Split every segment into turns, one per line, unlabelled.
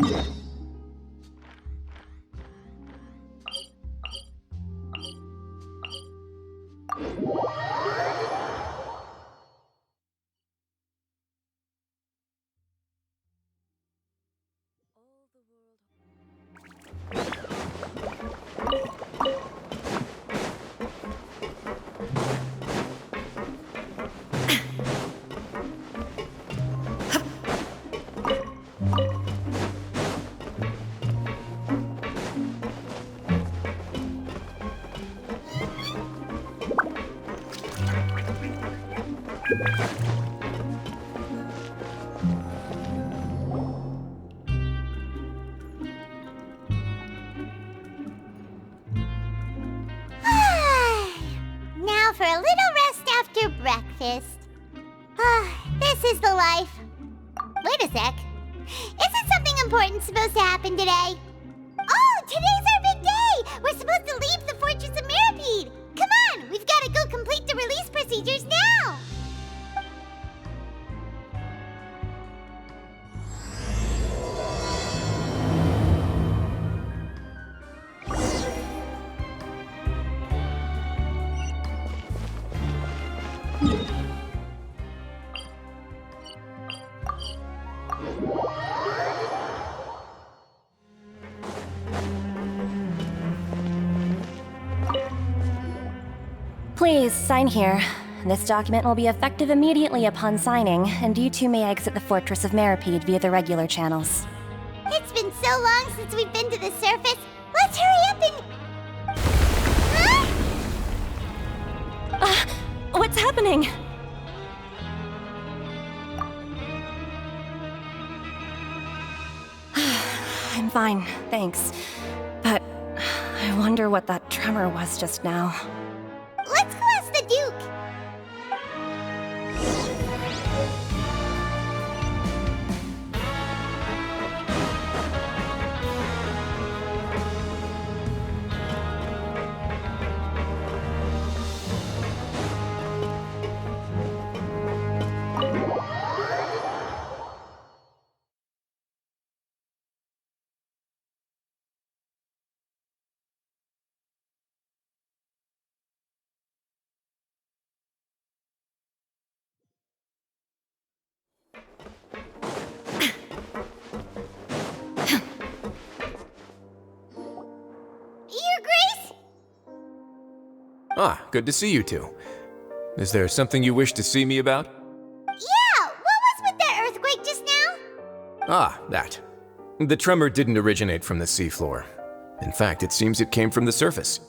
Now for a little rest after breakfast. This is the life. Wait a sec. Isn't something important supposed to happen today? Oh, today's our big day! We're supposed to leave the Fortress of Mirapede! Come on, we've got to go complete the release procedures now!
Please, sign here. This document will be effective immediately upon signing, and you two may exit the Fortress of Mirapede via the regular channels.
It's been so long since we've been to the surface. Let's hurry up and... Huh?
What's happening? I'm fine, thanks. But I wonder what that tremor was just now.
Let's go ask the Duke. Your Grace?
Ah, good to see you two. Is there something you wish to see me about?
Yeah, what was with that earthquake just now?
Ah, that. The tremor didn't originate from the seafloor. In fact, it seems it came from the surface.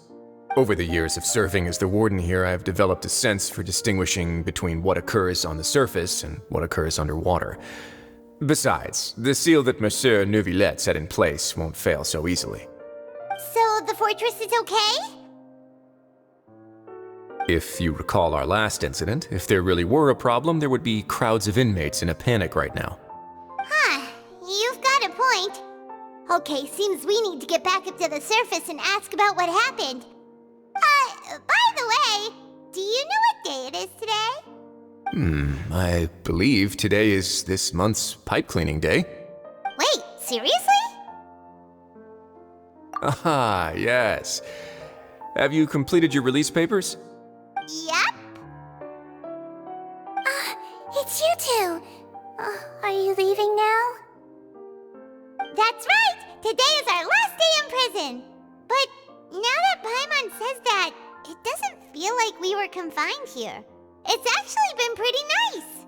Over the years of serving as the warden here, I have developed a sense for distinguishing between what occurs on the surface and what occurs underwater. Besides, the seal that Monsieur Neuvillette set in place won't fail so easily.
So the fortress is okay?
If you recall our last incident, if there really were a problem, there would be crowds of inmates in a panic right now.
Huh, you've got a point. Okay, seems we need to get back up to the surface and ask about what happened. By the way, do you know what day it is today?
I believe today is this month's pipe cleaning day.
Wait, seriously?
Aha, yes. Have you completed your release papers?
Yep. It's you two. Are you leaving now? That's right! Today is our last day in prison! But now that Paimon says that, it doesn't feel like we were confined here. It's actually been pretty nice.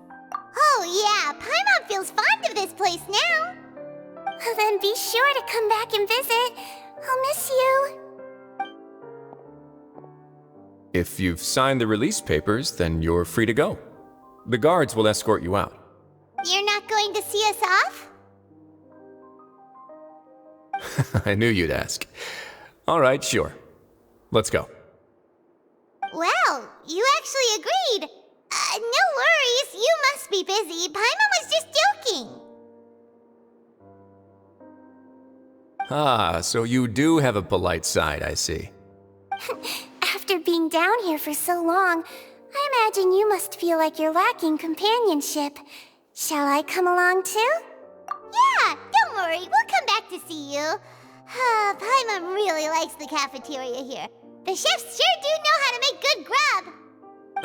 Oh yeah, Paimon feels fond of this place now. Then be sure to come back and visit. I'll miss you.
If you've signed the release papers, then you're free to go. The guards will escort you out.
You're not going to see us off?
I knew you'd ask. All right, sure. Let's go.
Well, you actually agreed. No worries, you must be busy. Paimon was just joking.
Ah, so you do have a polite side, I see.
After being down here for so long, I imagine you must feel like you're lacking companionship. Shall I come along too? Yeah, don't Don't worry, we'll come back to see you. Paimon really likes the cafeteria here. The chefs sure do know how to make good grub.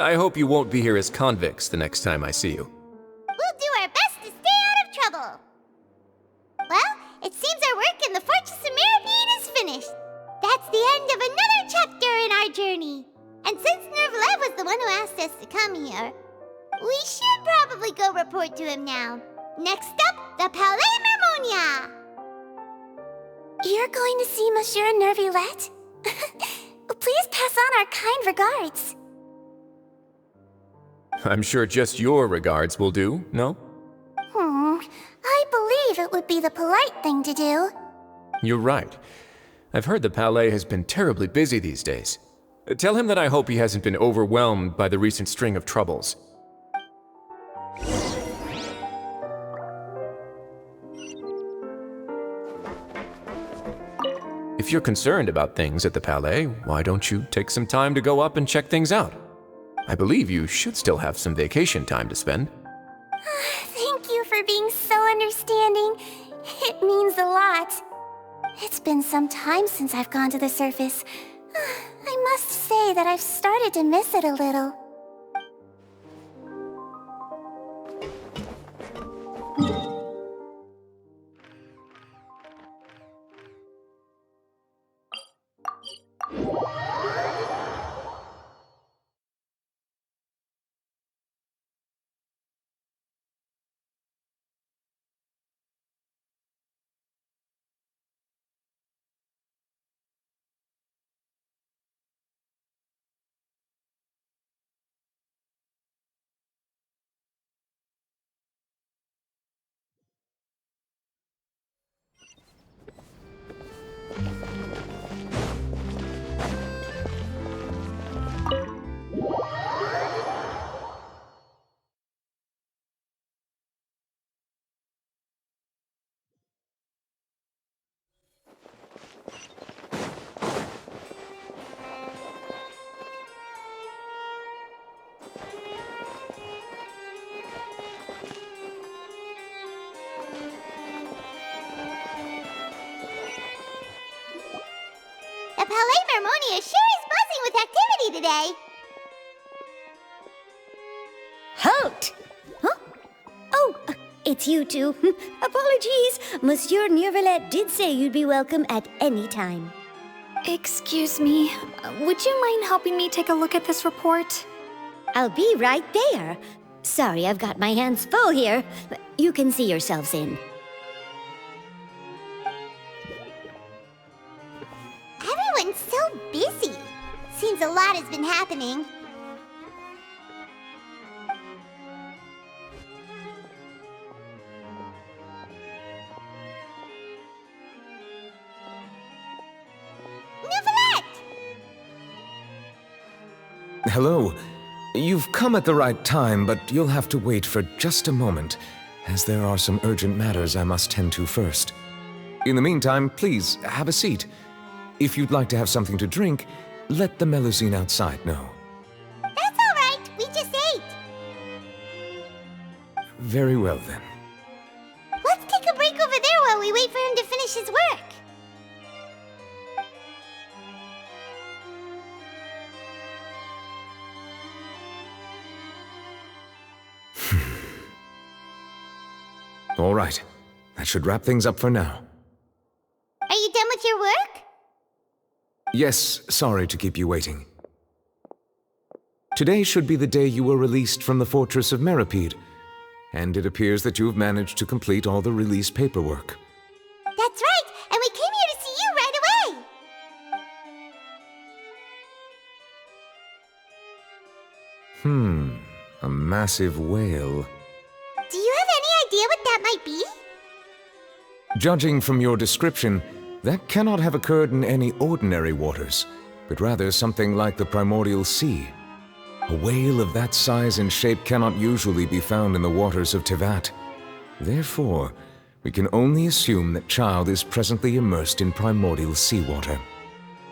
I hope you won't be here as convicts the next time I see you.
We'll do our best to stay out of trouble. Well, it seems our work in the Fortress of Mirapede is finished. That's the end of another chapter in our journey. And since Nervlev was the one who asked us to come here, we should probably go report to him now. Next up, the Palais Mermonia.
You're going to see Monsieur Nervillette? Please pass on our kind regards.
I'm sure just your regards will do, no?
I believe it would be the polite thing to do.
You're right. I've heard the Palais has been terribly busy these days. Tell him that I hope he hasn't been overwhelmed by the recent string of troubles. If you're concerned about things at the Palais, why don't you take some time to go up and check things out? I believe you should still have some vacation time to spend.
Thank you for being so understanding. It means a lot. It's been some time since I've gone to the surface. I must say that I've started to miss it a little.
The Palais Mermonia sure is buzzing with activity today.
Halt! Huh? Oh, it's you two. Apologies. Monsieur Nervillette did say you'd be welcome at any time.
Excuse me, would you mind helping me take a look at this report?
I'll be right there. Sorry, I've got my hands full here. You can see yourselves in.
Everyone's so busy. Seems a lot has been happening.
Hello. You've come at the right time, but you'll have to wait for just a moment, as there are some urgent matters I must tend to first. In the meantime, please, have a seat. If you'd like to have something to drink, let the Melusine outside know.
That's all right. We just ate.
Very well, then.
Let's take a break over there while we wait for him to finish his work.
All right. That should wrap things up for now.
Are you done with your work?
Yes, sorry to keep you waiting. Today should be the day you were released from the Fortress of Mirapede, and it appears that you've managed to complete all the release paperwork.
That's right, and we came here to see you right away.
A massive whale.
Do you have any idea what that might be?
Judging from your description, that cannot have occurred in any ordinary waters, but rather something like the primordial sea. A whale of that size and shape cannot usually be found in the waters of Tevat. Therefore, we can only assume that Child is presently immersed in primordial seawater.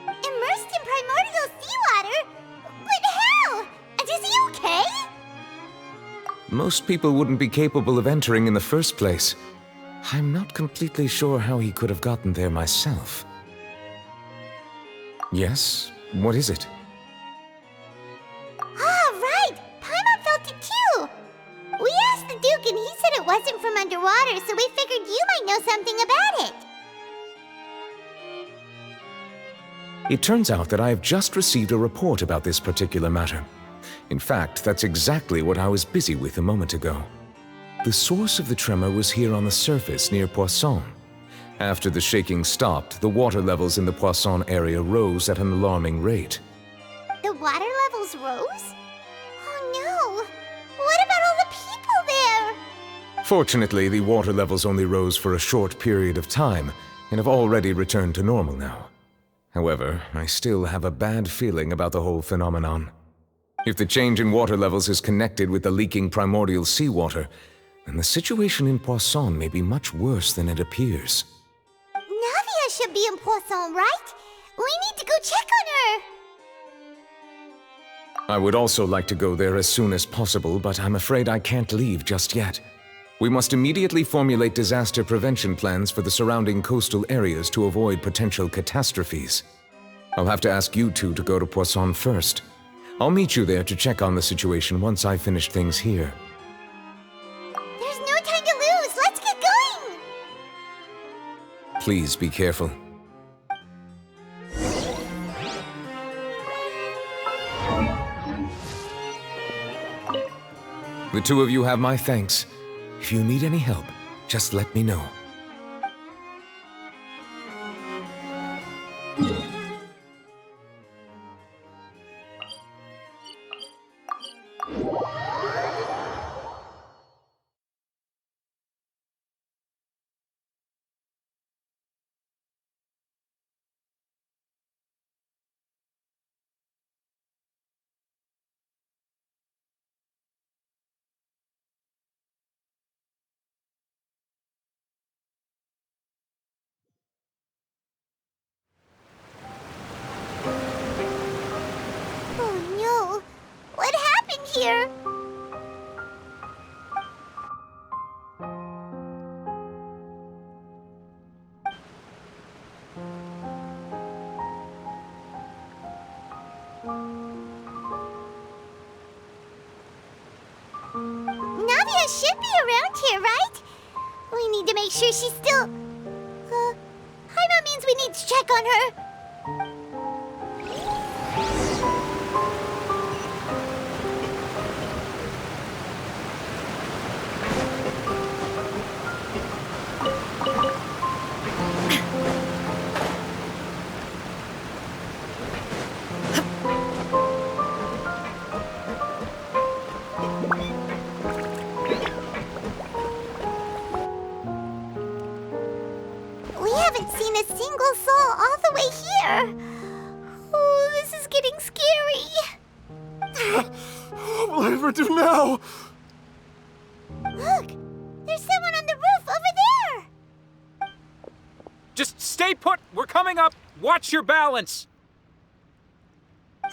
Immersed in primordial seawater? But how? And is he okay?
Most people wouldn't be capable of entering in the first place. I'm not completely sure how he could have gotten there myself. Yes? What is it?
Ah, right! Paimon felt it too! We asked the Duke and he said it wasn't from underwater, so we figured you might know something about it.
It turns out that I have just received a report about this particular matter. In fact, that's exactly what I was busy with a moment ago. The source of the tremor was here on the surface near Poisson. After the shaking stopped, the water levels in the Poisson area rose at an alarming rate.
The water levels rose? Oh no! What about all the people there?
Fortunately, the water levels only rose for a short period of time and have already returned to normal now. However, I still have a bad feeling about the whole phenomenon. If the change in water levels is connected with the leaking primordial seawater, then the situation in Poisson may be much worse than it appears.
Navia should be in Poisson, right? We need to go check on her!
I would also like to go there as soon as possible, but I'm afraid I can't leave just yet. We must immediately formulate disaster prevention plans for the surrounding coastal areas to avoid potential catastrophes. I'll have to ask you two to go to Poisson first. I'll meet you there to check on the situation once I've finished things here.
There's no time to lose! Let's get going!
Please be careful. The two of you have my thanks. If you need any help, just let me know.
Oh no! What happened here? Navia should be around here, right? We need to make sure she's still... Paimon means we need to check on her. We haven't seen a single soul all the way here. Oh, this is getting scary.
What will I ever do now?
Look, there's someone on the roof over there.
Just stay put! We're coming up! Watch your balance!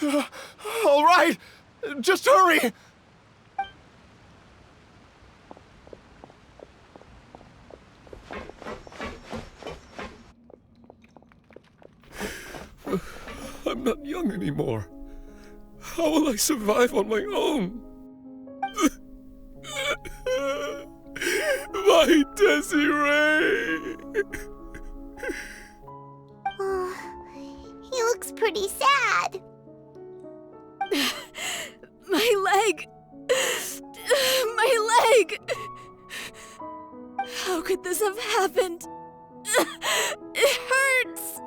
All right, just hurry! I'm not young anymore. How will I survive on my own? My Desiree!
Oh, he looks pretty sad.
My leg! My leg! How could this have happened? It hurts!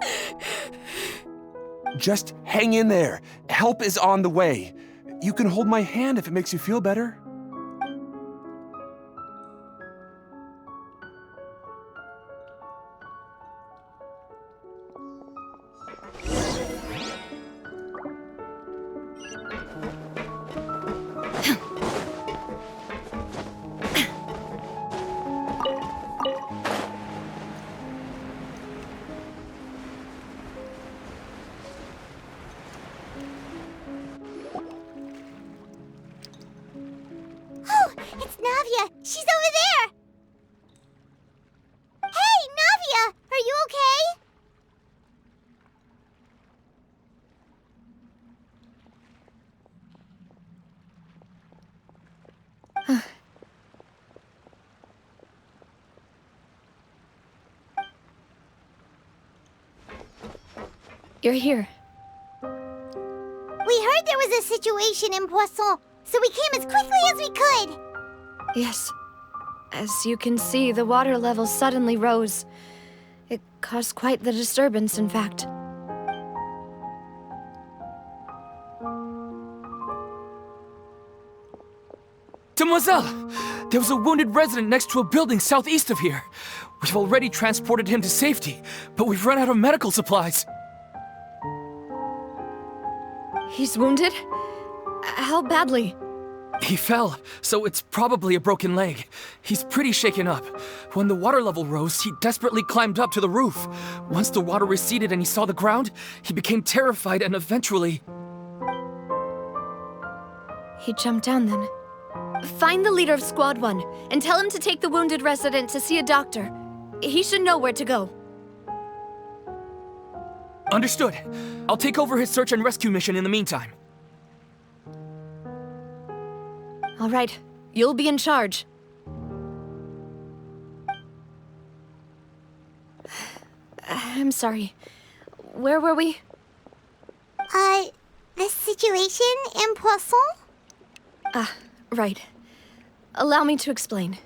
Just hang in there. Help is on the way. You can hold my hand if it makes you feel better.
Oh, it's Navia. She's over there.
You're here.
We heard there was a situation in Poisson, so we came as quickly as we could.
Yes. As you can see, the water level suddenly rose. It caused quite the disturbance, in fact.
Demoiselle! There was a wounded resident next to a building southeast of here. We've already transported him to safety, but we've run out of medical supplies.
He's wounded? How badly?
He fell, so it's probably a broken leg. He's pretty shaken up. When the water level rose, he desperately climbed up to the roof. Once the water receded and he saw the ground, he became terrified and eventually...
He jumped down then. Find the leader of Squad 1 and tell him to take the wounded resident to see a doctor. He should know where to go.
Understood. I'll take over his search and rescue mission in the meantime.
All right, you'll be in charge. I'm sorry. Where were we?
The situation in Poisson?
Right. Allow me to explain.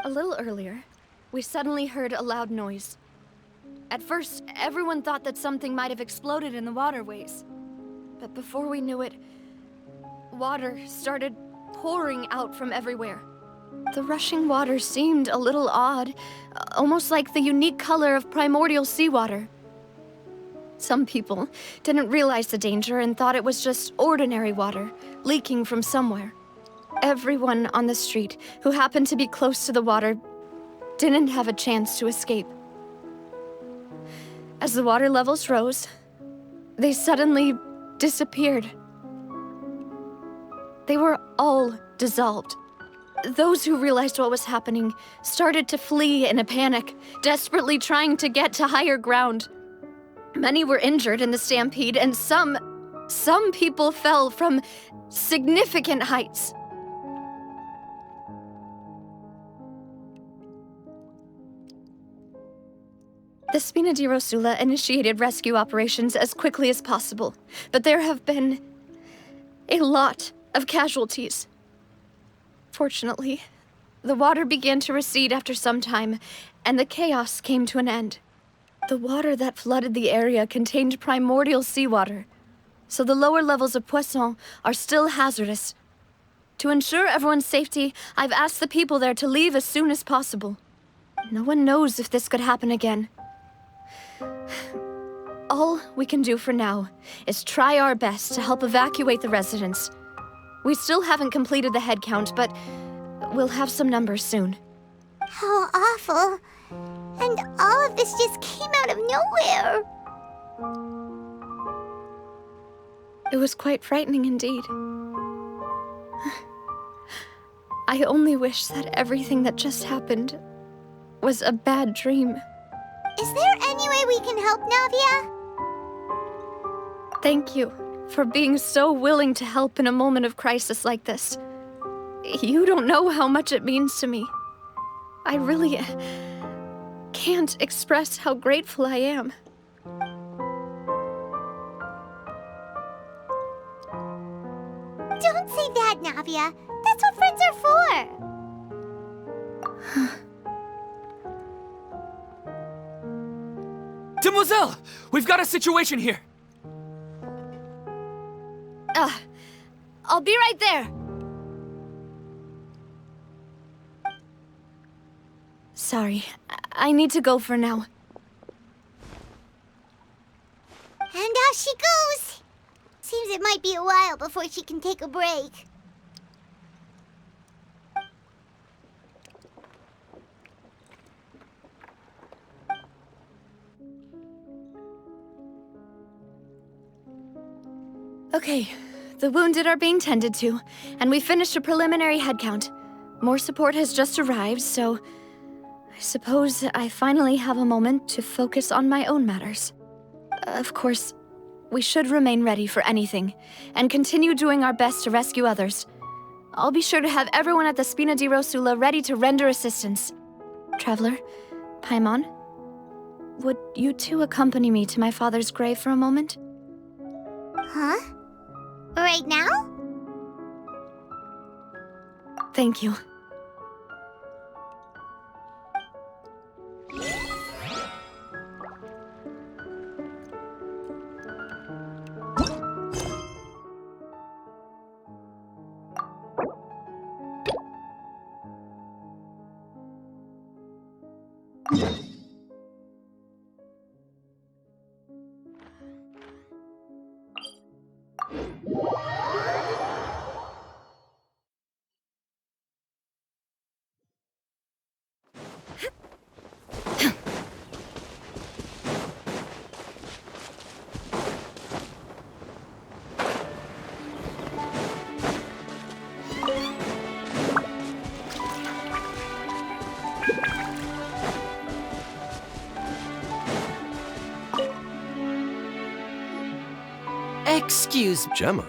A little earlier, we suddenly heard a loud noise. At first, everyone thought that something might have exploded in the waterways. But before we knew it, water started pouring out from everywhere. The rushing water seemed a little odd, almost like the unique color of primordial seawater. Some people didn't realize the danger and thought it was just ordinary water, leaking from somewhere. Everyone on the street who happened to be close to the water didn't have a chance to escape. As the water levels rose, they suddenly disappeared. They were all dissolved. Those who realized what was happening started to flee in a panic, desperately trying to get to higher ground. Many were injured in the stampede, and some people fell from significant heights. The Spina di Rosula initiated rescue operations as quickly as possible, but there have been a lot of casualties. Fortunately, the water began to recede after some time, and the chaos came to an end. The water that flooded the area contained primordial seawater, so the lower levels of Poisson are still hazardous. To ensure everyone's safety, I've asked the people there to leave as soon as possible. No one knows if this could happen again. All we can do for now is try our best to help evacuate the residents. We still haven't completed the head count, but we'll have some numbers soon.
How awful. And all of this just came out of nowhere.
It was quite frightening indeed. I only wish that everything that just happened was a bad dream.
Is there any way we can help, Navia?
Thank you for being so willing to help in a moment of crisis like this. You don't know how much it means to me. I really can't express how grateful I am.
Don't say that, Navia. That's what friends are for.
Demoiselle! We've got a situation here!
I'll be right there. Sorry, I need to go for now.
And off she goes. Seems it might be a while before she can take a break.
Okay, the wounded are being tended to, and we finished a preliminary head count. More support has just arrived, so I suppose I finally have a moment to focus on my own matters. Of course, We should remain ready for anything, and continue doing our best to rescue others. I'll be sure to have everyone at the Spina di Rosula ready to render assistance. Traveler, Paimon, would you two accompany me to my father's grave for a moment?
Huh? Right now?
Thank you.
Excuse me.
Gemma?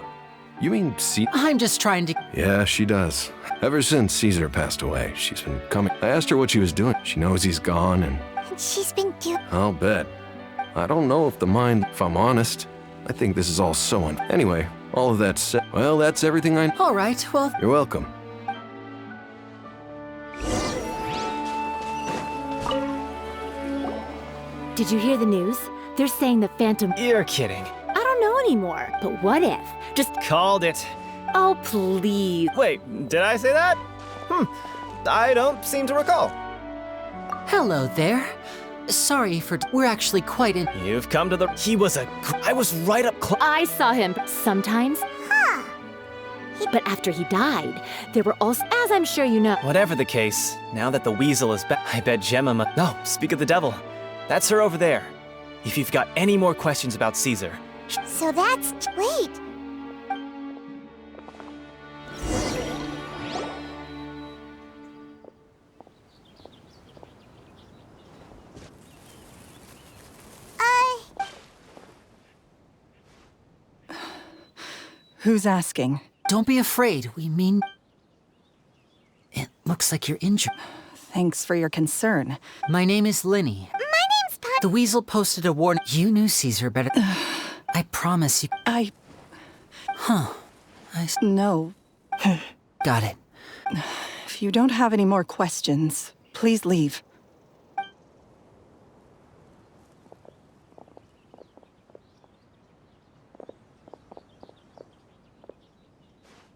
You mean
I'm just trying to...
Yeah, she does. Ever since Caesar passed away, she's been coming. I asked her what she was doing. She knows he's gone and...
She's been
I'll bet. I don't know if if I'm honest. I think this is all so Anyway, all of that said, well, that's everything I...
All right, well...
You're welcome.
Did you hear the news? They're saying the Phantom...
You're kidding.
I don't know anymore, but what if? Just...
Called it.
Oh, please.
Wait, did I say that? I don't seem to recall.
Hello there. Sorry for... We're actually quite in...
You've come to the... I was right up close.
I saw him sometimes.
Huh.
But after he died, there were also... As I'm sure you know...
Whatever the case, now that the weasel is back, I bet Gemma No, speak of the devil. That's her over there. If you've got any more questions about Caesar...
So that's... Wait.
Who's asking?
Don't be afraid. We mean... It looks like you're injured.
Thanks for your concern.
My name is Linny.
My name's
The weasel posted a warning. You knew Caesar better. I promise you...
No.
Got it.
If you don't have any more questions, please leave.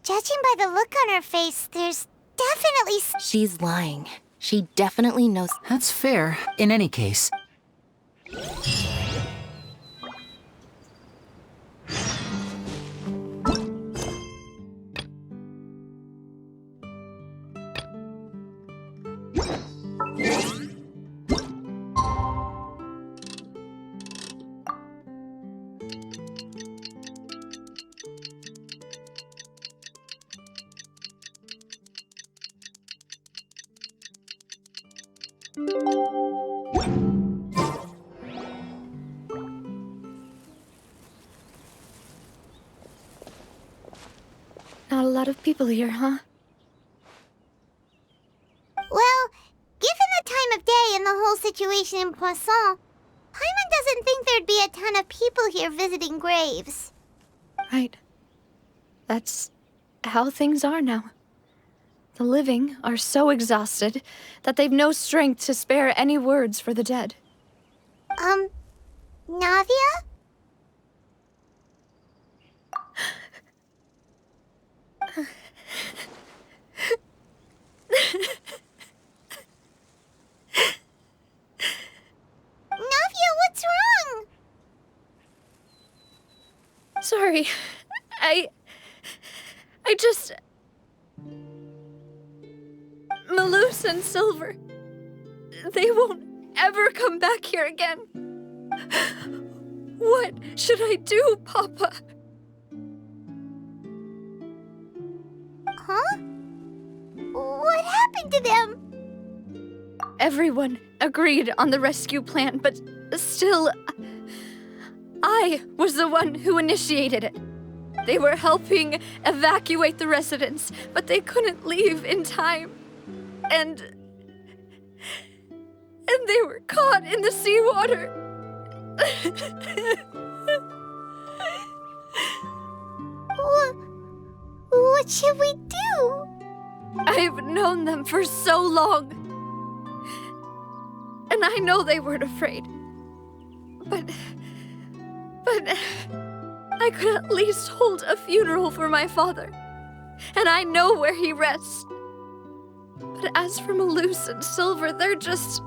Judging by the look on her face, there's definitely...
She's lying. She definitely knows.
That's fair. In any case...
Not a lot of people here, huh?
Well, given the time of day and the whole situation in Poisson, Paimon doesn't think there'd be a ton of people here visiting graves.
Right. That's how things are now. The living are so exhausted that they've no strength to spare any words for the dead.
Navia? Navia, what's wrong?
Sorry. I just... Malus and Silver. They won't ever come back here again. What should I do, Papa?
Huh? What happened to them?
Everyone agreed on the rescue plan, but still, I was the one who initiated it. They were helping evacuate the residents, but they couldn't leave in time. And they were caught in the seawater.
What should we do?
I've known them for so long. And I know they weren't afraid. But I could at least hold a funeral for my father. And I know where he rests. But as for Malus and Silver, they're just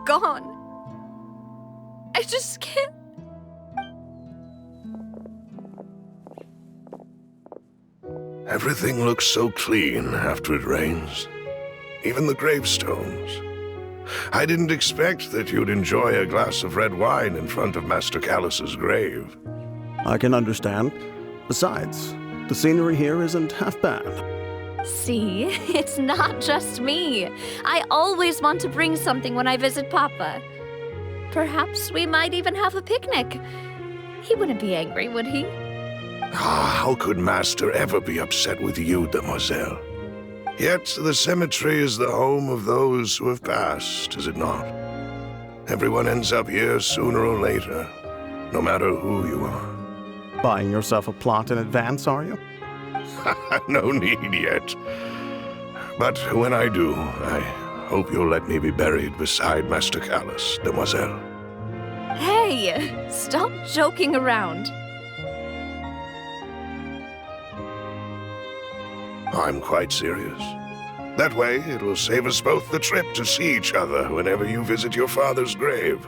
gone. I just can't.
Everything looks so clean after it rains. Even the gravestones. I didn't expect that you'd enjoy a glass of red wine in front of Master Callus's grave.
I can understand. Besides, the scenery here isn't half bad.
See, it's not just me. I always want to bring something when I visit Papa. Perhaps we might even have a picnic. He wouldn't be angry, would he?
How could Master ever be upset with you, Demoiselle? Yet the cemetery is the home of those who have passed, is it not? Everyone ends up here sooner or later, no matter who you are.
Buying yourself a plot in advance, are you?
No need yet. But when I do, I hope you'll let me be buried beside Master Callus, Demoiselle.
Hey, stop joking around.
I'm quite serious. That way, it will save us both the trip to see each other whenever you visit your father's grave.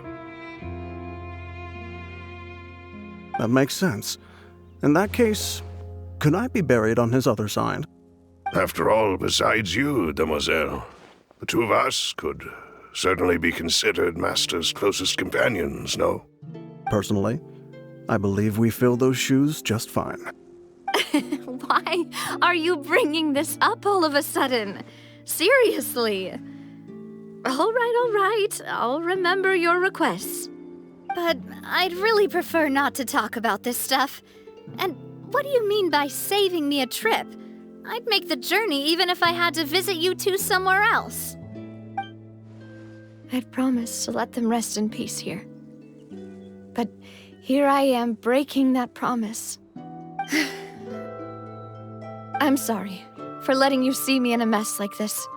That makes sense. In that case, could I be buried on his other side?
After all, besides you, Demoiselle, the two of us could certainly be considered Master's closest companions, no?
Personally, I believe we fill those shoes just fine.
Why are you bringing this up all of a sudden? Seriously. All right. I'll remember your requests. But I'd really prefer not to talk about this stuff. And what do you mean by saving me a trip? I'd make the journey even if I had to visit you two somewhere else.
I'd promised to let them rest in peace here. But here I am breaking that promise. I'm sorry for letting you see me in a mess like this.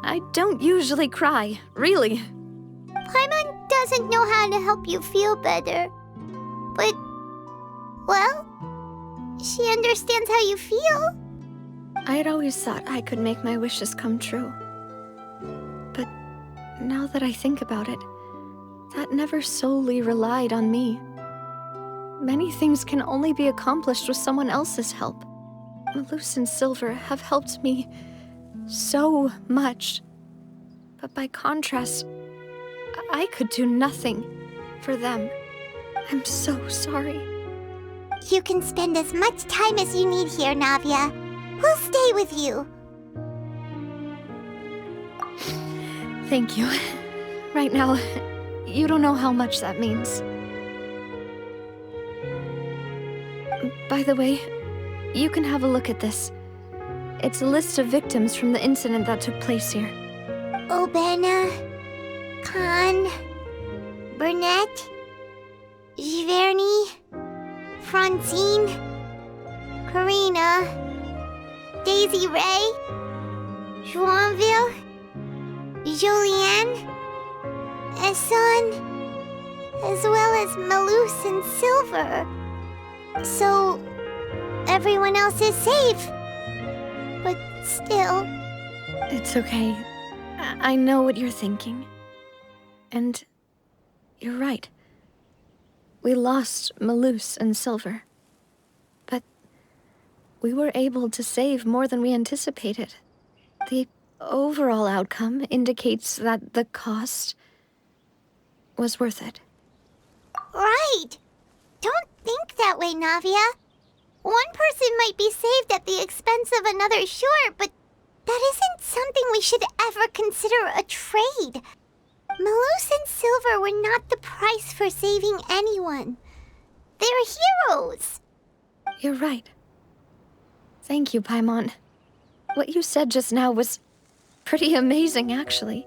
I don't usually cry, really.
Paimon doesn't know how to help you feel better. But, well, she understands how you feel.
I'd always thought I could make my wishes come true. But now that I think about it, that never solely relied on me. Many things can only be accomplished with someone else's help. Malus and Silver have helped me so much. But by contrast, I could do nothing for them. I'm so sorry.
You can spend as much time as you need here, Navia. We'll stay with you.
Thank you. Right now, you don't know how much that means. By the way, you can have a look at this. It's a list of victims from the incident that took place here.
Obena, Khan, Burnett, Giverny, Francine, Karina, Daisy Ray, Joinville, Julianne, Esson, as well as Malus and Silver. So, everyone else is safe. But still...
It's okay. I know what you're thinking. And you're right. We lost Malus and Silver. But we were able to save more than we anticipated. The overall outcome indicates that the cost was worth it.
Right! Don't think that way, Navia. One person might be saved at the expense of another, sure, but that isn't something we should ever consider a trade. Malus and Silver were not the price for saving anyone. They're heroes!
You're right. Thank you, Paimon. What you said just now was pretty amazing, actually.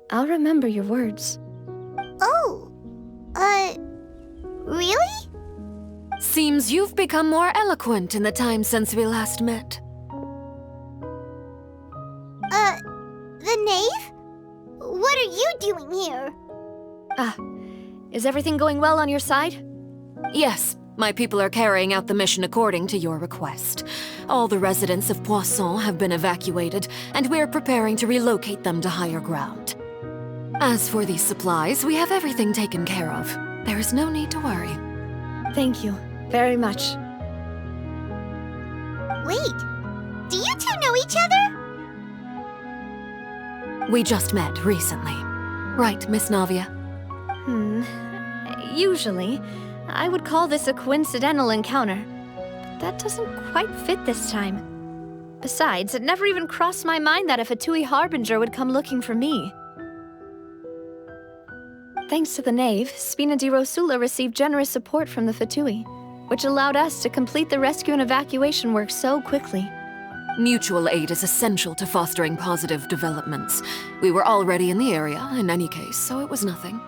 I'll remember your words.
Oh, really?
Seems you've become more eloquent in the time since we last met.
The knave? What are you doing here?
Is everything going well on your side?
Yes, my people are carrying out the mission according to your request. All the residents of Poisson have been evacuated, and we're preparing to relocate them to higher ground. As for these supplies, we have everything taken care of. There is no need to worry.
Thank you very much.
Wait, do you two know each other?
We just met recently. Right, Miss Navia?
Usually, I would call this a coincidental encounter. But that doesn't quite fit this time. Besides, it never even crossed my mind that a Fatui Harbinger would come looking for me. Thanks to the knave, Spina di Rosula received generous support from the Fatui, which allowed us to complete the rescue and evacuation work so quickly.
Mutual aid is essential to fostering positive developments. We were already in the area, in any case, so it was nothing.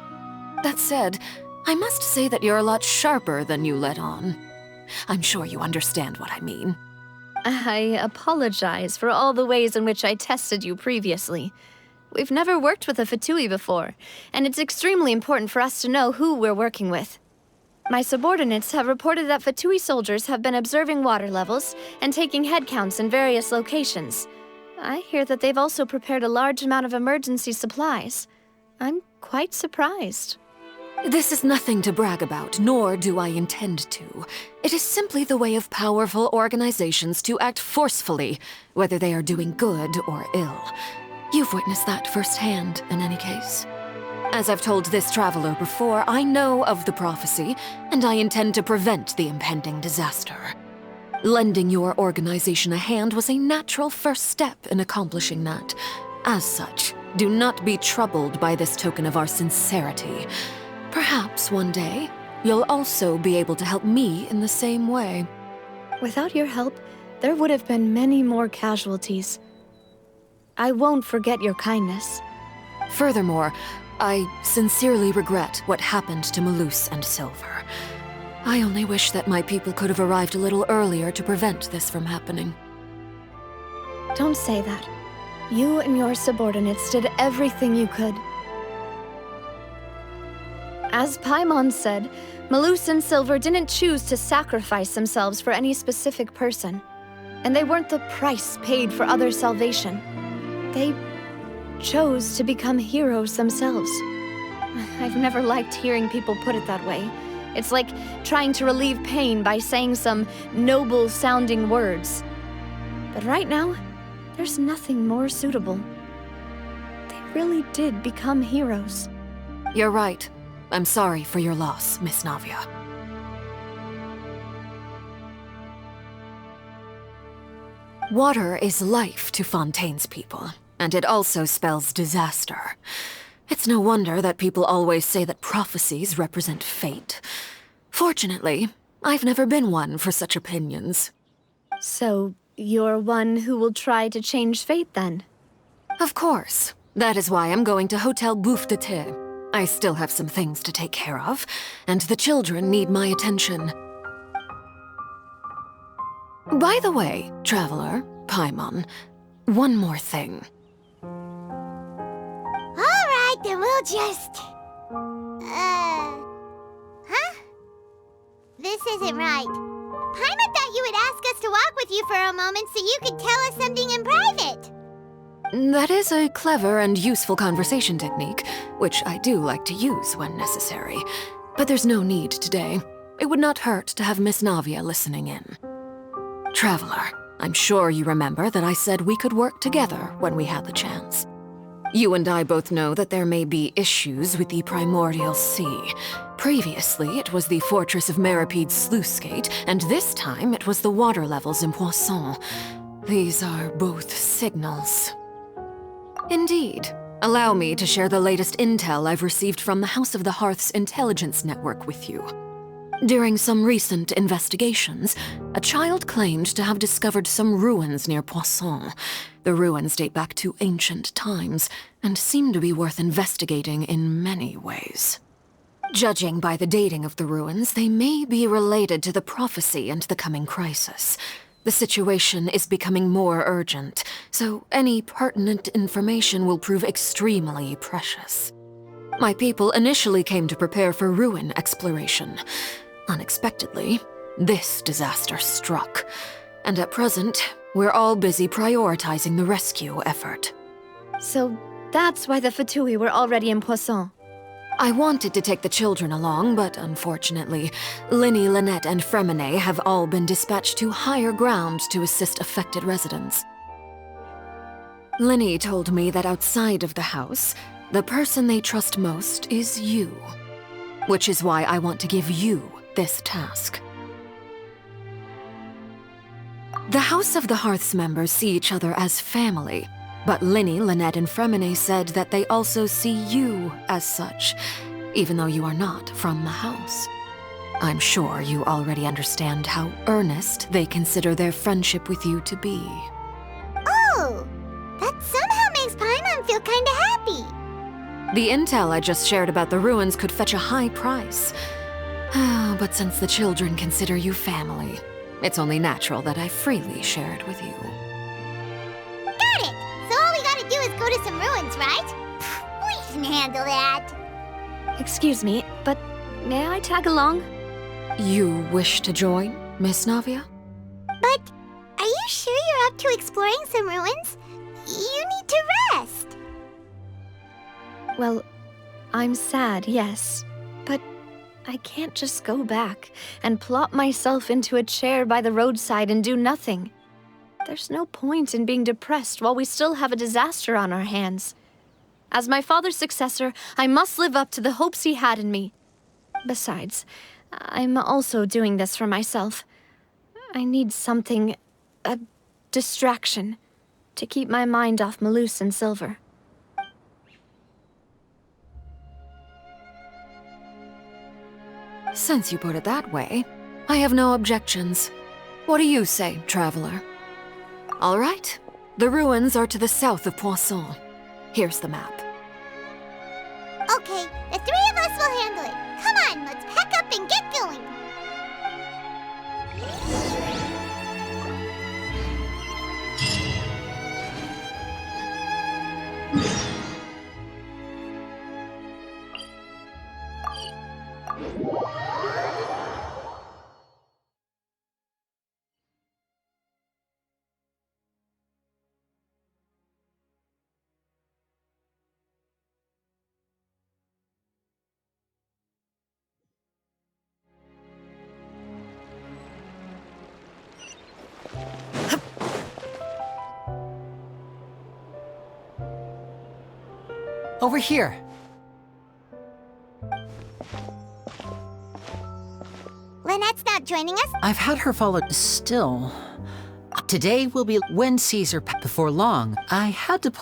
That said, I must say that you're a lot sharper than you let on. I'm sure you understand what I mean.
I apologize for all the ways in which I tested you previously. We've never worked with a Fatui before, and it's extremely important for us to know who we're working with. My subordinates have reported that Fatui soldiers have been observing water levels and taking head counts in various locations. I hear that they've also prepared a large amount of emergency supplies. I'm quite surprised.
This is nothing to brag about, nor do I intend to. It is simply the way of powerful organizations to act forcefully, whether they are doing good or ill. You've witnessed that firsthand, in any case. As I've told this traveler before, I know of the prophecy, and I intend to prevent the impending disaster. Lending your organization a hand was a natural first step in accomplishing that. As such, do not be troubled by this token of our sincerity. Perhaps one day, you'll also be able to help me in the same way.
Without your help, there would have been many more casualties. I won't forget your kindness.
Furthermore, I sincerely regret what happened to Malus and Silver. I only wish that my people could have arrived a little earlier to prevent this from happening.
Don't say that. You and your subordinates did everything you could. As Paimon said, Malus and Silver didn't choose to sacrifice themselves for any specific person. And they weren't the price paid for other salvation. They chose to become heroes themselves. I've never liked hearing people put it that way. It's like trying to relieve pain by saying some noble-sounding words. But right now, there's nothing more suitable. They really did become heroes.
You're right. I'm sorry for your loss, Miss Navia. Water is life to Fontaine's people, and it also spells disaster. It's no wonder that people always say that prophecies represent fate. Fortunately, I've never been one for such opinions.
So, you're one who will try to change fate, then?
Of course. That is why I'm going to Hotel Bouffe de Thé. I still have some things to take care of, and the children need my attention. By the way, traveler, Paimon, one more thing.
Alright, then we'll just... Huh? This isn't right. Paimon thought you would ask us to walk with you for a moment so you could tell us something in private.
That is a clever and useful conversation technique, which I do like to use when necessary. But there's no need today. It would not hurt to have Miss Navia listening in. Traveler, I'm sure you remember that I said we could work together when we had the chance. You and I both know that there may be issues with the Primordial Sea. Previously, it was the fortress of Maripede's sluice gate, and this time it was the water levels in Poisson. These are both signals. Indeed. Allow me to share the latest intel I've received from the House of the Hearth's intelligence network with you.
During some recent investigations, a child claimed to have discovered some ruins near Poisson. The ruins date back to ancient times and seem to be worth investigating in many ways. Judging by the dating of the ruins, they may be related to the prophecy and the coming crisis. The situation is becoming more urgent, so any pertinent information will prove extremely precious. My people initially came to prepare for ruin exploration. Unexpectedly, this disaster struck, and at present, we're all busy prioritizing the rescue effort.
So that's why the Fatui were already in Poisson.
I wanted to take the children along, but unfortunately, Linny, Lynette, and Fremine have all been dispatched to higher ground to assist affected residents. Linny told me that outside of the house, the person they trust most is you. Which is why I want to give you this task. The House of the Hearth's members see each other as family, but Linny, Lynette, and Fremine said that they also see you as such, even though you are not from the house. I'm sure you already understand how earnest they consider their friendship with you to be.
Oh, that somehow makes Paimon feel kinda happy.
The intel I just shared about the ruins could fetch a high price. But since the children consider you family, it's only natural that I freely share it with you.
Got it! So all we gotta do is go to some ruins, right? We can handle that.
Excuse me, but may I tag along?
You wish to join, Miss Navia?
But are you sure you're up to exploring some ruins? You need to rest.
Well, I'm sad, yes, but I can't just go back and plop myself into a chair by the roadside and do nothing. There's no point in being depressed while we still have a disaster on our hands. As my father's successor, I must live up to the hopes he had in me. Besides, I'm also doing this for myself. I need something, a distraction, to keep my mind off Malus and Silver.
Since you put it that way, I have no objections. What do you say, traveler? All right, the ruins are to the south of Poisson. Here's the map.
Okay, the three of us will handle it. Come on, let's pack up and get going.
Over here.
Lynette's not joining us?
I've had her follow still. Today will be when Caesar before long. I had to...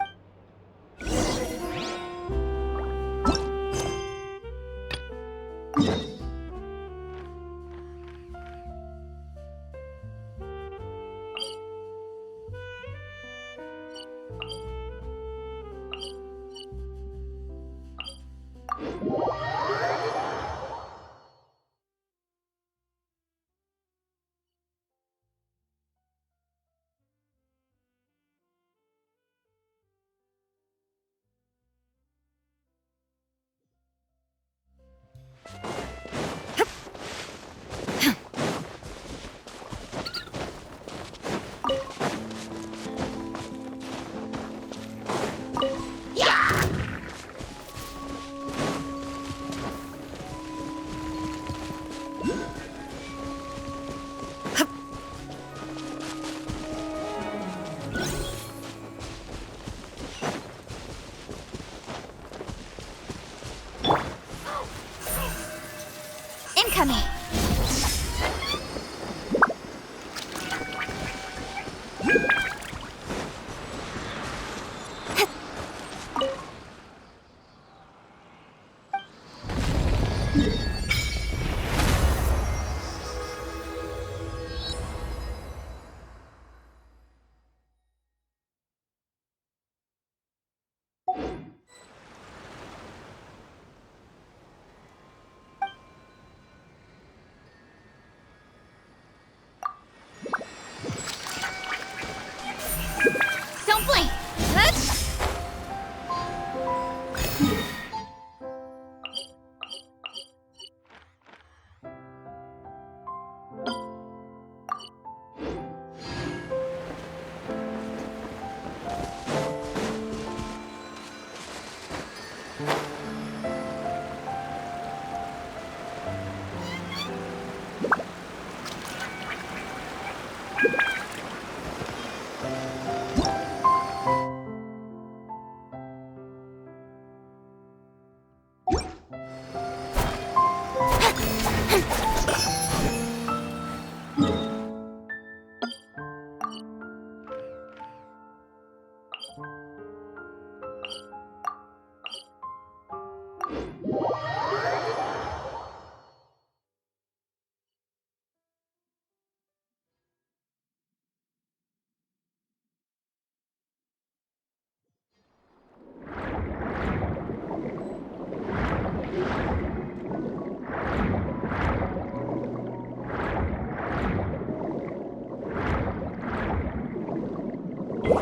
Incoming! Speed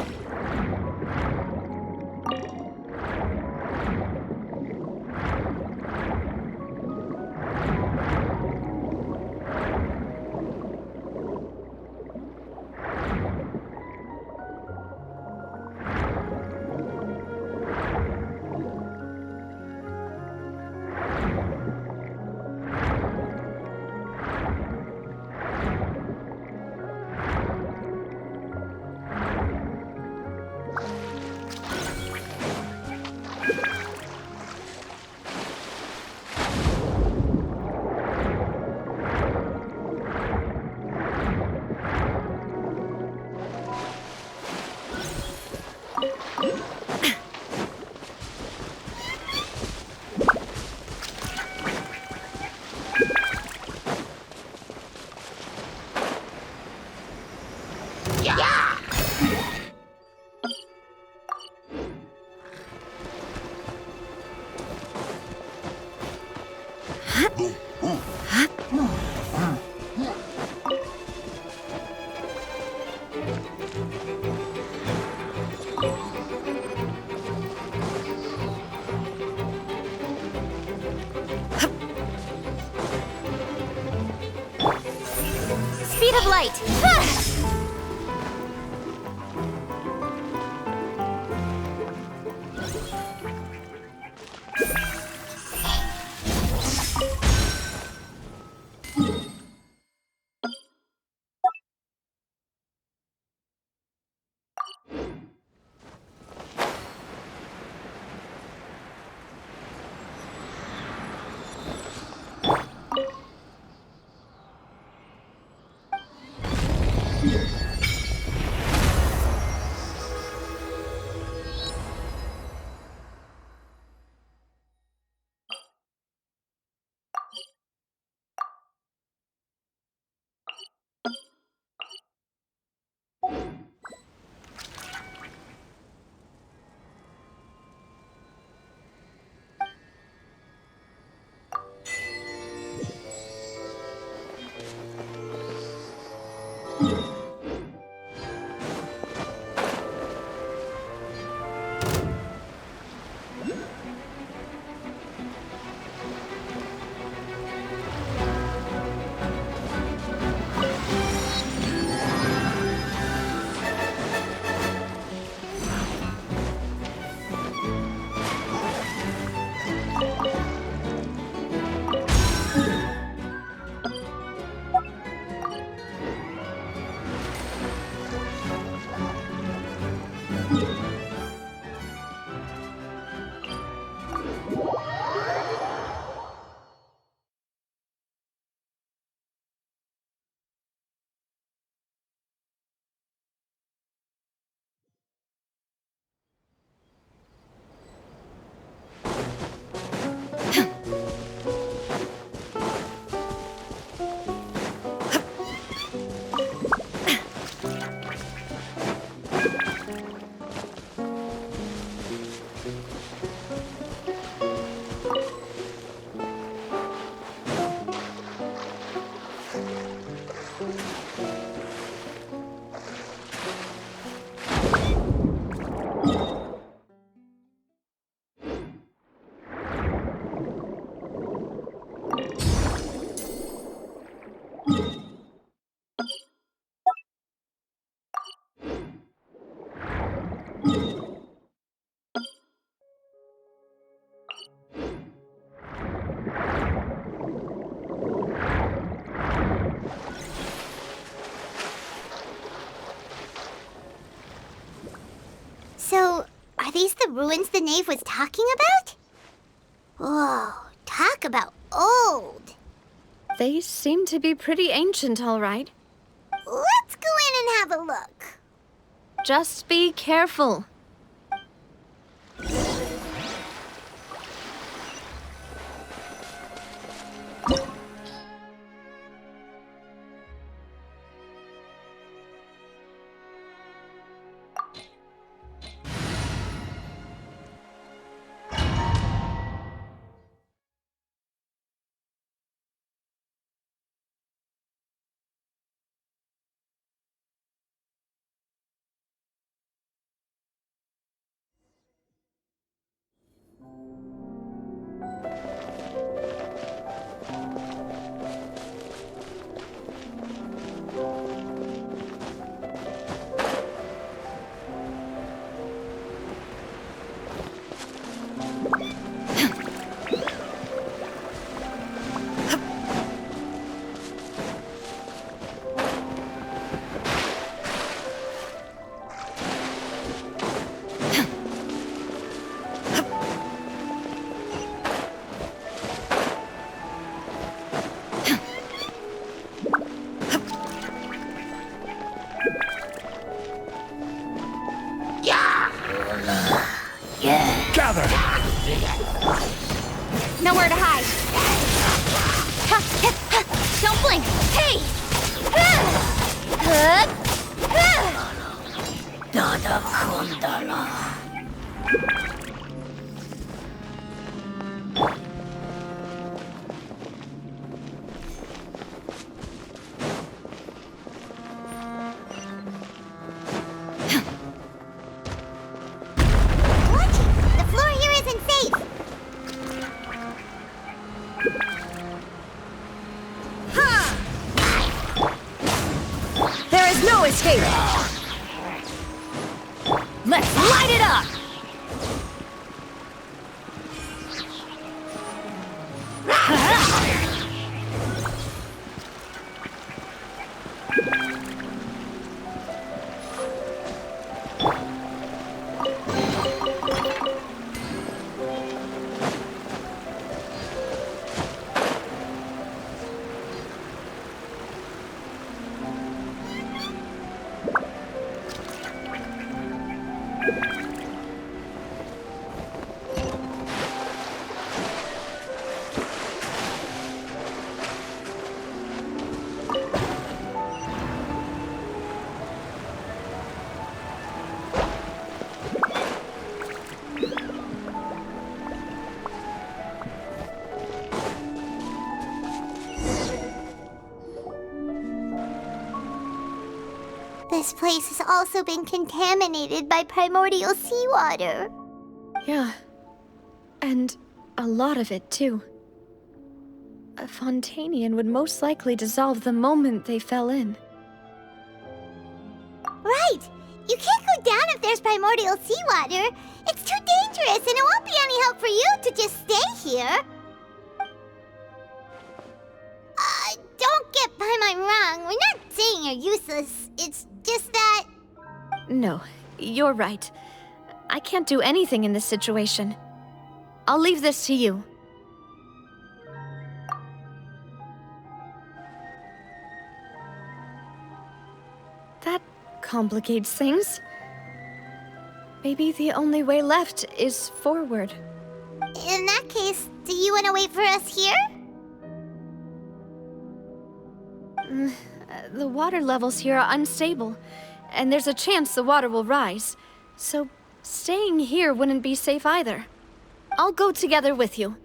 of light! So, are these the ruins the knave was talking about? Whoa, talk about old.
They seem to be pretty ancient, all right.
Let's go in and have a look.
Just be careful.
Gather!
Nowhere to hide. Don't blink. Hey!
Dada Kundala.
Watch it! The floor here isn't safe!
There is no escape! Let's light it up!
This place has also been contaminated by primordial seawater.
Yeah. And a lot of it, too. A Fontainian would most likely dissolve the moment they fell in.
Right! You can't go down if there's primordial seawater. It's too dangerous, and it won't be any help for you to just stay here. Don't get Paimon wrong. We're not saying you're useless. It's just that...
No, you're right. I can't do anything in this situation. I'll leave this to you. That complicates things. Maybe the only way left is forward.
In that case, do you want to wait for us here?
The water levels here are unstable, and there's a chance the water will rise. So staying here wouldn't be safe either. I'll go together with you.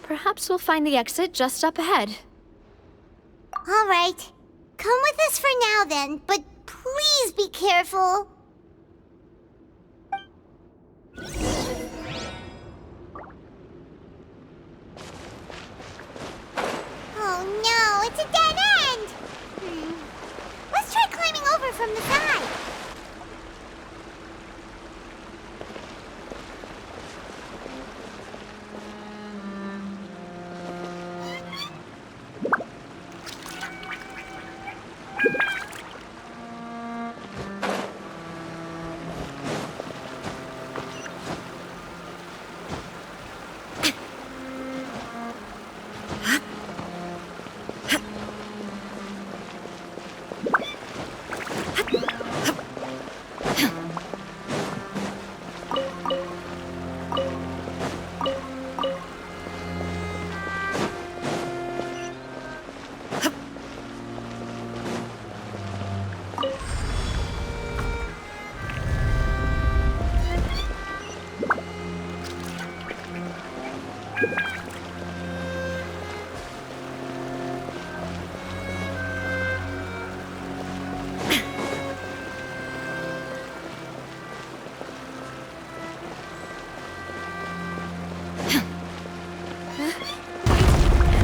Perhaps we'll find the exit just up ahead.
All right. Come with us for now then, but please be careful. Oh no, it's a dead end! Let's try climbing over from the side.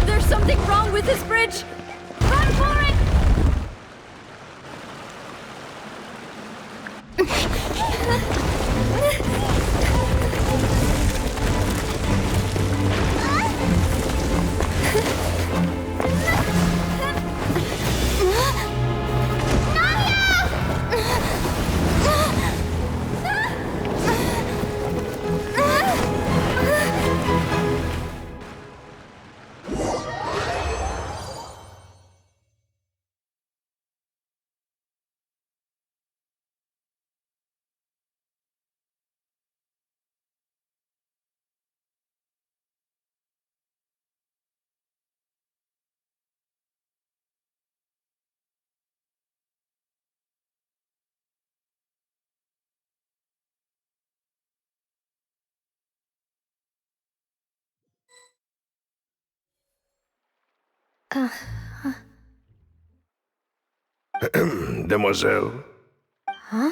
There's something wrong with this bridge! Run for
Demoiselle?
Huh?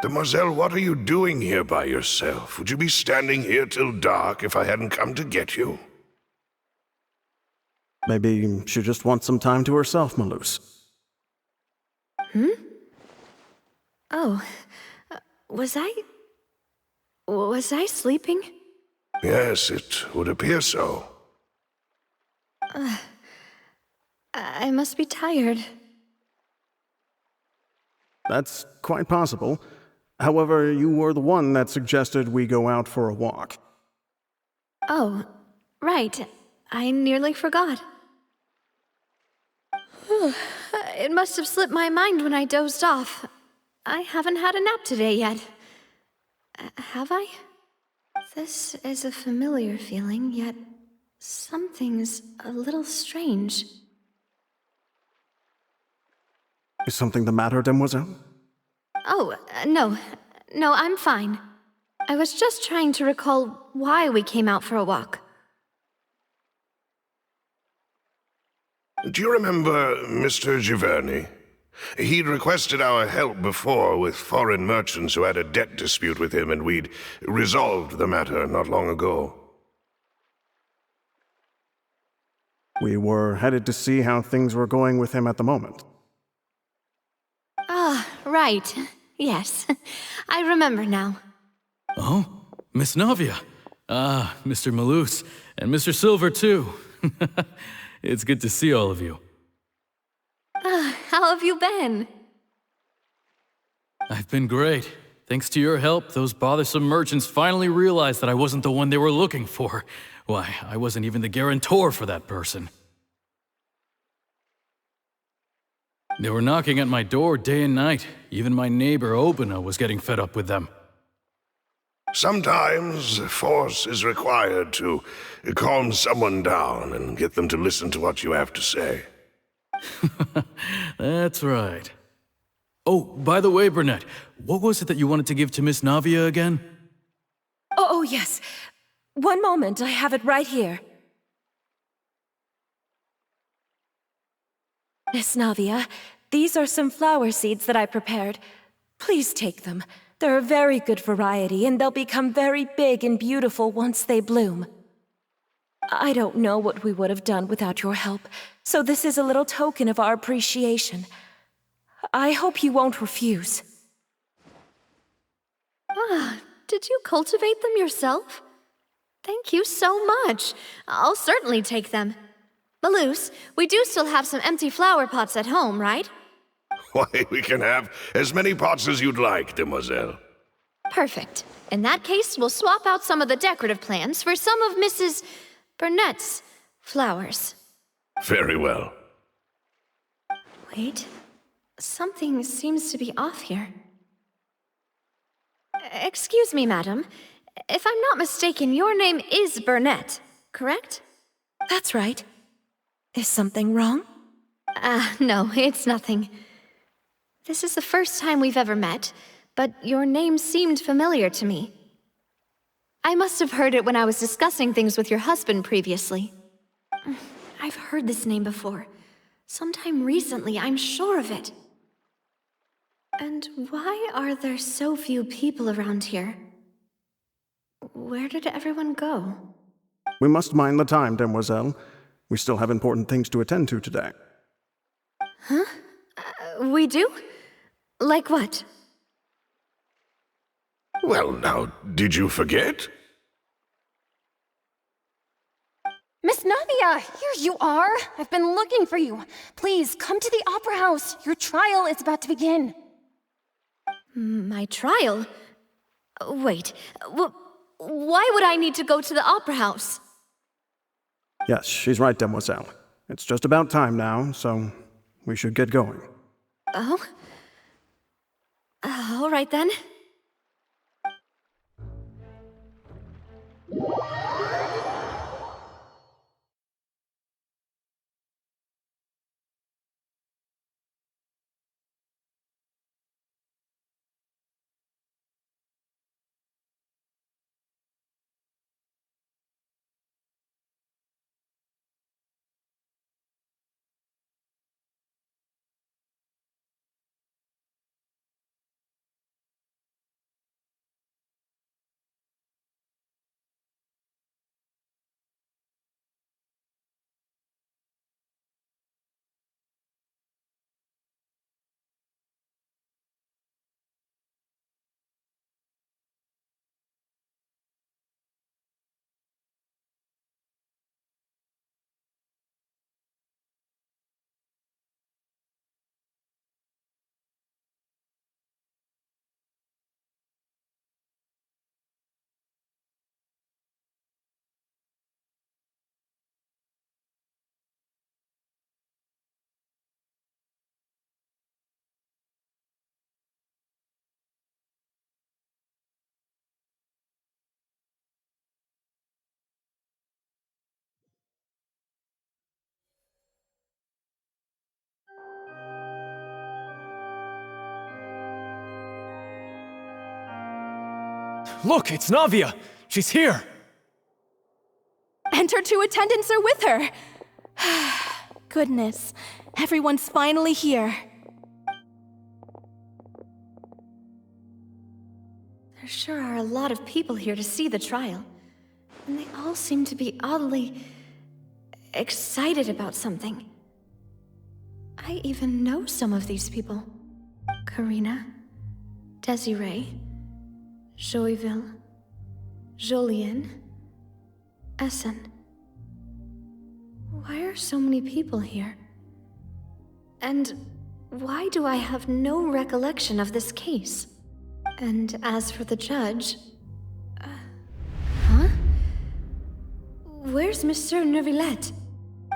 Demoiselle, what are you doing here by yourself? Would you be standing here till dark if I hadn't come to get you?
Maybe she just wants some time to herself, Maloose.
Hmm? Oh, was I sleeping?
Yes, it would appear so.
I must be tired.
That's quite possible. However, you were the one that suggested we go out for a walk.
Oh, right. I nearly forgot. It must have slipped my mind when I dozed off. I haven't had a nap today yet. Have I? This is a familiar feeling, yet something's a little strange.
Is something the matter, Demoiselle?
Oh, no. No, I'm fine. I was just trying to recall why we came out for a walk.
Do you remember Mr. Giverny? He'd requested our help before with foreign merchants who had a debt dispute with him, and we'd resolved the matter not long ago.
We were headed to see how things were going with him at the moment.
Ah, right. Yes. I remember now.
Oh, Miss Navia. Ah, Mr. Maloose. And Mr. Silver, too. It's good to see all of you.
How have you been?
I've been great. Thanks to your help, those bothersome merchants finally realized that I wasn't the one they were looking for. Why, I wasn't even the guarantor for that person. They were knocking at my door day and night. Even my neighbor, Obina, was getting fed up with them.
Sometimes force is required to calm someone down and get them to listen to what you have to say.
That's right. Oh, by the way, Burnett, what was it that you wanted to give to Miss Navia again?
Oh, yes. One moment, I have it right here. Miss Navia, these are some flower seeds that I prepared. Please take them. They're a very good variety, and they'll become very big and beautiful once they bloom. I don't know what we would have done without your help, so this is a little token of our appreciation. I hope you won't refuse.
Ah, did you cultivate them yourself? Thank you so much. I'll certainly take them. Maloose, we do still have some empty flower pots at home, right?
Why, we can have as many pots as you'd like, Demoiselle.
Perfect. In that case, we'll swap out some of the decorative plants for some of Mrs. Burnett's flowers.
Very well.
Wait. Something seems to be off here. Excuse me, madam. If I'm not mistaken, your name is Burnett, correct?
That's right. Is something wrong?
No, it's nothing. This is the first time we've ever met, but your name seemed familiar to me. I must have heard it when I was discussing things with your husband previously. I've heard this name before. Sometime recently, I'm sure of it. And why are there so few people around here? Where did everyone go?
We must mind the time, Demoiselle. We still have important things to attend to today.
Huh? We do? Like what?
Well, now, did you forget?
Miss Navia, here you are. I've been looking for you. Please, come to the Opera House. Your trial is about to begin.
My trial? Wait, why would I need to go to the Opera House?
Yes, she's right, Demoiselle. It's just about time now, so we should get going.
Oh? All right then.
Look, it's Navia! She's here!
And her two attendants are with her! Goodness, everyone's finally here.
There sure are a lot of people here to see the trial. And they all seem to be oddly excited about something. I even know some of these people. Karina, Desiree, Joyville, Jolien, Essen. Why are so many people here? And why do I have no recollection of this case? And as for the judge... huh? Where's Monsieur Neuvillette?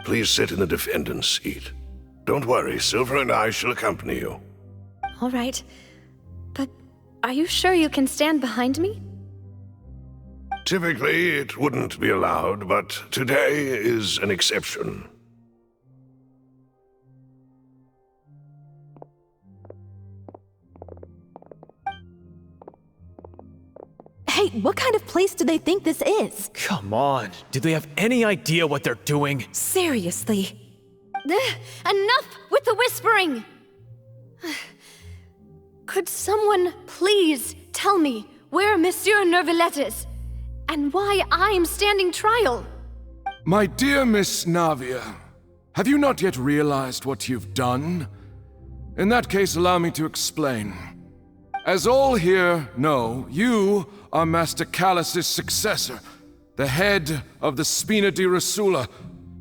Please sit in the defendant's seat. Don't worry, Silver and I shall accompany you.
All right. But are you sure you can stand behind me?
Typically, it wouldn't be allowed, but today is an exception.
Hey, what kind of place do they think this is?
Come on, do they have any idea what they're doing?
Seriously.
Enough with the whispering! Could someone please tell me where Monsieur Neuvillette is? And why I'm standing trial?
My dear Miss Navia, have you not yet realized what you've done? In that case, allow me to explain. As all here know, you are Master Callus's successor, the head of the Spina di Rosula,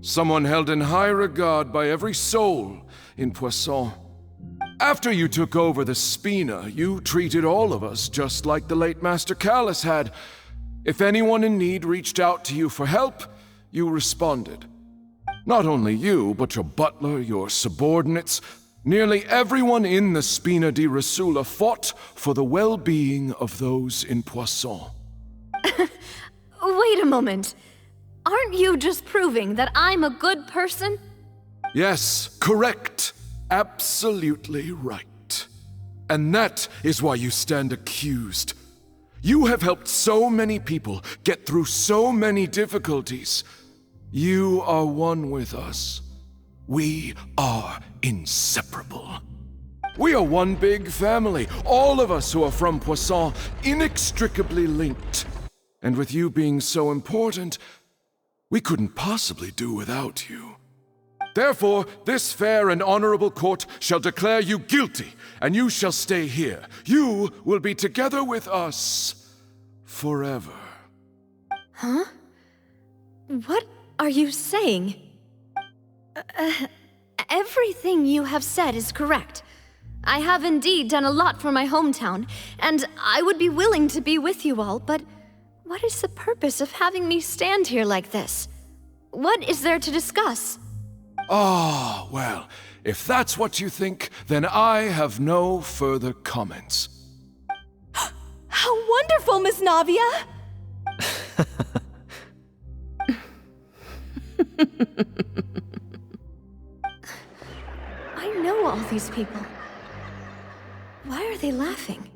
someone held in high regard by every soul in Poisson. After you took over the Spina, you treated all of us just like the late Master Callus had. If anyone in need reached out to you for help, you responded. Not only you, but your butler, your subordinates, nearly everyone in the Spina di Rosula fought for the well-being of those in Poisson.
Wait a moment. Aren't you just proving that I'm a good person?
Yes, correct. Absolutely right. And that is why you stand accused. You have helped so many people get through so many difficulties. You are one with us. We are inseparable. We are one big family, all of us who are from Poisson, inextricably linked. And with you being so important, we couldn't possibly do without you. Therefore, this fair and honorable court shall declare you guilty, and you shall stay here. You will be together with us forever.
Huh? What are you saying? Everything you have said is correct. I have indeed done a lot for my hometown, and I would be willing to be with you all, but what is the purpose of having me stand here like this? What is there to discuss?
Ah, well, if that's what you think, then I have no further comments.
How wonderful, Miss Navia!
I know all these people. Why are they laughing?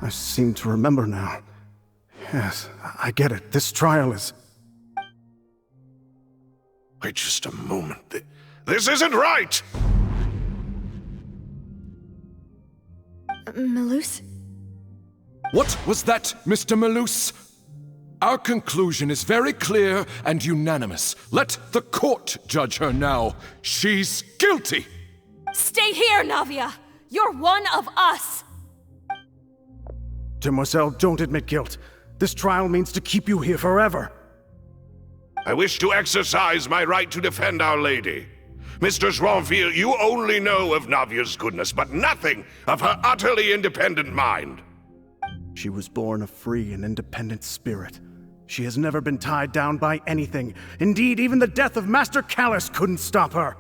I seem to remember now. Yes, I get it. This trial is...
Wait just a moment. This isn't right!
Malus?
What was that, Mr. Malus? Our conclusion is very clear and unanimous. Let the court judge her now. She's guilty!
Stay here, Navia! You're one of us!
Demoiselle, don't admit guilt. This trial means to keep you here forever.
I wish to exercise my right to defend Our Lady. Mr. Joinville, you only know of Navia's goodness, but nothing of her utterly independent mind.
She was born a free and independent spirit. She has never been tied down by anything. Indeed, even the death of Master Callus couldn't stop her.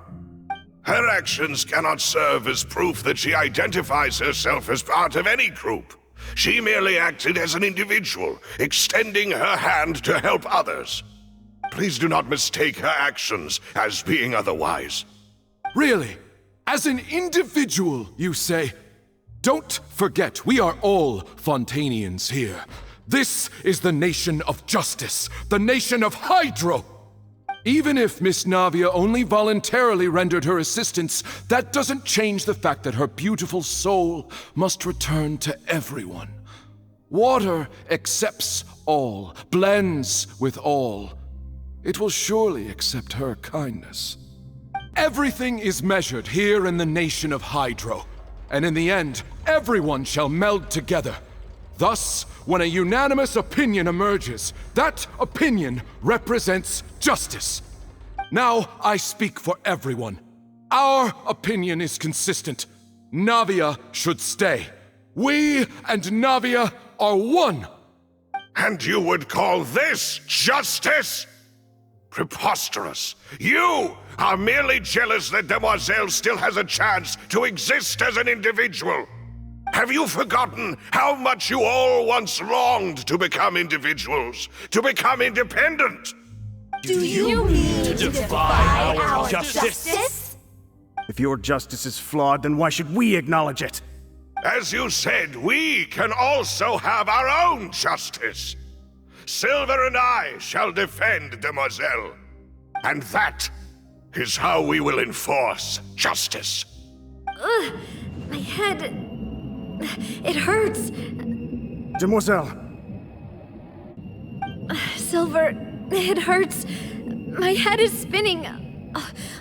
Her actions cannot serve as proof that she identifies herself as part of any group. She merely acted as an individual, extending her hand to help others. Please do not mistake her actions as being otherwise.
Really? As an individual, you say? Don't forget, we are all Fontainians here. This is the nation of justice, the nation of Hydro. Even if Miss Navia only voluntarily rendered her assistance, that doesn't change the fact that her beautiful soul must return to everyone. Water accepts all, blends with all. It will surely accept her kindness. Everything is measured here in the nation of Hydro, and in the end, everyone shall meld together. Thus, when a unanimous opinion emerges, that opinion represents justice. Now I speak for everyone. Our opinion is consistent. Navia should stay. We and Navia are one.
And you would call this justice? Preposterous. You are merely jealous that Demoiselle still has a chance to exist as an individual. Have you forgotten how much you all once longed to become individuals, to become independent?
Do you mean to defy our justice?
If your justice is flawed, then why should we acknowledge it?
As you said, we can also have our own justice. Silver and I shall defend Demoiselle. And that is how we will enforce justice.
Ugh, my head... It hurts.
Demoiselle.
Silver, it hurts. My head is spinning.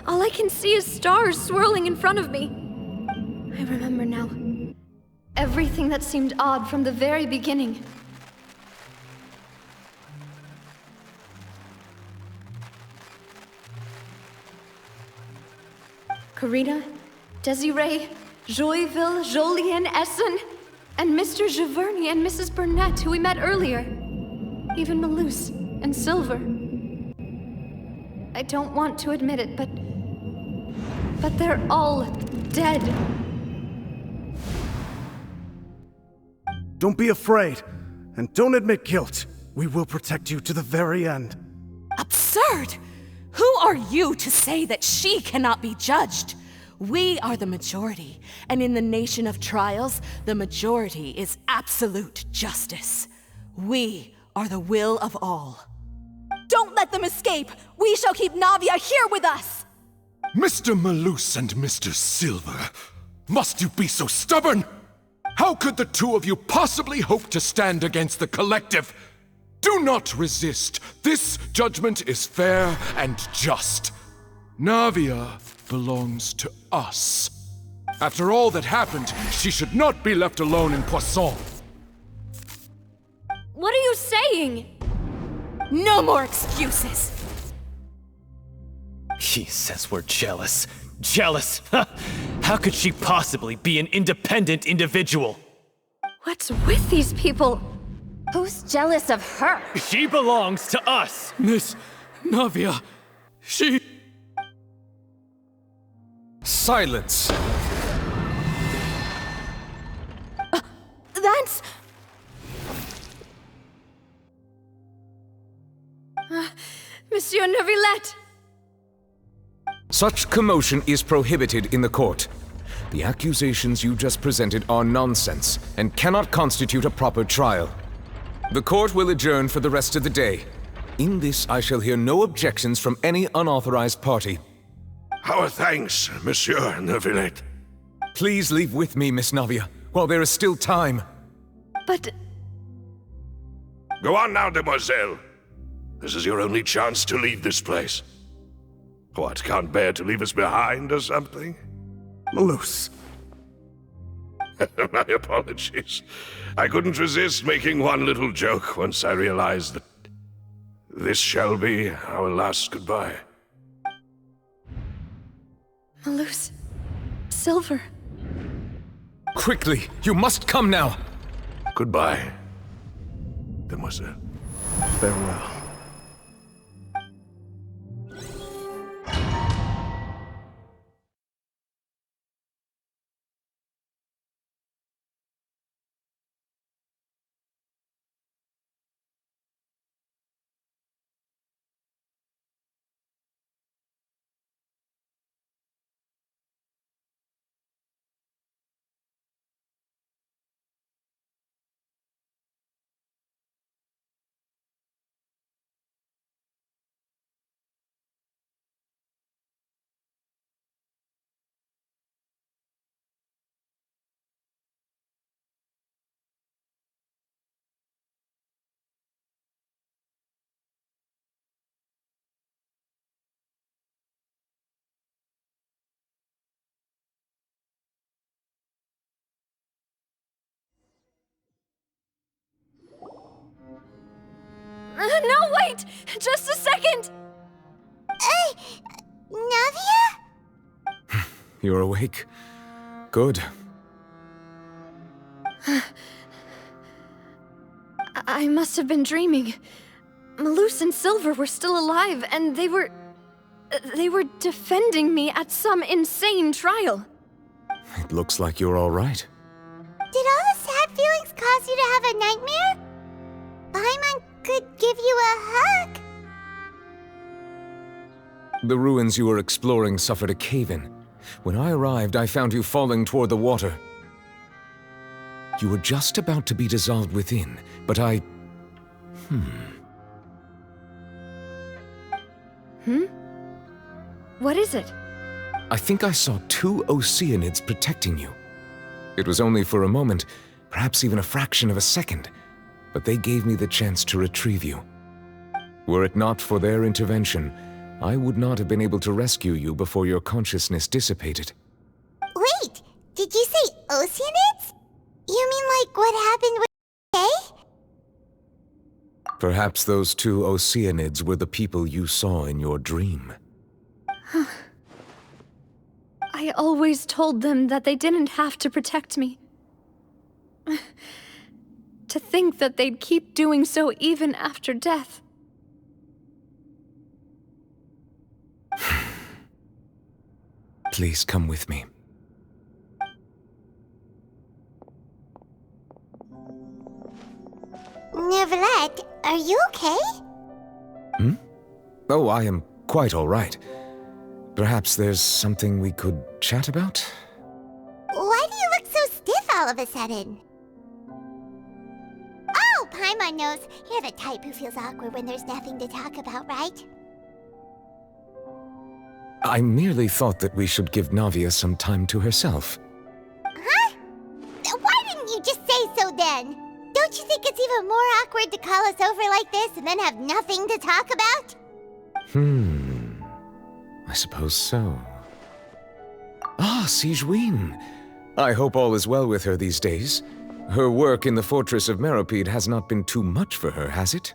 All I can see is stars swirling in front of me. I remember now. Everything that seemed odd from the very beginning. Karina, Desiree, Joyville, Jolien, Essen, and Mr. Giverny and Mrs. Burnett, who we met earlier. Even Malus and Silver. I don't want to admit it, but they're all dead.
Don't be afraid, and don't admit guilt. We will protect you to the very end.
Absurd! Who are you to say that she cannot be judged? We are the majority, and in the nation of trials, the majority is absolute justice. We are the will of all.
Don't let them escape! We shall keep Navia here with us!
Mr. Malus and Mr. Silver, must you be so stubborn? How could the two of you possibly hope to stand against the collective? Do not resist. This judgment is fair and just. Navia belongs to us. After all that happened, she should not be left alone in Poisson.
What are you saying?
No more excuses!
He says we're jealous. Jealous? How could she possibly be an independent individual?
What's with these people?
Who's jealous of her?
She belongs to us!
Miss Navia, she...
Silence!
That's...
Monsieur Neuvillette!
Such commotion is prohibited in the court. The accusations you just presented are nonsense and cannot constitute a proper trial. The court will adjourn for the rest of the day. In this, I shall hear no objections from any unauthorized party.
Our thanks, Monsieur Neuvillette.
Please leave with me, Miss Navia, while there is still time.
But...
Go on now, Demoiselle. This is your only chance to leave this place. What, can't bear to leave us behind or something?
Malus.
My apologies. I couldn't resist making one little joke once I realized that this shall be our last goodbye.
Malus... Silver...
Quickly, you must come now!
Goodbye, Demoiselle.
Farewell.
No, wait! Just a second!
Navia?
You're awake. Good.
I must have been dreaming. Malus and Silver were still alive, and they were defending me at some insane trial.
It looks like you're all right.
Did all the sad feelings cause you to have a nightmare? Paimon could give you a hug.
The ruins you were exploring suffered a cave-in. When I arrived, I found you falling toward the water. You were just about to be dissolved within, but I...
What is it?
I think I saw 2 Oceanids protecting you. It was only for a moment, perhaps even a fraction of a second, but they gave me the chance to retrieve you. Were it not for their intervention, I would not have been able to rescue you before your consciousness dissipated.
Wait, did you say Oceanids? You mean like what happened with Kay?
Perhaps those 2 Oceanids were the people you saw in your dream.
I always told them that they didn't have to protect me. To think that they'd keep doing so even after death.
Please come with me.
Neverlet, are you okay?
Oh, I am quite all right. Perhaps there's something we could chat about?
Why do you look so stiff all of a sudden? Oh, Paimon knows. You're the type who feels awkward when there's nothing to talk about, right?
I merely thought that we should give Navia some time to herself.
Huh? Why didn't you just say so then? Don't you think it's even more awkward to call us over like this and then have nothing to talk about?
I suppose so. Ah, Sijwin. I hope all is well with her these days. Her work in the fortress of Meropide has not been too much for her, has it?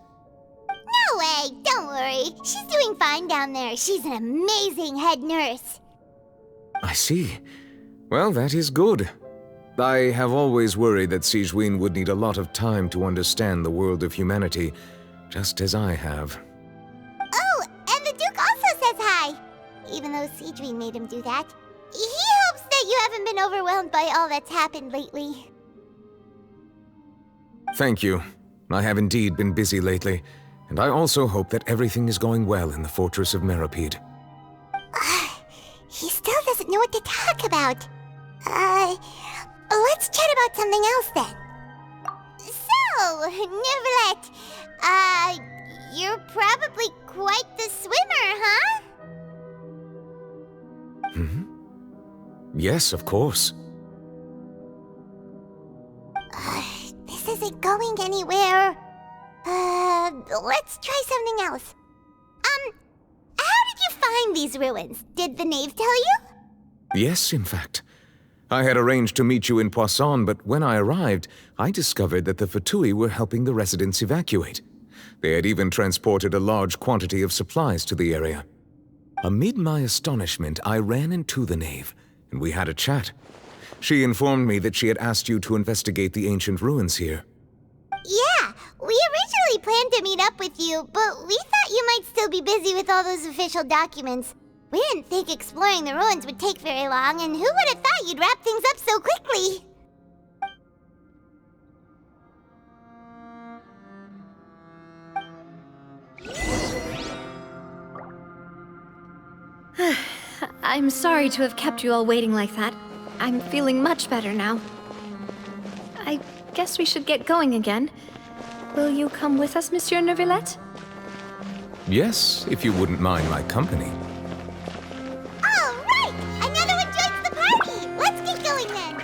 No way! Don't worry. She's doing fine down there. She's an amazing head nurse.
I see. Well, that is good. I have always worried that Sijwin would need a lot of time to understand the world of humanity, just as I have.
Oh, and the Duke also says hi! Even though Sijwin made him do that. He hopes that you haven't been overwhelmed by all that's happened lately.
Thank you. I have indeed been busy lately, and I also hope that everything is going well in the fortress of Meropide.
He still doesn't know what to talk about. Let's chat about something else then. So, Neverlet, you're probably quite the swimmer, huh?
Yes, of course.
This isn't going anywhere. Let's try something else. How did you find these ruins? Did the knave tell you?
Yes, in fact. I had arranged to meet you in Poisson, but when I arrived, I discovered that the Fatui were helping the residents evacuate. They had even transported a large quantity of supplies to the area. Amid my astonishment, I ran into the knave, and we had a chat. She informed me that she had asked you to investigate the ancient ruins here.
Yeah, we originally planned to meet up with you, but we thought you might still be busy with all those official documents. We didn't think exploring the ruins would take very long, and who would have thought you'd wrap things up so quickly?
I'm sorry to have kept you all waiting like that. I'm feeling much better now. I guess we should get going again. Will you come with us, Monsieur Neuvillette?
Yes, if you wouldn't mind my company.
All right! Another one joins the party! Let's get going then!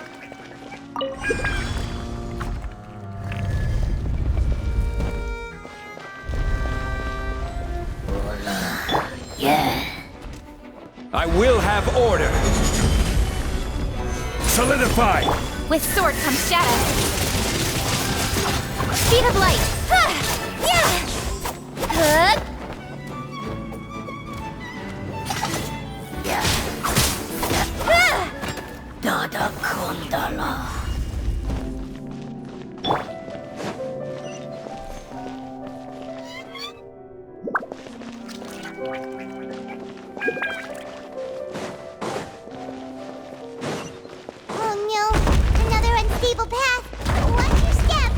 Yeah. I will have order. Solidify!
With sword comes shadow. Speed of light. Yeah.
Dada Kundala.
Oh no, another unstable path. Watch your step.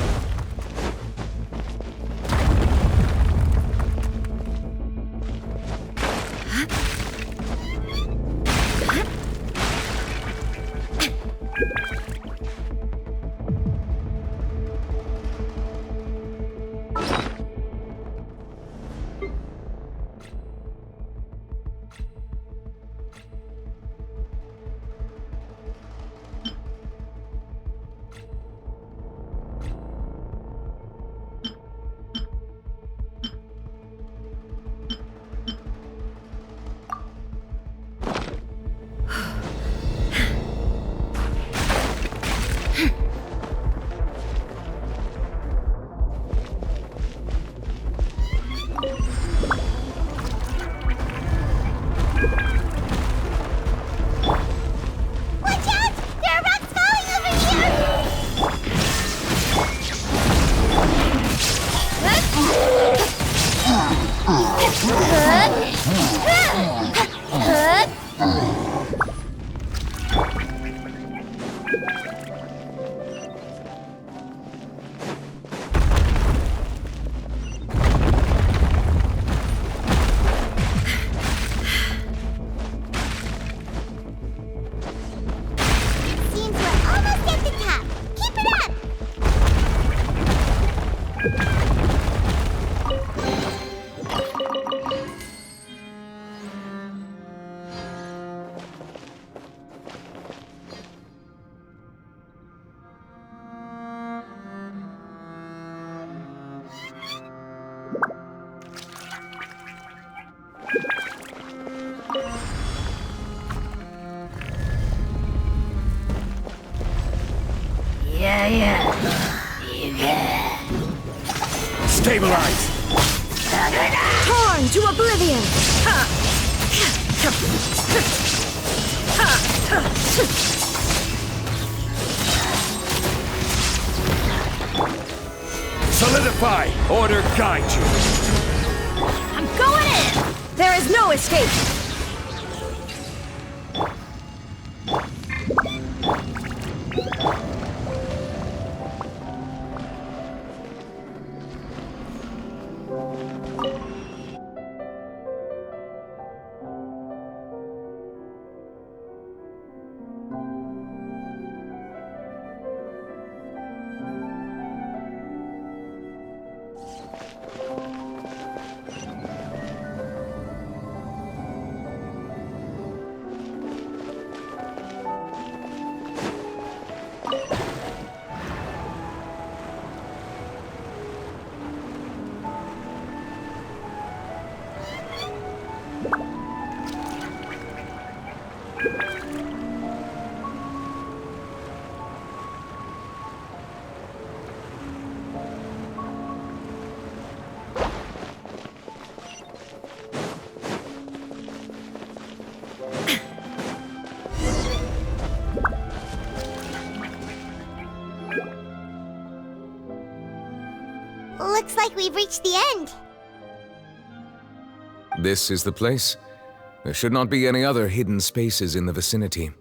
Stabilize!
Torn to oblivion!
Solidify! Order guide you!
I'm going in! There is no escape!
Looks like we've reached the end.
This is the place. There should not be any other hidden spaces in the vicinity.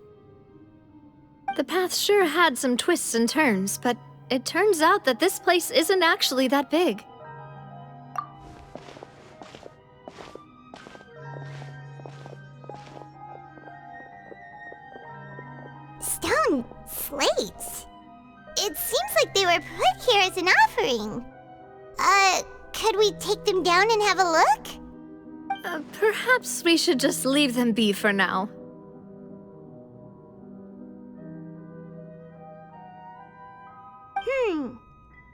The path sure had some twists and turns, but it turns out that this place isn't actually that big.
Stone slates? It seems like they were put here as an offering. Could we take them down and have a look?
Perhaps we should just leave them be for now.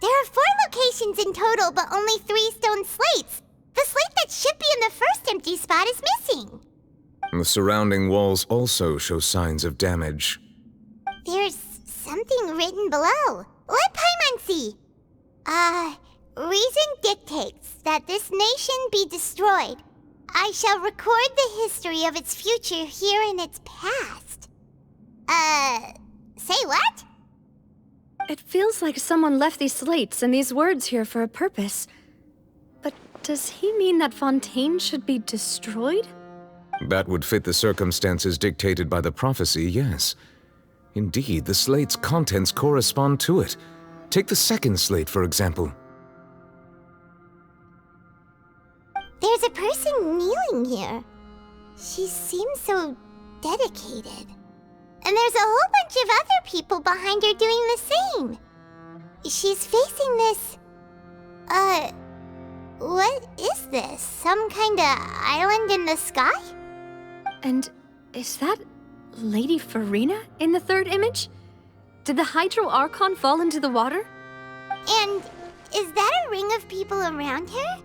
There are 4 locations in total, but only 3 stone slates. The slate that should be in the first empty spot is missing.
The surrounding walls also show signs of damage.
There's something written below. Let Paimon see. reason dictates that this nation be destroyed. I shall record the history of its future here in its past. Say what?
It feels like someone left these slates and these words here for a purpose. But does he mean that Fontейн should be destroyed?
That would fit the circumstances dictated by the prophecy, yes. Indeed, the slate's contents correspond to it. Take the second slate, for example.
There's a person kneeling here. She seems so dedicated. And there's a whole bunch of other people behind her doing the same. She's facing this... what is this? Some kind of island in the sky?
And is that Lady Farina in the third image? Did the Hydro Archon fall into the water?
And is that a ring of people around her?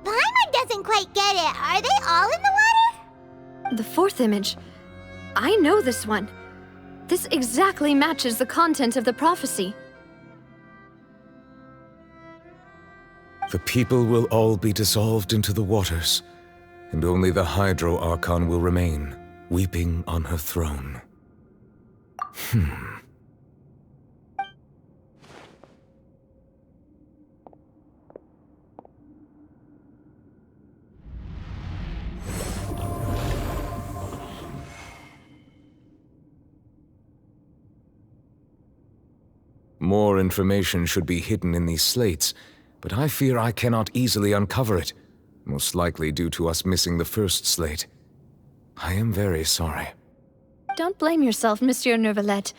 Paimon doesn't quite get it. Are they all in the water?
The fourth image. I know this one. This exactly matches the content of the prophecy.
The people will all be dissolved into the waters, and only the Hydro Archon will remain, weeping on her throne. More information should be hidden in these slates, but I fear I cannot easily uncover it, most likely due to us missing the first slate. I am very sorry.
Don't blame yourself, Monsieur Neuvillette.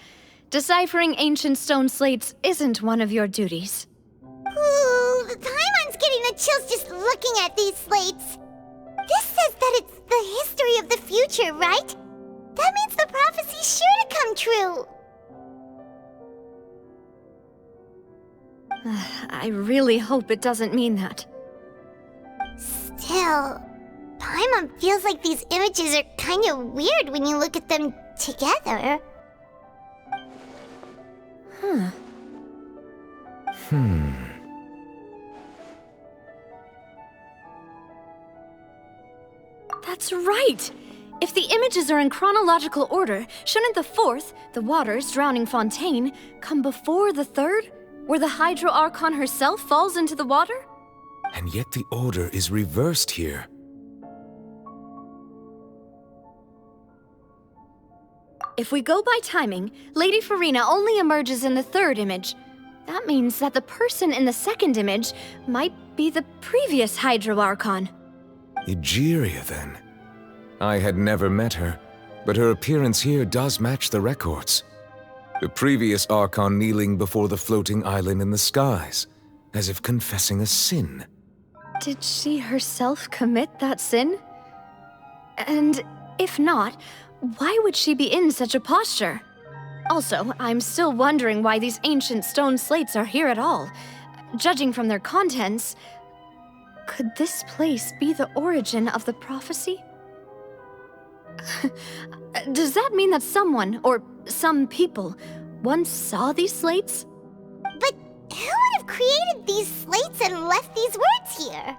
Deciphering ancient stone slates isn't one of your duties.
Ooh, Paimon's getting the chills just looking at these slates. This says that it's the history of the future, right? That means the prophecy's sure to come true.
I really hope it doesn't mean that.
Still, Paimon feels like these images are kind of weird when you look at them together.
That's right! If the images are in chronological order, shouldn't the fourth, the waters drowning Fontейн, come before the third, where the Hydro Archon herself falls into the water?
And yet the order is reversed here.
If we go by timing, Lady Farina only emerges in the third image. That means that the person in the second image might be the previous Hydro Archon.
Egeria, then. I had never met her, but her appearance here does match the records. The previous Archon kneeling before the floating island in the skies, as if confessing a sin.
Did she herself commit that sin? And if not, why would she be in such a posture? Also, I'm still wondering why these ancient stone slates are here at all. Judging from their contents, could this place be the origin of the prophecy? Does that mean that someone, or some people, once saw these slates?
But who would have created these slates and left these words here?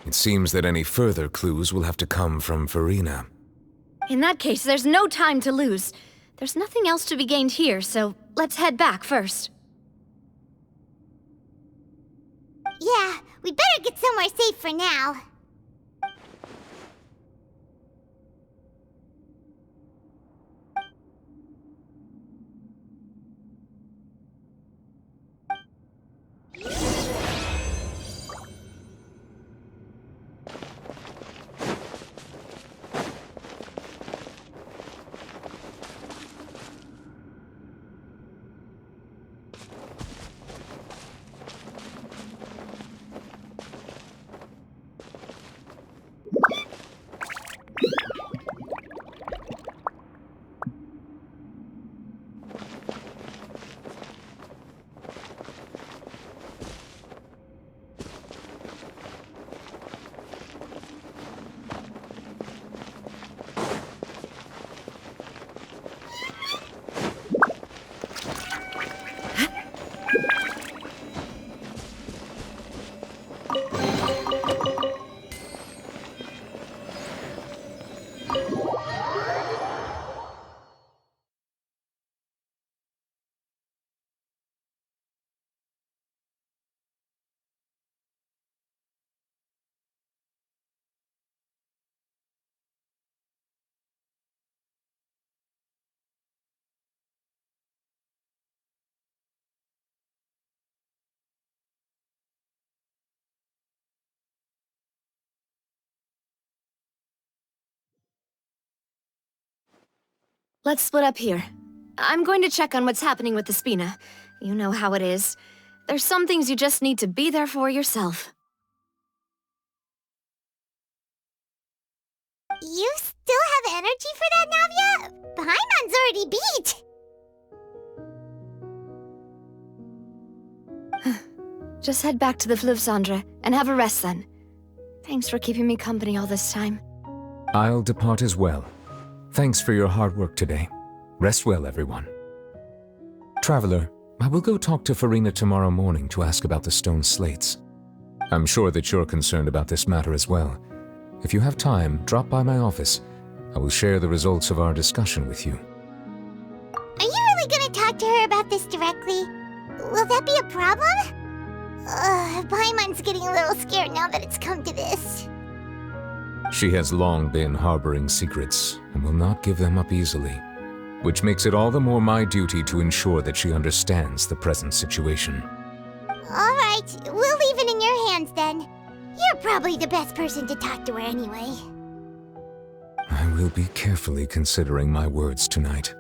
It seems that any further clues will have to come from Farina.
In that case, there's no time to lose. There's nothing else to be gained here, so let's head back first.
Yeah, we better get somewhere safe for now.
Let's split up here. I'm going to check on what's happening with the Spina. You know how it is. There's some things you just need to be there for yourself.
You still have energy for that, Navia? Paimon's already beat!
Just head back to the Fleuve Cendre and have a rest then. Thanks for keeping me company all this time.
I'll depart as well. Thanks for your hard work today. Rest well, everyone. Traveler, I will go talk to Farina tomorrow morning to ask about the stone slates. I'm sure that you're concerned about this matter as well. If you have time, drop by my office. I will share the results of our discussion with you.
Are you really gonna talk to her about this directly? Will that be a problem? Paimon's getting a little scared now that it's come to this.
She has long been harboring secrets and will not give them up easily, which makes it all the more my duty to ensure that she understands the present situation.
Alright, we'll leave it in your hands then. You're probably the best person to talk to her anyway.
I will be carefully considering my words tonight.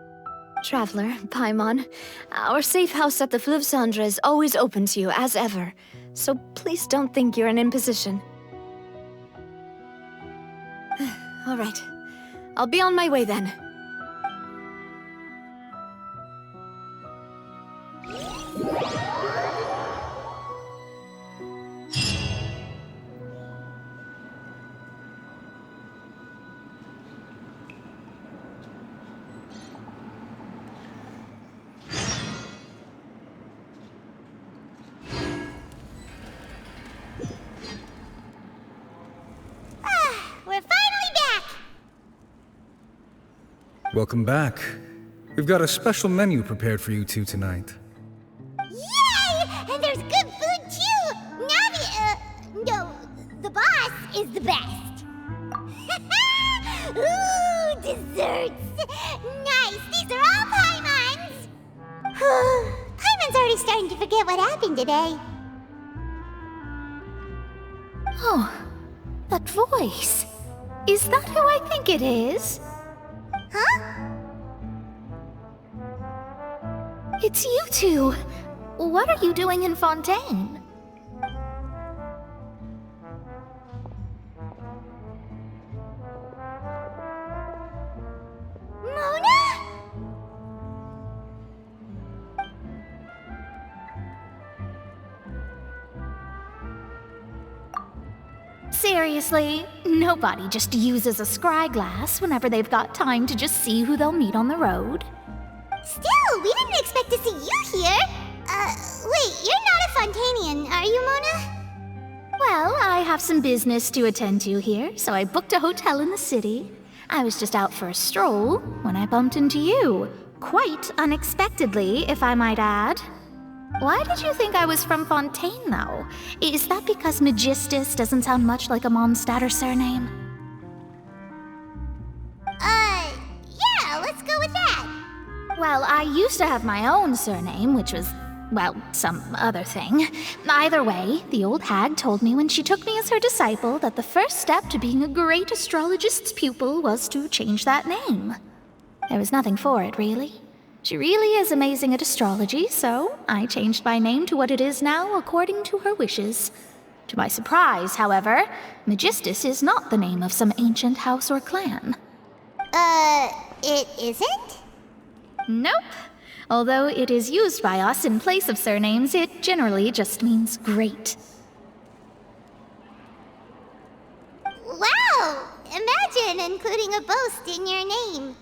Traveler, Paimon, our safe house at the Fleuve Cendre is always open to you, as ever. So please don't think you're an imposition. All right. I'll be on my way then.
We're finally back!
Welcome back. We've got a special menu prepared for you two tonight.
Yay! And there's good food too! No, the boss is the best. Ooh, desserts! Nice, these are all Paimon's! Paimon's already starting to forget what happened today.
Oh, that voice. Is that who I think it is?
Huh?
It's you two. What are you doing in Fontaine?
Mona?
Seriously, nobody just uses a scry glass whenever they've got time to just see who they'll meet on the road.
Still, we didn't expect to see you here. Wait, you're not a Fontainian, are you, Mona?
Well, I have some business to attend to here, so I booked a hotel in the city. I was just out for a stroll when I bumped into you. Quite unexpectedly, if I might add. Why did you think I was from Fontaine, though? Is that because Magistus doesn't sound much like a Mondstatter surname?
Yeah, let's go with that.
Well, I used to have my own surname, which was, well, some other thing. Either way, the old hag told me when she took me as her disciple that the first step to being a great astrologist's pupil was to change that name. There was nothing for it, really. She really is amazing at astrology, so I changed my name to what it is now according to her wishes. To my surprise, however, Magistus is not the name of some ancient house or clan.
It isn't?
Nope. Although it is used by us in place of surnames, it generally just means great.
Wow! Imagine including a boast in your name.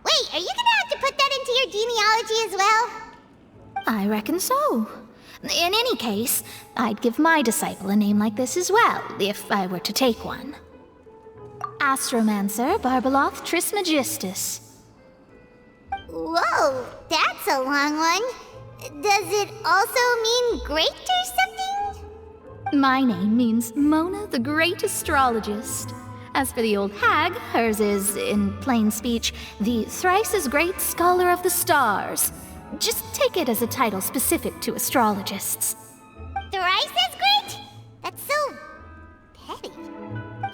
Wait, are you gonna have to put that into your genealogy as well?
I reckon so. In any case, I'd give my disciple a name like this as well, if I were to take one. Astromancer Barbeloth Trismegistus.
Whoa, that's a long one. Does it also mean great or something?
My name means Mona the Great Astrologist. As for the old hag, hers is, in plain speech, the thrice-as-great Scholar of the Stars. Just take it as a title specific to astrologists.
Thrice as great? That's so petty.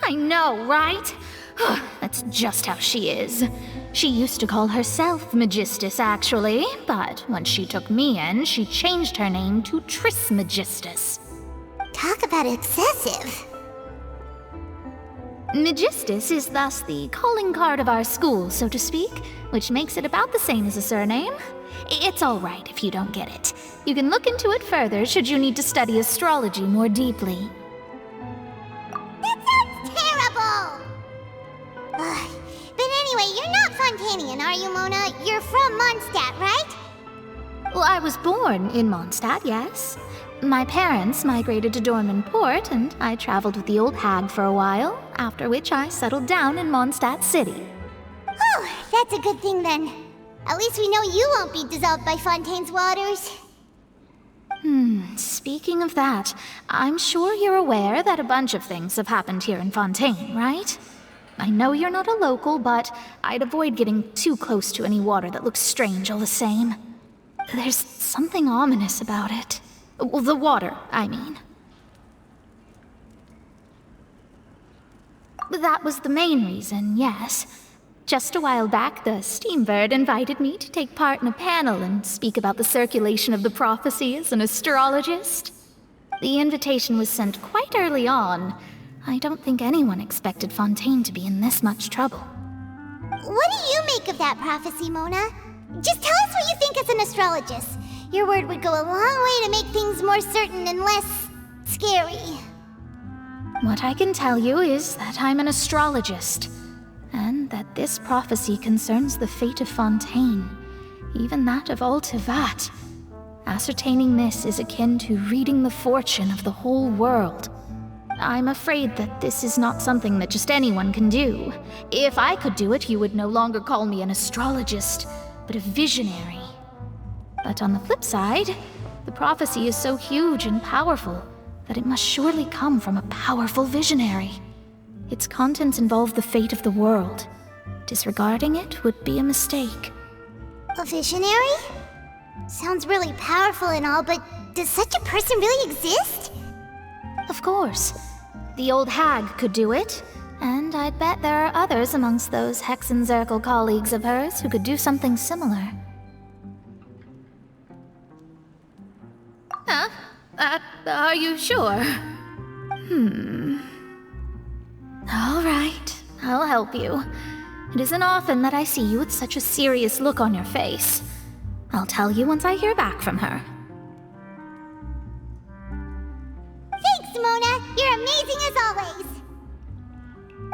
I know, right? That's just how she is. She used to call herself Magistus, actually, but when she took me in, she changed her name to Trismegistus.
Talk about excessive.
Magistus is thus the calling card of our school, so to speak, which makes it about the same as a surname. It's all right if you don't get it. You can look into it further should you need to study astrology more deeply.
That sounds terrible! Ugh. But anyway, you're not Fontainian, are you, Mona? You're from Mondstadt, right?
Well, I was born in Mondstadt, yes. My parents migrated to Dorman Port, and I traveled with the old hag for a while, after which I settled down in Mondstadt City.
Oh, that's a good thing then. At least we know you won't be dissolved by Fontaine's waters.
Speaking of that, I'm sure you're aware that a bunch of things have happened here in Fontaine, right? I know you're not a local, but I'd avoid getting too close to any water that looks strange all the same. There's something ominous about it. Well, the water, I mean. That was the main reason, yes. Just a while back, the Steambird invited me to take part in a panel and speak about the circulation of the prophecy as an astrologist. The invitation was sent quite early on. I don't think anyone expected Fontaine to be in this much trouble.
What do you make of that prophecy, Mona? Just tell us what you think as an astrologist. Your word would go a long way to make things more certain and less scary.
What I can tell you is that I'm an astrologist, and that this prophecy concerns the fate of Fontaine, even that of Altivat. Ascertaining this is akin to reading the fortune of the whole world. I'm afraid that this is not something that just anyone can do. If I could do it, you would no longer call me an astrologist, but a visionary. But on the flip side, the prophecy is so huge and powerful that it must surely come from a powerful visionary. Its contents involve the fate of the world. Disregarding it would be a mistake.
A visionary? Sounds really powerful and all, but does such a person really exist?
Of course. The old hag could do it, and I'd bet there are others amongst those Hexenzirkel colleagues of hers who could do something similar. Huh? Are you sure? All right, I'll help you. It isn't often that I see you with such a serious look on your face. I'll tell you once I hear back from her.
Thanks, Mona! You're amazing as always!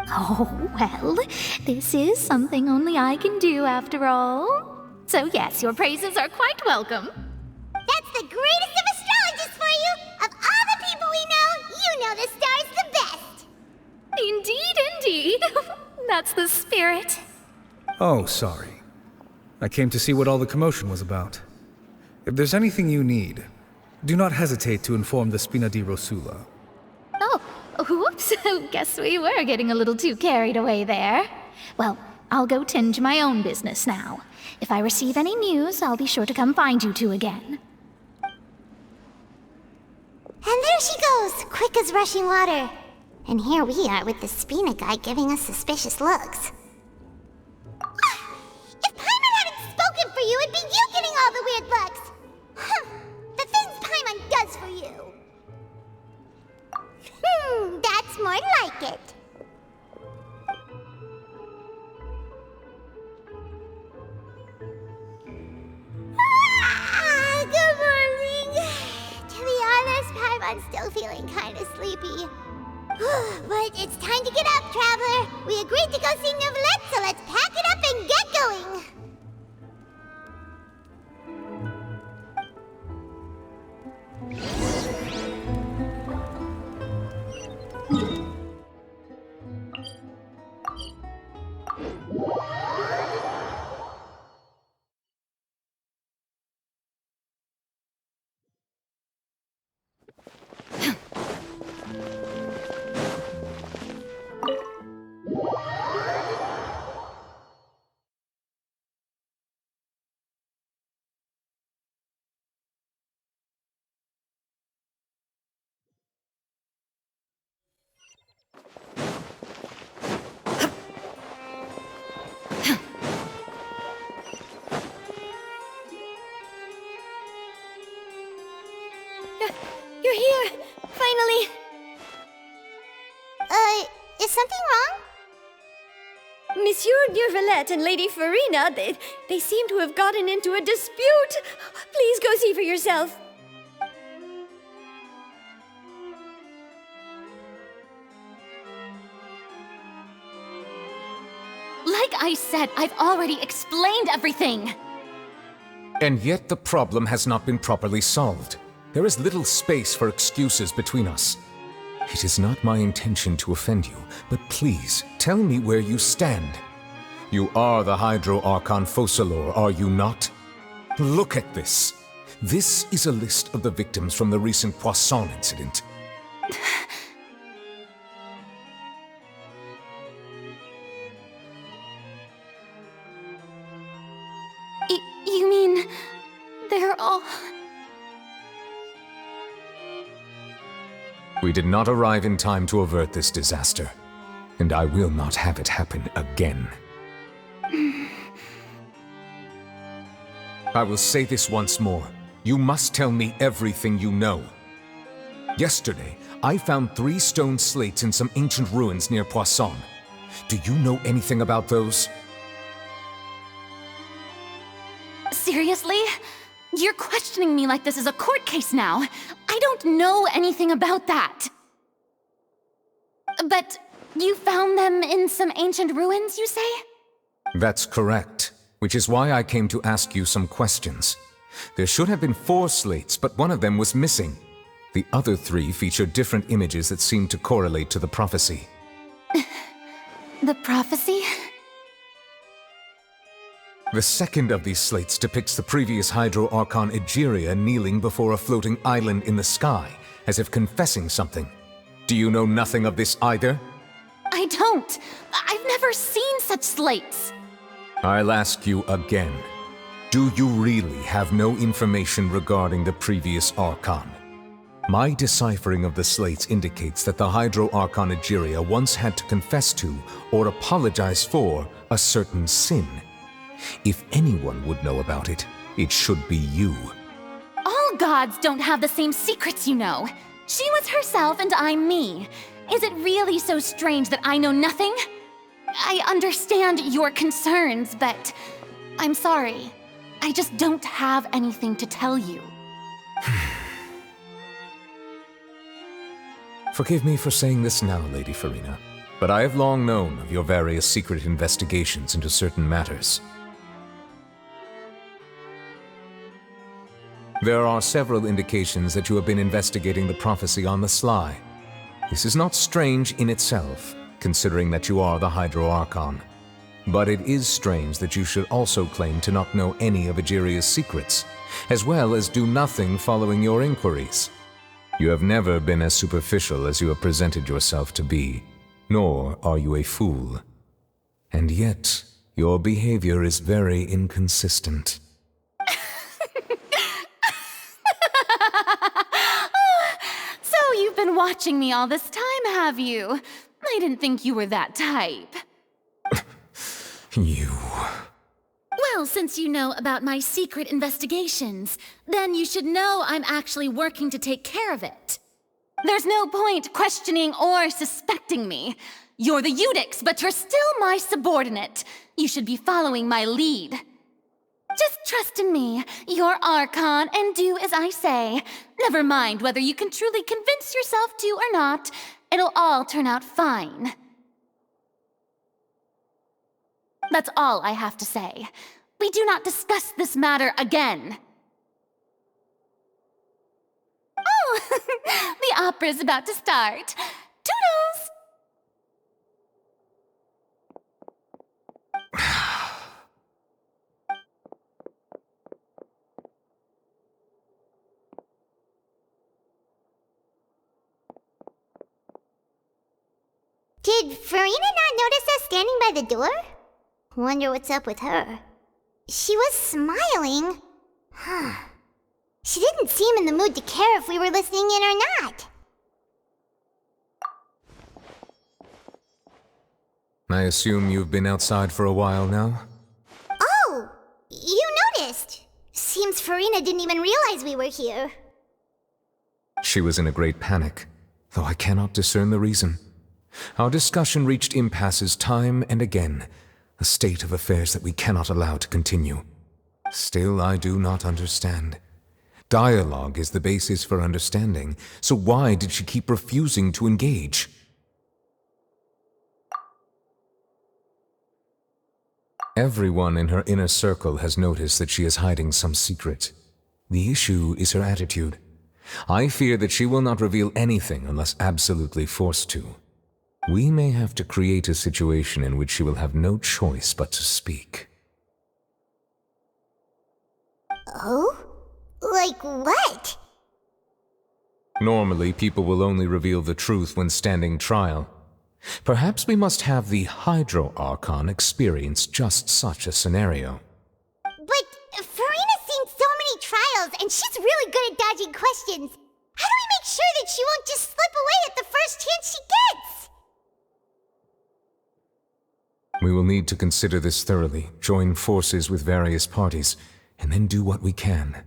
Oh, well, this is something only I can do after all. So yes, your praises are quite welcome.
That's the greatest of astrologists for you! Of all the people we know, you know the stars the best!
Indeed, indeed. That's the spirit.
Oh, sorry. I came to see what all the commotion was about. If there's anything you need, do not hesitate to inform the Spina di Rosula.
Oh, whoops. Guess we were getting a little too carried away there. Well, I'll go tend to my own business now. If I receive any news, I'll be sure to come find you two again.
And there she goes, quick as rushing water. And here we are with the Spina guy giving us suspicious looks. If Paimon hadn't spoken for you, it'd be you getting all the weird looks. The things Paimon does for you. That's more like it. Good morning. To be honest, Paimon's still feeling kind of sleepy. But it's time to get up, Traveler. We agreed to go see Neuvillette, so let's pack it up and get going. something wrong?
Monsieur Neuvillette and Lady Farina, they seem to have gotten into a dispute. Please go see for yourself.
Like I said, I've already explained everything.
And yet the problem has not been properly solved. There is little space for excuses between us. It is not my intention to offend you, but please, tell me where you stand. You are the Hydro Archon Focalor, are you not? Look at this. This is a list of the victims from the recent Poisson incident.
You mean... they're all...
We did not arrive in time to avert this disaster, and I will not have it happen again. I will say this once more. You must tell me everything you know. Yesterday, I found 3 stone slates in some ancient ruins near Poisson. Do you know anything about those?
Seriously? You're questioning me like this is a court case now. I don't know anything about that. But you found them in some ancient ruins, you say?
That's correct, which is why I came to ask you some questions. There should have been 4 slates, but one of them was missing. The other 3 feature different images that seem to correlate to the prophecy.
The prophecy?
The second of these slates depicts the previous Hydro Archon Egeria kneeling before a floating island in the sky, as if confessing something. Do you know nothing of this either?
I don't. I've never seen such slates.
I'll ask you again. Do you really have no information regarding the previous Archon? My deciphering of the slates indicates that the Hydro Archon Egeria once had to confess to, or apologize for, a certain sin. If anyone would know about it, it should be you.
All gods don't have the same secrets, you know. She was herself and I'm me. Is it really so strange that I know nothing? I understand your concerns, but I'm sorry. I just don't have anything to tell you.
Forgive me for saying this now, Lady Farina, but I have long known of your various secret investigations into certain matters. There are several indications that you have been investigating the prophecy on the sly. This is not strange in itself, considering that you are the Hydro Archon. But it is strange that you should also claim to not know any of Egeria's secrets, as well as do nothing following your inquiries. You have never been as superficial as you have presented yourself to be, nor are you a fool. And yet, your behavior is very inconsistent.
So you've been watching me all this time, have you? I didn't think you were that type.
You...
Well, since you know about my secret investigations, then you should know I'm actually working to take care of it. There's no point questioning or suspecting me. You're the Eudix, but you're still my subordinate. You should be following my lead. Just trust in me, your Archon, and do as I say. Never mind whether you can truly convince yourself to or not. It'll all turn out fine. That's all I have to say. We do not discuss this matter again. Oh, the opera's about to start. Toodles!
Did Farina not notice us standing by the door? Wonder what's up with her. She was smiling. She didn't seem in the mood to care if we were listening in or not.
I assume you've been outside for a while now?
Oh! You noticed! Seems Farina didn't even realize we were here.
She was in a great panic, though I cannot discern the reason. Our discussion reached impasses time and again, a state of affairs that we cannot allow to continue. Still, I do not understand. Dialogue is the basis for understanding, so why did she keep refusing to engage? Everyone in her inner circle has noticed that she is hiding some secret. The issue is her attitude. I fear that she will not reveal anything unless absolutely forced to. We may have to create a situation in which she will have no choice but to speak.
Oh? Like what?
Normally, people will only reveal the truth when standing trial. Perhaps we must have the Hydro Archon experience just such a scenario.
But Farina's seen so many trials, and she's really good at dodging questions. How do we make sure that she won't just slip away at the first chance she gets?
We will need to consider this thoroughly, join forces with various parties, and then do what we can.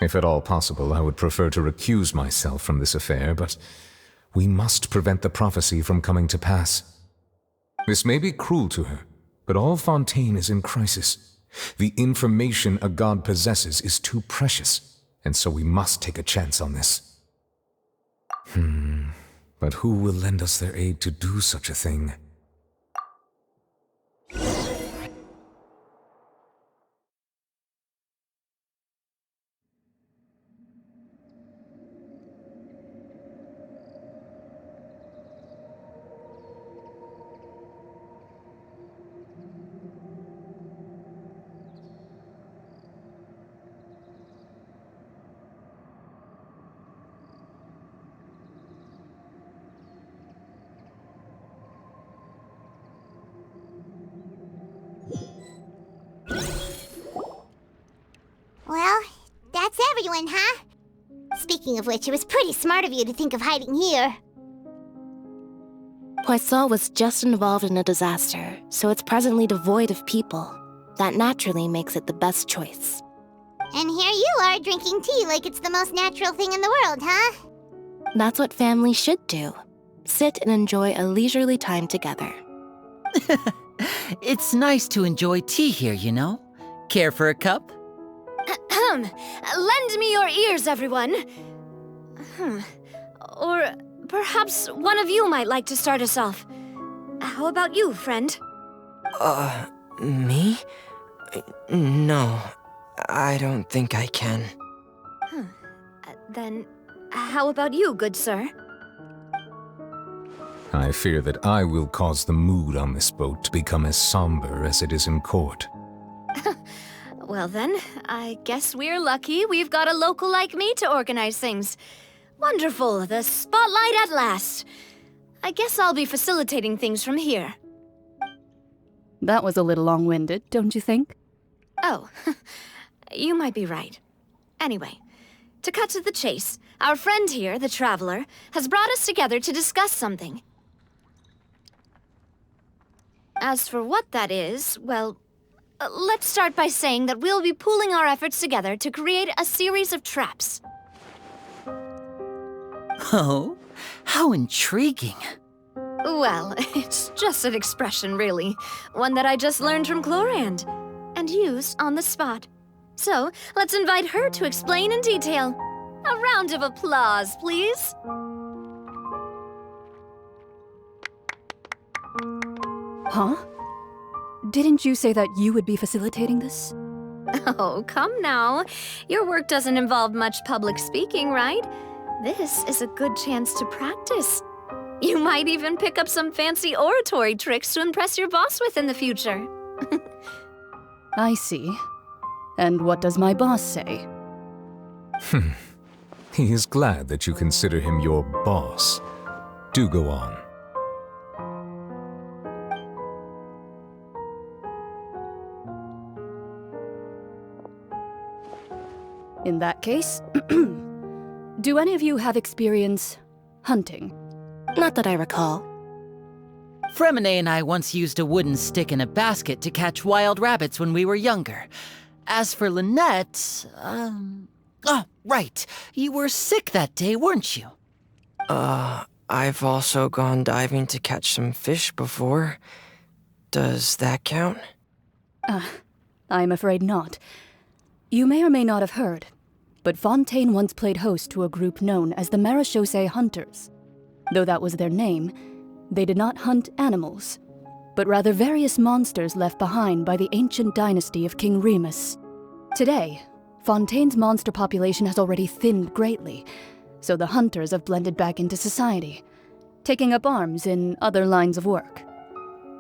If at all possible, I would prefer to recuse myself from this affair, but we must prevent the prophecy from coming to pass. This may be cruel to her, but all Fontейн is in crisis. The information a god possesses is too precious, and so we must take a chance on this. But who will lend us their aid to do such a thing?
Well, that's everyone, huh? Speaking of which, it was pretty smart of you to think of hiding here.
Poisson was just involved in a disaster, so it's presently devoid of people. That naturally makes it the best choice.
And here you are drinking tea like it's the most natural thing in the world, huh?
That's what family should do. Sit and enjoy a leisurely time together.
It's nice to enjoy tea here, you know? Care for a cup?
Lend me your ears, everyone. Or perhaps one of you might like to start us off. How about you, friend?
Me? No, I don't think I can.
Then, how about you, good sir?
I fear that I will cause the mood on this boat to become as somber as it is in court.
Well then, I guess we're lucky we've got a local like me to organize things. Wonderful, the spotlight at last. I guess I'll be facilitating things from here.
That was a little long-winded, don't you think?
Oh, you might be right. Anyway, to cut to the chase, our friend here, the Traveler, has brought us together to discuss something. As for what that is, well, let's start by saying that we'll be pooling our efforts together to create a series of traps.
Oh, how intriguing.
Well, it's just an expression, really. One that I just learned from Chlorand, and used on the spot. So, let's invite her to explain in detail. A round of applause, please.
Huh? Didn't you say that you would be facilitating this?
Oh, come now. Your work doesn't involve much public speaking, right? This is a good chance to practice. You might even pick up some fancy oratory tricks to impress your boss with in the future.
I see. And what does my boss say?
He is glad that you consider him your boss. Do go on.
In that case, do any of you have experience hunting?
Not that I recall.
Fremine and I once used a wooden stick in a basket to catch wild rabbits when we were younger. As for Lynette, oh, right. You were sick that day, weren't you?
I've also gone diving to catch some fish before. Does that count?
I'm afraid not. You may or may not have heard, but Fontейn once played host to a group known as the Marechaussee Hunters. Though that was their name, they did not hunt animals, but rather various monsters left behind by the ancient dynasty of King Remus. Today, Fontaine's monster population has already thinned greatly, so the hunters have blended back into society, taking up arms in other lines of work.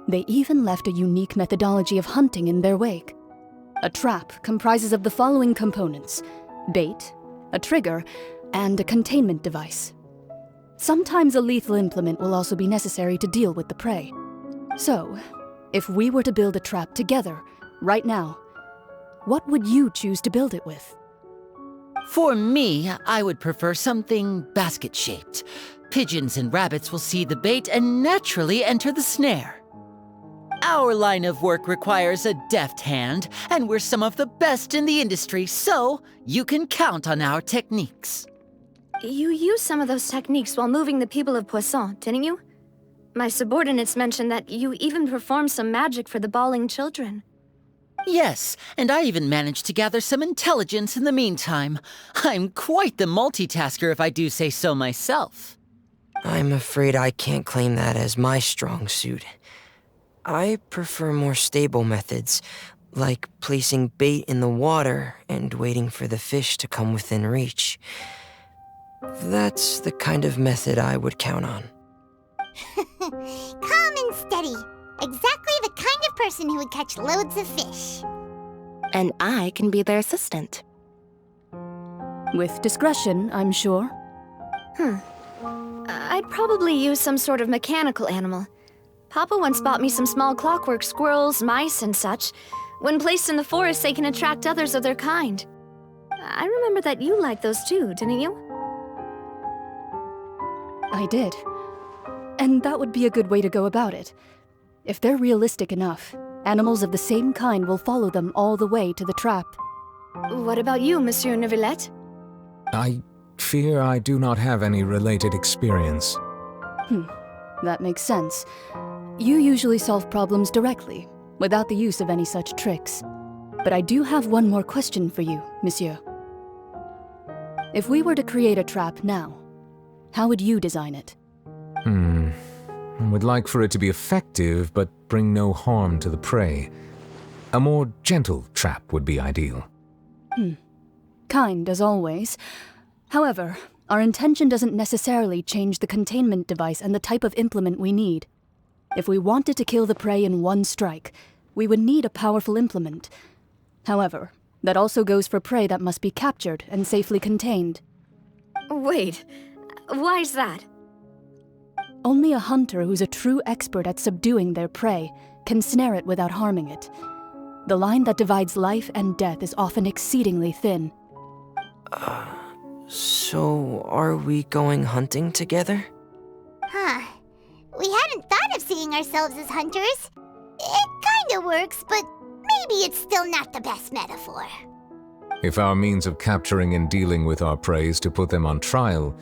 They even left a unique methodology of hunting in their wake. A trap comprises of the following components: bait, a trigger, and a containment device. Sometimes a lethal implement will also be necessary to deal with the prey. So, if we were to build a trap together, right now, what would you choose to build it with?
For me, I would prefer something basket-shaped. Pigeons and rabbits will see the bait and naturally enter the snare. Our line of work requires a deft hand, and we're some of the best in the industry, so you can count on our techniques.
You used some of those techniques while moving the people of Poisson, didn't you? My subordinates mentioned that you even performed some magic for the bawling children.
Yes, and I even managed to gather some intelligence in the meantime. I'm quite the multitasker if I do say so myself.
I'm afraid I can't claim that as my strong suit. I prefer more stable methods, like placing bait in the water and waiting for the fish to come within reach. That's the kind of method I would count on.
Calm and steady. Exactly the kind of person who would catch loads of fish.
And I can be their assistant.
With discretion, I'm sure.
I'd probably use some sort of mechanical animal. Papa once bought me some small clockwork squirrels, mice, and such. When placed in the forest, they can attract others of their kind. I remember that you liked those too, didn't you?
I did. And that would be a good way to go about it. If they're realistic enough, animals of the same kind will follow them all the way to the trap.
What about you, Monsieur Neuvillette?
I fear I do not have any related experience.
That makes sense. You usually solve problems directly, without the use of any such tricks. But I do have one more question for you, Monsieur. If we were to create a trap now, how would you design it?
I would like for it to be effective, but bring no harm to the prey. A more gentle trap would be ideal.
Kind, as always. However, our intention doesn't necessarily change the containment device and the type of implement we need. If we wanted to kill the prey in one strike, we would need a powerful implement. However, that also goes for prey that must be captured and safely contained.
Wait, why's that?
Only a hunter who's a true expert at subduing their prey can snare it without harming it. The line that divides life and death is often exceedingly thin.
So are we going hunting together?
We hadn't thought of seeing ourselves as hunters. It kinda works, but maybe it's still not the best metaphor.
If our means of capturing and dealing with our prey is to put them on trial,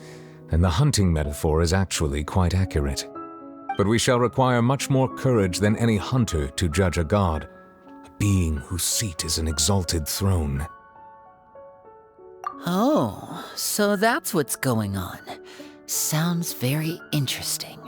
then the hunting metaphor is actually quite accurate. But we shall require much more courage than any hunter to judge a god, a being whose seat is an exalted throne.
Oh, so that's what's going on. Sounds very interesting.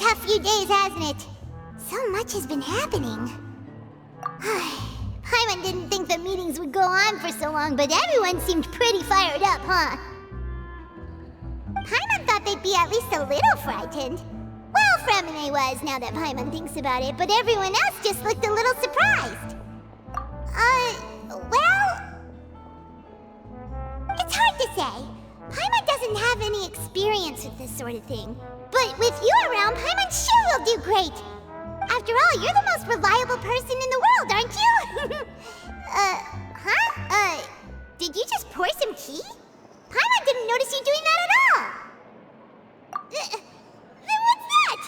tough few days, hasn't it? So much has been happening. Paimon didn't think the meetings would go on for so long, but everyone seemed pretty fired up, huh? Paimon thought they'd be at least a little frightened. Well, Fremine was, now that Paimon thinks about it, but everyone else just looked a little surprised. Well... It's hard to say. Paimon doesn't have any experience with this sort of thing. But with you around, Paimon sure will do great. After all, you're the most reliable person in the world, aren't you? Did you just pour some tea? Paimon didn't notice you doing that at all. Then what's that?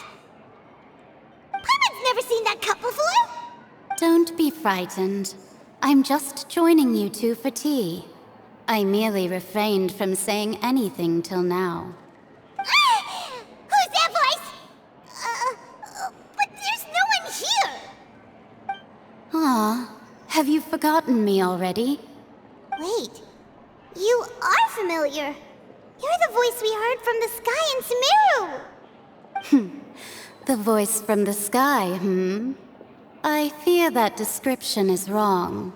Paimon's never seen that cup before.
Don't be frightened. I'm just joining you two for tea. I merely refrained from saying anything till now.
Who's that voice? But there's no one here.
Aw, have you forgotten me already?
Wait, you are familiar. You're the voice we heard from the sky in Sumeru.
The voice from the sky, I fear that description is wrong.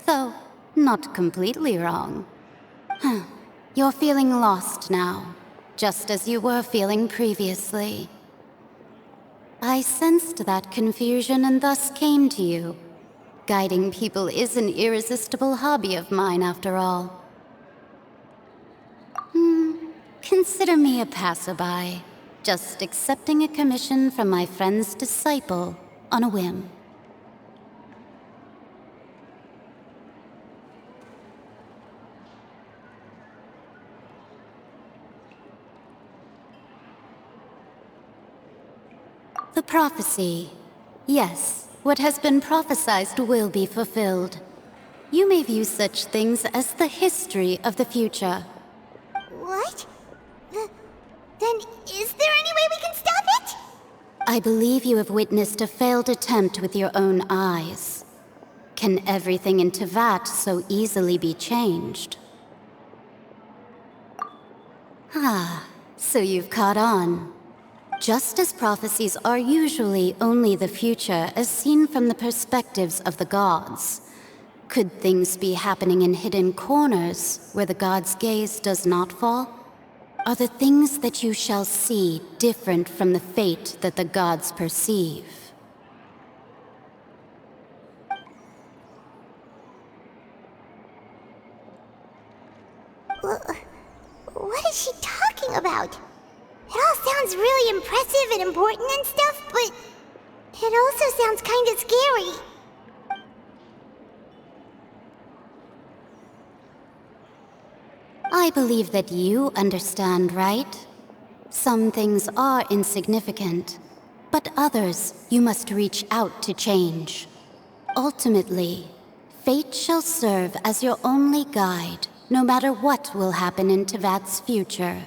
Though, not completely wrong. You're feeling lost now, just as you were feeling previously. I sensed that confusion and thus came to you. Guiding people is an irresistible hobby of mine, after all. Consider me a passerby, just accepting a commission from my friend's disciple on a whim. The prophecy. Yes, what has been prophesied will be fulfilled. You may view such things as the history of the future.
What? Then is there any way we can stop it?
I believe you have witnessed a failed attempt with your own eyes. Can everything in Teyvat so easily be changed? So you've caught on. Just as prophecies are usually only the future as seen from the perspectives of the gods, could things be happening in hidden corners where the gods' gaze does not fall? Are the things that you shall see different from the fate that the gods perceive?
What is she talking about? It all sounds really impressive and important and stuff, but it also sounds kind of scary.
I believe that you understand, right? Some things are insignificant, but others you must reach out to change. Ultimately, fate shall serve as your only guide, no matter what will happen in Teyvat's future.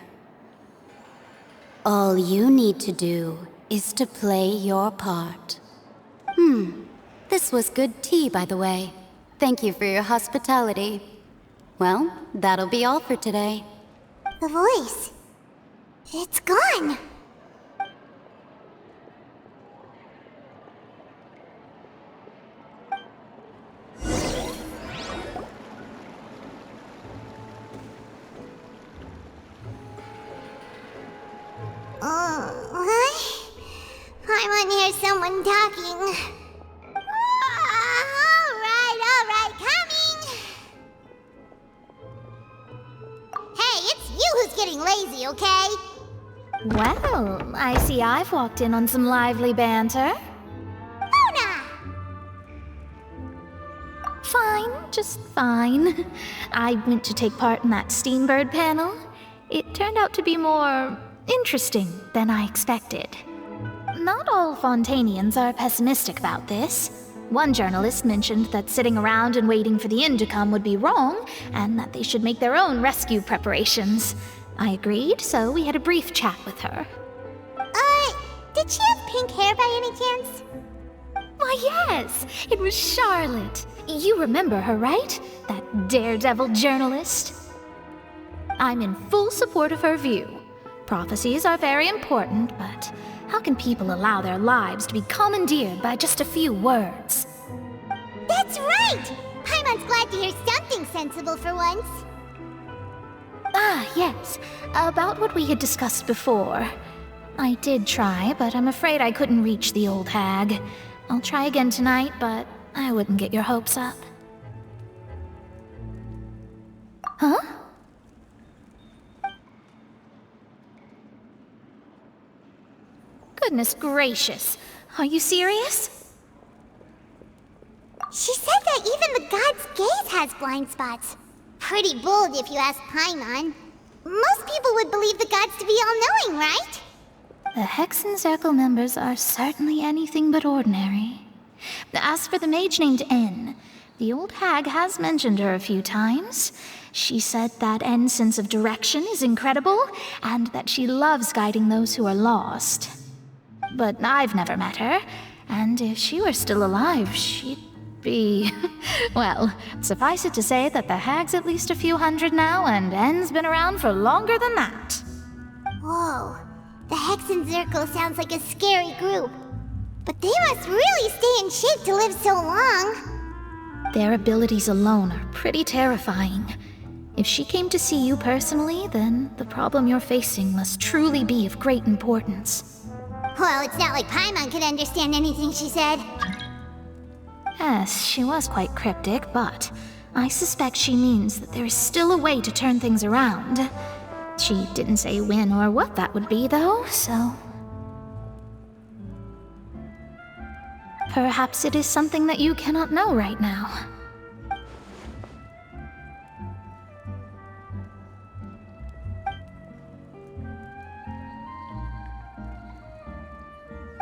All you need to do is to play your part. This was good tea, by the way. Thank you for your hospitality. Well, that'll be all for today.
The voice. It's gone. I want to hear someone talking. All right, coming. Hey, it's you who's getting lazy, okay?
Well, I see I've walked in on some lively banter.
Luna!
Fine, just fine. I went to take part in that Steambird panel. It turned out to be more interesting than I expected. Not all Fontainians are pessimistic about this. One journalist mentioned that sitting around and waiting for the end to come would be wrong, and that they should make their own rescue preparations. I agreed, so we had a brief chat with her.
Did she have pink hair by any chance?
Why, yes! It was Charlotte. You remember her, right? That daredevil journalist? I'm in full support of her view. Prophecies are very important, but How can people allow their lives to be commandeered by just a few words?
That's right! Paimon's glad to hear something sensible for once.
Ah, yes. About what we had discussed before. I did try, but I'm afraid I couldn't reach the old hag. I'll try again tonight, but I wouldn't get your hopes up. Huh? Goodness gracious. Are you serious?
She said that even the god's gaze has blind spots. Pretty bold if you ask Paimon. Most people would believe the gods to be all-knowing, right?
The Hexen Circle members are certainly anything but ordinary. As for the mage named N, the old hag has mentioned her a few times. She said that N's sense of direction is incredible, and that she loves guiding those who are lost. But I've never met her, and if she were still alive, she'd be... well, suffice it to say that the hag's at least a few hundred now, and N's been around for longer than that.
Whoa. The Hexen Circle sounds like a scary group. But they must really stay in shape to live so long.
Their abilities alone are pretty terrifying. If she came to see you personally, then the problem you're facing must truly be of great importance.
Well, it's not like Paimon could understand anything she said.
Yes, she was quite cryptic, but I suspect she means that there is still a way to turn things around. She didn't say when or what that would be, though, so... perhaps it is something that you cannot know right now.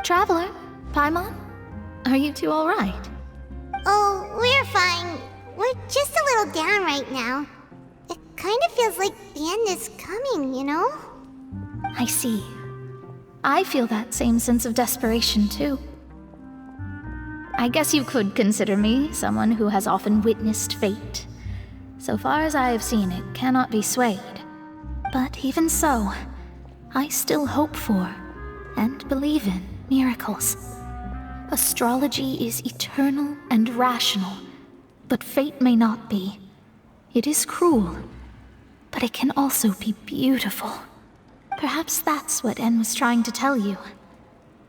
Traveler, Paimon, are you two all right?
Oh, we're fine. We're just a little down right now. It kind of feels like the end is coming, you know?
I see. I feel that same sense of desperation, too. I guess you could consider me someone who has often witnessed fate. So far as I have seen, it cannot be swayed. But even so, I still hope for, and believe in, miracles. Astrology is eternal and rational, but fate may not be. It is cruel, but it can also be beautiful. Perhaps that's what En was trying to tell you.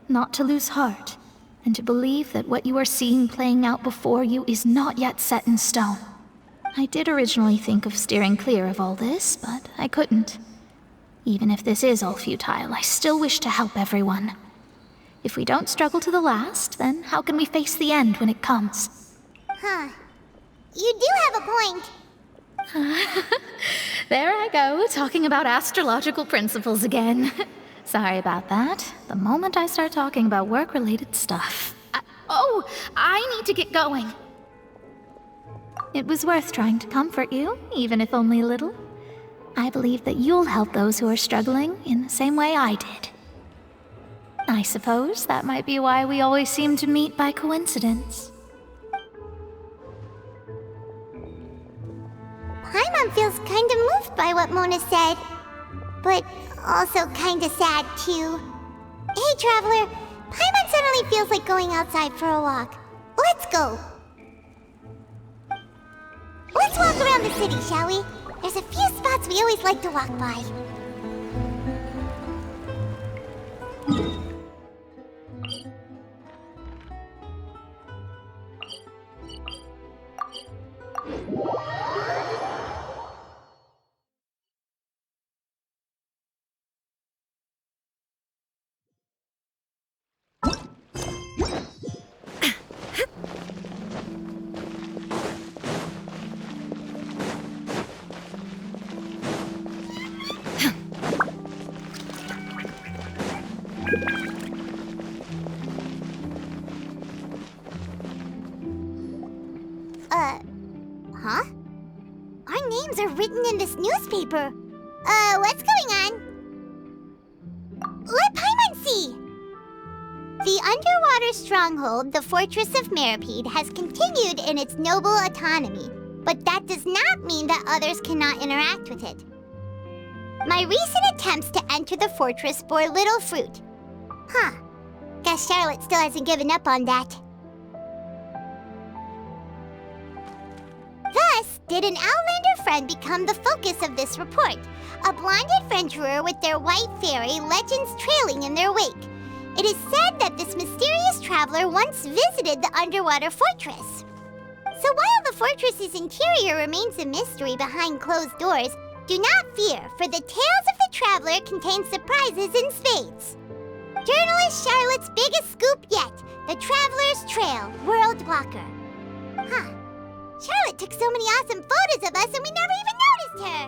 Not to lose heart, and to believe that what you are seeing playing out before you is not yet set in stone. I did originally think of steering clear of all this, but I couldn't. Even if this is all futile, I still wish to help everyone. If we don't struggle to the last, then how can we face the end when it comes?
Huh. You do have a point.
There I go, talking about astrological principles again. Sorry about that. The moment I start talking about work-related stuff... I need to get going. It was worth trying to comfort you, even if only a little. I believe that you'll help those who are struggling in the same way I did. I suppose that might be why we always seem to meet by coincidence.
Paimon feels kind of moved by what Mona said, but also kind of sad too. Hey, Traveler, Paimon suddenly feels like going outside for a walk. Let's go. Let's walk around the city, shall we? There's a few spots we always like to walk by. Huh? Our names are written in this newspaper. What's going on? Let Paimon see! The underwater stronghold, the Fortress of Meripede, has continued in its noble autonomy, but that does not mean that others cannot interact with it. My recent attempts to enter the fortress bore little fruit. Huh. Guess Charlotte still hasn't given up on that. Thus, did an Outlander friend become the focus of this report? A blind adventurer with their white fairy, legends trailing in their wake. It is said that this mysterious traveler once visited the underwater fortress. So while the fortress's interior remains a mystery behind closed doors, do not fear, for the tales of the traveler contain surprises in spades. Journalist Charlotte's biggest scoop yet, the Traveler's Trail, World Blocker. Huh. Charlotte took so many awesome photos of us and we never even noticed her!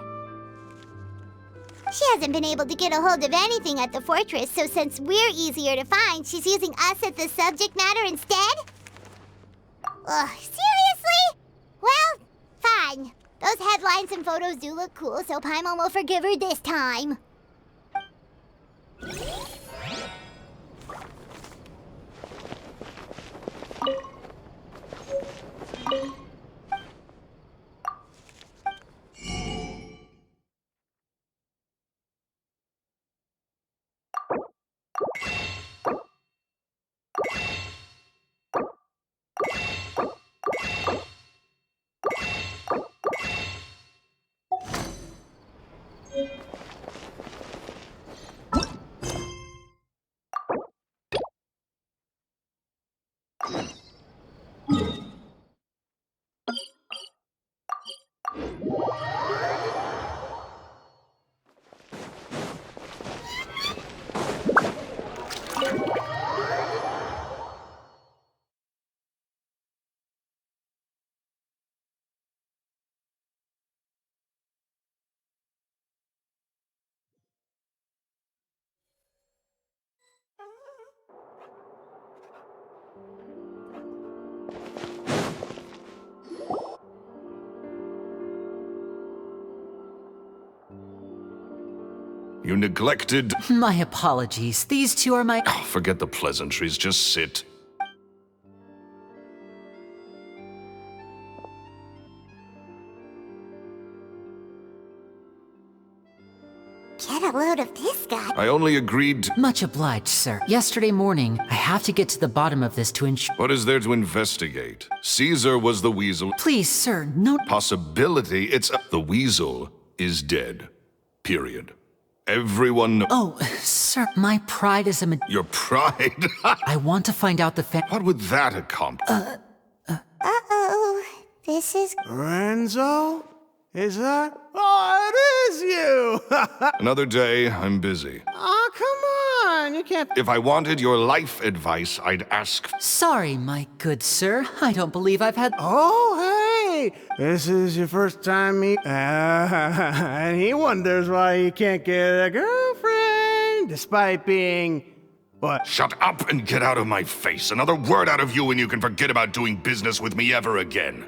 She hasn't been able to get a hold of anything at the fortress, so since we're easier to find, she's using us as the subject matter instead? Ugh, seriously? Well, fine. Those headlines and photos do look cool, so Paimon will forgive her this time.
You neglected...
My apologies. These two are my...
Oh, forget the pleasantries. Just sit.
Get a load of this guy.
I only agreed...
Much obliged, sir. Yesterday morning, I have to get to the bottom of this to ensure...
What is there to investigate? Caesar was the weasel.
Please, sir, no...
Possibility, it's... The weasel is dead. Period. Everyone...
Oh, sir, my pride is a...
Your pride?
I want to find out the
What would that accomplish?
Uh-oh. This is...
Renzo? Is that? Oh, it is you!
Another day, I'm busy.
Oh, come on, you can't...
If I wanted your life advice, I'd ask...
Sorry, my good sir. I don't believe I've had...
Oh, hey! This is your first time meet... and he wonders why he can't get a girlfriend, despite being... What?
Shut up and get out of my face. Another word out of you and you can forget about doing business with me ever again.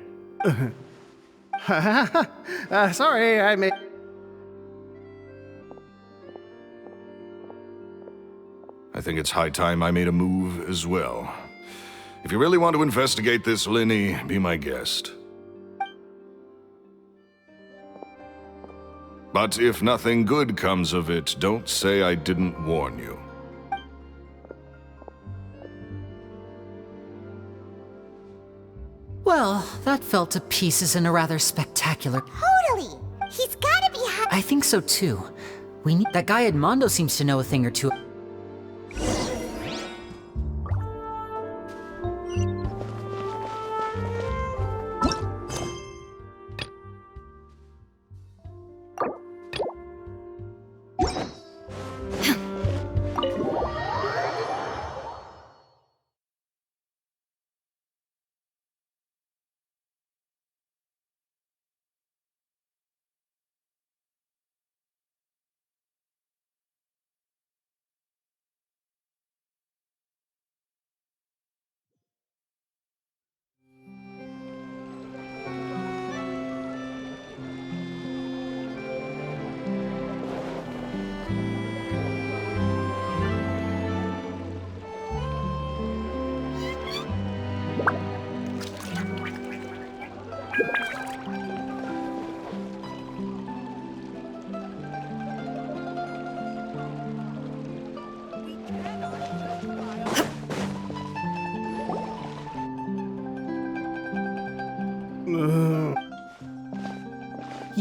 Sorry, I made...
I think it's high time I made a move as well. If you really want to investigate this, Linny, be my guest. But if nothing good comes of it, don't say I didn't warn you.
Well, that fell to pieces in a rather spectacular...
Totally! He's gotta be
I think so too. We need... That guy Edmondo seems to know a thing or two.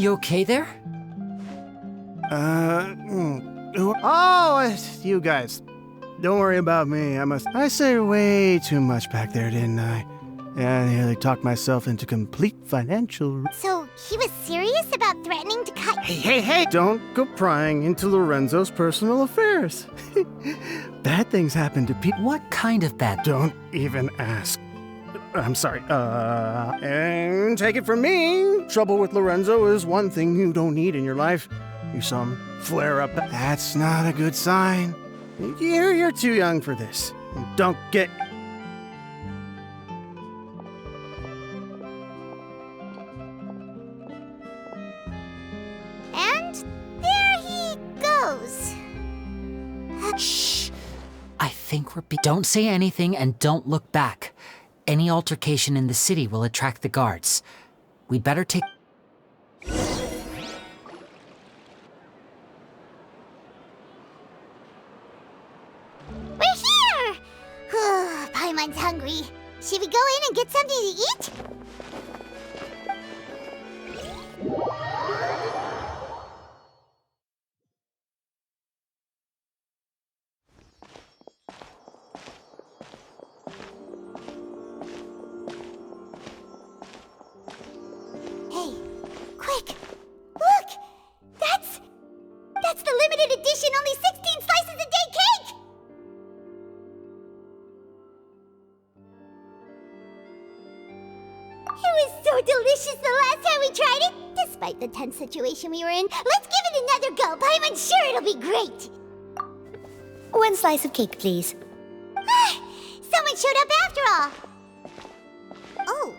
You okay there?
Oh, it's you guys. Don't worry about me. I said way too much back there, didn't I? Yeah, I nearly talked myself into complete financial...
So, he was serious about threatening to cut...
Hey! Don't go prying into Lorenzo's personal affairs. Bad things happen to people.
What kind of bad?
Don't even ask. I'm sorry. And take it from me, trouble with Lorenzo is one thing you don't need in your life. Some flare-up. That's not a good sign. You're too young for this. Don't get...
And there he goes.
Shh! I think we're Don't say anything and don't look back. Any altercation in the city will attract the guards. We'd better take...
We're here! Paimon's hungry. Should we go in and get something to eat? Hey, quick! Look! That's the limited edition, only 16 slices a day cake! It was so delicious the last time we tried it! Despite the tense situation we were in, let's give it another go! Paimon's sure it'll be great!
1 slice of cake, please.
Someone showed up after all! Oh,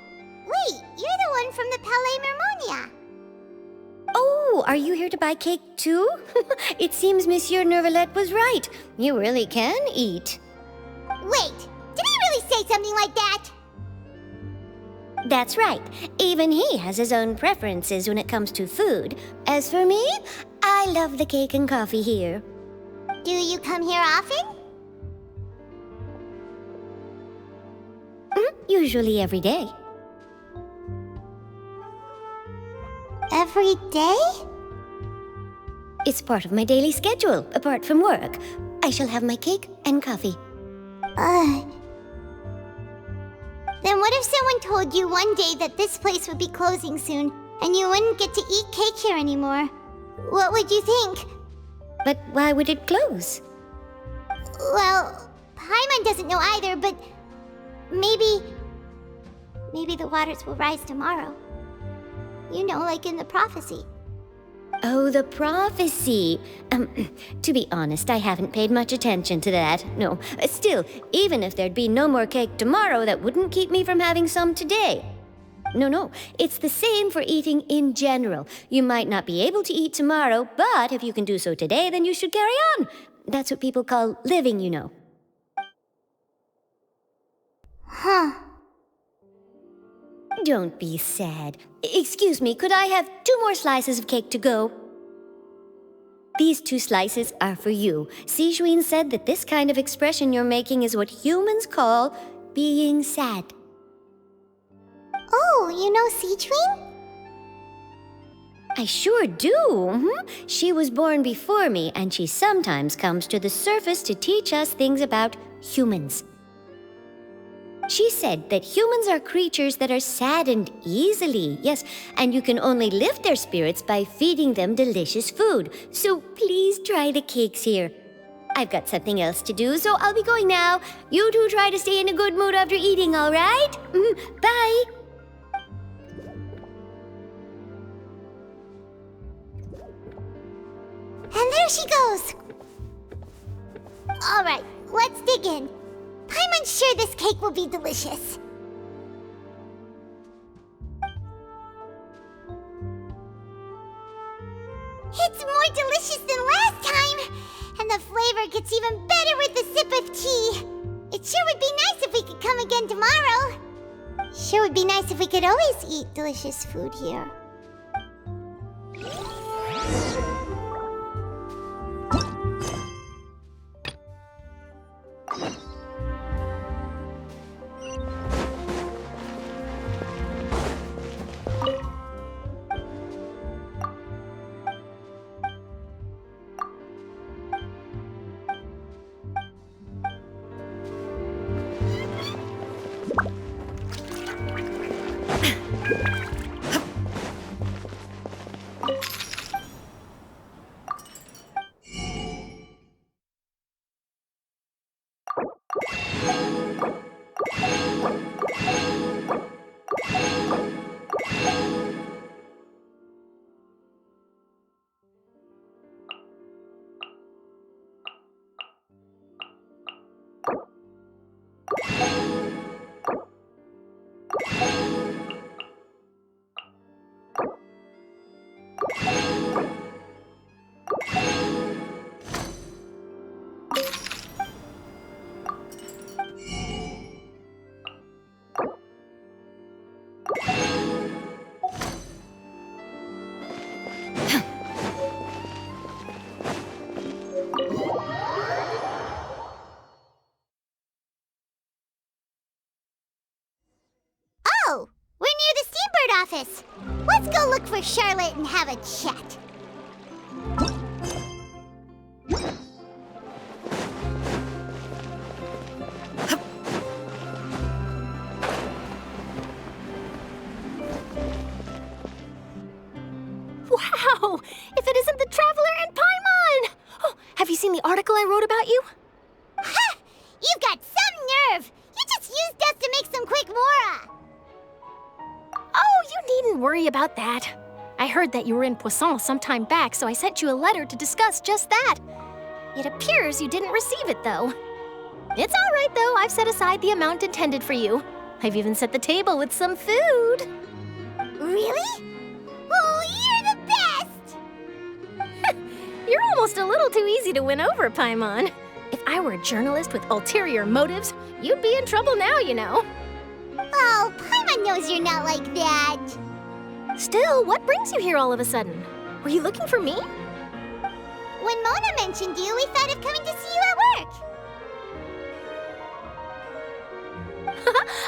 wait, you're the one from the Palais Mermonia.
Oh, are you here to buy cake too? It seems Monsieur Nervalette was right. You really can eat.
Wait, did he really say something like that?
That's right. Even he has his own preferences when it comes to food. As for me, I love the cake and coffee here.
Do you come here often?
Usually every day.
Every day?
It's part of my daily schedule, apart from work. I shall have my cake and coffee.
Then what if someone told you one day that this place would be closing soon, and you wouldn't get to eat cake here anymore? What would you think?
But why would it close?
Well, Paimon doesn't know either, but maybe the waters will rise tomorrow. You know, like in the prophecy.
Oh, the prophecy. To be honest, I haven't paid much attention to that. No. Still, even if there'd be no more cake tomorrow, that wouldn't keep me from having some today. No. It's the same for eating in general. You might not be able to eat tomorrow, but if you can do so today, then you should carry on. That's what people call living, you know.
Huh.
Don't be sad. Excuse me, could I have 2 more slices of cake to go? These 2 slices are for you. Sijuin said that this kind of expression you're making is what humans call being sad.
Oh, you know Sijuin?
I sure do. She was born before me, and she sometimes comes to the surface to teach us things about humans. She said that humans are creatures that are saddened easily, yes, and you can only lift their spirits by feeding them delicious food. So please try the cakes here. I've got something else to do, so I'll be going now. You two try to stay in a good mood after eating, all right? Bye.
And there she goes. All right, let's dig in. Paimon's sure this cake will be delicious. It's more delicious than last time! And the flavor gets even better with a sip of tea. It sure would be nice if we could come again tomorrow. Sure would be nice if we could always eat delicious food here. office. Let's go look for Charlotte and have a chat.
Wow! If it isn't the Traveler and Paimon! Oh, have you seen the article I wrote about you?
Ha! You've got some nerve! You just used us to make some quick mora!
Oh, you needn't worry about that. I heard that you were in Poisson some time back, so I sent you a letter to discuss just that. It appears you didn't receive it, though. It's all right, though. I've set aside the amount intended for you. I've even set the table with some food.
Really? Oh, you're the best!
You're almost a little too easy to win over, Paimon. If I were a journalist with ulterior motives, you'd be in trouble now, you know.
Oh, Paimon knows you're not like that.
Still, what brings you here all of a sudden? Were you looking for me?
When Mona mentioned you, we thought of coming to see you at work.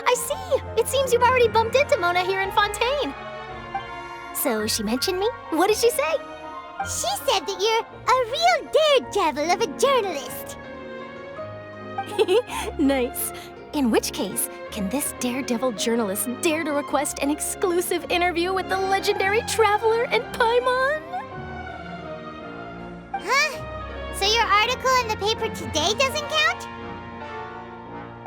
I see. It seems you've already bumped into Mona here in Ffontaine. So she mentioned me? What did she say?
She said that you're a real daredevil of a journalist.
Nice. In which case, can this daredevil journalist dare to request an exclusive interview with the legendary Traveler and Paimon?
Huh? So your article in the paper today doesn't count?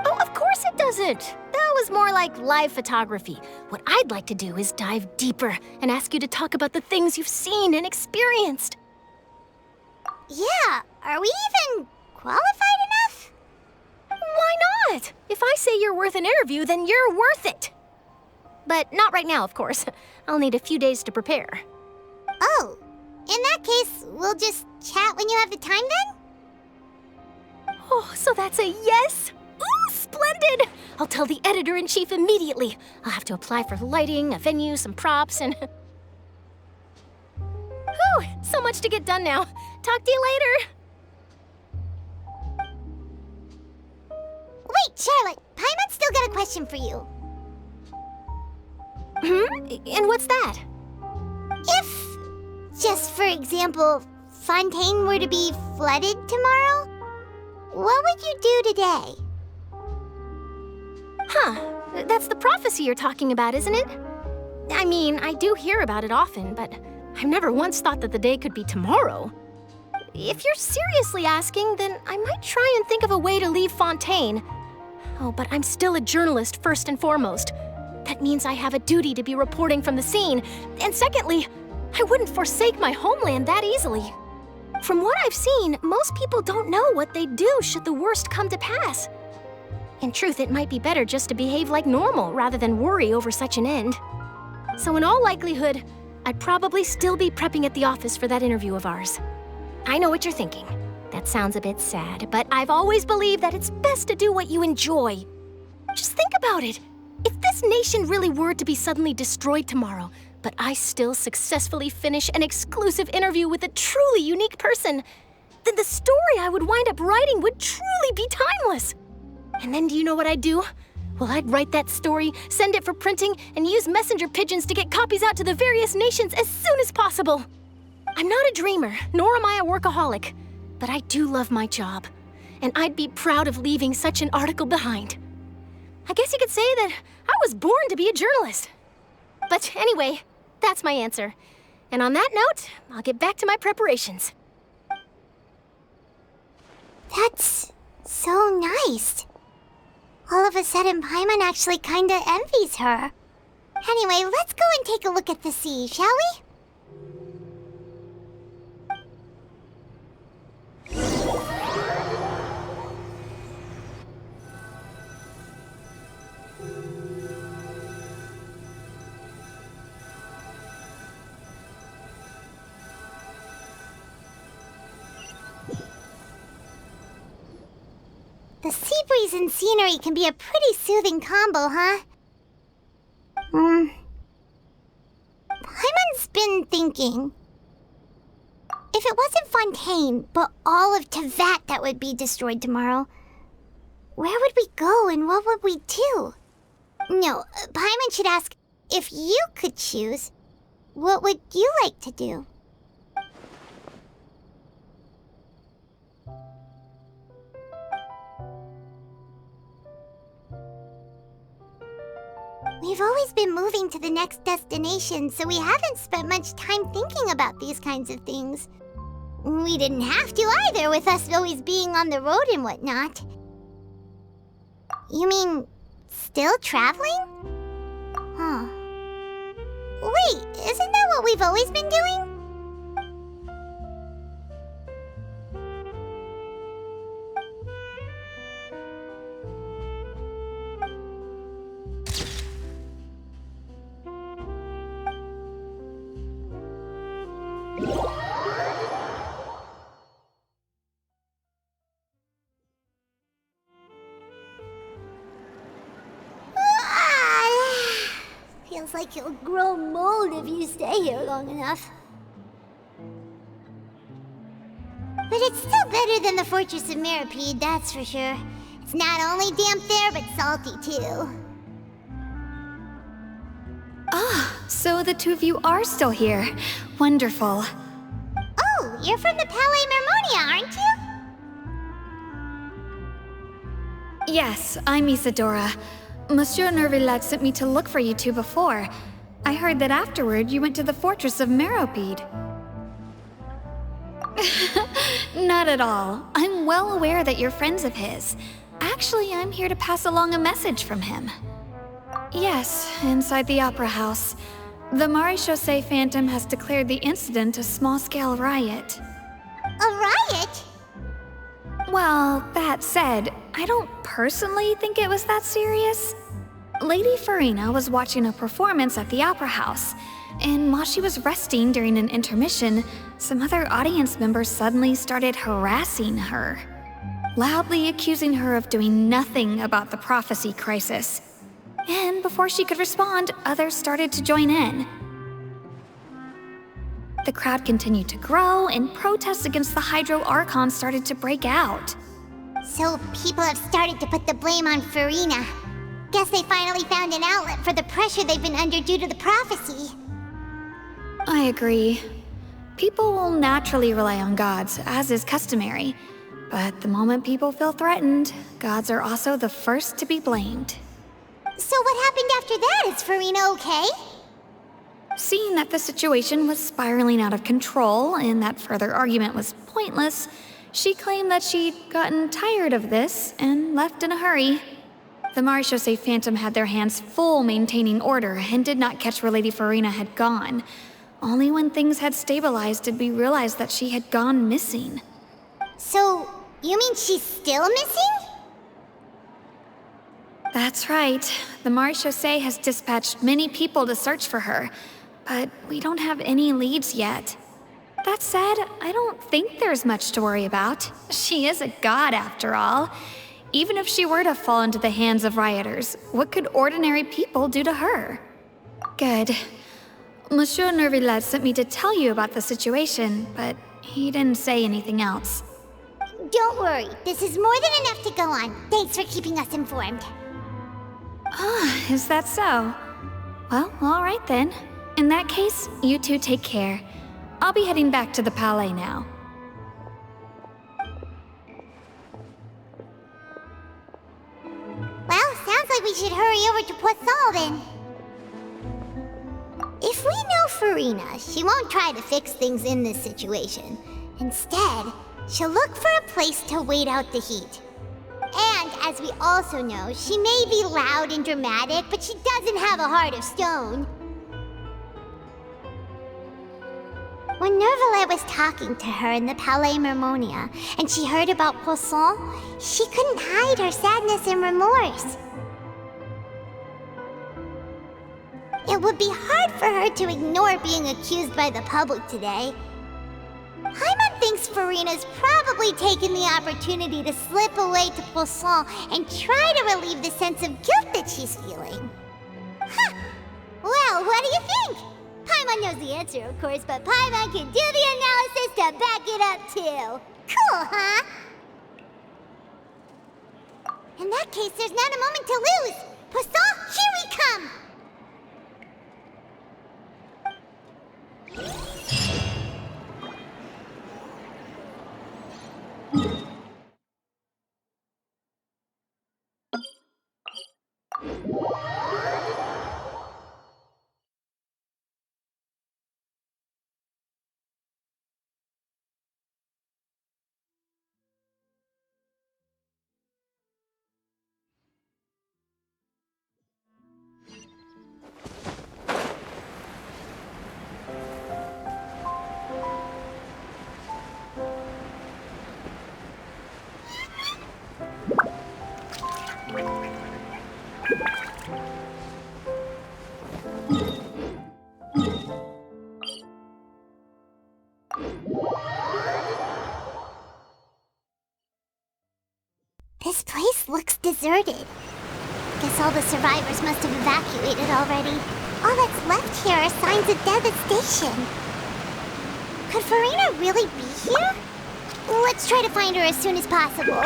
Oh, of course it doesn't. That was more like live photography. What I'd like to do is dive deeper and ask you to talk about the things you've seen and experienced.
Yeah, are we even qualified enough?
Why not? If I say you're worth an interview, then you're worth it. But not right now, of course. I'll need a few days to prepare.
Oh, in that case, we'll just chat when you have the time then?
Oh, so that's a yes? Ooh, splendid! I'll tell the editor-in-chief immediately. I'll have to apply for lighting, a venue, some props, and... Whew, so much to get done now. Talk to you later.
Wait, Charlotte, Paimon's still got a question for you.
And what's that?
If, just for example, Fontaine were to be flooded tomorrow, what would you do today?
Huh, that's the prophecy you're talking about, isn't it? I mean, I do hear about it often, but I've never once thought that the day could be tomorrow. If you're seriously asking, then I might try and think of a way to leave Fontaine. Oh, but I'm still a journalist first and foremost. That means I have a duty to be reporting from the scene. And secondly, I wouldn't forsake my homeland that easily. From what I've seen, most people don't know what they'd do should the worst come to pass. In truth, it might be better just to behave like normal rather than worry over such an end. So in all likelihood, I'd probably still be prepping at the office for that interview of ours. I know what you're thinking. That sounds a bit sad, but I've always believed that it's best to do what you enjoy. Just think about it. If this nation really were to be suddenly destroyed tomorrow, but I still successfully finish an exclusive interview with a truly unique person, then the story I would wind up writing would truly be timeless. And then do you know what I'd do? Well, I'd write that story, send it for printing, and use messenger pigeons to get copies out to the various nations as soon as possible. I'm not a dreamer, nor am I a workaholic, but I do love my job, and I'd be proud of leaving such an article behind. I guess you could say that I was born to be a journalist. But anyway, that's my answer. And on that note, I'll get back to my preparations.
That's so nice. All of a sudden, Paimon actually kinda envies her. Anyway, let's go and take a look at the sea, shall we? The sea breeze and scenery can be a pretty soothing combo, huh? Paimon's been thinking. If it wasn't Fontaine, but all of Tevat that would be destroyed tomorrow, where would we go and what would we do? No, Paimon should ask, if you could choose, what would you like to do? We've always been moving to the next destination, so we haven't spent much time thinking about these kinds of things. We didn't have to either, with us always being on the road and whatnot. You mean, still traveling? Huh. Wait, isn't that what we've always been doing? Feels like you'll grow mold if you stay here long enough. But it's still better than the Fortress of Meropide, that's for sure. It's not only damp there, but salty too.
Ah, so the two of you are still here. Wonderful.
Oh, you're from the Palais Mermonia, aren't you?
Yes, I'm Isadora. Monsieur Nervillet sent me to look for you two before. I heard that afterward you went to the Fortress of Meropide. Not at all. I'm well aware that you're friends of his. Actually, I'm here to pass along a message from him. Yes, inside the Opera House. The Maréchaussée Phantom has declared the incident a small-scale riot.
A riot?
Well, that said, I don't personally think it was that serious. Lady Farina was watching a performance at the Opera House, and while she was resting during an intermission, some other audience members suddenly started harassing her, loudly accusing her of doing nothing about the prophecy crisis. And before she could respond, others started to join in. The crowd continued to grow, and protests against the Hydro Archon started to break out.
So people have started to put the blame on Farina. Guess they finally found an outlet for the pressure they've been under due to the prophecy.
I agree. People will naturally rely on gods, as is customary. But the moment people feel threatened, gods are also the first to be blamed.
So what happened after that? Is Farina okay?
Seeing that the situation was spiraling out of control and that further argument was pointless, she claimed that she'd gotten tired of this and left in a hurry. The Maréchaussée Phantom had their hands full maintaining order and did not catch where Lady Farina had gone. Only when things had stabilized did we realize that she had gone missing.
So, you mean she's still missing?
That's right. The Maréchaussée has dispatched many people to search for her, but we don't have any leads yet. That said, I don't think there's much to worry about. She is a god, after all. Even if she were to fall into the hands of rioters, what could ordinary people do to her? Good. Monsieur Nervillet sent me to tell you about the situation, but he didn't say anything else.
Don't worry, this is more than enough to go on. Thanks for keeping us informed.
Ah, is that so? Well, all right then. In that case, you two take care. I'll be heading back to the Palais now.
Well, sounds like we should hurry over to Poisson then. If we know Farina, she won't try to fix things in this situation. Instead, she'll look for a place to wait out the heat. And as we also know, she may be loud and dramatic, but she doesn't have a heart of stone. When Nervillet was talking to her in the Palais Mermonia, and she heard about Poisson, she couldn't hide her sadness and remorse. It would be hard for her to ignore being accused by the public today. Paimon thinks Farina's probably taken the opportunity to slip away to Poisson and try to relieve the sense of guilt that she's feeling. Huh! Well, what do you think? Paimon knows the answer, of course, but Paimon can do the analysis to back it up, too. Cool, huh? In that case, there's not a moment to lose. Poisson, here we come! This place looks deserted. Guess all the survivors must have evacuated already. All that's left here are signs of devastation. Could Farina really be here? Let's try to find her as soon as possible.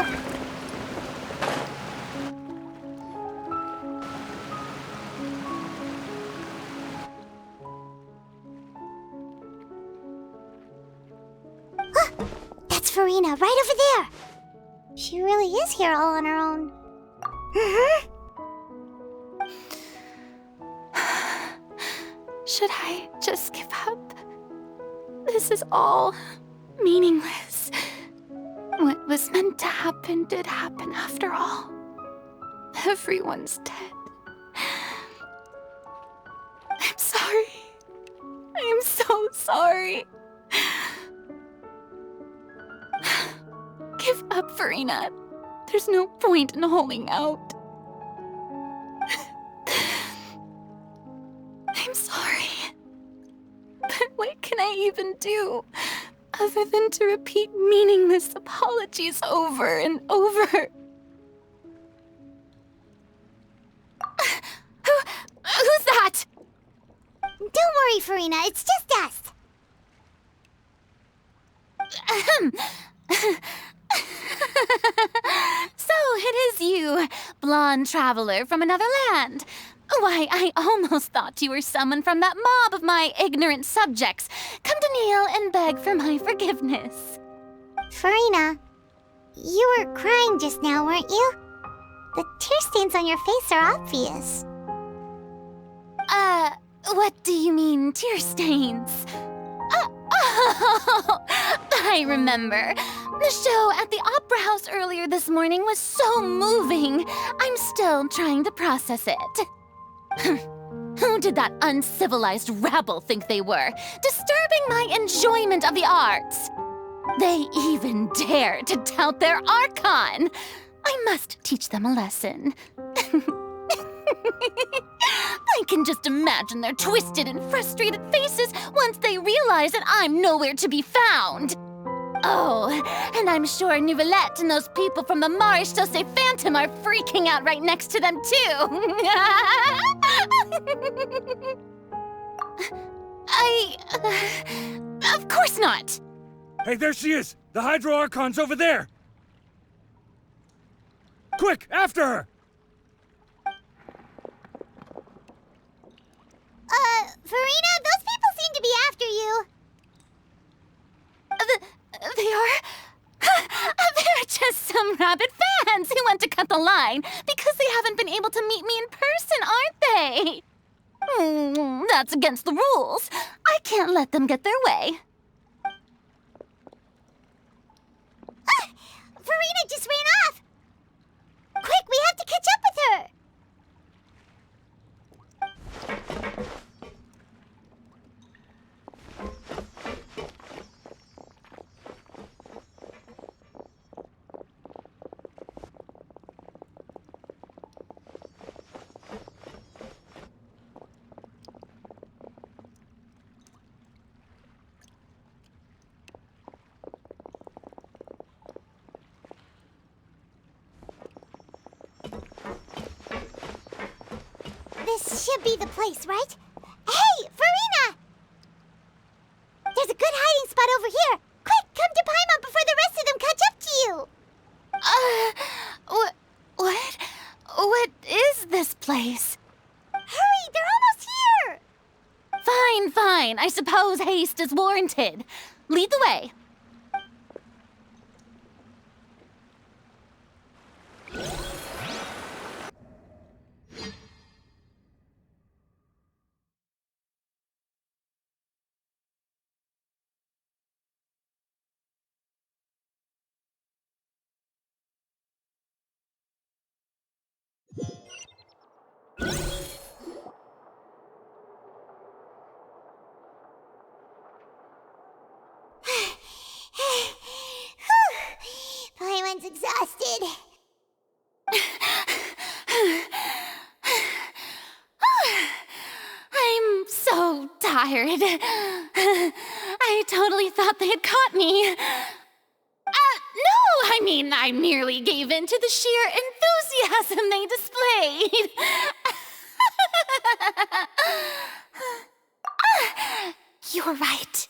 That's Farina, right over there. She really is here all on her own.
Should I just give up? This is all meaningless. What was meant to happen did happen after all. Everyone's dead. I'm sorry. I am so sorry. Give up, Farina. There's no point in holding out. I'm sorry. But what can I even do other than to repeat meaningless apologies over and over? Who's that?
Don't worry, Farina. It's just us.
So it is you, blonde traveler from another land. Why, I almost thought you were someone from that mob of my ignorant subjects. Come to kneel and beg for my forgiveness.
Farina, you were crying just now, weren't you? The tear stains on your face are obvious.
What do you mean, tear stains? Oh, I remember. The show at the Opera House earlier this morning was so moving. I'm still trying to process it. Who did that uncivilized rabble think they were, disturbing my enjoyment of the arts? They even dare to tout their Archon. I must teach them a lesson. I can just imagine their twisted and frustrated faces once they realize that I'm nowhere to be found. Oh, and I'm sure Nouvellette and those people from the Maréchaussée Phantom are freaking out right next to them, too. Of course not.
Hey, there she is! The Hydro Archon's over there! Quick, after her!
Farina, those people seem to be after you.
They are? They're just some rabid fans who want to cut the line because they haven't been able to meet me in person, aren't they? That's against the rules. I can't let them get their way.
Farina just ran off! Quick, we have to catch up with her! This should be the place, right? Hey, Farina! There's a good hiding spot over here. Quick, come to Paimon before the rest of them catch up to you.
What is this place?
Hurry, they're almost here!
Fine. I suppose haste is warranted. Lead the way.
Paimon's exhausted.
I'm so tired. I totally thought they had caught me. No, I I merely gave in to the sheer enthusiasm they displayed. You're right.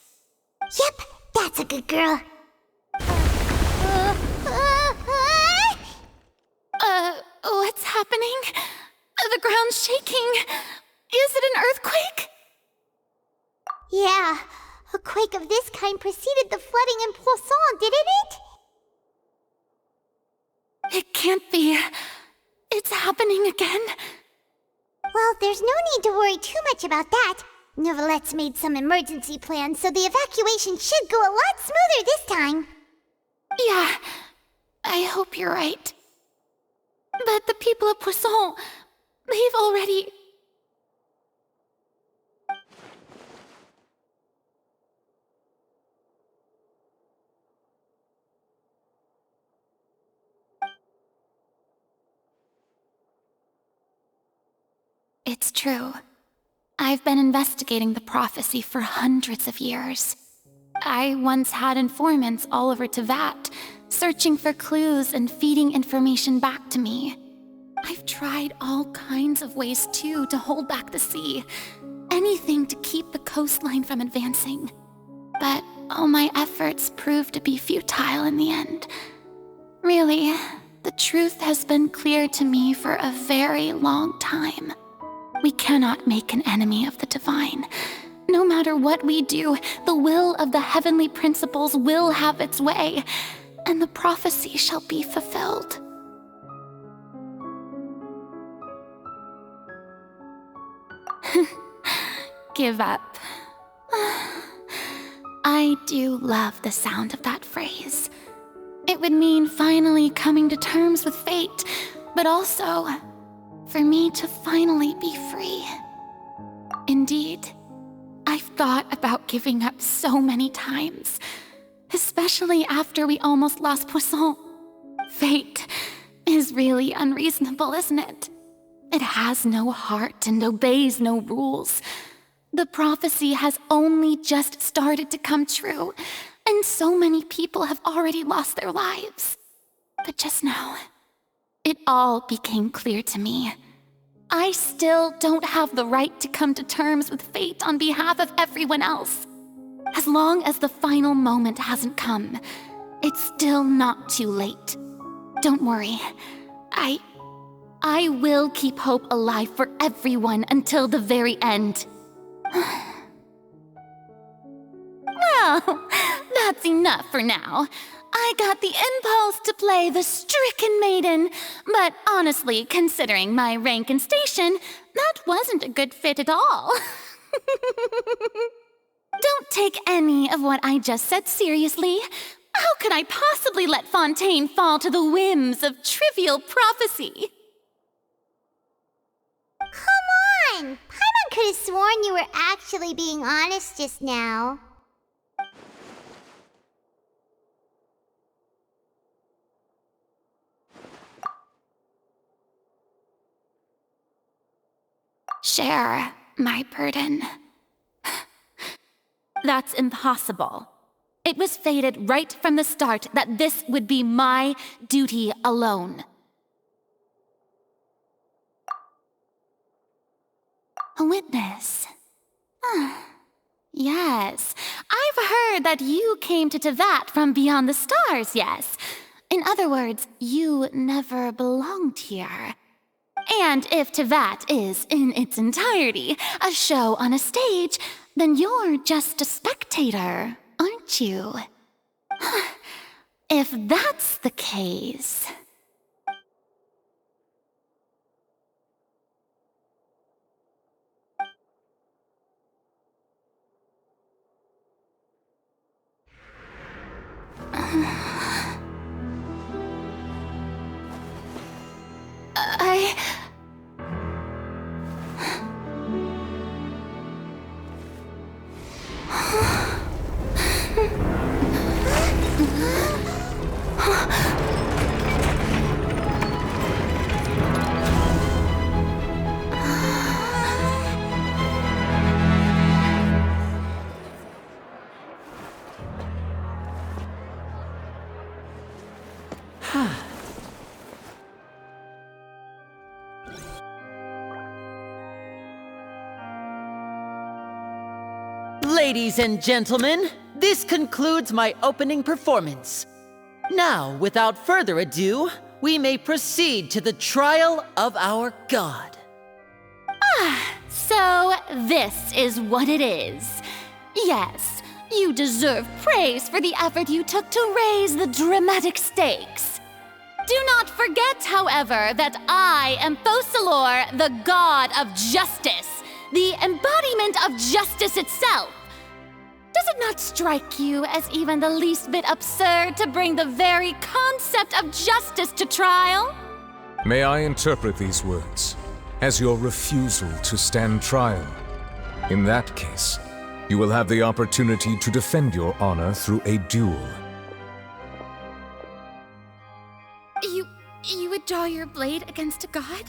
Yep, that's a good girl.
What's happening? The ground's shaking. Is it an earthquake?
Yeah, a quake of this kind preceded the flooding in Poisson, didn't it?
It can't be. It's happening again.
Well, there's no need to worry too much about that. Neverlette's made some emergency plans, so the evacuation should go a lot smoother this time.
Yeah, I hope you're right. But the people of Poisson, they've already... It's true. I've been investigating the prophecy for hundreds of years. I once had informants all over Tevat, searching for clues and feeding information back to me. I've tried all kinds of ways, too, to hold back the sea. Anything to keep the coastline from advancing. But all my efforts proved to be futile in the end. Really, the truth has been clear to me for a very long time. We cannot make an enemy of the divine. No matter what we do, the will of the heavenly principles will have its way, and the prophecy shall be fulfilled. Give up. I do love the sound of that phrase. It would mean finally coming to terms with fate, but also for me to finally be free. Indeed, I've thought about giving up so many times, especially after we almost lost Poisson. Fate is really unreasonable, isn't it? It has no heart and obeys no rules. The prophecy has only just started to come true, and so many people have already lost their lives. But just now, it all became clear to me. I still don't have the right to come to terms with fate on behalf of everyone else. As long as the final moment hasn't come, it's still not too late. Don't worry. I will keep hope alive for everyone until the very end. Well, that's enough for now. I got the impulse to play the stricken maiden, but honestly, considering my rank and station, that wasn't a good fit at all. Don't take any of what I just said seriously. How could I possibly let Fontейн fall to the whims of trivial prophecy?
Come on! Paimon could have sworn you were actually being honest just now.
Share my burden. That's impossible. It was fated right from the start that this would be my duty alone. A witness. Yes, I've heard that you came to Tevat from beyond the stars, yes. In other words, you never belonged here. And if Tevat is, in its entirety, a show on a stage, then you're just a spectator, aren't you? If that's the case...
Ladies and gentlemen, this concludes my opening performance. Now, without further ado, we may proceed to the trial of our god.
So this is what it is. Yes, you deserve praise for the effort you took to raise the dramatic stakes. Do not forget, however, that I am Focalor, the god of justice, the embodiment of justice itself. Does it not strike you as even the least bit absurd to bring the very concept of justice to trial?
May I interpret these words as your refusal to stand trial? In that case, you will have the opportunity to defend your honor through a duel.
You would draw your blade against a god?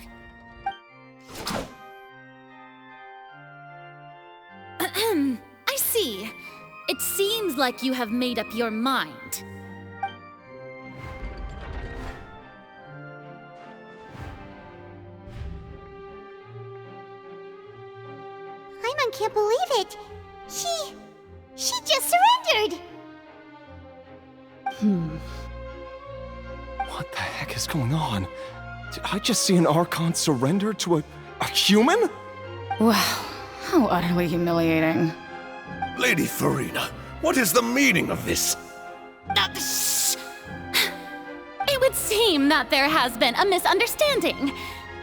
I see. It seems like you have made up your mind.
Paimon can't believe it. She just surrendered.
What the heck is going on? Did I just see an Archon surrender to a human?
Wow, how utterly humiliating.
Lady Farina, what is the meaning of this?
Shh! It would seem that there has been a misunderstanding.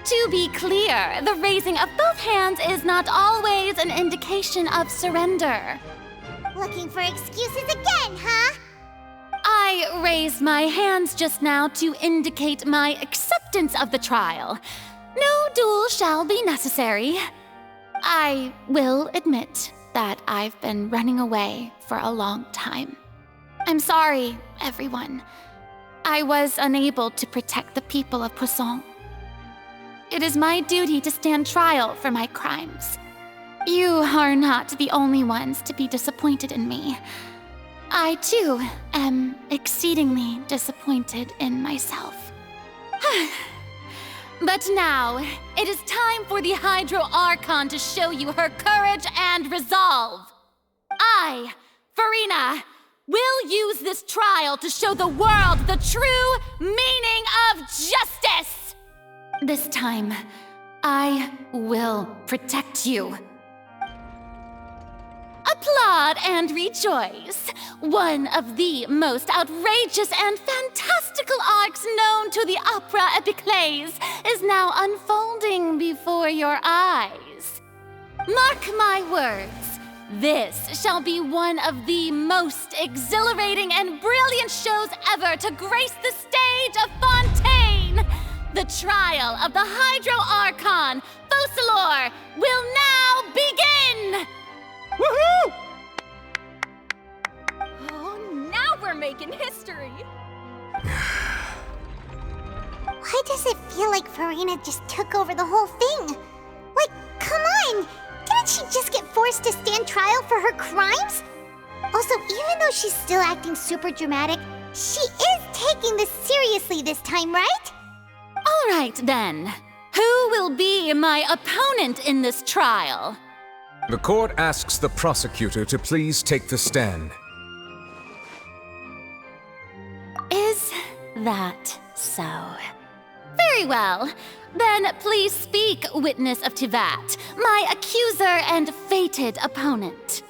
To be clear, the raising of both hands is not always an indication of surrender.
Looking for excuses again, huh?
I raised my hands just now to indicate my acceptance of the trial. No duel shall be necessary. I will admit that I've been running away for a long time. I'm sorry, everyone. I was unable to protect the people of Poisson. It is my duty to stand trial for my crimes. You are not the only ones to be disappointed in me. I, too, am exceedingly disappointed in myself. But now, it is time for the Hydro Archon to show you her courage and resolve. I, Farina, will use this trial to show the world the true meaning of justice! This time, I will protect you. Applaud and rejoice! One of the most outrageous and fantastical arcs known to the opera epiclese is now unfolding before your eyes. Mark my words, this shall be one of the most exhilarating and brilliant shows ever to grace the stage of Fontейн! The trial of the Hydro Archon, Focalor, will now begin!
Woohoo! Oh, now we're making history!
Why does it feel like Farina just took over the whole thing? Like, come on! Didn't she just get forced to stand trial for her crimes? Also, even though she's still acting super dramatic, she is taking this seriously this time, right?
All right, then. Who will be my opponent in this trial?
The court asks the prosecutor to please take the stand.
Is that so? Very well. Then please speak, witness of Tivat, my accuser and fated opponent.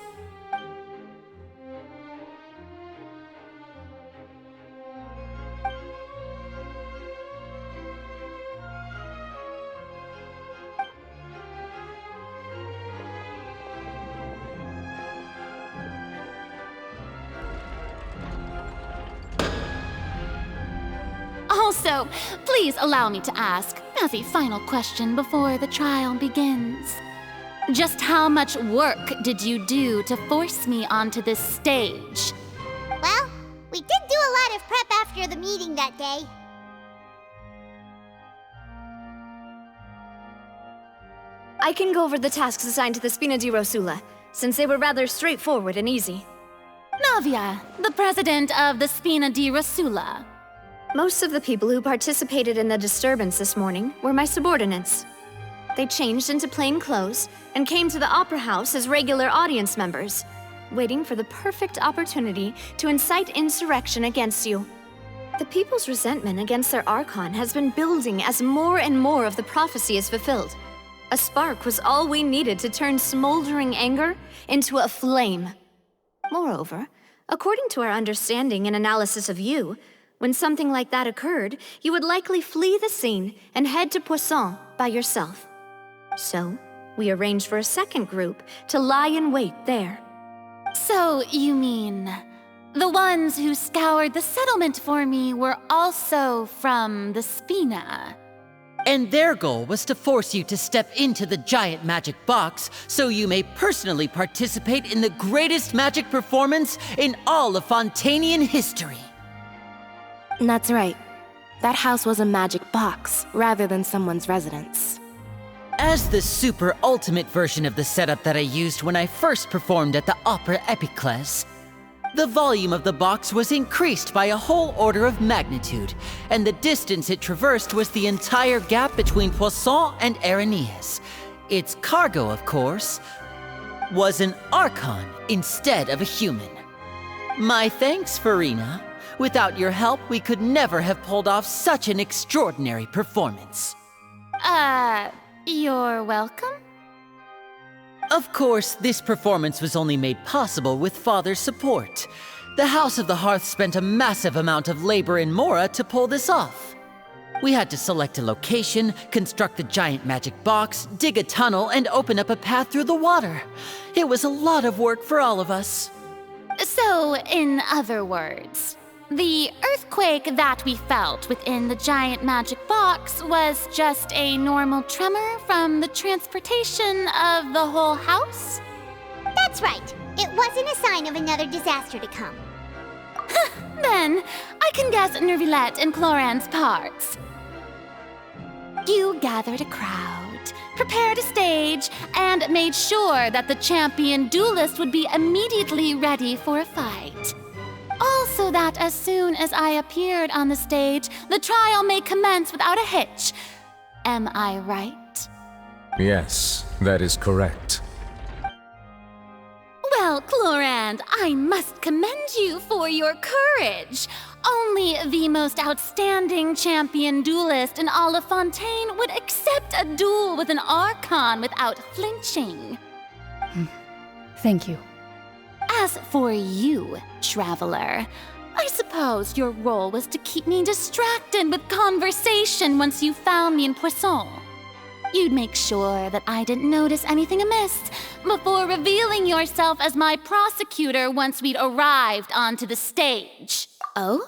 Also, please allow me to ask, as a final question before the trial begins. Just how much work did you do to force me onto this stage?
Well, we did do a lot of prep after the meeting that day.
I can go over the tasks assigned to the Spina di Rosula, since they were rather straightforward and easy.
Navia, the president of the Spina di Rosula.
Most of the people who participated in the disturbance this morning were my subordinates. They changed into plain clothes and came to the Opera House as regular audience members.
waiting for the perfect opportunity to incite insurrection against you. The people's resentment against their Archon has been building as more and more of the prophecy is fulfilled. A spark was all we needed to turn smoldering anger into a flame. Moreover, according to our understanding and analysis of you, when something like that occurred, you would likely flee the scene and head to Poisson by yourself. So, we arranged for a second group to lie in wait there.
So, you mean the ones who scoured the settlement for me were also from the Spina?
And their goal was to force you to step into the giant magic box so you may personally participate in the greatest magic performance in all of Fontainian history.
That's right. That house was a magic box, rather than someone's residence.
As the super ultimate version of the setup that I used when I first performed at the Opera Epiclese, the volume of the box was increased by a whole order of magnitude, and the distance it traversed was the entire gap between Poisson and Areneas. Its cargo, of course, was an Archon instead of a human. My thanks, Farina. Without your help, we could never have pulled off such an extraordinary performance.
You're welcome?
Of course, this performance was only made possible with Father's support. The House of the Hearth spent a massive amount of labor in Mora to pull this off. We had to select a location, construct the giant magic box, dig a tunnel, and open up a path through the water. It was a lot of work for all of us.
So, in other words, the earthquake that we felt within the giant magic box was just a normal tremor from the transportation of the whole house?
That's right. It wasn't a sign of another disaster to come.
Then, I can guess Nervillette and Cloran's parts. You gathered a crowd, prepared a stage, and made sure that the champion duelist would be immediately ready for a fight. Also that as soon as I appeared on the stage, the trial may commence without a hitch. Am I right?
Yes, that is correct.
Well, Clorand, I must commend you for your courage. Only the most outstanding champion duelist in all of Fontaine would accept a duel with an Archon without flinching.
Thank you.
As for you, Traveler, I suppose your role was to keep me distracted with conversation once you found me in Poisson. You'd make sure that I didn't notice anything amiss before revealing yourself as my prosecutor once we'd arrived onto the stage.
Oh?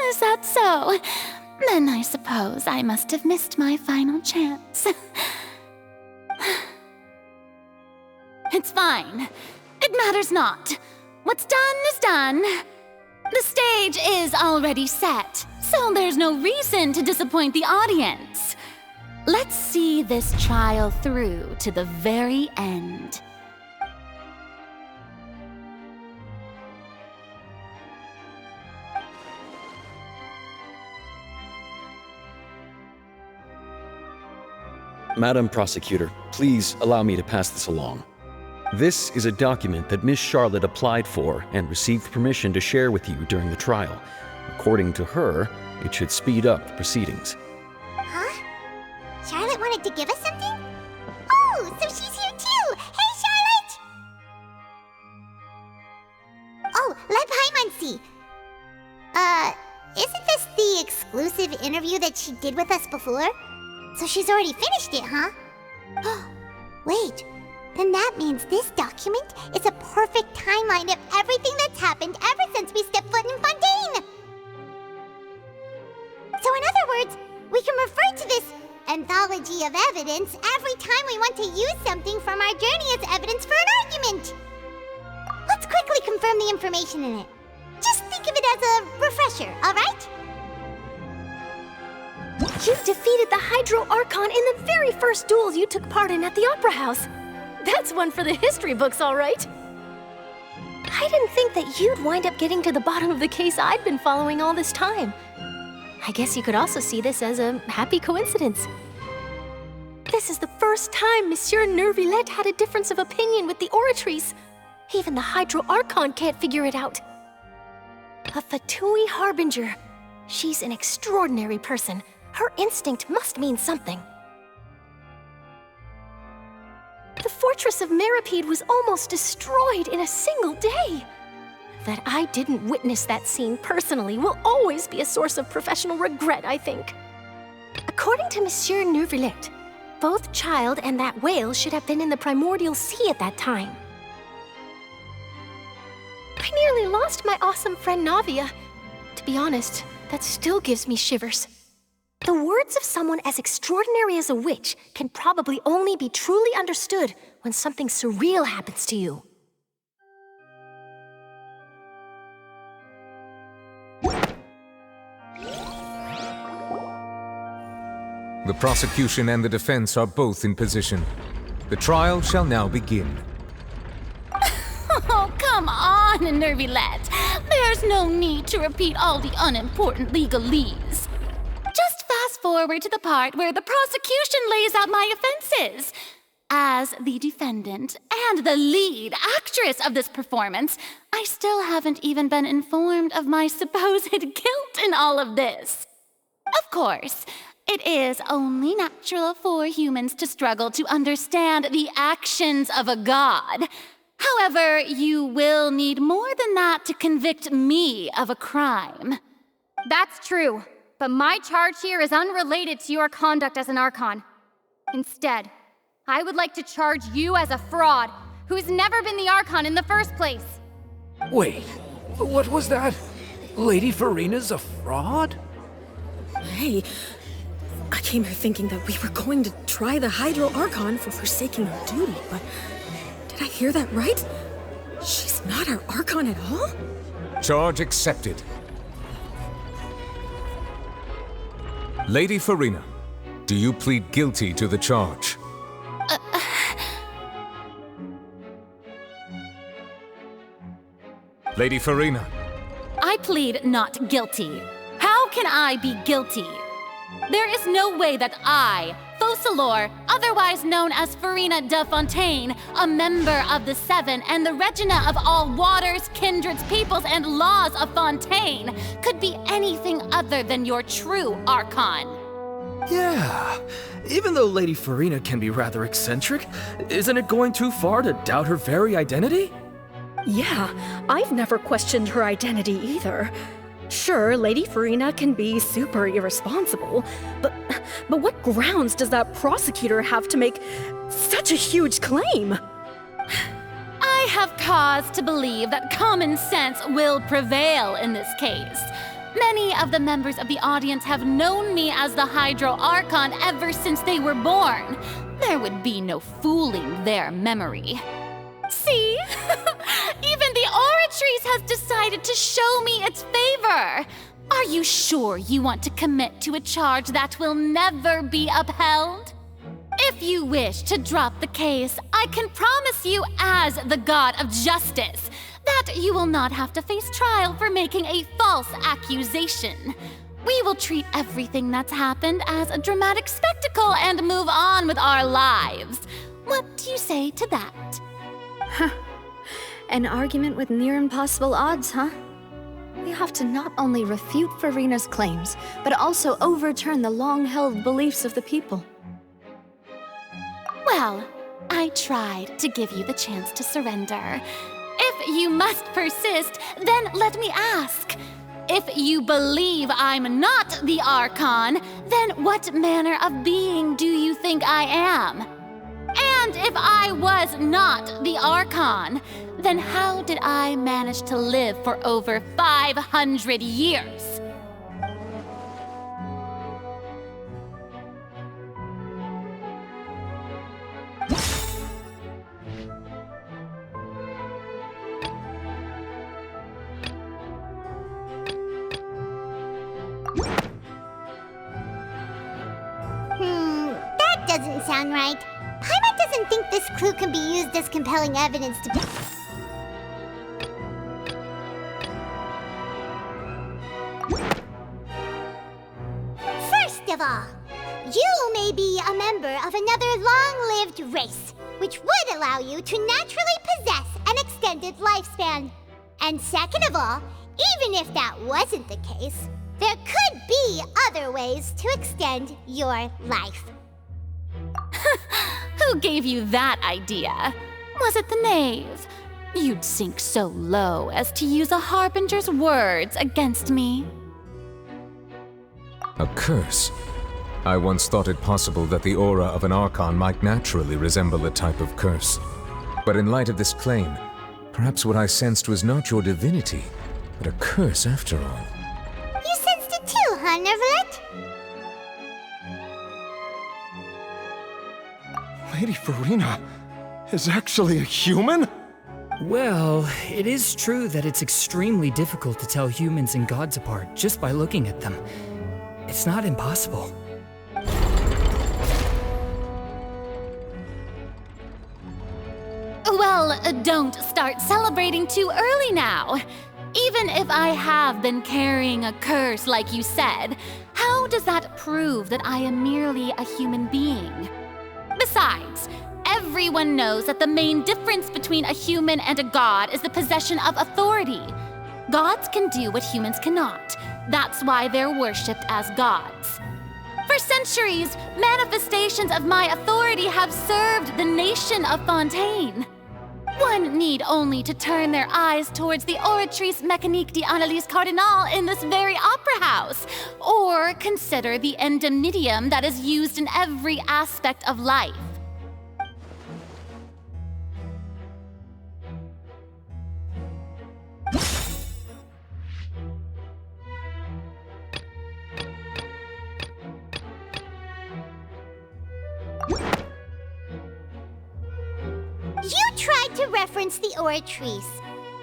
Is that so? Then I suppose I must have missed my final chance. It's fine. It matters not. What's done is done. The stage is already set, so there's no reason to disappoint the audience. Let's see this trial through to the very end.
Madam Prosecutor, please allow me to pass this along. This is a document that Miss Charlotte applied for and received permission to share with you during the trial. According to her, it should speed up the proceedings.
Huh? Charlotte wanted to give us something? Oh, so she's here too! Hey, Charlotte! Oh, let Paimon see. Isn't this the exclusive interview that she did with us before? So she's already finished it, huh? Wait, then that means this document is a perfect timeline of everything that's happened ever since we stepped foot in Fontaine! So in other words, we can refer to this anthology of evidence every time we want to use something from our journey as evidence for an argument! Let's quickly confirm the information in it. Just think of it as a refresher, alright?
You defeated the Hydro Archon in the very first duels you took part in at the Opera House. That's one for the history books, all right. I didn't think that you'd wind up getting to the bottom of the case I'd been following all this time. I guess you could also see this as a happy coincidence. This is the first time Monsieur Nervillette had a difference of opinion with the Oratrice. Even the Hydro Archon can't figure it out. A Fatui Harbinger. She's an extraordinary person. Her instinct must mean something. The fortress of Meripede was almost destroyed in a single day. That I didn't witness that scene personally will always be a source of professional regret, I think. According to Monsieur Nervillette, both Child and that whale should have been in the primordial sea at that time. I nearly lost my awesome friend Navia. To be honest, that still gives me shivers. The words of someone as extraordinary as a witch can probably only be truly understood when something surreal happens to you.
The prosecution and the defense are both in position. The trial shall now begin.
Oh, come on, Nervillette. There's no need to repeat all the unimportant legalese. Just fast forward to the part where the prosecution lays out my offenses. As the defendant and the lead actress of this performance, I still haven't even been informed of my supposed guilt in all of this. Of course, it is only natural for humans to struggle to understand the actions of a god. However, you will need more than that to convict me of a crime.
That's true, but my charge here is unrelated to your conduct as an Archon. Instead, I would like to charge you as a fraud who's never been the Archon in the first place.
Wait, what was that? Lady Farina's a fraud?
Hey, I came here thinking that we were going to try the Hydro Archon for forsaking our duty, but did I hear that right? She's not our Archon at all?
Charge accepted. Lady Farina, do you plead guilty to the charge? Lady Farina.
I plead not guilty. How can I be guilty? There is no way that I, Focalor, otherwise known as Farina de Fontaine, a member of the Seven and the Regina of all waters, kindreds, peoples, and laws of Fontaine, could be anything other than your true Archon.
Yeah, even though Lady Farina can be rather eccentric, isn't it going too far to doubt her very identity?
Yeah, I've never questioned her identity either. Sure, Lady Farina can be super irresponsible, but what grounds does that prosecutor have to make such a huge claim?
I have cause to believe that common sense will prevail in this case. Many of the members of the audience have known me as the Hydro Archon ever since they were born. There would be no fooling their memory. See? Even the Oratrice has decided to show me its favor. Are you sure you want to commit to a charge that will never be upheld? If you wish to drop the case, I can promise you as the God of Justice that you will not have to face trial for making a false accusation. We will treat everything that's happened as a dramatic spectacle and move on with our lives. What do you say to that?
An argument with near impossible odds, huh? We have to not only refute Farina's claims, but also overturn the long-held beliefs of the people.
Well, I tried to give you the chance to surrender. If you must persist, then let me ask. If you believe I'm not the Archon, then what manner of being do you think I am? And if I was not the Archon, then how did I manage to live for over 500 years?
That doesn't sound right. Paimon doesn't think this clue can be used as compelling evidence to... member of another long-lived race, which would allow you to naturally possess an extended lifespan. And second of all, even if that wasn't the case, there could be other ways to extend your life.
Who gave you that idea? Was it the knave? You'd sink so low as to use a harbinger's words against me.
A curse? I once thought it possible that the aura of an Archon might naturally resemble a type of curse. But in light of this claim, perhaps what I sensed was not your divinity, but a curse after all.
You sensed it too, huh, Neverlet?
Lady Farina is actually a human?
Well, it is true that it's extremely difficult to tell humans and gods apart just by looking at them. It's not impossible.
Well, don't start celebrating too early now. Even if I have been carrying a curse like you said, how does that prove that I am merely a human being? Besides, everyone knows that the main difference between a human and a god is the possession of authority. Gods can do what humans cannot. That's why they're worshipped as gods. For centuries, manifestations of my authority have served the nation of Fontain. One need only to turn their eyes towards the Oratrice Mécanique d'Analyse Cardinal in this very opera house, or consider the indemnitium that is used in every aspect of life.
You tried to reference the Oratrice,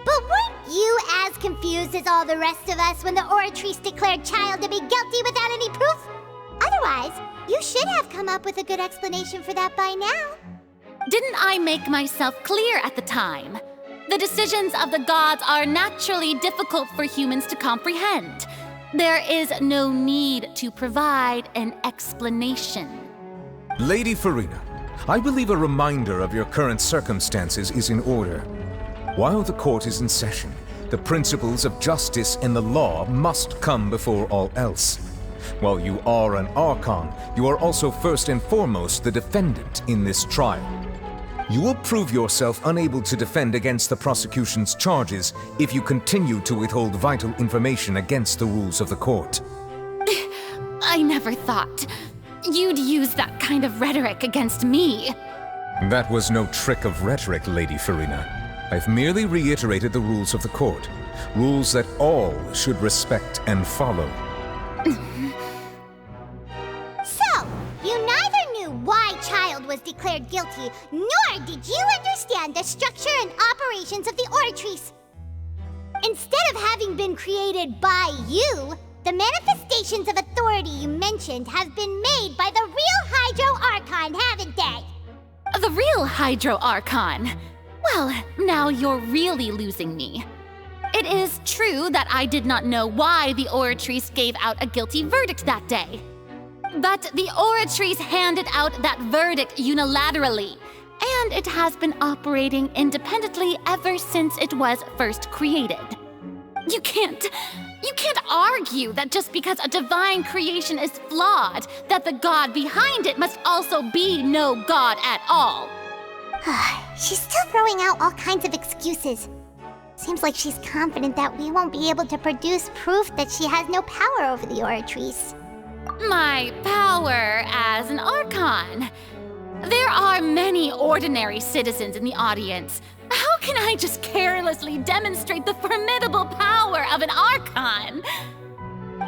but weren't you as confused as all the rest of us when the Oratrice declared Child to be guilty without any proof? Otherwise, you should have come up with a good explanation for that by now.
Didn't I make myself clear at the time? The decisions of the gods are naturally difficult for humans to comprehend. There is no need to provide an explanation.
Lady Farina, I believe a reminder of your current circumstances is in order. While the court is in session, the principles of justice and the law must come before all else. While you are an Archon, you are also first and foremost the defendant in this trial. You will prove yourself unable to defend against the prosecution's charges if you continue to withhold vital information against the rules of the court.
I never thought you'd use that kind of rhetoric against me.
That was no trick of rhetoric, Lady Farina. I've merely reiterated the rules of the court. Rules that all should respect and follow.
So, you neither knew why Child was declared guilty, nor did you understand the structure and operations of the Oratrice. Instead of having been created by you, the manifestations of authority you mentioned have been made by the real Hydro Archon, haven't they?
The real Hydro Archon? Well, now you're really losing me. It is true that I did not know why the Oratrice gave out a guilty verdict that day. But the Oratrice handed out that verdict unilaterally, and it has been operating independently ever since it was first created. You can't argue that just because a divine creation is flawed, that the god behind it must also be no god at all.
She's still throwing out all kinds of excuses. Seems like she's confident that we won't be able to produce proof that she has no power over the Oratrice.
My power as an Archon. There are many ordinary citizens in the audience. How can I just carelessly demonstrate the formidable power of an Archon?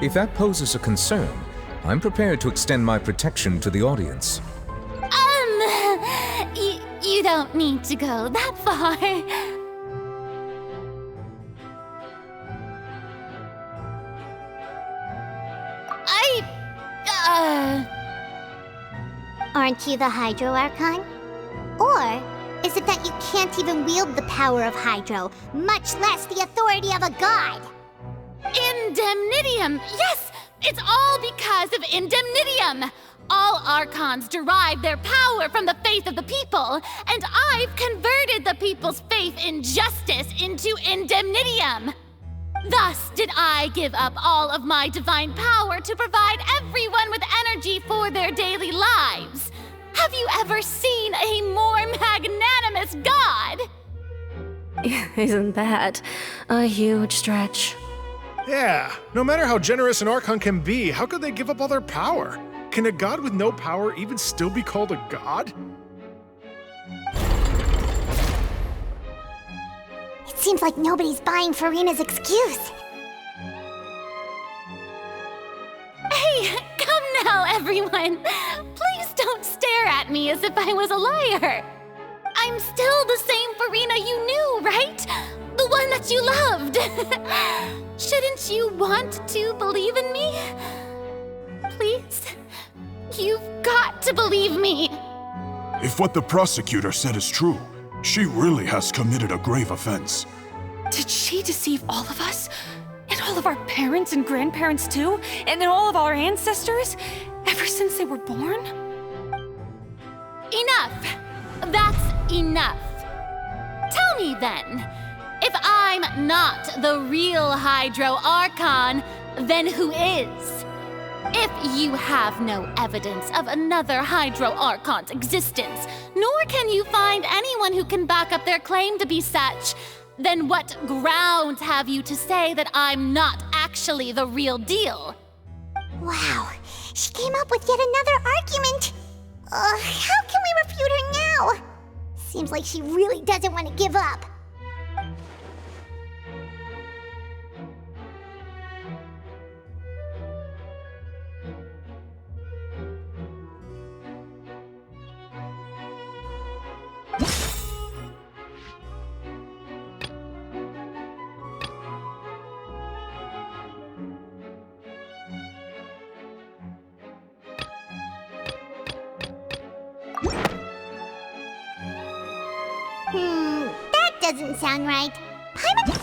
If that poses a concern, I'm prepared to extend my protection to the audience.
You don't need to go that far.
Aren't you the Hydro Archon? Or is it that you can't even wield the power of Hydro, much less the authority of a god?
Indemnitium! Yes! It's all because of Indemnitium!
All Archons derive their power from the faith of the people, and I've converted the people's faith in justice into indemnitium. Thus did I give up all of my divine power to provide everyone with energy for their daily lives. Have you ever seen a more magnanimous god?
Isn't that a huge stretch?
Yeah, no matter how generous an Archon can be, how could they give up all their power? Can a god with no power even still be called a god?
It seems like nobody's buying Furina's excuse.
Hey, come now, everyone. Please don't stare at me as if I was a liar. I'm still the same Furina you knew, right? The one that you loved. Shouldn't you want to believe in me? Please? You've got to believe me.
If what the prosecutor said is true, she really has committed a grave offense.
Did she deceive all of us? And all of our parents and grandparents too? And then all of our ancestors? Ever since they were born?
Enough! That's enough. Tell me then, if I'm not the real Hydro Archon, then who is? If you have no evidence of another Hydro Archon's existence, nor can you find anyone who can back up their claim to be such, then what grounds have you to say that I'm not actually the real deal?
Wow, she came up with yet another argument. How can we refute her now? Seems like she really doesn't want to give up. That doesn't sound right. Paimon...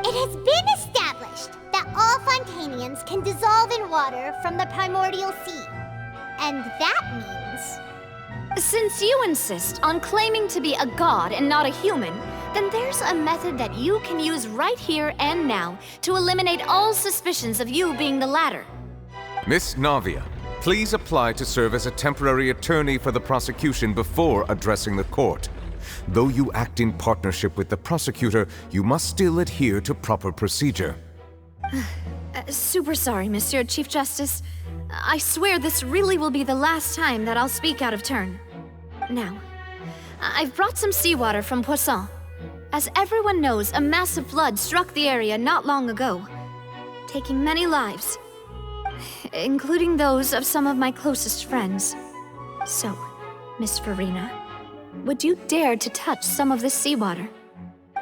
It has been established that all Fontainians can dissolve in water from the primordial sea. And that means...
Since you insist on claiming to be a god and not a human, then there's a method that you can use right here and now to eliminate all suspicions of you being the latter.
Miss Navia, please apply to serve as a temporary attorney for the prosecution before addressing the court. Though you act in partnership with the prosecutor, you must still adhere to proper procedure.
Super sorry, Monsieur Chief Justice. I swear this really will be the last time that I'll speak out of turn. Now, I've brought some seawater from Poisson. As everyone knows, a massive flood struck the area not long ago, taking many lives, including those of some of my closest friends. So, Miss Furina, would you dare to touch some of this seawater?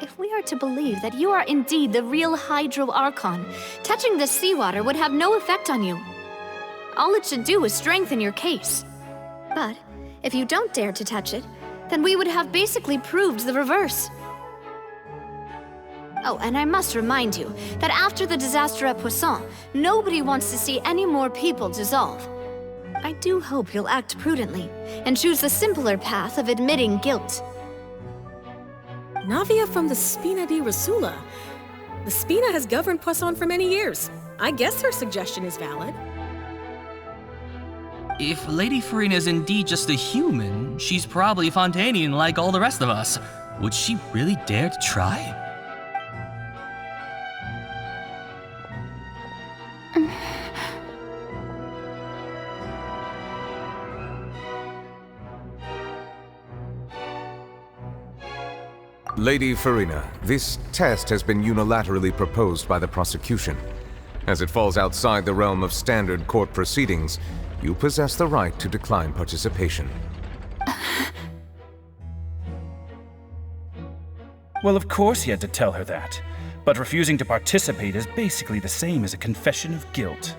If we are to believe that you are indeed the real Hydro Archon, touching this seawater would have no effect on you. All it should do is strengthen your case. But if you don't dare to touch it, then we would have basically proved the reverse. Oh, and I must remind you that after the disaster at Poisson, nobody wants to see any more people dissolve. I do hope you'll act prudently and choose the simpler path of admitting guilt.
Navia from the Spina di Rasula. The Spina has governed Poisson for many years. I guess her suggestion is valid.
If Lady Furina is indeed just a human, she's probably Fontainian like all the rest of us. Would she really dare to try?
Lady Furina, this test has been unilaterally proposed by the prosecution. As it falls outside the realm of standard court proceedings, you possess the right to decline participation.
Well, of course he had to tell her that. But refusing to participate is basically the same as a confession of guilt.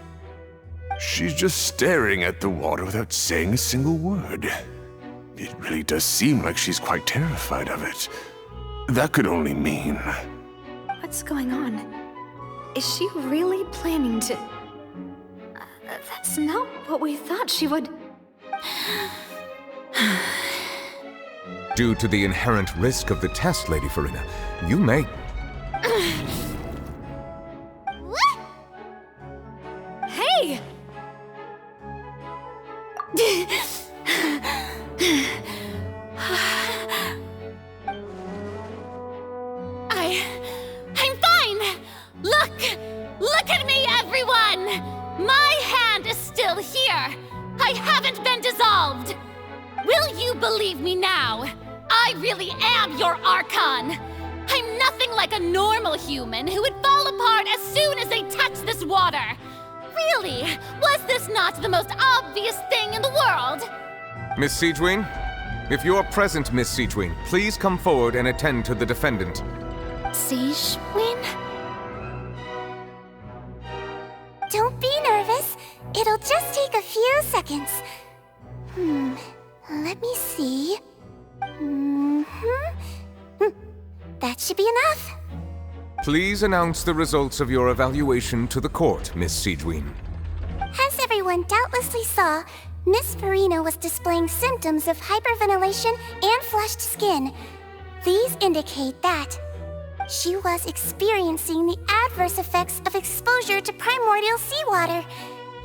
She's just staring at the water without saying a single word. It really does seem like she's quite terrified of it. That could only mean...
What's going on? Is she really planning to... that's not what we thought she would...
Due to the inherent risk of the test, Lady Farina, you may...
Hey!
I'm fine! Look at me, everyone! My hand is still here! I haven't been dissolved! Will you believe me now? I really am your Archon! I'm nothing like a normal human who would fall apart as soon as they touch this water! Really? Was this not the most obvious thing in the world?
Miss Siegewin? If you are present, Miss Siegewin, please come forward and attend to the defendant.
Siegewin? Don't be nervous. It'll just take a few seconds. Let me see. That should be enough.
Please announce the results of your evaluation to the court, Miss Siegewin.
As everyone doubtlessly saw, Miss Farina was displaying symptoms of hyperventilation and flushed skin. These indicate that she was experiencing the adverse effects of exposure to primordial seawater.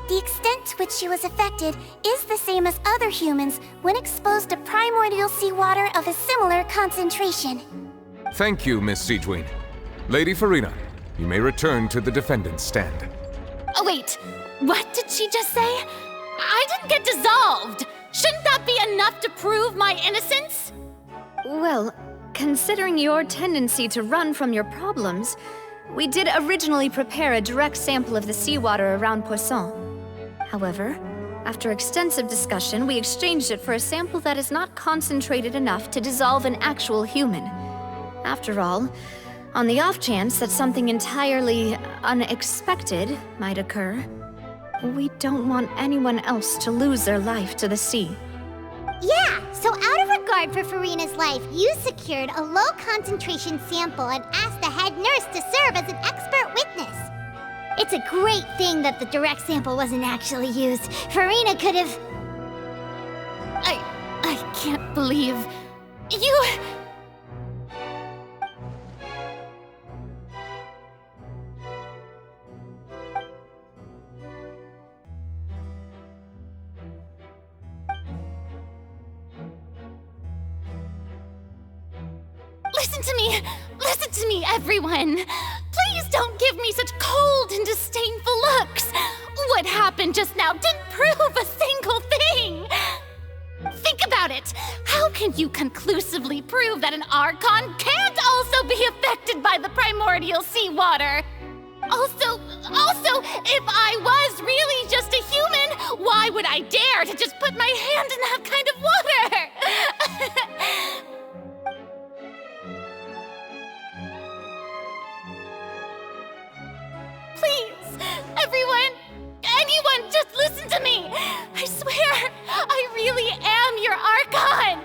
The extent to which she was affected is the same as other humans when exposed to primordial seawater of a similar concentration.
Thank you, Miss Siegewin. Lady Farina, you may return to the defendant's stand.
Oh wait, what did she just say? I didn't get dissolved! Shouldn't that be enough to prove my innocence?
Well, considering your tendency to run from your problems, we did originally prepare a direct sample of the seawater around Poisson. However, after extensive discussion, we exchanged it for a sample that is not concentrated enough to dissolve an actual human. After all, on the off chance that something entirely unexpected might occur, we don't want anyone else to lose their life to the sea.
Yeah, so out of regard for Farina's life, you secured a low-concentration sample and asked the head nurse to serve as an expert witness. It's a great thing that the direct sample wasn't actually used. Farina could have...
I can't believe... You... Listen to me, everyone! Please don't give me such cold and disdainful looks! What happened just now didn't prove a single thing! Think about it! How can you conclusively prove that an Archon can't also be affected by the primordial seawater? Also, if I was really just a human, why would I dare to just put my hand in that kind of water? Please, everyone, anyone, just listen to me! I swear, I really am your Archon!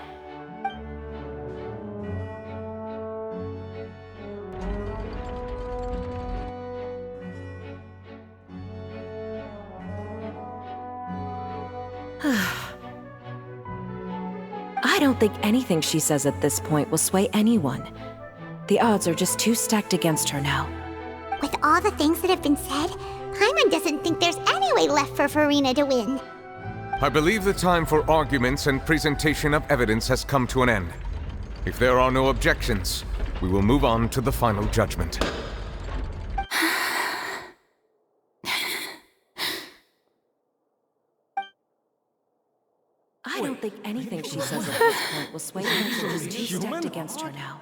I don't think anything she says at this point will sway anyone. The odds are just too stacked against her now.
With all the things that have been said, Paimon doesn't think there's any way left for Farina to win.
I believe the time for arguments and presentation of evidence has come to an end. If there are no objections, we will move on to the final judgment.
I don't think anything she says at this point will sway anyone. She's too stacked against her now.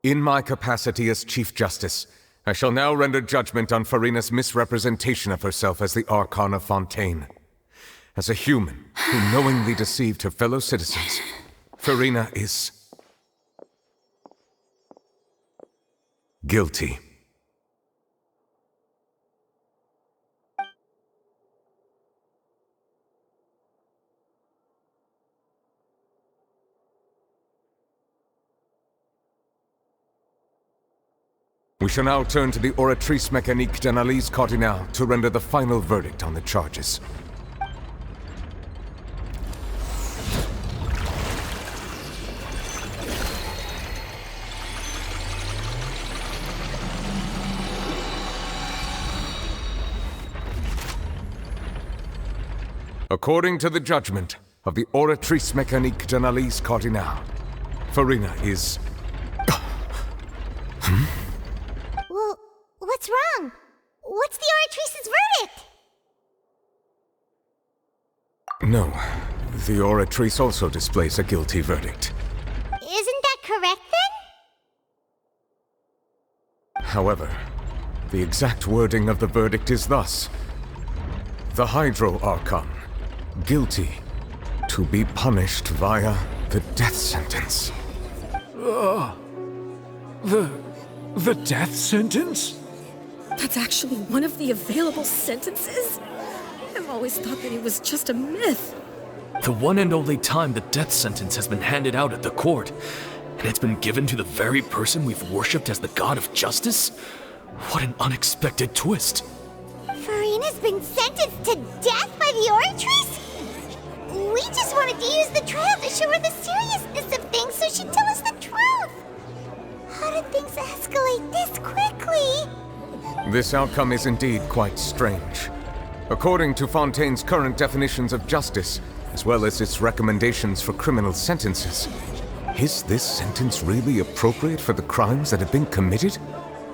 In my capacity as Chief Justice, I shall now render judgment on Farina's misrepresentation of herself as the Archon of Fontейn. As a human who knowingly deceived her fellow citizens, Farina is guilty. We shall now turn to the Oratrice Mécanique d'Analyse Cardinale to render the final verdict on the charges. According to the judgment of the Oratrice Mécanique d'Analyse Cardinale, Farina is...
Well, what's wrong? What's the Oratrice's verdict?
No, the Oratrice also displays a guilty verdict.
Isn't that correct then?
However, the exact wording of the verdict is thus: the Hydro Archon, guilty, to be punished via the death sentence.
The death sentence?
That's actually one of the available sentences? I've always thought that it was just a myth.
The one and only time the death sentence has been handed out at the court, and it's been given to the very person we've worshipped as the god of justice? What an unexpected twist.
Farina's been sentenced to death by the Oratrice? We just wanted to use the trial to show her the seriousness of things so she'd tell us the truth. How did things escalate this quickly?
This outcome is indeed quite strange. According to Fontaine's current definitions of justice, as well as its recommendations for criminal sentences, is this sentence really appropriate for the crimes that have been committed?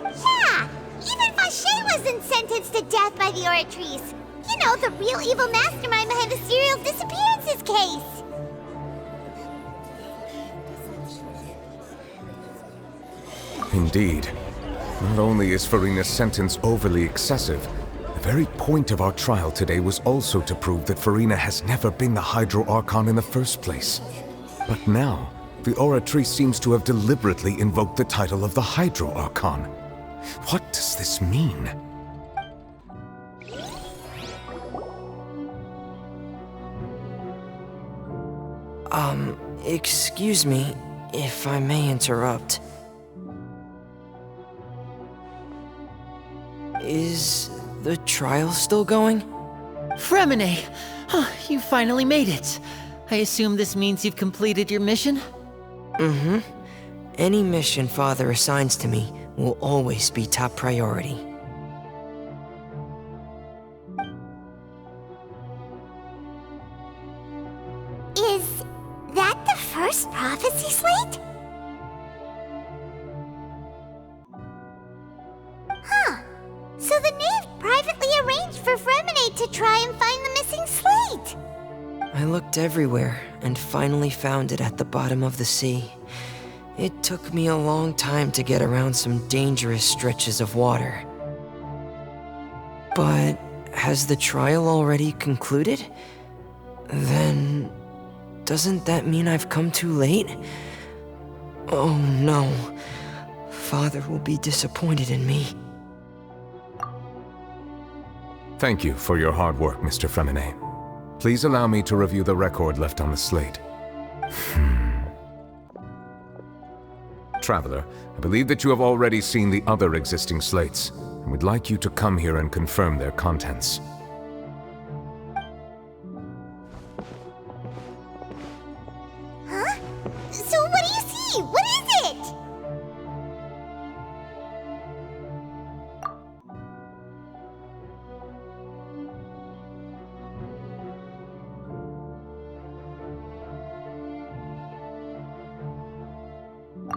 Yeah! Even Fauché wasn't sentenced to death by the Oratrice. You know, the real evil mastermind behind the serial disappearances case.
Indeed. Not only is Farina's sentence overly excessive, the very point of our trial today was also to prove that Farina has never been the Hydro Archon in the first place. But now, the Oratrice seems to have deliberately invoked the title of the Hydro Archon. What does this mean?
Excuse me, if I may interrupt. Is the trial still going?
Fremine! You finally made it. I assume this means you've completed your mission?
Mm-hmm. Any mission Father assigns to me will always be top priority.
Is that the first prophecy slate? Huh. So the knave privately arranged for Fremine to try and find the missing slate.
I looked everywhere and finally found it at the bottom of the sea. It took me a long time to get around some dangerous stretches of water. But has the trial already concluded? Then doesn't that mean I've come too late? Oh no. Father will be disappointed in me.
Thank you for your hard work, Mr. Fremine. Please allow me to review the record left on the slate. Traveler, I believe that you have already seen the other existing slates, and would like you to come here and confirm their contents.
Huh? So what do you see? What is it?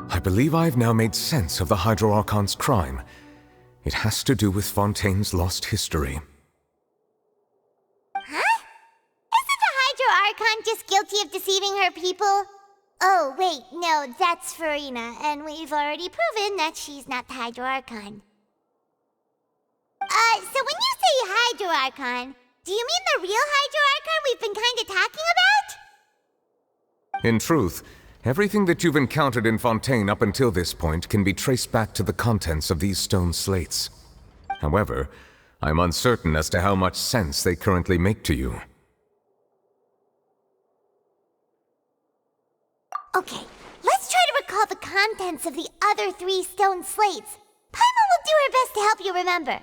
I believe I've now made sense of the Hydro Archon's crime. It has to do with Fontaine's lost history.
Huh? Isn't the Hydro Archon just guilty of deceiving her people? Oh, wait, no, that's Farina, and we've already proven that she's not the Hydro Archon. So when you say Hydro Archon, do you mean the real Hydro Archon we've been kinda talking about?
In truth, everything that you've encountered in Fontейн up until this point can be traced back to the contents of these stone slates. However, I'm uncertain as to how much sense they currently make to you.
Okay, let's try to recall the contents of the other 3 stone slates. Paimon will do her best to help you remember.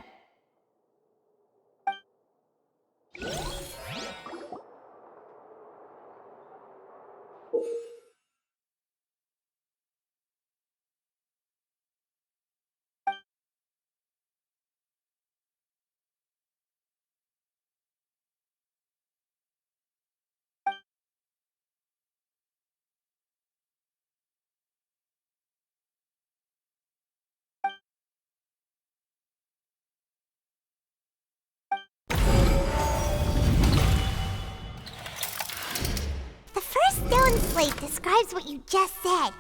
Stone slate describes what you just said.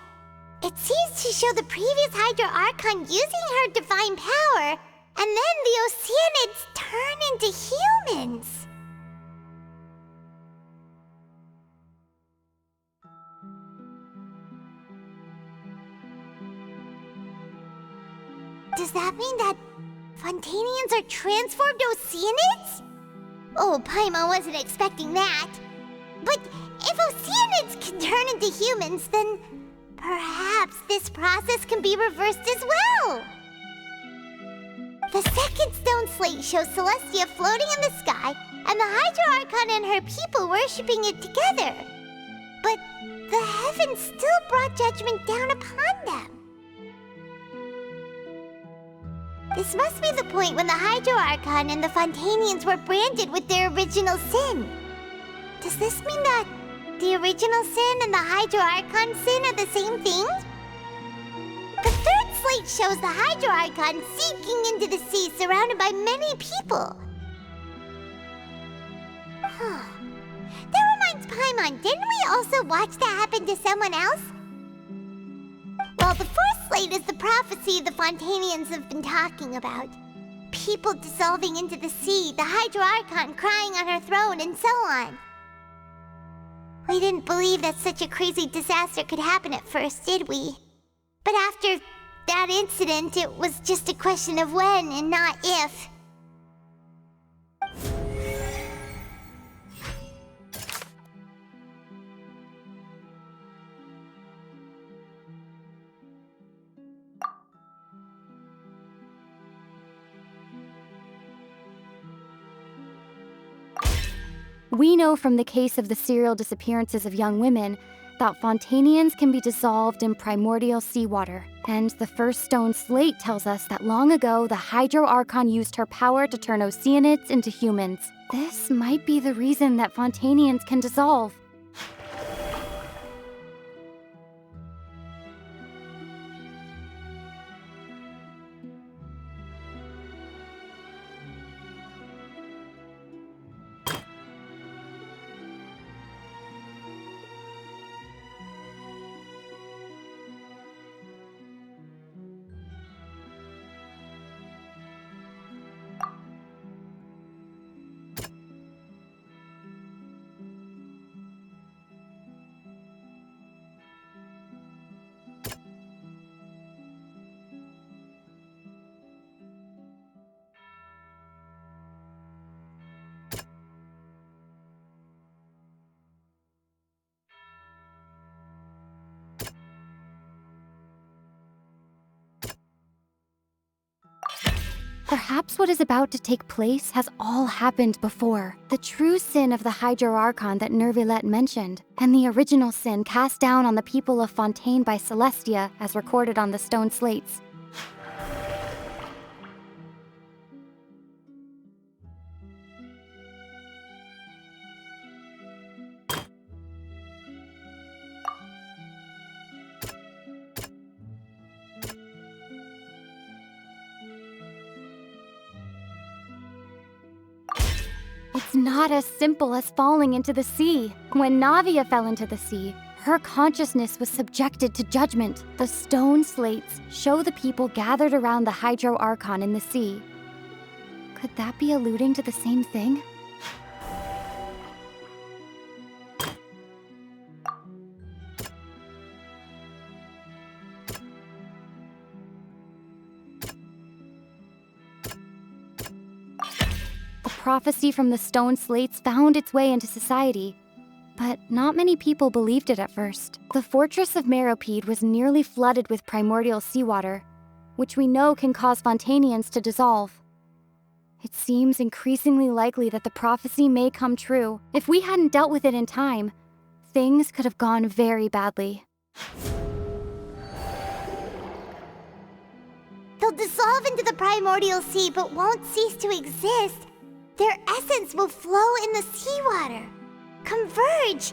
It seems to show the previous Hydro Archon using her divine power, and then the Oceanids turn into humans. Does that mean that Fontainians are transformed Oceanids? Oh, Paimon wasn't expecting that. But if Oceanids can turn into humans, then perhaps this process can be reversed as well. The second stone slate shows Celestia floating in the sky, and the Hydro Archon and her people worshipping it together. But the heavens still brought judgment down upon them. This must be the point when the Hydro Archon and the Fontainians were branded with their original sin. Does this mean that the original sin and the Hydro Archon sin are the same thing? The third slate shows the Hydro Archon sinking into the sea surrounded by many people. That reminds Paimon, didn't we also watch that happen to someone else? Well, the fourth slate is the prophecy the Fontainians have been talking about. People dissolving into the sea, the Hydro Archon crying on her throne, and so on. We didn't believe that such a crazy disaster could happen at first, did we? But after that incident, it was just a question of when and not if.
We know from the case of the serial disappearances of young women that Fontainians can be dissolved in primordial seawater. And the first stone slate tells us that long ago, the Hydro Archon used her power to turn Oceanids into humans. This might be the reason that Fontainians can dissolve. Perhaps what is about to take place has all happened before. The true sin of the Hydro Archon that Nervilette mentioned, and the original sin cast down on the people of Fontейн by Celestia as recorded on the stone slates. It's not as simple as falling into the sea. When Navia fell into the sea, Her consciousness was subjected to judgment. The stone slates show the people gathered around the Hydro Archon in the sea. Could that be alluding to the same thing? The prophecy from the stone slates found its way into society, but not many people believed it at first. The fortress of Meropide was nearly flooded with primordial seawater, which we know can cause Fontainians to dissolve. It seems increasingly likely that the prophecy may come true. If we hadn't dealt with it in time, things could have gone very badly.
They'll dissolve into the primordial sea but won't cease to exist. Their essence will flow in the seawater, converge,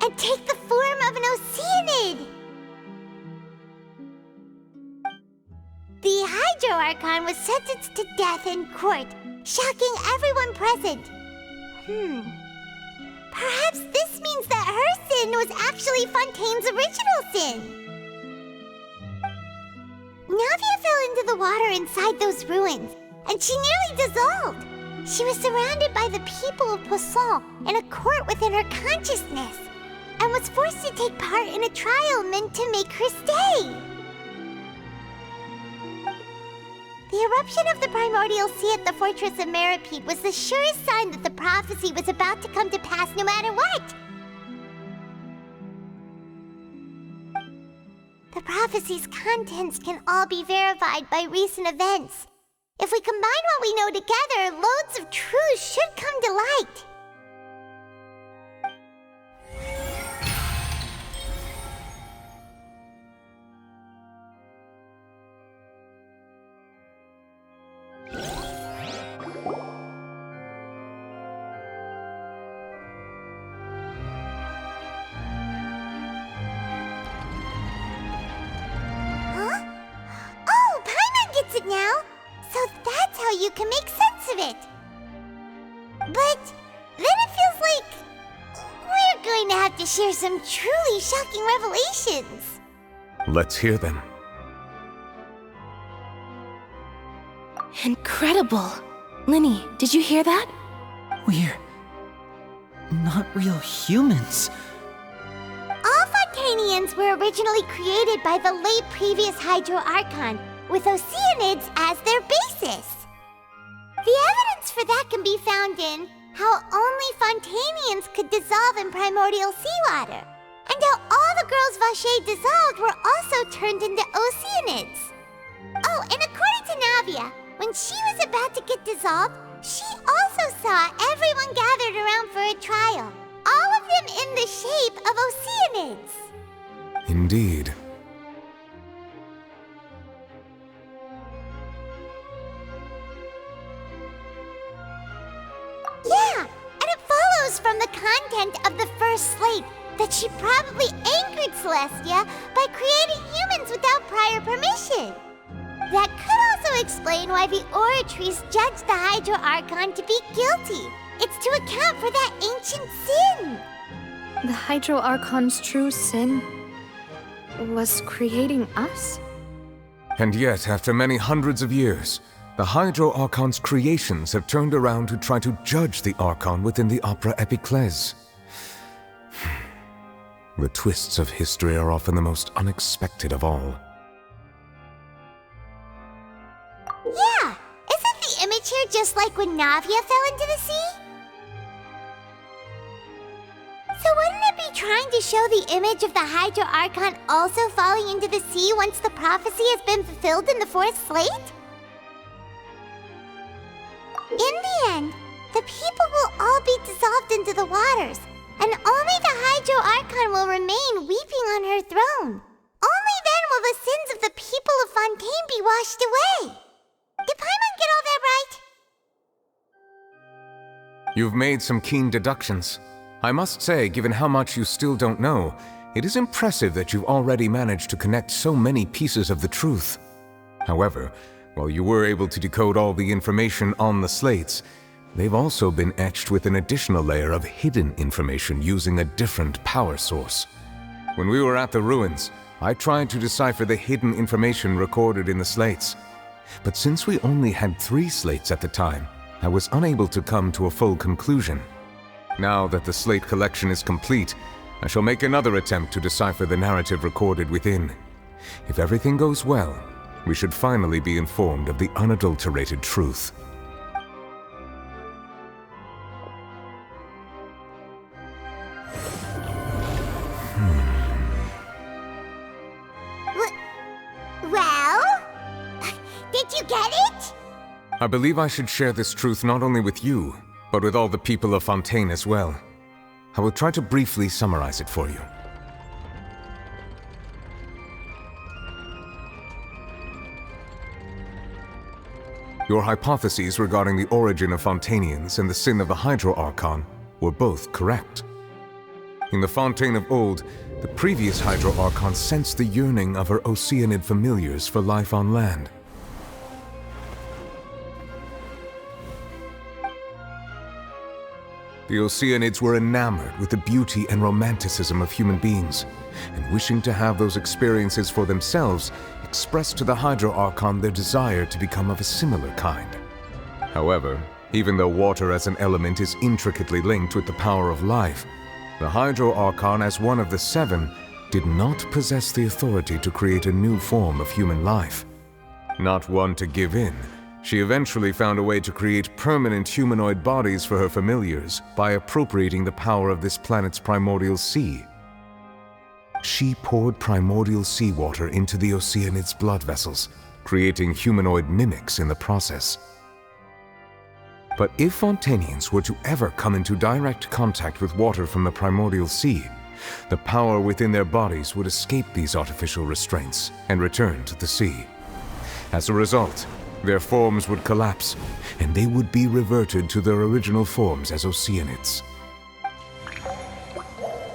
and take the form of an Oceanid. The Hydro Archon was sentenced to death in court, shocking everyone present. Perhaps this means that her sin was actually Fontaine's original sin. Navia fell into the water inside those ruins, and she nearly dissolved. She was surrounded by the people of Poisson in a court within her consciousness, and was forced to take part in a trial meant to make her stay. The eruption of the primordial sea at the fortress of Meropide was the surest sign that the prophecy was about to come to pass no matter what. The prophecy's contents can all be verified by recent events. If we combine what we know together, loads of truths should come to light. It now, so that's how you can make sense of it. But then it feels like we're going to have to share some truly shocking revelations.
Let's hear them.
Incredible. Linny, did you hear that?
We're not real humans.
All Fontainians were originally created by the late previous Hydro Archon, with Oceanids as their basis. The evidence for that can be found in how only Fontainians could dissolve in primordial seawater, and how all the girls Vacher dissolved were also turned into Oceanids. Oh, and according to Navia, when she was about to get dissolved, she also saw everyone gathered around for a trial, all of them in the shape of Oceanids.
Indeed.
Yeah, and it follows from the content of the first slate that she probably angered Celestia by creating humans without prior permission. That could also explain why the Oratries judged the Hydro Archon to be guilty. It's to account for that ancient sin.
The Hydro Archon's true sin was creating us?
And yet, after many hundreds of years, the Hydro Archon's creations have turned around to try to judge the Archon within the Opera Epiclese. The twists of history are often the most unexpected of all.
Yeah, isn't the image here just like when Navia fell into the sea? So wouldn't it be trying to show the image of the Hydro Archon also falling into the sea once the prophecy has been fulfilled in the fourth slate? In the end, the people will all be dissolved into the waters, and only the Hydro Archon will remain weeping on her throne. Only then will the sins of the people of Fontaine be washed away. Did Paimon get all that right?
You've made some keen deductions. I must say, given how much you still don't know, it is impressive that you've already managed to connect so many pieces of the truth. However, while you were able to decode all the information on the slates, they've also been etched with an additional layer of hidden information using a different power source. When we were at the ruins, I tried to decipher the hidden information recorded in the slates. But since we only had 3 slates at the time, I was unable to come to a full conclusion. Now that the slate collection is complete, I shall make another attempt to decipher the narrative recorded within. If everything goes well, we should finally be informed of the unadulterated truth.
Well? Did you get it?
I believe I should share this truth not only with you, but with all the people of Fontейn as well. I will try to briefly summarize it for you. Your hypotheses regarding the origin of Fontainians and the sin of the Hydro Archon were both correct. In the Fontaine of old, the previous Hydro Archon sensed the yearning of her Oceanid familiars for life on land. The Oceanids were enamored with the beauty and romanticism of human beings, and wishing to have those experiences for themselves, expressed to the Hydro Archon their desire to become of a similar kind. However, even though water as an element is intricately linked with the power of life, the Hydro Archon, as one of the 7, did not possess the authority to create a new form of human life. Not one to give in, she eventually found a way to create permanent humanoid bodies for her familiars by appropriating the power of this planet's primordial sea. She poured primordial seawater into the Oceanids' blood vessels, creating humanoid mimics in the process. But if Fontainians were to ever come into direct contact with water from the primordial sea, the power within their bodies would escape these artificial restraints and return to the sea. As a result, their forms would collapse, and they would be reverted to their original forms as Oceanids.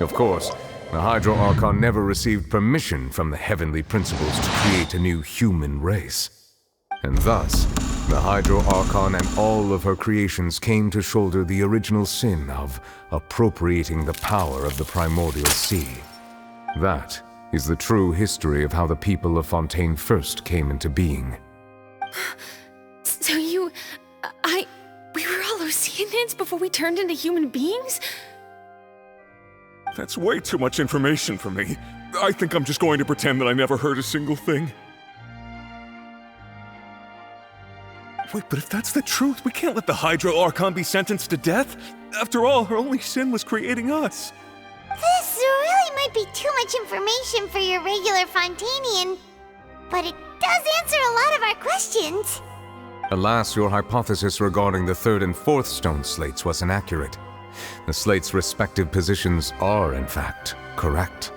Of course, the Hydro Archon never received permission from the heavenly principles to create a new human race. And thus, the Hydro Archon and all of her creations came to shoulder the original sin of appropriating the power of the primordial sea. That is the true history of how the people of Fontейн first came into being.
So we were all Oceanids before we turned into human beings?
That's way too much information for me. I think I'm just going to pretend that I never heard a single thing. Wait, but if that's the truth, we can't let the Hydro Archon be sentenced to death. After all, her only sin was creating us.
This really might be too much information for your regular Fontainian, but it does answer a lot of our questions.
Alas, your hypothesis regarding the 3rd and 4th stone slates was inaccurate. The slates' respective positions are, in fact, correct.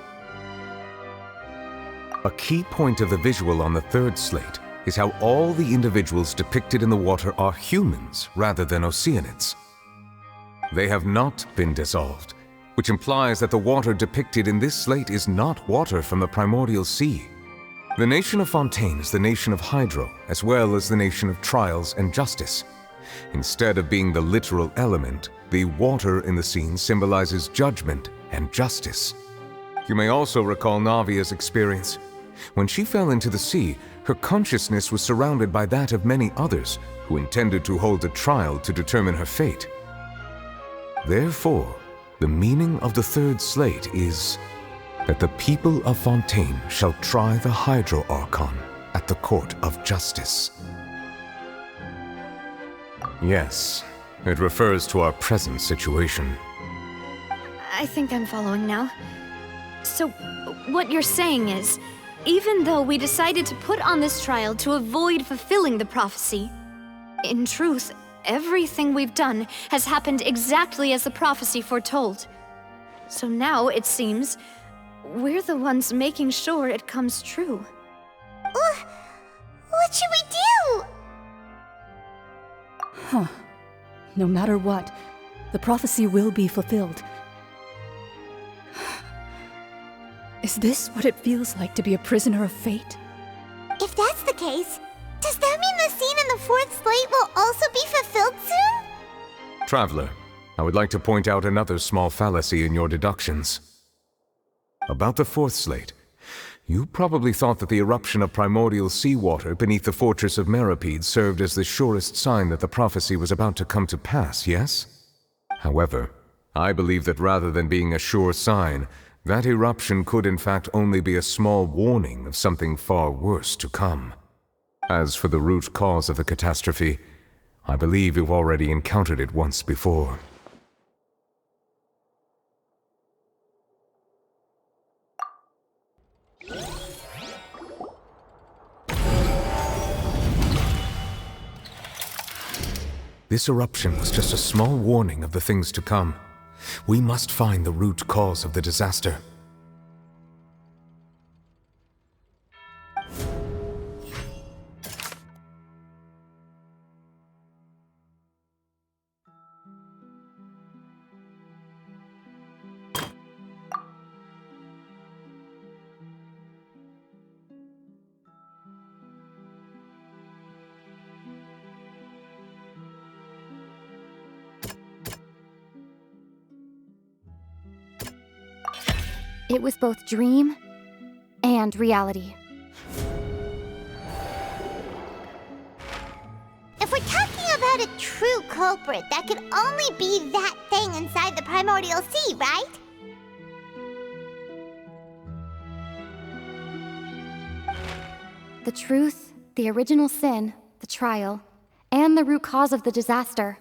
A key point of the visual on the 3rd slate is how all the individuals depicted in the water are humans rather than Oceanids. They have not been dissolved, which implies that the water depicted in this slate is not water from the primordial sea. The nation of Fontейн is the nation of Hydro, as well as the nation of trials and justice. Instead of being the literal element, the water in the scene symbolizes judgment and justice. You may also recall Navia's experience. When she fell into the sea, her consciousness was surrounded by that of many others who intended to hold a trial to determine her fate. Therefore, the meaning of the 3rd slate is that the people of Fontейн shall try the Hydro Archon at the court of justice. Yes, it refers to our present situation.
I think I'm following now. So, what you're saying is, even though we decided to put on this trial to avoid fulfilling the prophecy, in truth, everything we've done has happened exactly as the prophecy foretold. So now, it seems, we're the ones making sure it comes true.
What should we do?
Huh. No matter what, the prophecy will be fulfilled. Is this what it feels like to be a prisoner of fate?
If that's the case, does that mean the scene in the 4th slate will also be fulfilled soon?
Traveler, I would like to point out another small fallacy in your deductions. About the fourth slate. You probably thought that the eruption of primordial seawater beneath the fortress of Meripede served as the surest sign that the prophecy was about to come to pass, yes? However, I believe that rather than being a sure sign, that eruption could in fact only be a small warning of something far worse to come. As for the root cause of the catastrophe, I believe you've already encountered it once before. This eruption was just a small warning of the things to come. We must find the root cause of the disaster.
It was both dream and reality.
If we're talking about a true culprit, that could only be that thing inside the primordial sea, right?
The truth, the original sin, the trial, and the root cause of the disaster.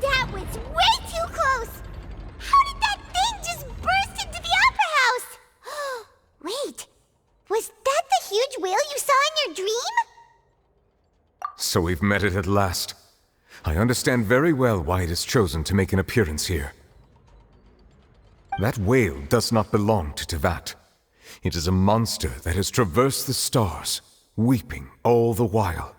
That was way too close! How did that thing just burst into the Opera House? Wait, was that the huge whale you saw in your dream?
So we've met it at last. I understand very well why it has chosen to make an appearance here. That whale does not belong to Tevat. It is a monster that has traversed the stars, weeping all the while.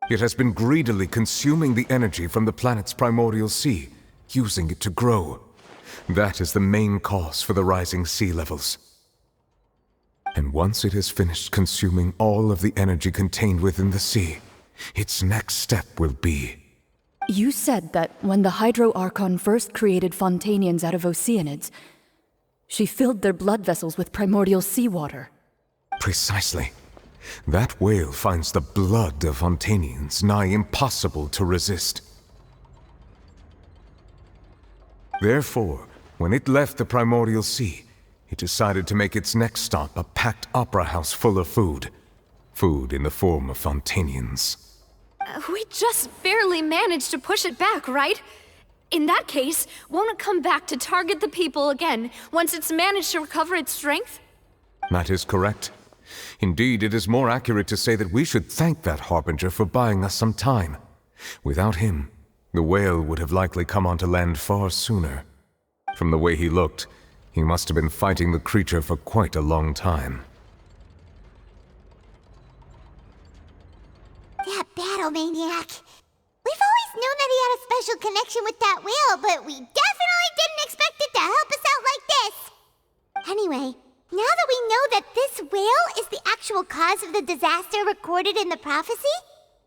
It has been greedily consuming the energy from the planet's primordial sea, using it to grow. That is the main cause for the rising sea levels. And once it has finished consuming all of the energy contained within the sea, its next step will be...
You said that when the Hydro Archon first created Fontainians out of Oceanids, she filled their blood vessels with primordial seawater.
Precisely. That whale finds the blood of Fontainians nigh impossible to resist. Therefore, when it left the primordial sea, it decided to make its next stop a packed opera house full of food. Food in the form of Fontainians.
We just barely managed to push it back, right? In that case, won't it come back to target the people again once it's managed to recover its strength?
That is correct. Indeed, it is more accurate to say that we should thank that Harbinger for buying us some time. Without him, the whale would have likely come onto land far sooner. From the way he looked, he must have been fighting the creature for quite a long time.
That battle maniac. We've always known that he had a special connection with that whale, but we definitely didn't expect it to help us out like this. Anyway, now that we know that this whale is the actual cause of the disaster recorded in the prophecy,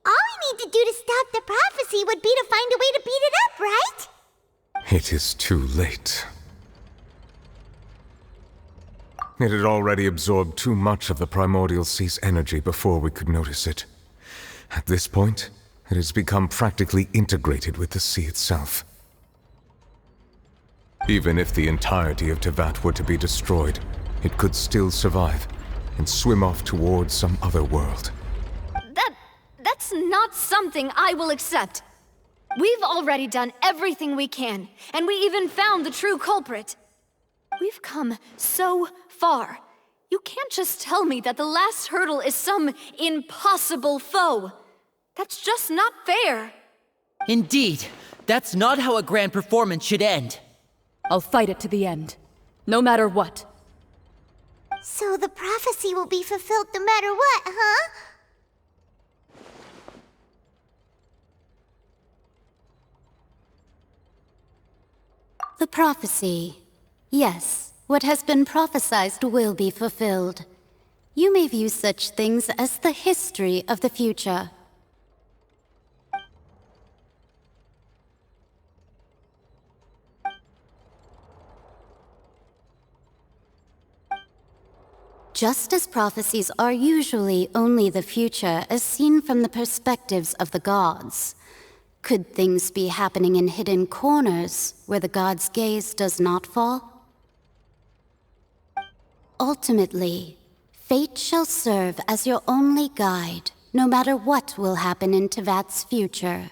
all we need to do to stop the prophecy would be to find a way to beat it up, right?
It is too late. It had already absorbed too much of the primordial sea's energy before we could notice it. At this point, it has become practically integrated with the sea itself. Even if the entirety of Tevat were to be destroyed, it could still survive and swim off towards some other world.
That's not something I will accept. We've already done everything we can, and we even found the true culprit. We've come so far. You can't just tell me that the last hurdle is some impossible foe. That's just not fair.
Indeed, that's not how a grand performance should end.
I'll fight it to the end, no matter what.
So the prophecy will be fulfilled no matter what, huh?
The prophecy. Yes, what has been prophesied will be fulfilled. You may view such things as the history of the future. Just as prophecies are usually only the future as seen from the perspectives of the gods, could things be happening in hidden corners where the gods' gaze does not fall? Ultimately, fate shall serve as your only guide, no matter what will happen in Tevat's future.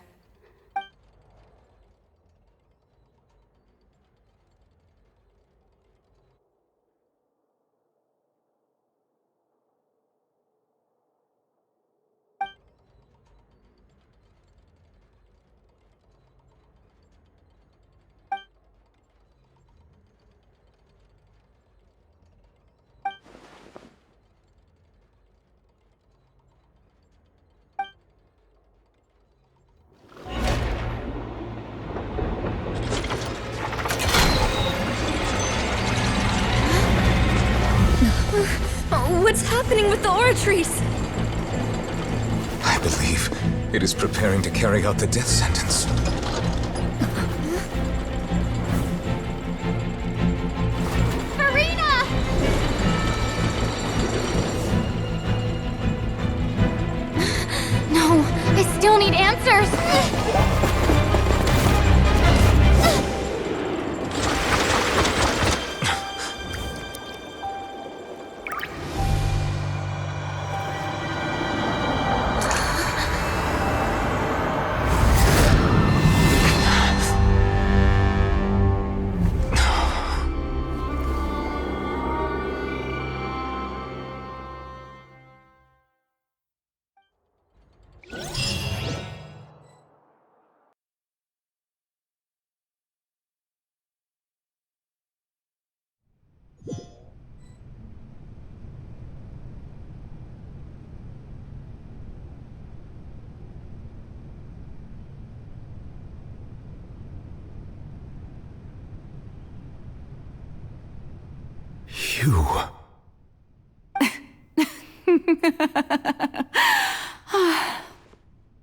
What's happening with the oratories?
I believe it is preparing to carry out the death sentence.
Farina! No, I still need answers!
You...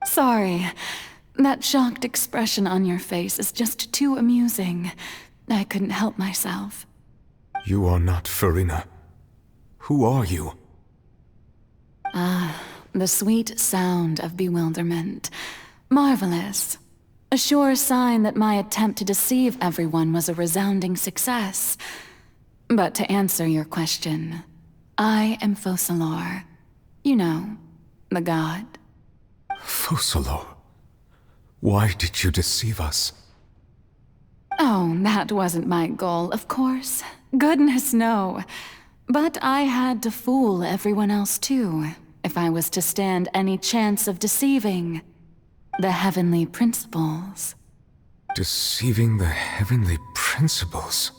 Sorry. That shocked expression on your face is just too amusing. I couldn't help myself.
You are not Farina. Who are you?
The sweet sound of bewilderment. Marvelous. A sure sign that my attempt to deceive everyone was a resounding success. But to answer your question, I am Focalor. You know, the god.
Focalor? Why did you deceive us?
Oh, that wasn't my goal, of course. Goodness, no. But I had to fool everyone else too, if I was to stand any chance of deceiving the heavenly principles.
Deceiving the heavenly principles?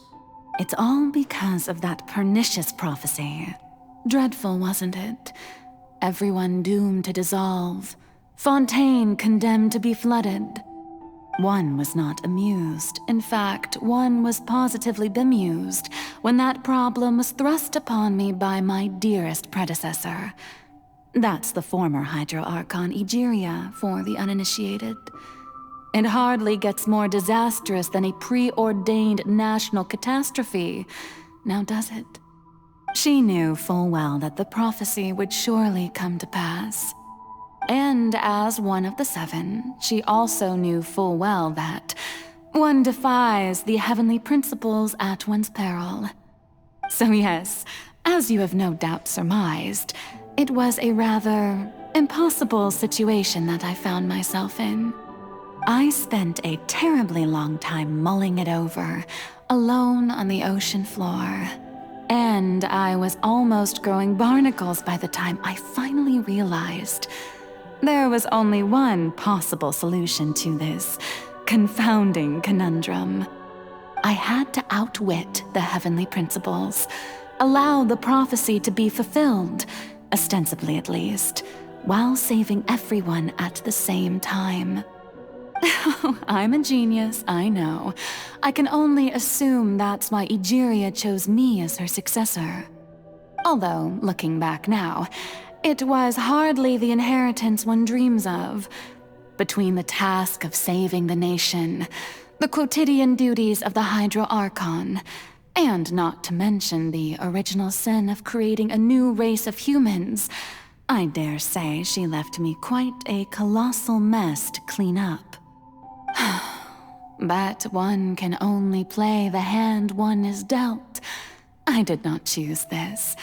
It's all because of that pernicious prophecy. Dreadful, wasn't it? Everyone doomed to dissolve. Fontейн condemned to be flooded. One was not amused. In fact, one was positively bemused when that problem was thrust upon me by my dearest predecessor. That's the former Hydro Archon Egeria, for the uninitiated. It hardly gets more disastrous than a preordained national catastrophe, now does it? She knew full well that the prophecy would surely come to pass. And as one of the seven, she also knew full well that one defies the heavenly principles at one's peril. So yes, as you have no doubt surmised, it was a rather impossible situation that I found myself in. I spent a terribly long time mulling it over, alone on the ocean floor. And I was almost growing barnacles by the time I finally realized there was only one possible solution to this confounding conundrum. I had to outwit the heavenly principles, allow the prophecy to be fulfilled, ostensibly at least, while saving everyone at the same time. I'm a genius, I know. I can only assume that's why Egeria chose me as her successor. Although, looking back now, it was hardly the inheritance one dreams of. Between the task of saving the nation, the quotidian duties of the Hydro Archon, and not to mention the original sin of creating a new race of humans, I dare say she left me quite a colossal mess to clean up. But one can only play the hand one is dealt. I did not choose this,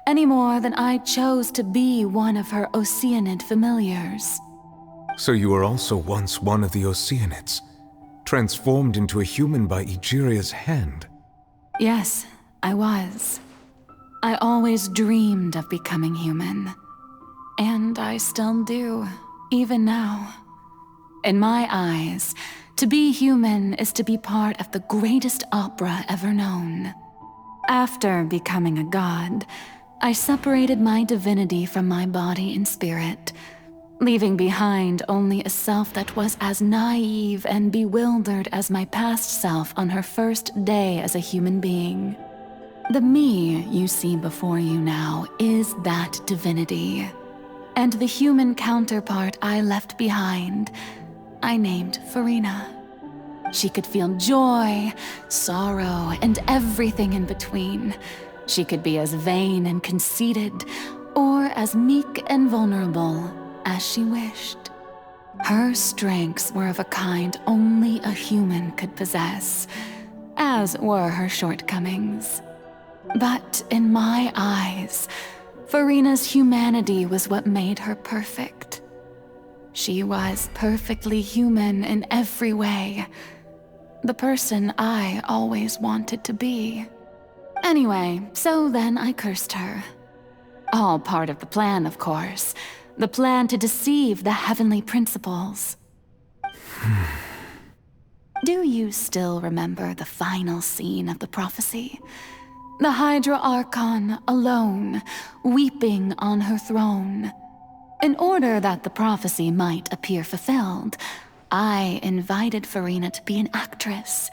any more than I chose to be one of her Oceanid familiars.
So you were also once one of the Oceanids, transformed into a human by Egeria's hand?
Yes, I was. I always dreamed of becoming human. And I still do, even now. In my eyes, to be human is to be part of the greatest opera ever known. After becoming a god, I separated my divinity from my body and spirit, leaving behind only a self that was as naive and bewildered as my past self on her first day as a human being. The me you see before you now is that divinity, and the human counterpart I left behind, I named Furina. She could feel joy, sorrow, and everything in between. She could be as vain and conceited, or as meek and vulnerable as she wished. Her strengths were of a kind only a human could possess, as were her shortcomings. But in my eyes, Furina's humanity was what made her perfect. She was perfectly human in every way. The person I always wanted to be. Anyway, so then I cursed her. All part of the plan, of course. The plan to deceive the heavenly principles. Do you still remember the final scene of the prophecy? The Hydro Archon alone, weeping on her throne. In order that the prophecy might appear fulfilled, I invited Furina to be an actress,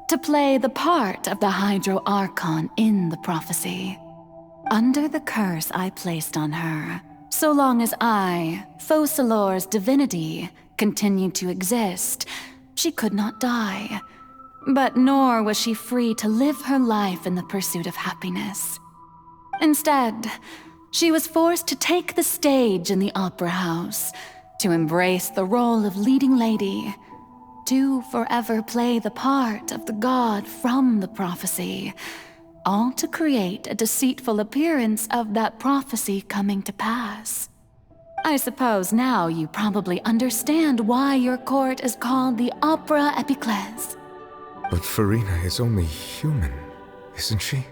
to play the part of the Hydro Archon in the prophecy. Under the curse I placed on her, so long as I, Focalor's divinity, continued to exist, she could not die. But nor was she free to live her life in the pursuit of happiness. Instead, she was forced to take the stage in the opera house, to embrace the role of leading lady, to forever play the part of the god from the prophecy, all to create a deceitful appearance of that prophecy coming to pass. I suppose now you probably understand why your court is called the Opera Epiclese.
But Furina is only human, isn't she?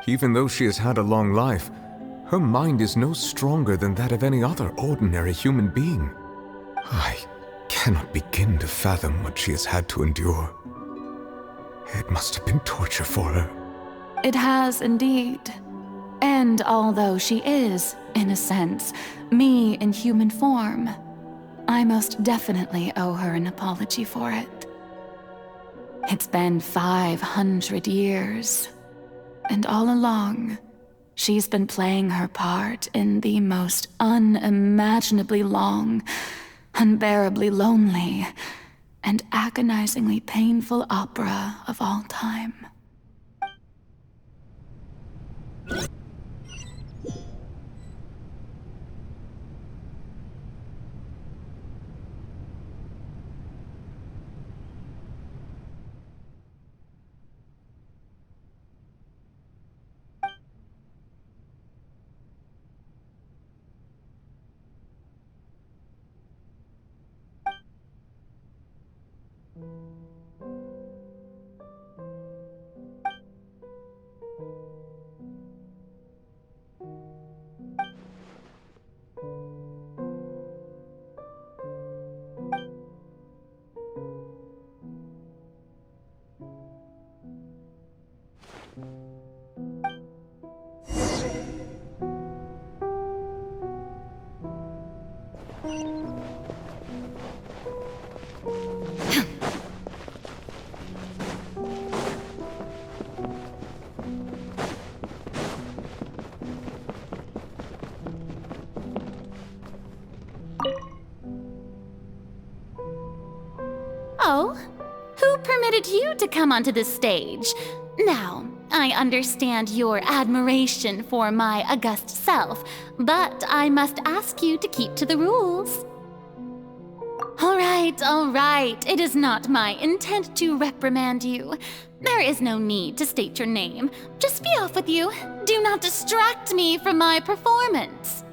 Even though she has had a long life, her mind is no stronger than that of any other ordinary human being. I cannot begin to fathom what she has had to endure. It must have been torture for her.
It has indeed. And although she is, in a sense, me in human form, I most definitely owe her an apology for it. It's been 500 years, and all along, she's been playing her part in the most unimaginably long, unbearably lonely, and agonizingly painful opera of all time.
Oh, who permitted you to come onto the stage? Now, I understand your admiration for my august self, but I must ask you to keep to the rules. All right. It is not my intent to reprimand you. There is no need to state your name. Just be off with you. Do not distract me from my performance.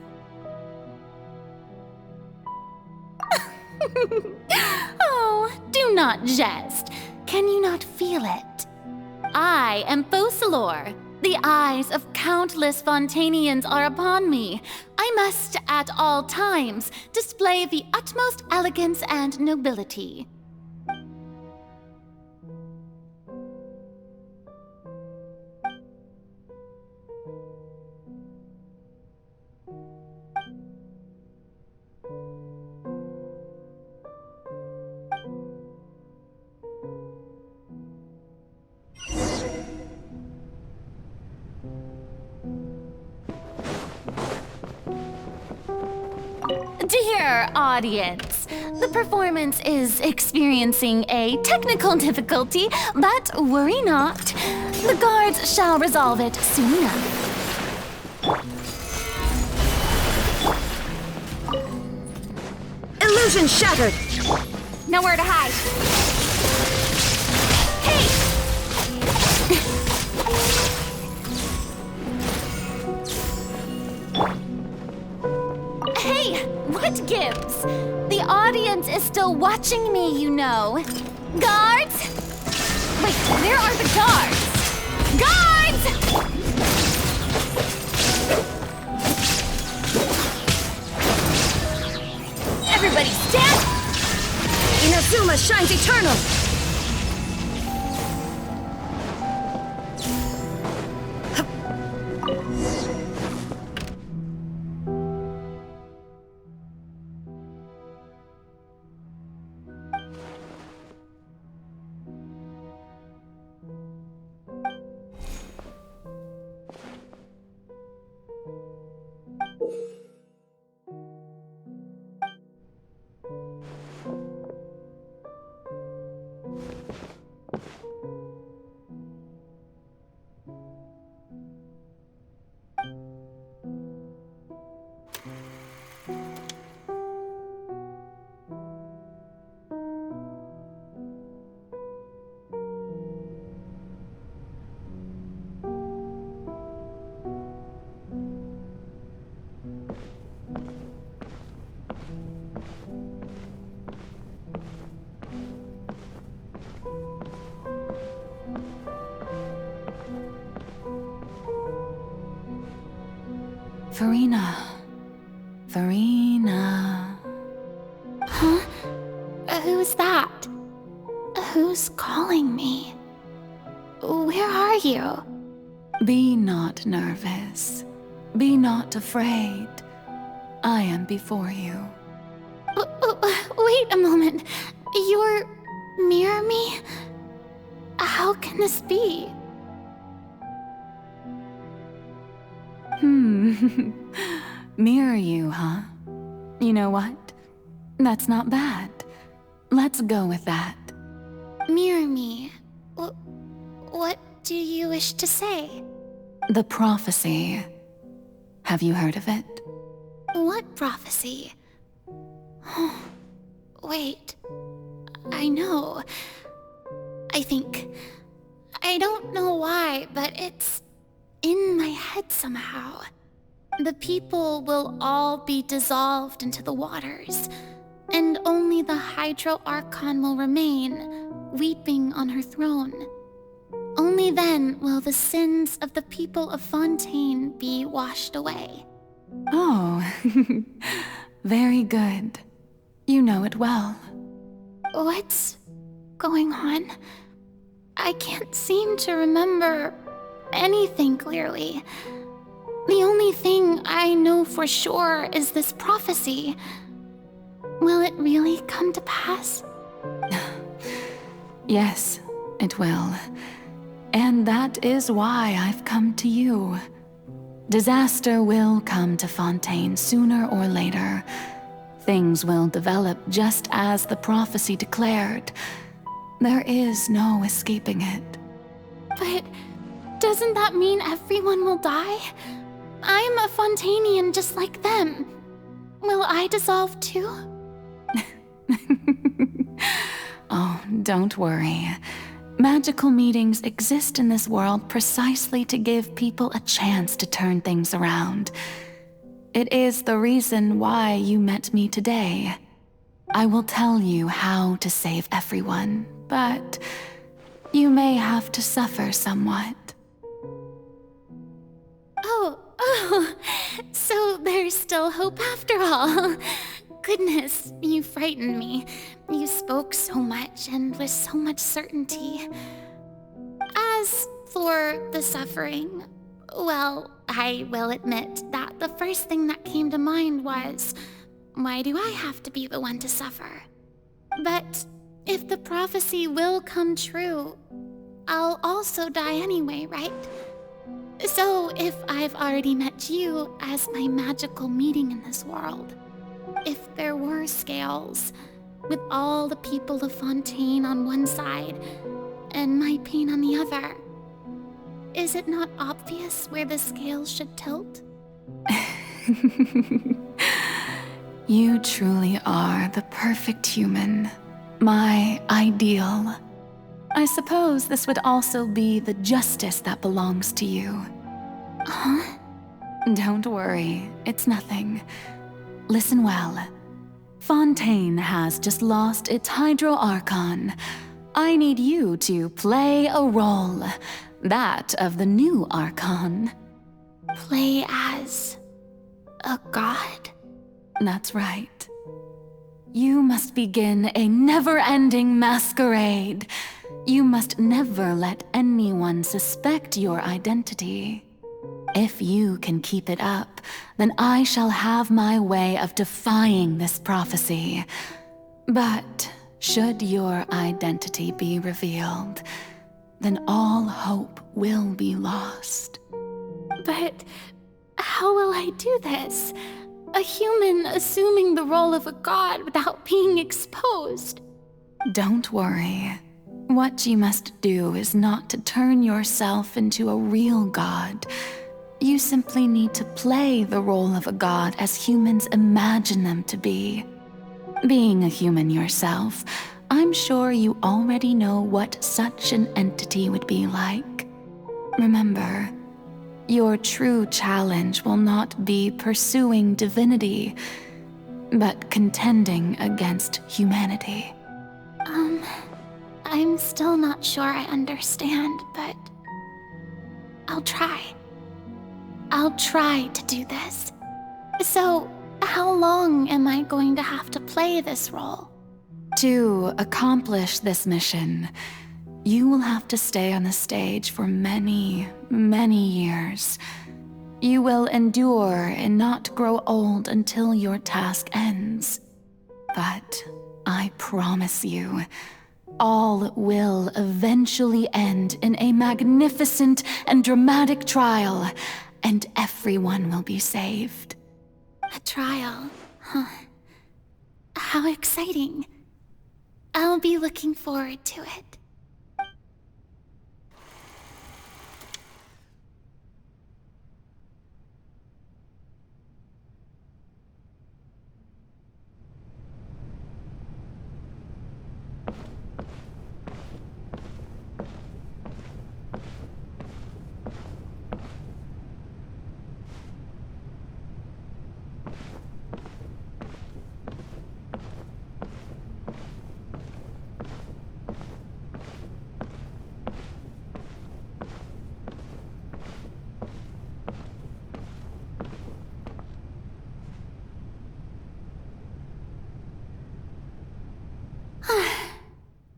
Oh, do not jest. Can you not feel it? I am Focalor. The eyes of countless Fontainians are upon me. I must, at all times, display the utmost elegance and nobility. Dear audience, the performance is experiencing a technical difficulty, but worry not. The guards shall resolve it soon enough.
Illusion shattered!
Nowhere to hide. Hey, what gives? The audience is still watching me, you know. Guards? Wait, where are the guards? Guards! Everybody stand!
Inazuma shines eternal!
Furina.
Huh? Who's that? Who's calling me? Where are you?
Be not nervous. Be not afraid. I am before you.
Wait a moment. You're Mirror Me? How can this be?
Mirror you, huh? You know what? That's not bad. Let's go with that.
Mirror Me. What do you wish to say?
The prophecy. Have you heard of it?
What prophecy? Wait. I know. I don't know why, but it's in my head somehow. The people will all be dissolved into the waters, and only the Hydro Archon will remain, weeping on her throne. Only then will the sins of the people of Fontейн be washed away.
Oh, very good. You know it well.
What's going on? I can't seem to remember anything clearly. The only thing I know for sure is this prophecy. Will it really come to pass?
Yes, it will. And that is why I've come to you. Disaster will come to Fontейн sooner or later. Things will develop just as the prophecy declared. There is no escaping it.
But doesn't that mean everyone will die? I'm a Fontainian just like them. Will I dissolve too?
Oh, don't worry. Magical meetings exist in this world precisely to give people a chance to turn things around. It is the reason why you met me today. I will tell you how to save everyone, but you may have to suffer somewhat.
Oh, so there's still hope after all. Goodness, you frightened me. You spoke so much and with so much certainty. As for the suffering, well, I will admit that the first thing that came to mind was, why do I have to be the one to suffer? But if the prophecy will come true, I'll also die anyway, right? So if I've already met you as my magical meeting in this world, if there were scales, with all the people of Fontейн on one side and my pain on the other, is it not obvious where the scales should tilt?
You truly are the perfect human, my ideal. I suppose this would also be the justice that belongs to you.
Huh?
Don't worry, it's nothing. Listen well. Fontейн has just lost its Hydro Archon. I need you to play a role, that of the new Archon.
Play as a god?
That's right. You must begin a never-ending masquerade. You must never let anyone suspect your identity. If you can keep it up, then I shall have my way of defying this prophecy. But should your identity be revealed, then all hope will be lost.
But how will I do this? A human assuming the role of a god without being exposed.
Don't worry. What you must do is not to turn yourself into a real god. You simply need to play the role of a god as humans imagine them to be. Being a human yourself, I'm sure you already know what such an entity would be like. Remember, your true challenge will not be pursuing divinity, but contending against humanity.
I'm still not sure I understand, but I'll try. I'll try to do this. So, how long am I going to have to play this role?
To accomplish this mission, you will have to stay on the stage for many, many years. You will endure and not grow old until your task ends. But I promise you, all will eventually end in a magnificent and dramatic trial, and everyone will be saved.
A trial, huh? How exciting. I'll be looking forward to it.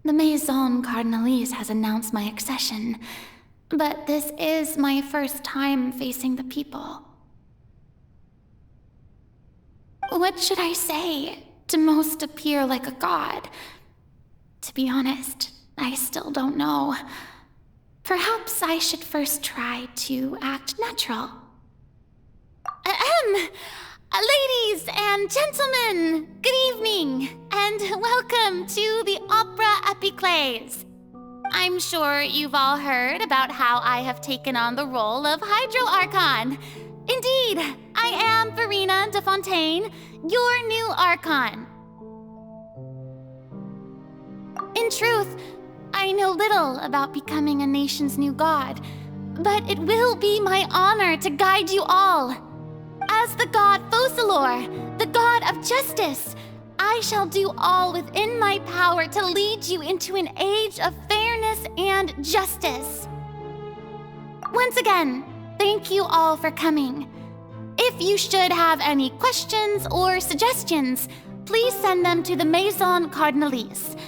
The Maison Cardinalise has announced my accession, but this is my first time facing the people. What should I say to most appear like a god? To be honest, I still don't know. Perhaps I should first try to act natural. Ladies and gentlemen, good evening, and welcome to the Opera Epiclese. I'm sure you've all heard about how I have taken on the role of Hydro Archon. Indeed, I am Verena de Fontaine, your new Archon. In truth, I know little about becoming a nation's new god, but it will be my honor to guide you all. As the god Focalor, the god of justice, I shall do all within my power to lead you into an age of fairness and justice. Once again, thank you all for coming. If you should have any questions or suggestions, please send them to the Maison Cardinalise.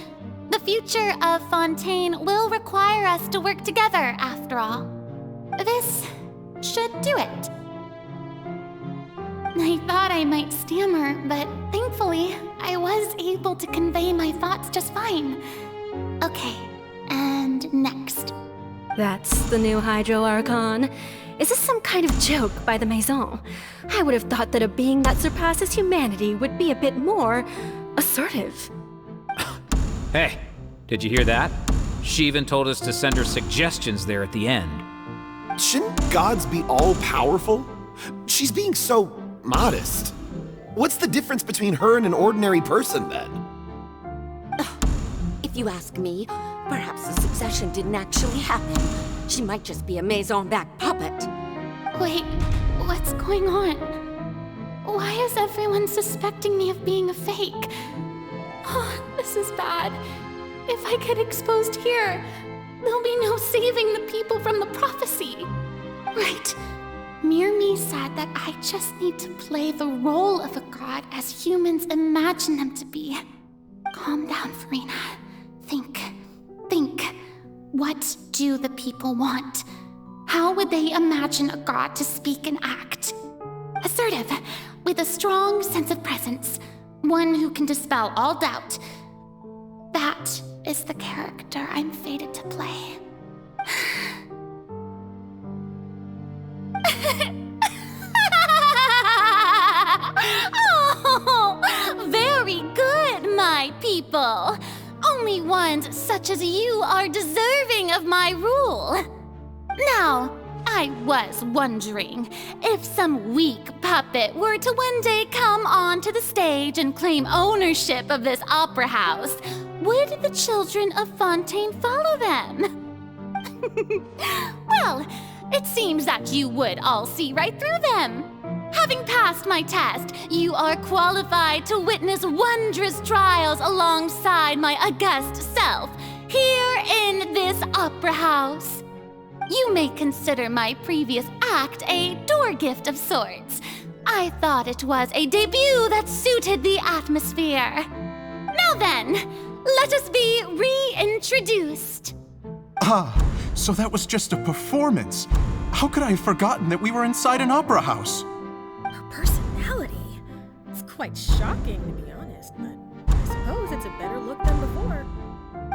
The future of Fontейн will require us to work together, after all. This should do it. I thought I might stammer, but thankfully, I was able to convey my thoughts just fine. Okay, and next.
That's the new Hydro Archon. Is this some kind of joke by the Maison? I would have thought that a being that surpasses humanity would be a bit more assertive.
Hey, did you hear that? She even told us to send her suggestions there at the end.
Shouldn't gods be all-powerful? She's being so modest. What's the difference between her and an ordinary person, then?
If you ask me, perhaps the succession didn't actually happen. She might just be a Maison-backed puppet.
Wait, what's going on? Why is everyone suspecting me of being a fake? Oh, this is bad. If I get exposed here, there'll be no saving the people from the prophecy. Right. Mirmi said that I just need to play the role of a god as humans imagine them to be. Calm down, Verena. Think. What do the people want? How would they imagine a god to speak and act? Assertive, with a strong sense of presence. One who can dispel all doubt. That is the character I'm fated to play. Oh, very good, my people. Only ones such as you are deserving of my rule. Now, I was wondering if some weak puppet were to one day come onto the stage and claim ownership of this opera house, would the children of Fontейн follow them? Well, it seems that you would all see right through them. Having passed my test, you are qualified to witness wondrous trials alongside my august self, here in this opera house.
You may consider my previous act a door gift of sorts. I thought it was a debut that suited the atmosphere. Now then, let us be reintroduced.
Ah, so that was just a performance. How could I have forgotten that we were inside an opera house?
Her personality. It's quite shocking, to be honest, but I suppose it's a better look than before.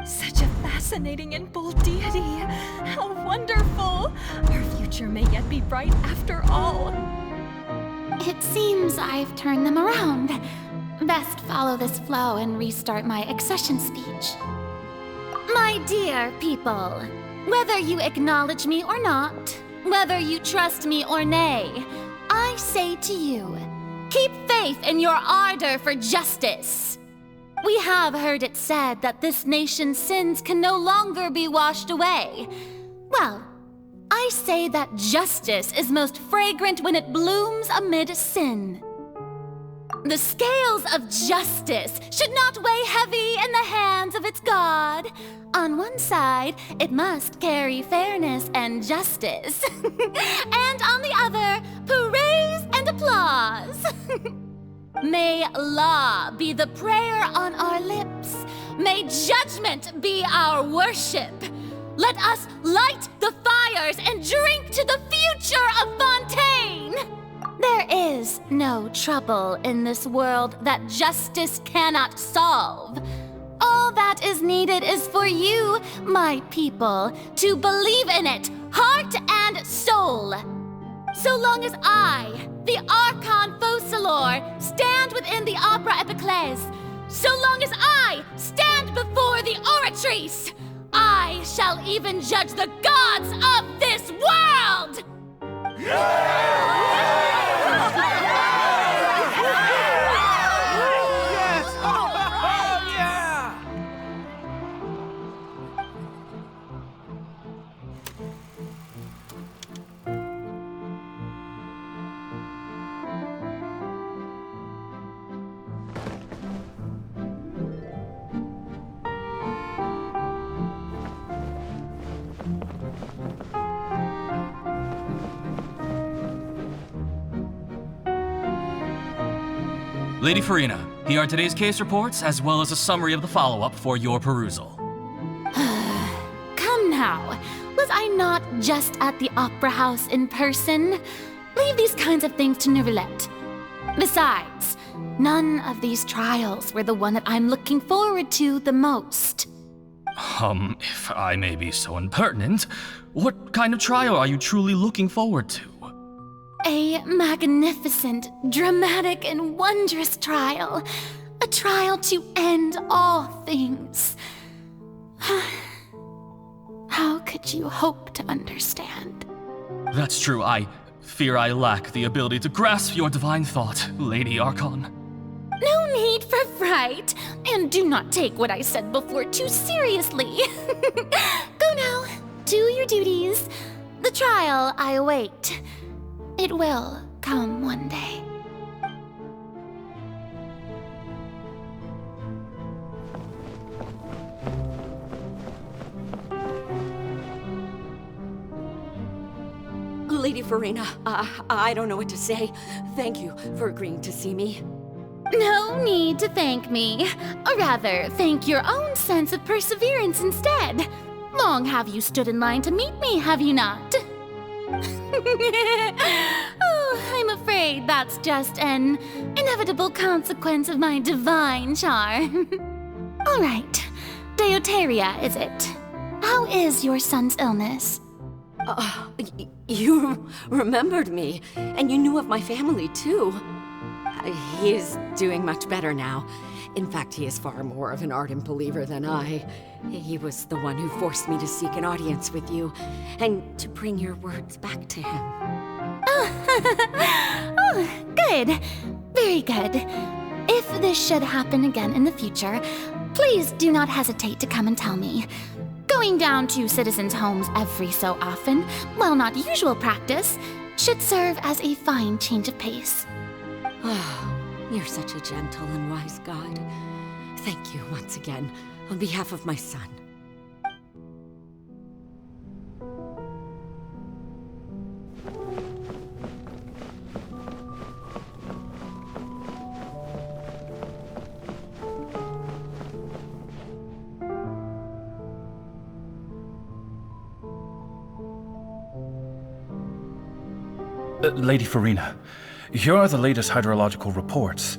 Such a fascinating and bold deity. How wonderful! Our future may yet be bright after all.
It seems I've turned them around. Best follow this flow and restart my accession speech.
My dear people, whether you acknowledge me or not, whether you trust me or nay, I say to you, keep faith in your ardor for justice. We have heard it said that this nation's sins can no longer be washed away. Well, I say that justice is most fragrant when it blooms amid sin. The scales of justice should not weigh heavy in the hands of its God. On one side, it must carry fairness and justice. And on the other, praise and applause. May law be the prayer on our lips. May judgment be our worship. Let us light the fires and drink to the future of Fontain. There is no trouble in this world that justice cannot solve. All that is needed is for you, my people, to believe in it, heart and soul. So long as I, the Archon Focalor, stand within the Opera Epiclese, so long as I stand before the Oratrice, I shall even judge the gods of this world!
Lady Farina, here are today's case reports, as well as a summary of the follow-up for your perusal.
Come now, was I not just at the Opera House in person? Leave these kinds of things to Neuvillette. Besides, none of these trials were the one that I'm looking forward to the most.
If I may be so impertinent, what kind of trial are you truly looking forward to?
A magnificent, dramatic, and wondrous trial. A trial to end all things. How could you hope to understand?
That's true. I fear I lack the ability to grasp your divine thought, Lady Archon.
No need for fright, and do not take what I said before too seriously. Go now, do your duties. The trial I await. It will come one day.
Lady Farina, I don't know what to say. Thank you for agreeing to see me.
No need to thank me. Or rather, thank your own sense of perseverance instead. Long have you stood in line to meet me, have you not? Oh, I'm afraid that's just an inevitable consequence of my divine charm. All right, Deoteria, is it? How is your son's illness?
You remembered me, and you knew of my family, too. He is doing much better now. In fact, he is far more of an ardent believer than I. He was the one who forced me to seek an audience with you, and to bring your words back to him.
Oh, good. Very good. If this should happen again in the future, please do not hesitate to come and tell me. Going down to citizens' homes every so often, while not usual practice, should serve as a fine change of pace.
You're such a gentle and wise god. Thank you once again, on behalf of my son.
Lady Farina, here are the latest hydrological reports.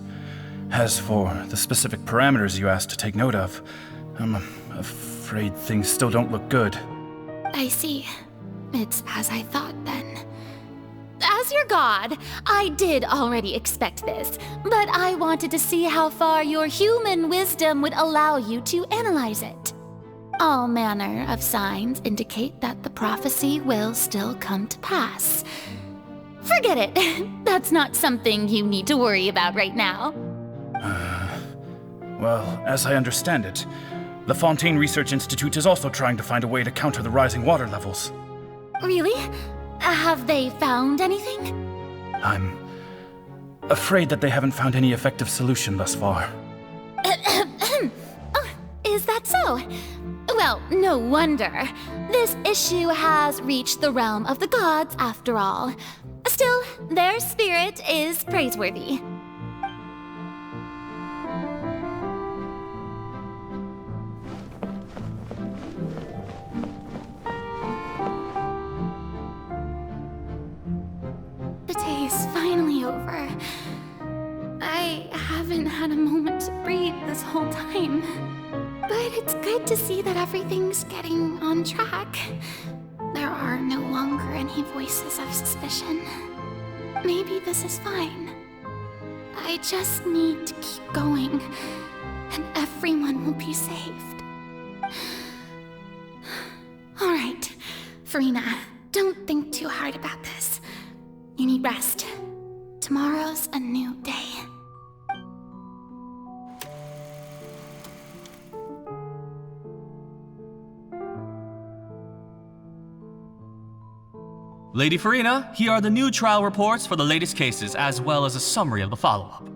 As for the specific parameters you asked to take note of, I'm afraid things still don't look good.
I see. It's as I thought then. As your god, I did already expect this, but I wanted to see how far your human wisdom would allow you to analyze it. All manner of signs indicate that the prophecy will still come to pass. Forget it. That's not something you need to worry about right now.
Well, as I understand it, the Fontейn Research Institute is also trying to find a way to counter the rising water levels.
Really? Have they found anything?
I'm afraid that they haven't found any effective solution thus far.
Oh, is that so? Well, no wonder. This issue has reached the realm of the gods, after all. Still, their spirit is praiseworthy. The day is finally over. I haven't had a moment to breathe this whole time. But it's good to see that everything's getting on track. There are no longer any voices of suspicion. Maybe this is fine. I just need to keep going, and everyone will be saved. All right, Farina, don't think too hard about this. You need rest. Tomorrow's a new day.
Lady Farina, here are the new trial reports for the latest cases, as well as a summary of the follow-up.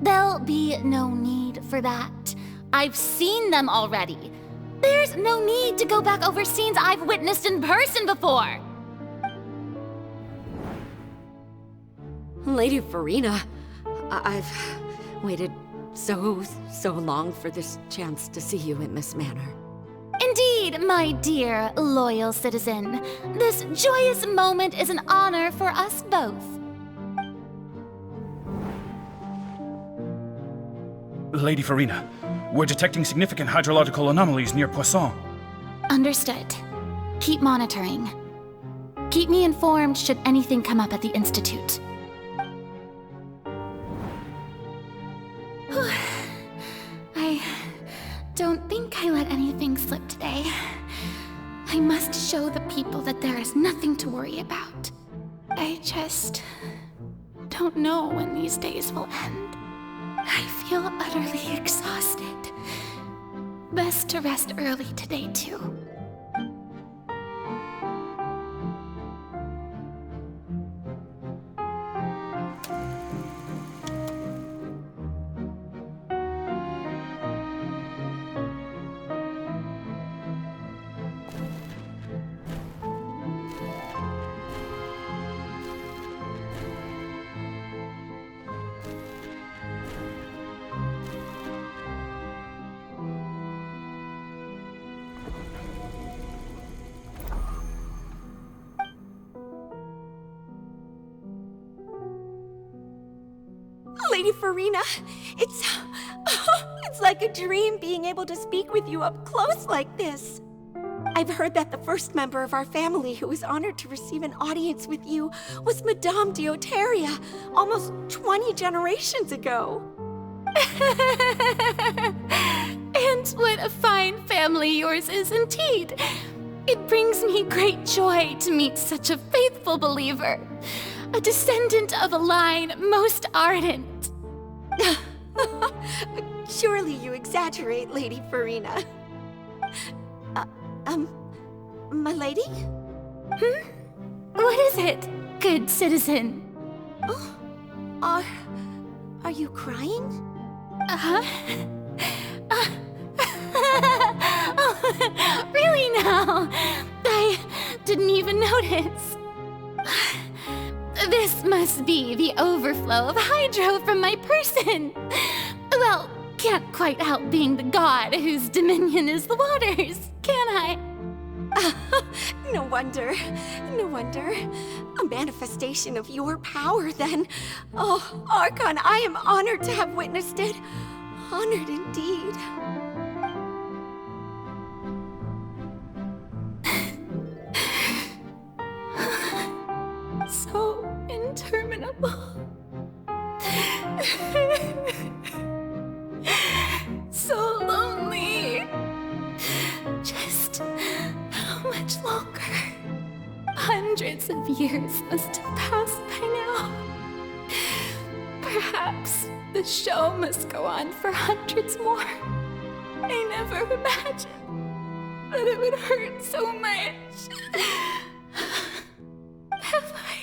There'll be no need for that. I've seen them already. There's no need to go back over scenes I've witnessed in person before.
Lady Farina, I've waited so long for this chance to see you in this manner.
Indeed, my dear, loyal citizen. This joyous moment is an honor for us both.
Lady Farina, we're detecting significant hydrological anomalies near Poisson.
Understood. Keep monitoring. Keep me informed should anything come up at the Institute. I don't think I let anything slip today. I must show the people that there is nothing to worry about. I just don't know when these days will end. I feel utterly exhausted. Best to rest early today, too.
Lady Farina, it's like a dream being able to speak with you up close like this. I've heard that the first member of our family who was honored to receive an audience with you was Madame Deoteria, almost 20 generations ago.
And what a fine family yours is indeed. It brings me great joy to meet such a faithful believer, a descendant of a line most ardent.
Surely you exaggerate, Lady Farina. My lady?
What is it, good citizen?
Oh, are you crying?
Oh, really now? I didn't even notice. This must be the overflow of hydro from my person. Well, can't quite help being the god whose dominion is the waters, can I?
No wonder. No wonder. A manifestation of your power, then. Oh, Archon, I am honored to have witnessed it. Honored indeed.
So interminable. So lonely. Just how much longer? Hundreds of years must have passed by now. Perhaps the show must go on for hundreds more. I never imagined that it would hurt so much. Have I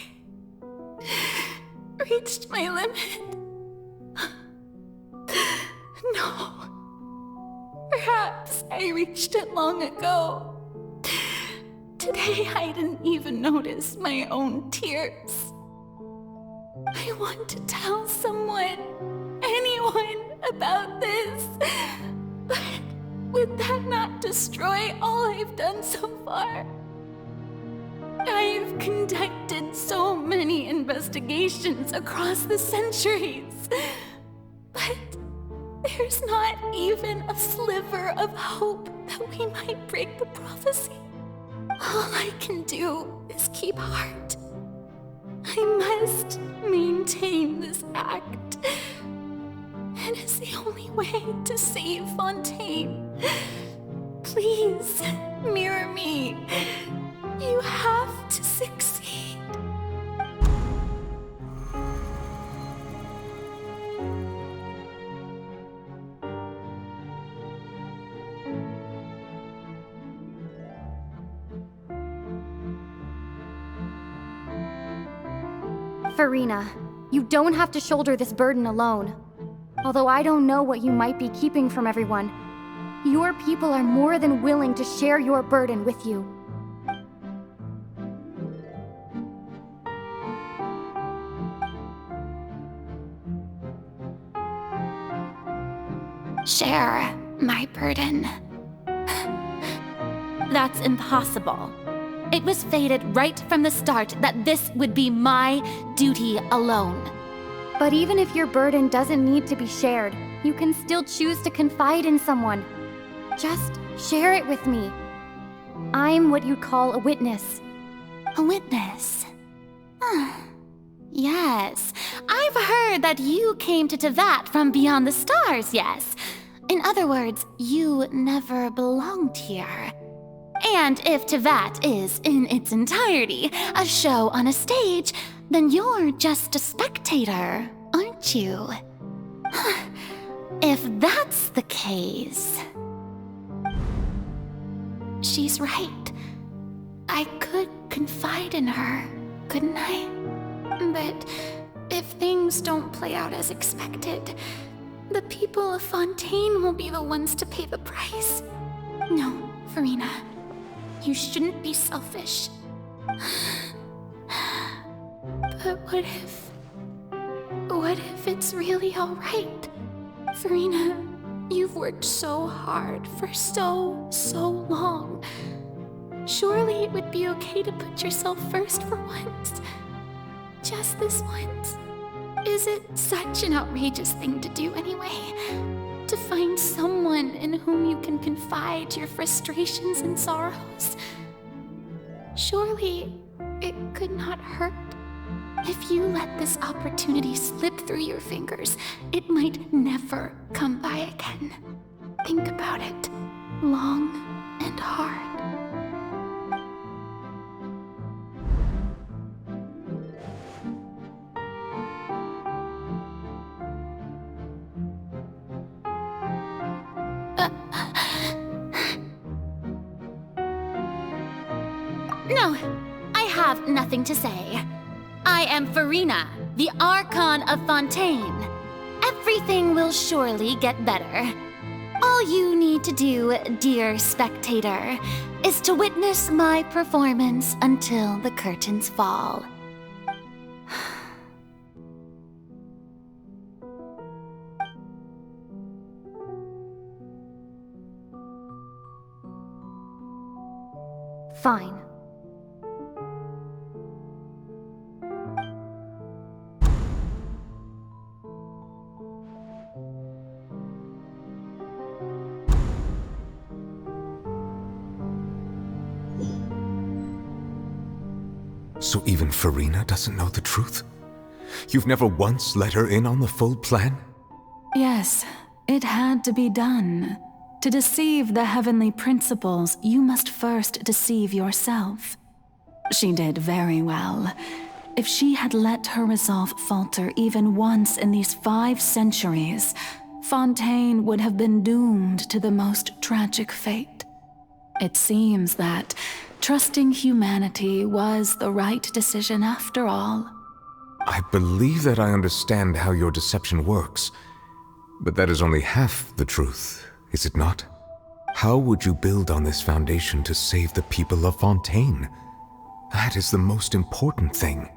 reached my limit? No. Perhaps I reached it long ago. Today I didn't even notice my own tears. I want to tell someone, anyone, about this. But would that not destroy all I've done so far? I've conducted so many investigations across the centuries. But there's not even a sliver of hope that we might break the prophecy. All I can do is keep heart. I must maintain this act. It is the only way to save Fontaine. Please, mirror me. You have to succeed.
Farina, you don't have to shoulder this burden alone. Although I don't know what you might be keeping from everyone, your people are more than willing to share your burden with you.
Share my burden. That's impossible. It was fated right from the start that this would be my duty alone.
But even if your burden doesn't need to be shared, you can still choose to confide in someone. Just share it with me. I'm what you'd call a witness.
A witness? Yes, I've heard that you came to Tevat from beyond the stars, yes. In other words, you never belonged here. And if Tevat is, in its entirety, a show on a stage, then you're just a spectator, aren't you? If that's the case... She's right. I could confide in her, couldn't I? But if things don't play out as expected, the people of Fontaine will be the ones to pay the price. No, Farina. You shouldn't be selfish. But what if it's really alright? Farina, you've worked so hard for so long. Surely it would be okay to put yourself first for once. Just this once. Is it such an outrageous thing to do anyway? To find someone in whom you can confide your frustrations and sorrows? Surely it could not hurt. If you let this opportunity slip through your fingers, it might never come by again. Think about it long and hard. No, I have nothing to say. I am Farina, the Archon of Fontaine. Everything will surely get better. All you need to do, dear spectator, is to witness my performance until the curtains fall.
Fine.
So even Farina doesn't know the truth? You've never once let her in on the full plan?
Yes, it had to be done. To deceive the heavenly principles, you must first deceive yourself. She did very well. If she had let her resolve falter even once in these 5 centuries, Fontaine would have been doomed to the most tragic fate. It seems that trusting humanity was the right decision after all.
I believe that I understand how your deception works, but that is only half the truth, is it not? How would you build on this foundation to save the people of Fontaine? That is the most important thing.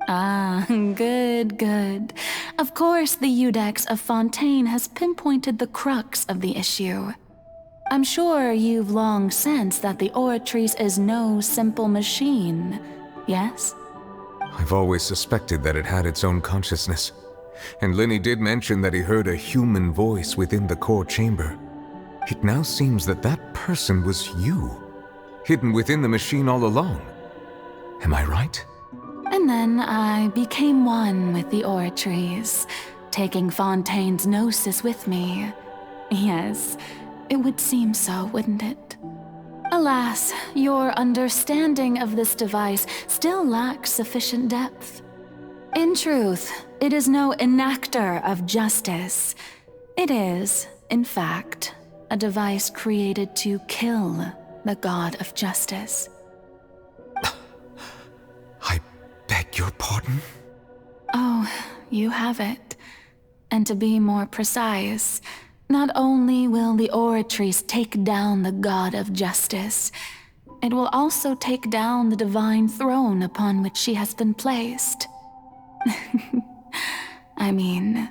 Ah, good. Of course, the Iudex of Fontaine has pinpointed the crux of the issue. I'm sure you've long sensed that the Oratrice is no simple machine, yes?
I've always suspected that it had its own consciousness, and Lenny did mention that he heard a human voice within the core chamber. It now seems that that person was you, hidden within the machine all along. Am I right?
And then I became one with the Oratrice, taking Fontaine's gnosis with me. Yes, it would seem so, wouldn't it? Alas, your understanding of this device still lacks sufficient depth. In truth, it is no enactor of justice. It is, in fact, a device created to kill the god of justice.
Beg your pardon?
Oh, you have it. And to be more precise, not only will the Oratrice take down the god of justice, it will also take down the divine throne upon which she has been placed. I mean,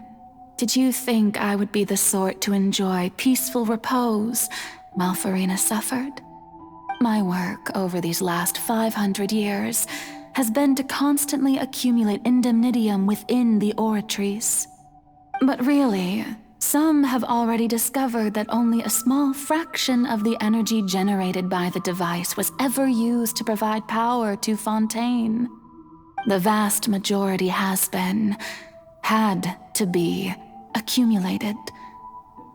did you think I would be the sort to enjoy peaceful repose while Farina suffered? My work over these last 500 years has been to constantly accumulate indemnitium within the Oratrice. But really, some have already discovered that only a small fraction of the energy generated by the device was ever used to provide power to Fontaine. The vast majority had to be, accumulated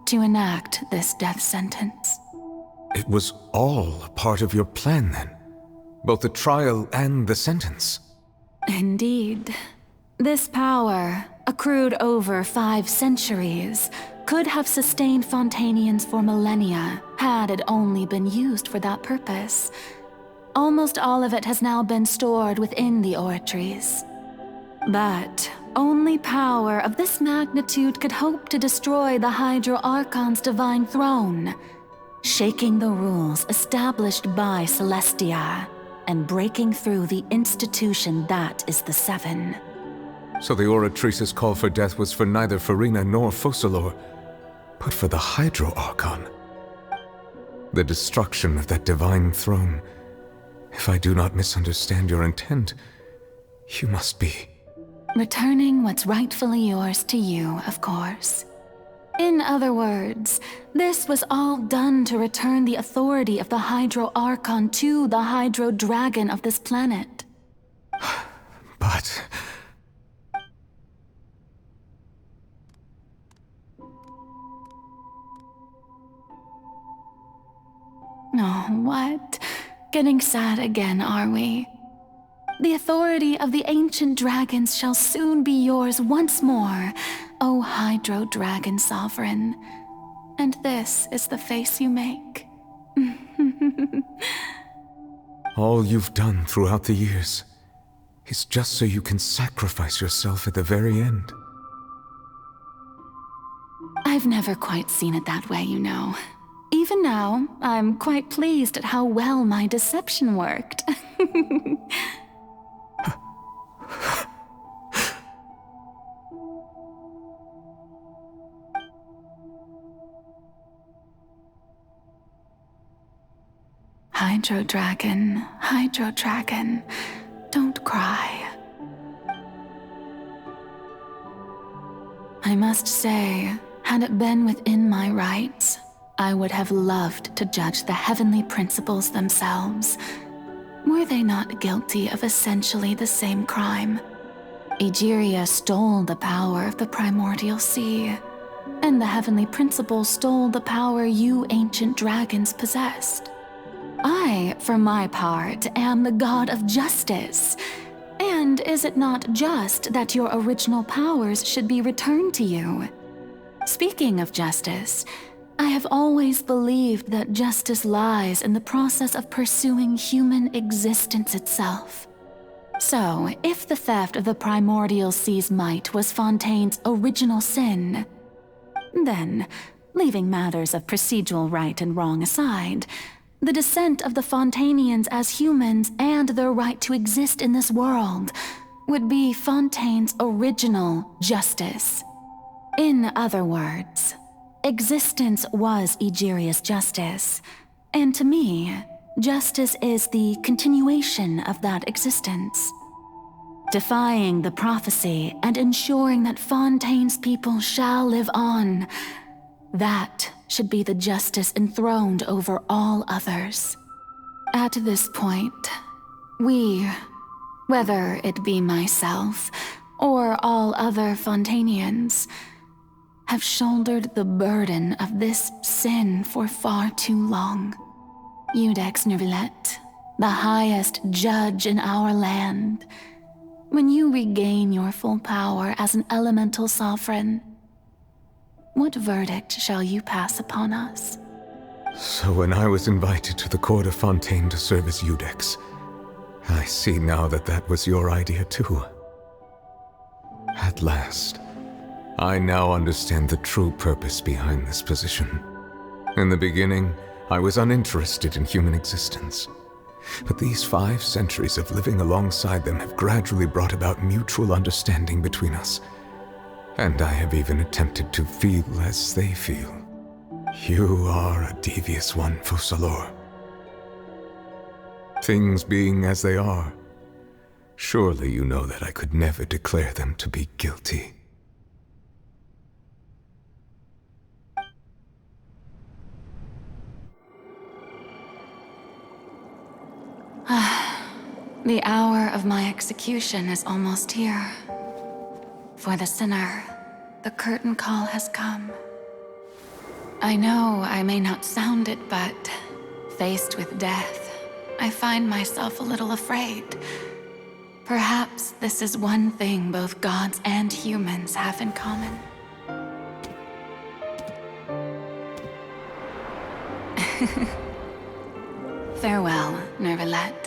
to enact this death sentence.
It was all a part of your plan then? Both the trial and the sentence?
Indeed. This power, accrued over 5 centuries, could have sustained Fontainians for millennia had it only been used for that purpose. Almost all of it has now been stored within the Oratrice. But only power of this magnitude could hope to destroy the Hydro Archon's divine throne, shaking the rules established by Celestia, and breaking through the institution that is the Seven.
So the Oratrice's call for death was for neither Farina nor Focalor, but for the Hydro Archon. The destruction of that divine throne. If I do not misunderstand your intent, you must be...
returning what's rightfully yours to you, of course. In other words, this was all done to return the authority of the Hydro Archon to the Hydro Dragon of this planet.
But...
Oh, what? Getting sad again, are we? The authority of the ancient dragons shall soon be yours once more, O Hydro Dragon Sovereign. And this is the face you make.
all you've done throughout the years is just so you can sacrifice yourself at the very end.
I've never quite seen it that way, you know. Even now, I'm quite pleased at how well my deception worked. Hydro Dragon, don't cry. I must say, had it been within my rights, I would have loved to judge the heavenly principles themselves. were they not guilty of essentially the same crime? Egeria stole the power of the primordial sea, and the heavenly principle stole the power you ancient dragons possessed. I, for my part, am the god of justice. And is it not just that your original powers should be returned to you? Speaking of justice, I have always believed that justice lies in the process of pursuing human existence itself. So, if the theft of the primordial sea's might was Fontaine's original sin, then, leaving matters of procedural right and wrong aside, the descent of the Fontainians as humans and their right to exist in this world would be Fontaine's original justice. In other words, existence was Egeria's justice, and to me, justice is the continuation of that existence. Defying the prophecy and ensuring that Fontaine's people shall live on, that should be the justice enthroned over all others. At this point, we, whether it be myself or all other Fontainians, have shouldered the burden of this sin for far too long. Iudex Neuvillette, the highest judge in our land, when you regain your full power as an elemental sovereign, what verdict shall you pass upon us?
So when I was invited to the court of Fontaine to serve as Iudex, I see now that that was your idea too. At last, I now understand the true purpose behind this position. In the beginning, I was uninterested in human existence. But these 5 centuries of living alongside them have gradually brought about mutual understanding between us. And I have even attempted to feel as they feel. You are a devious one, Focalors. Things being as they are, surely you know that I could never declare them to be guilty.
The hour of my execution is almost here. For the sinner, the curtain call has come. I know I may not sound it, but faced with death, I find myself a little afraid. Perhaps this is one thing both gods and humans have in common. Farewell, Neuvillette.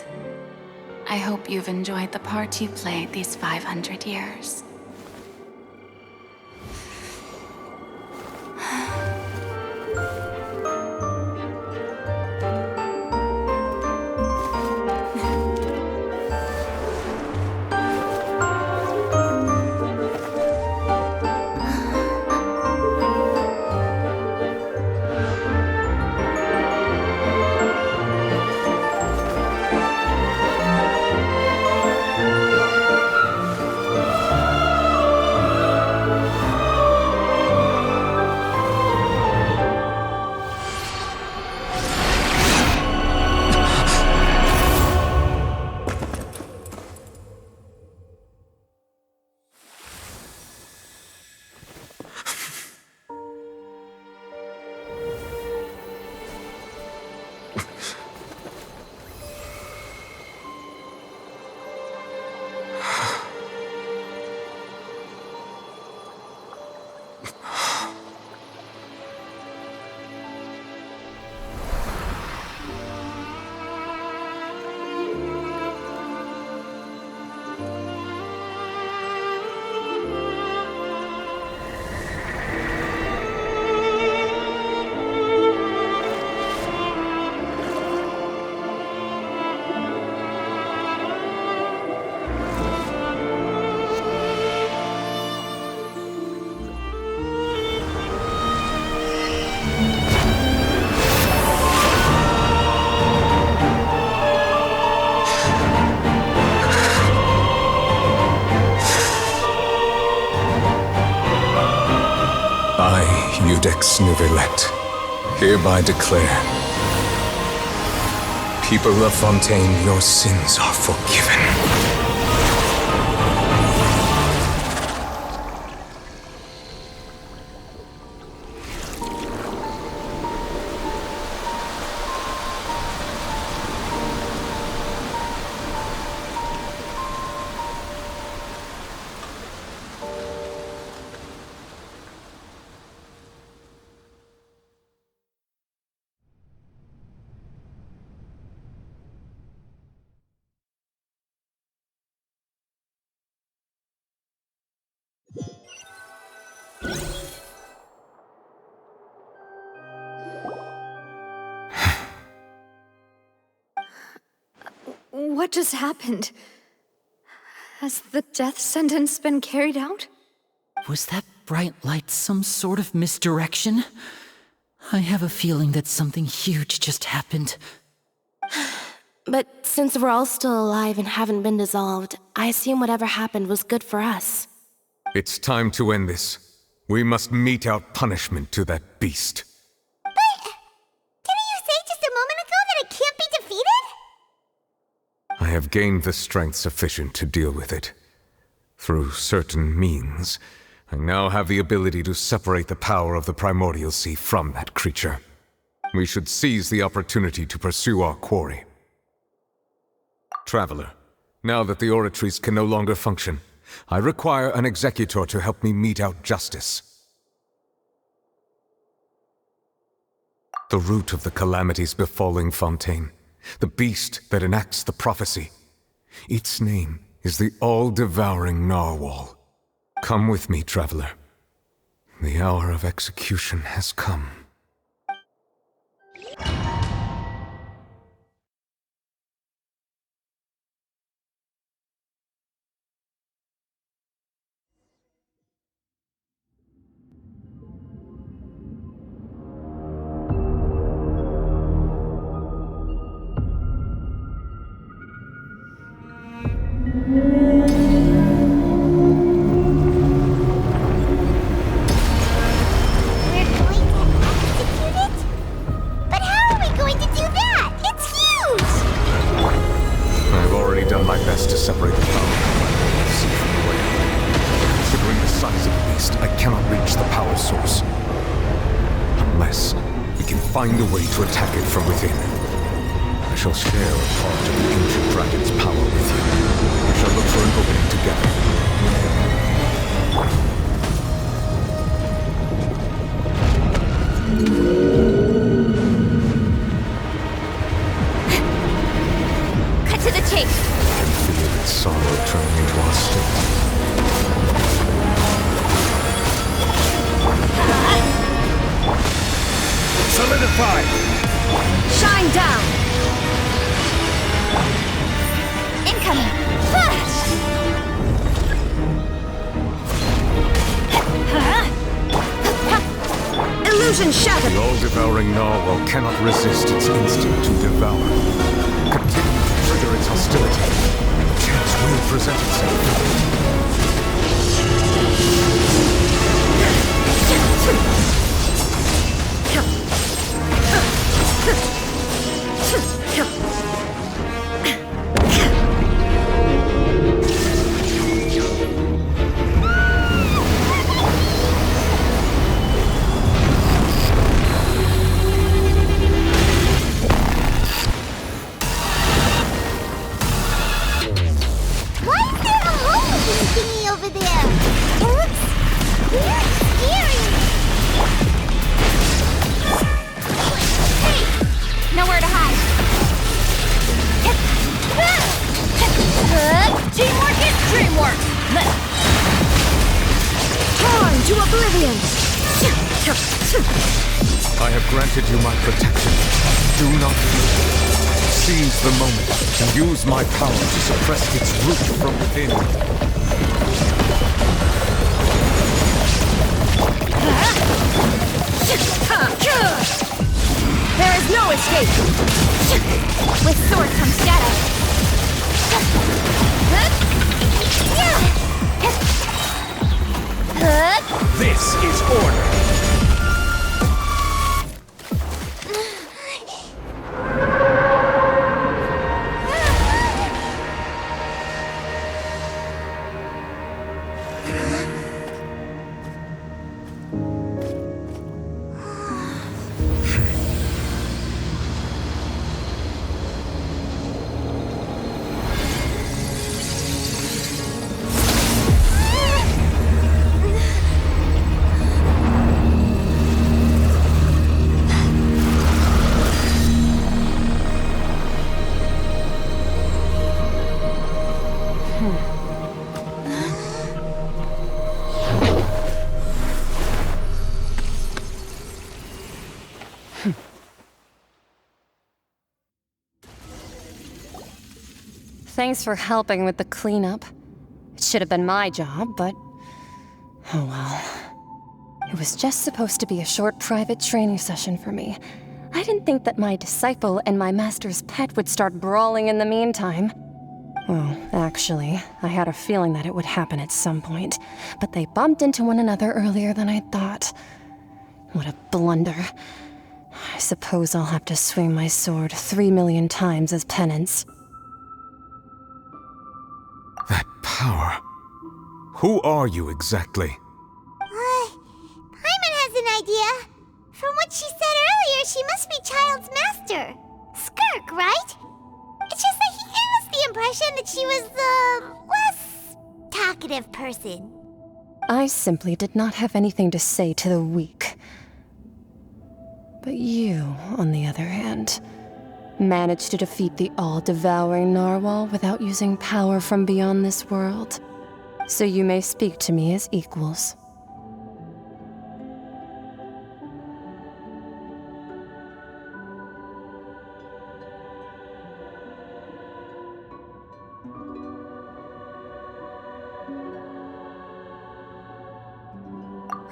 I hope you've enjoyed the part you played these 500 years. Iudex Neuvillette, hereby declare
People of Fontain, your sins are forgiven.
What just happened? Has the death sentence been carried out?
Was that bright light some sort of misdirection? I have a feeling that something huge just happened.
But since we're all still alive and haven't been dissolved, I assume whatever happened was good for us.
It's time to end this. We must mete out punishment to that beast.
Didn't you say just a moment ago that it can't be defeated?
I have gained the strength sufficient to deal with it. Through certain means, I now have the ability to separate the power of the Primordial Sea from that creature. We should seize the opportunity to pursue our quarry. Traveler, now that the oratories can no longer function, I require an executor to help me mete out justice. The root of the calamities befalling Fontain, the beast that enacts the prophecy. Its name is the all-devouring Narwhal. Come with me, traveler. The hour of execution has come. Find a way to attack it from within. I shall share a part of the ancient dragon's power with you. We shall look for an opening together.
Cut to the chase!
I can feel its sorrow turning into our state.
Solidify!
Shine down! Incoming! Illusion shattered!
The all-devouring Narwhal cannot resist its instinct to devour. Continue to trigger its hostility. A chance will present itself. I have granted you my protection. Do not fear. Seize the moment and use my power to suppress its root from within.
There is no escape! With sword comes shadow.
This is order!
Thanks for helping with the cleanup. It should have been my job, but... oh well. It was just supposed to be a short private training session for me. I didn't think that my disciple and my master's pet would start brawling in the meantime. Well, actually, I had a feeling that it would happen at some point, but they bumped into one another earlier than I thought. What a blunder. I suppose I'll have to swing my sword 3 million times as penance.
That power. Who are you exactly?
Paimon has an idea. From what she said earlier, she must be Child's master. Skirk, right? It's just that he gave us the impression that she was the less talkative person.
I simply did not have anything to say to the weak. But you, on the other hand, managed to defeat the all-devouring narwhal without using power from beyond this world. So you may speak to me as equals.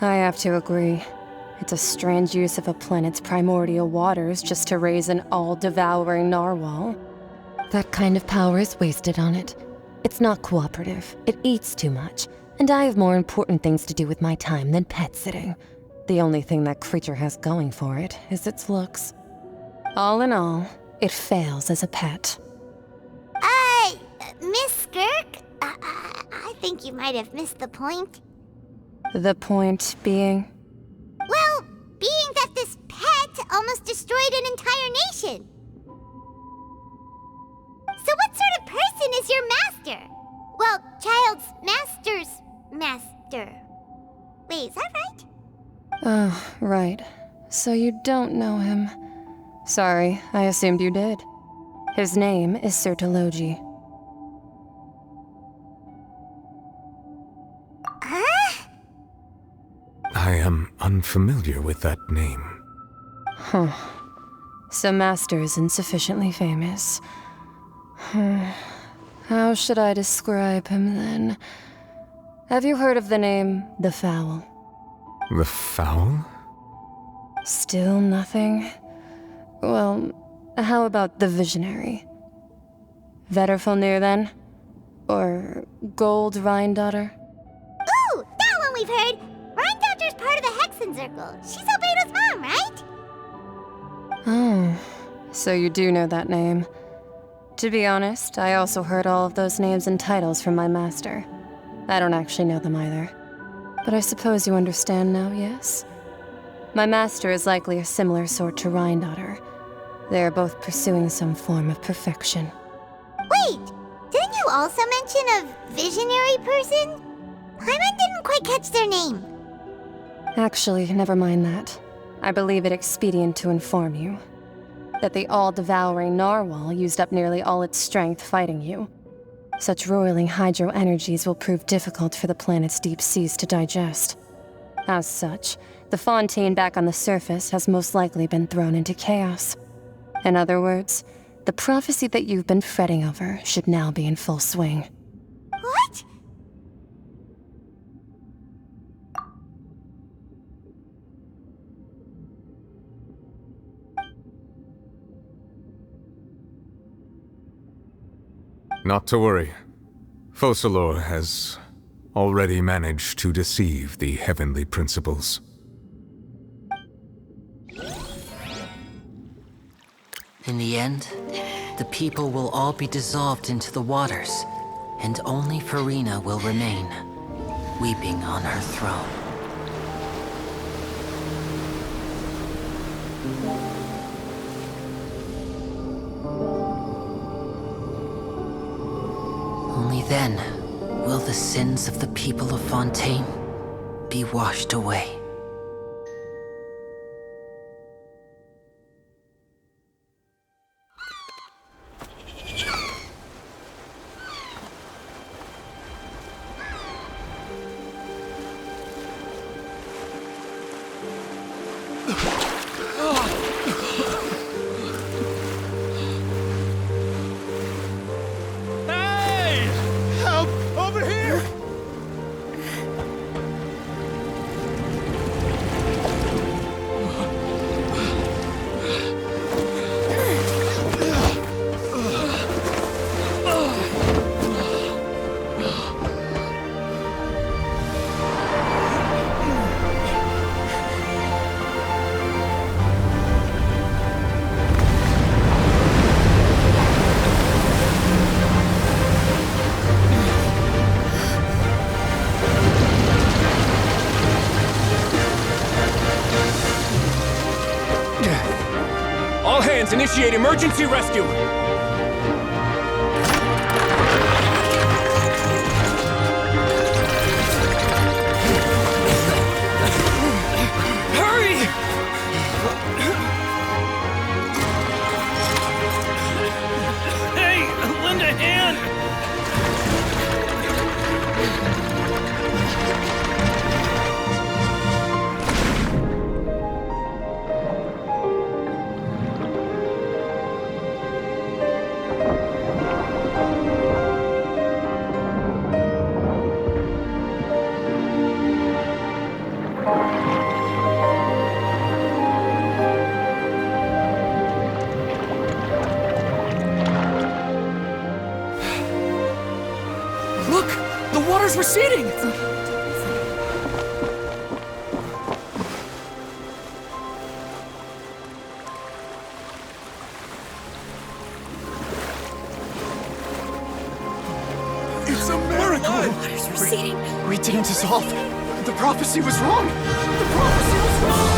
I have to agree. It's a strange use of a planet's primordial waters just to raise an all-devouring narwhal. That kind of power is wasted on it. It's not cooperative, it eats too much, and I have more important things to do with my time than pet sitting. The only thing that creature has going for it is its looks. All in all, it fails as a pet.
Miss Skirk? I think you might have missed the point.
The point being?
Well, being that this pet almost destroyed an entire nation. So what sort of person is your master? Well, Child's master's master. Wait, is that right?
Oh, right. So you don't know him. Sorry, I assumed you did. His name is Sertologi.
I am unfamiliar with that name.
Huh. So Master isn't sufficiently famous. How should I describe him then? Have you heard of the name The Fowl?
The Fowl?
Still nothing? Well, how about the Visionary? Vetterfulnir then? Or Gold Rhindaughter?
Ooh, that one we've heard! Rhindaughter's part of the Hexen Circle. She's Albedo's mom, right?
Oh, so you do know that name. To be honest, I also heard all of those names and titles from my master. I don't actually know them either. But I suppose you understand now, yes? My master is likely a similar sort to Rhindaughter. They are both pursuing some form of perfection.
Wait, didn't you also mention a visionary person? Paimon didn't quite catch their name.
Actually, never mind that. I believe it expedient to inform you that the all-devouring narwhal used up nearly all its strength fighting you. Such roiling hydro energies will prove difficult for the planet's deep seas to digest. As such, the Fontein back on the surface has most likely been thrown into chaos. In other words, the prophecy that you've been fretting over should now be in full swing.
What?
Not to worry. Focalor has already managed to deceive the heavenly principles.
In the end, the people will all be dissolved into the waters, and only Furina will remain, weeping on her throne. Only then will the sins of the people of Fontein be washed away.
Let's initiate emergency rescue! Hurry!
Hey, lend a hand!
Look! The water's receding!
It's a miracle!
Water's receding.
We didn't dissolve. The prophecy was wrong. The prophecy was wrong.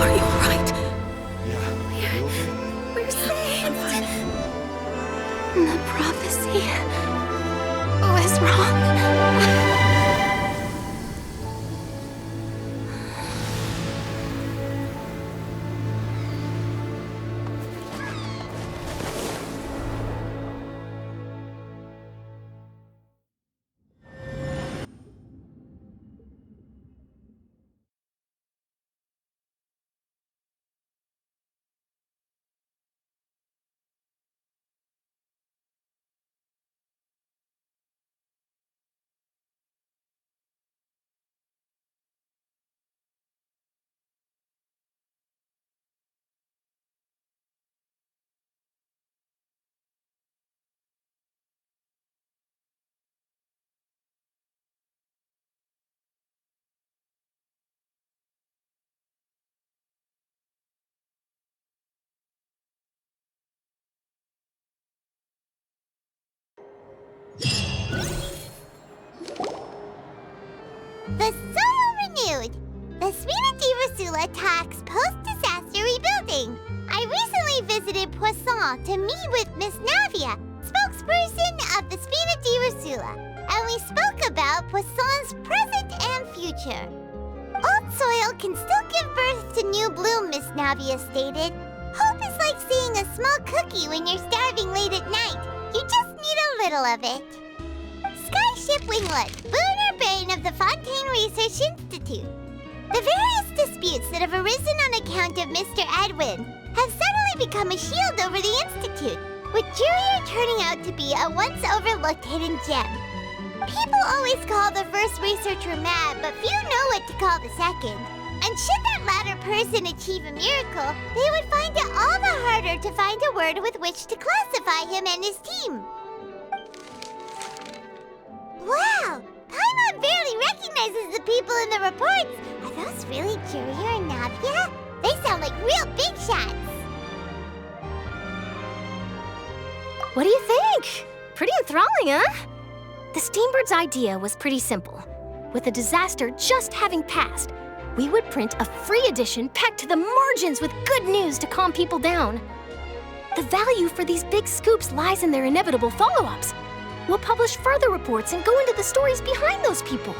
Are you alright?
Yeah.
We're saved.
The prophecy was wrong.
The soil renewed! The Sphina Rasula talks post-disaster rebuilding. I recently visited Poisson to meet with Miss Navia, spokesperson of the Sphina Rasula, and we spoke about Poisson's present and future. Old soil can still give birth to new bloom, Miss Navia stated. Hope is like seeing a small cookie when you're starving late at night. You just need a little of it. Skyship Winglet, lunar brain of the Fontейn Research Institute. The various disputes that have arisen on account of Mr. Edwin have suddenly become a shield over the Institute, with Jurier turning out to be a once-overlooked hidden gem. People always call the first researcher mad, but few know what to call the second. And should that latter person achieve a miracle, they would find it all the harder to find a word with which to classify him and his team. Wow! Paimon barely recognizes the people in the reports. Are those really Jurier and Navia? They sound like real big shots.
What do you think? Pretty enthralling, huh? The Steambird's idea was pretty simple. With the disaster just having passed, we would print a free edition packed to the margins with good news to calm people down. The value for these big scoops lies in their inevitable follow-ups. We'll publish further reports and go into the stories behind those people.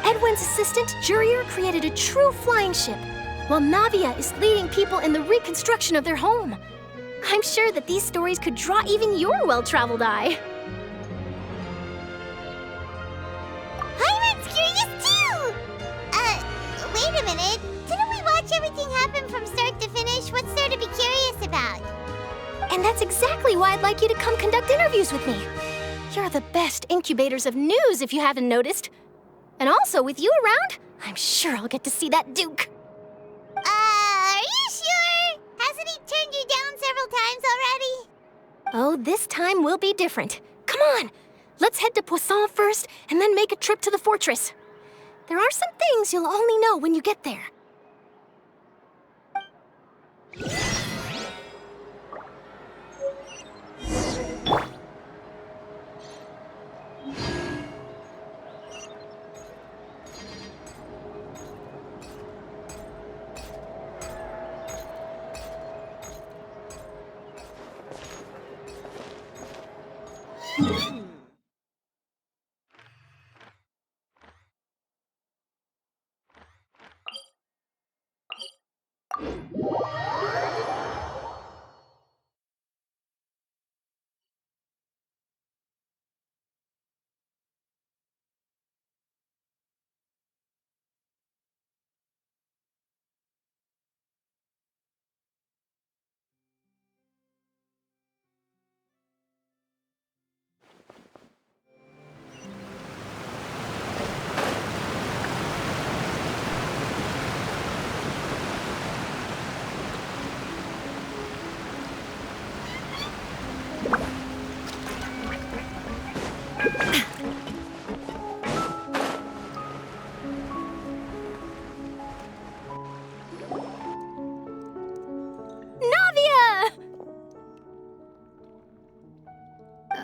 Edwin's assistant, Jurier, created a true flying ship, while Navia is leading people in the reconstruction of their home. I'm sure that these stories could draw even your well-traveled eye.
Paimon's curious too! Wait a minute. Didn't we watch everything happen from start to finish? What's there to be curious about?
And that's exactly why I'd like you to come conduct interviews with me. You're the best incubators of news, if you haven't noticed. And also, with you around, I'm sure I'll get to see that Duke.
Are you sure? Hasn't he turned you down several times already?
Oh, this time will be different. Come on, let's head to Poisson first, and then make a trip to the fortress. There are some things you'll only know when you get there.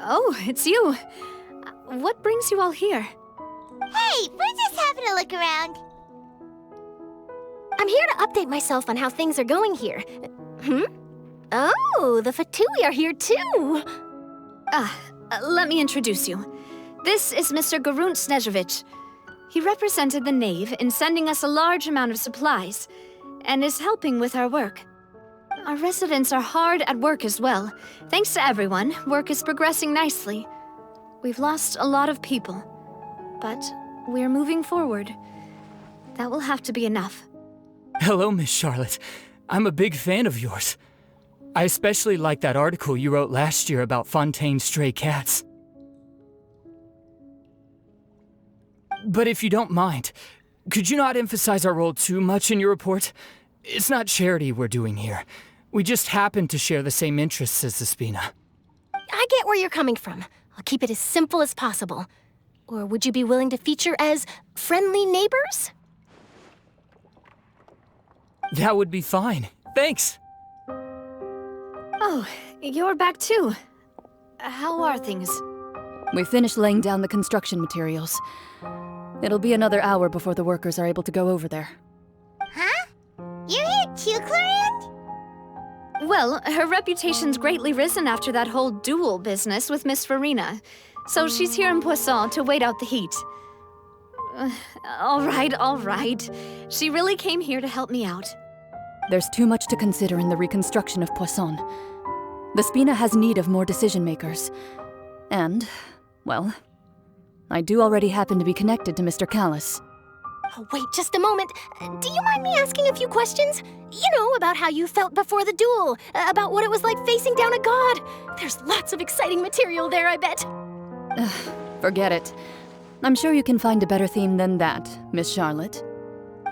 Oh, it's you. What brings you all here?
Hey, we're just having a look around.
I'm here to update myself on how things are going here. Oh, the Fatui are here too.
Let me introduce you. This is Mr. Garunt Snezhevich. He represented the Knave in sending us a large amount of supplies, and is helping with our work. Our residents are hard at work as well. Thanks to everyone, work is progressing nicely. We've lost a lot of people, but we're moving forward. That will have to be enough.
Hello, Miss Charlotte. I'm a big fan of yours. I especially like that article you wrote last year about Fontaine's stray cats. But if you don't mind, could you not emphasize our role too much in your report? It's not charity we're doing here. We just happen to share the same interests as the Spina.
I get where you're coming from. I'll keep it as simple as possible. Or would you be willing to feature as friendly neighbors?
That would be fine. Thanks!
Oh, you're back too. How are things?
We finished laying down the construction materials. It'll be another hour before the workers are able to go over there.
Huh? You're here too, Clorand?
Well, her reputation's greatly risen after that whole duel business with Miss Farina, so she's here in Poisson to wait out the heat. All right. She really came here to help me out.
There's too much to consider in the reconstruction of Poisson. The Spina has need of more decision-makers. And, well, I do already happen to be connected to Mr. Callis.
Oh, wait just a moment. Do you mind me asking a few questions? You know, about how you felt before the duel, about what it was like facing down a god. There's lots of exciting material there, I bet.
Forget it. I'm sure you can find a better theme than that, Miss Charlotte.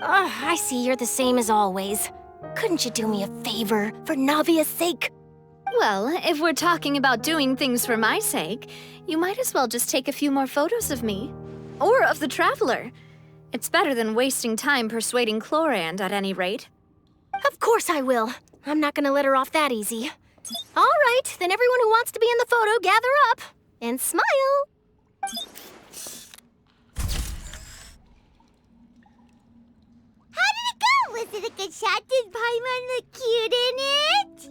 I see you're the same as always. Couldn't you do me a favor, for Navia's sake?
Well, if we're talking about doing things for my sake, you might as well just take a few more photos of me. Or of the Traveler. It's better than wasting time persuading Clorand, at any rate.
Of course I will. I'm not gonna let her off that easy. All right, then everyone who wants to be in the photo, gather up. And smile.
How did it go? Was it a good shot? Did Paimon look cute in it?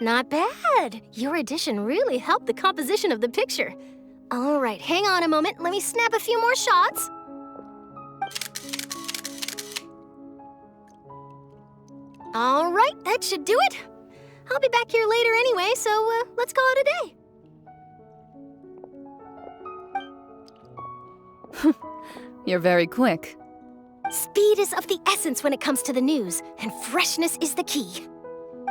Not bad. Your addition really helped the composition of the picture. All right, hang on a moment. Let me snap a few more shots. All right, that should do it. I'll be back here later anyway, so let's call it a day.
You're very quick.
Speed is of the essence when it comes to the news, and freshness is the key.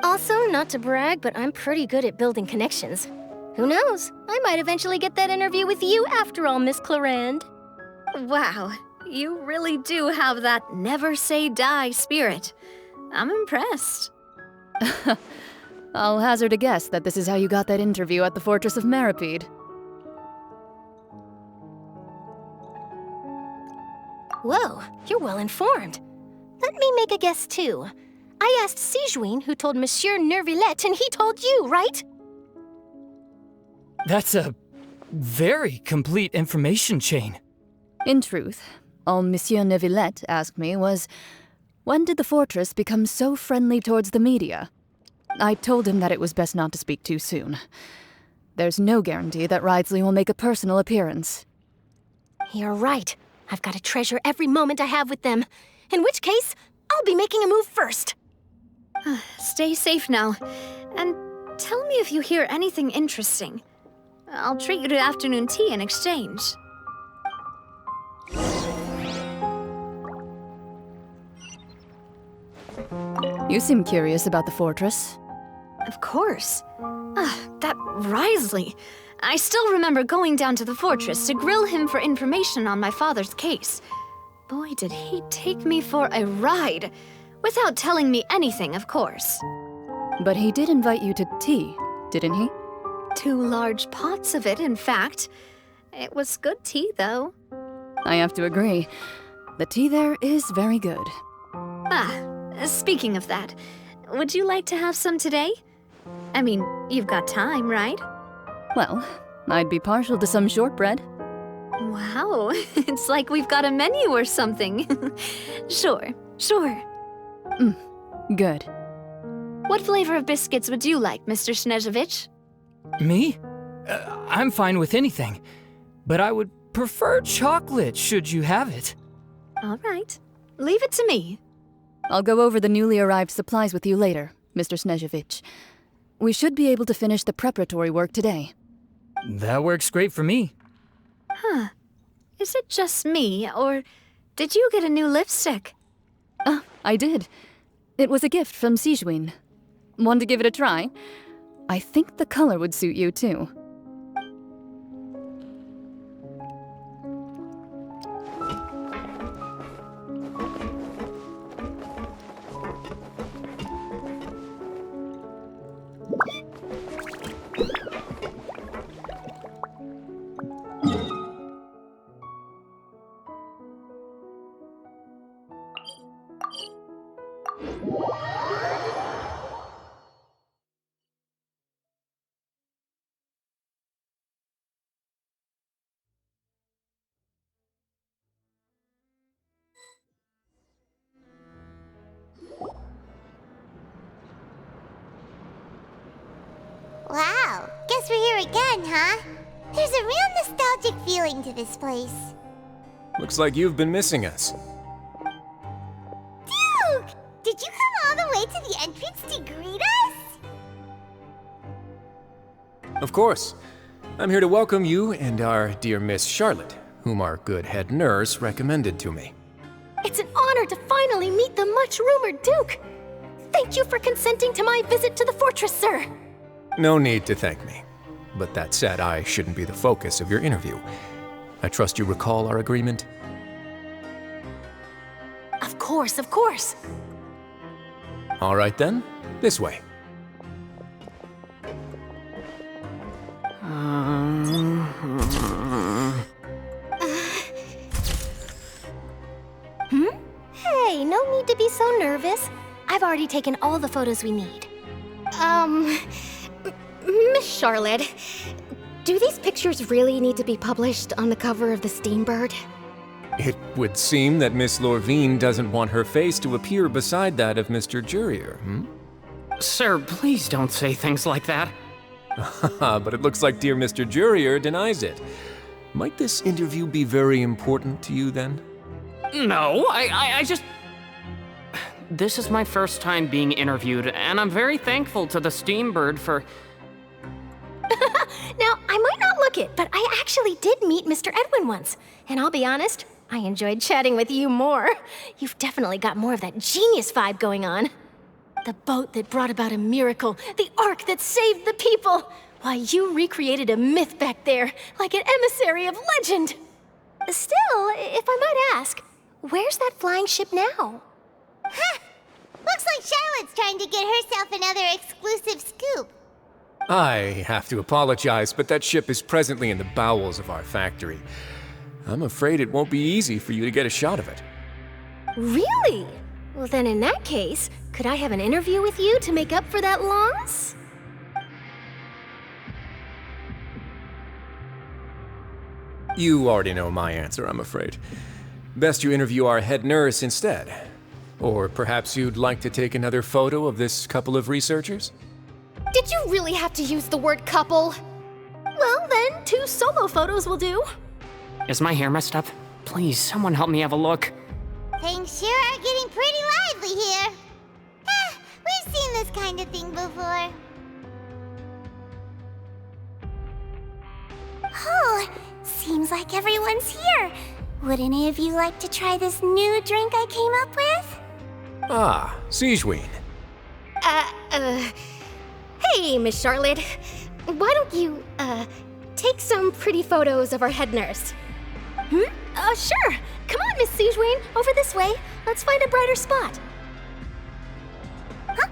Also, not to brag, but I'm pretty good at building connections. Who knows? I might eventually get that interview with you after all, Miss Clorand.
Wow, you really do have that never say die spirit. I'm impressed.
I'll hazard a guess that this is how you got that interview at the Fortress of Meripede.
Whoa, you're well informed. Let me make a guess too. I asked Sijuin, who told Monsieur Nervillette, and he told you, right?
That's a very complete information chain.
In truth, all Monsieur Nervillette asked me was, when did the fortress become so friendly towards the media? I told him that it was best not to speak too soon. There's no guarantee that Ridsley will make a personal appearance.
You're right. I've got to treasure every moment I have with them. In which case, I'll be making a move first.
Stay safe now. And tell me if you hear anything interesting. I'll treat you to afternoon tea in exchange.
You seem curious about the fortress.
Of course. That Wriothesley. I still remember going down to the fortress to grill him for information on my father's case. Boy, did he take me for a ride. Without telling me anything, of course.
But he did invite you to tea, didn't he?
2 large pots of it, in fact. It was good tea, though.
I have to agree. The tea there is very good.
Speaking of that, would you like to have some today? I mean, you've got time, right?
Well, I'd be partial to some shortbread.
Wow, it's like we've got a menu or something. Sure.
Good.
What flavor of biscuits would you like, Mr. Snezhevich?
Me? I'm fine with anything, but I would prefer chocolate should you have it.
All right, leave it to me.
I'll go over the newly arrived supplies with you later, Mr. Snezhevich. We should be able to finish the preparatory work today.
That works great for me.
Is it just me, or did you get a new lipstick?
I did. It was a gift from Sijuin. Want to give it a try? I think the color would suit you, too.
Wow, guess we're here again, huh? There's a real nostalgic feeling to this place.
Looks like you've been missing us.
Duke! Did you come all the way to the entrance to greet us?
Of course. I'm here to welcome you and our dear Miss Charlotte, whom our good head nurse recommended to me.
It's an honor to finally meet the much-rumored Duke. Thank you for consenting to my visit to the fortress, sir.
No need to thank me. But that said, I shouldn't be the focus of your interview. I trust you recall our agreement?
Of course.
All right then, this way.
Hey, no need to be so nervous. I've already taken all the photos we need. Miss Charlotte, do these pictures really need to be published on the cover of the Steambird?
It would seem that Miss Lorvine doesn't want her face to appear beside that of Mr. Jurier,
Sir, please don't say things like that.
But it looks like dear Mr. Jurier denies it. Might this interview be very important to you then?
No, I just... This is my first time being interviewed, and I'm very thankful to the Steambird for...
Now, I might not look it, but I actually did meet Mr. Edwin once. And I'll be honest, I enjoyed chatting with you more. You've definitely got more of that genius vibe going on. The boat that brought about a miracle, the ark that saved the people. Why, you recreated a myth back there, like an emissary of legend. Still, if I might ask, where's that flying ship now?
Looks like Charlotte's trying to get herself another exclusive scoop.
I have to apologize, but that ship is presently in the bowels of our factory. I'm afraid it won't be easy for you to get a shot of it.
Really? Well, then in that case, could I have an interview with you to make up for that loss?
You already know my answer, I'm afraid. Best you interview our head nurse instead. Or perhaps you'd like to take another photo of this couple of researchers?
Did you really have to use the word couple? Well, then, 2 solo photos will do.
Is my hair messed up? Please, someone help me have a look.
Things sure are getting pretty lively here. We've seen this kind of thing before. Oh, seems like everyone's here. Would any of you like to try this new drink I came up with?
Ah, Sijween.
Hey, Miss Charlotte. Why don't you, take some pretty photos of our head nurse? Sure. Come on, Miss Sijween, over this way. Let's find a brighter spot. Huh?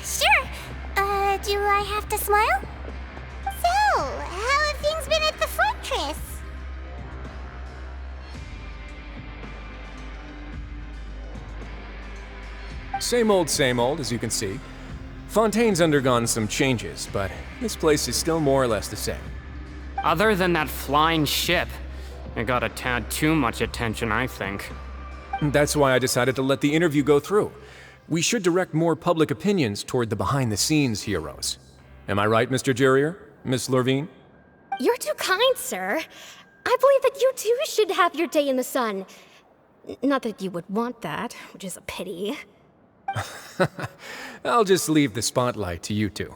Sure. Do I have to smile?
So, how have things been at the fortress?
Same old, as you can see. Fontaine's undergone some changes, but this place is still more or less the same.
Other than that flying ship, it got a tad too much attention, I think.
That's why I decided to let the interview go through. We should direct more public opinions toward the behind-the-scenes heroes. Am I right, Mr. Jurrier? Miss Lurvine?
You're too kind, sir. I believe that you too should have your day in the sun. Not that you would want that, which is a pity.
I'll just leave the spotlight to you two.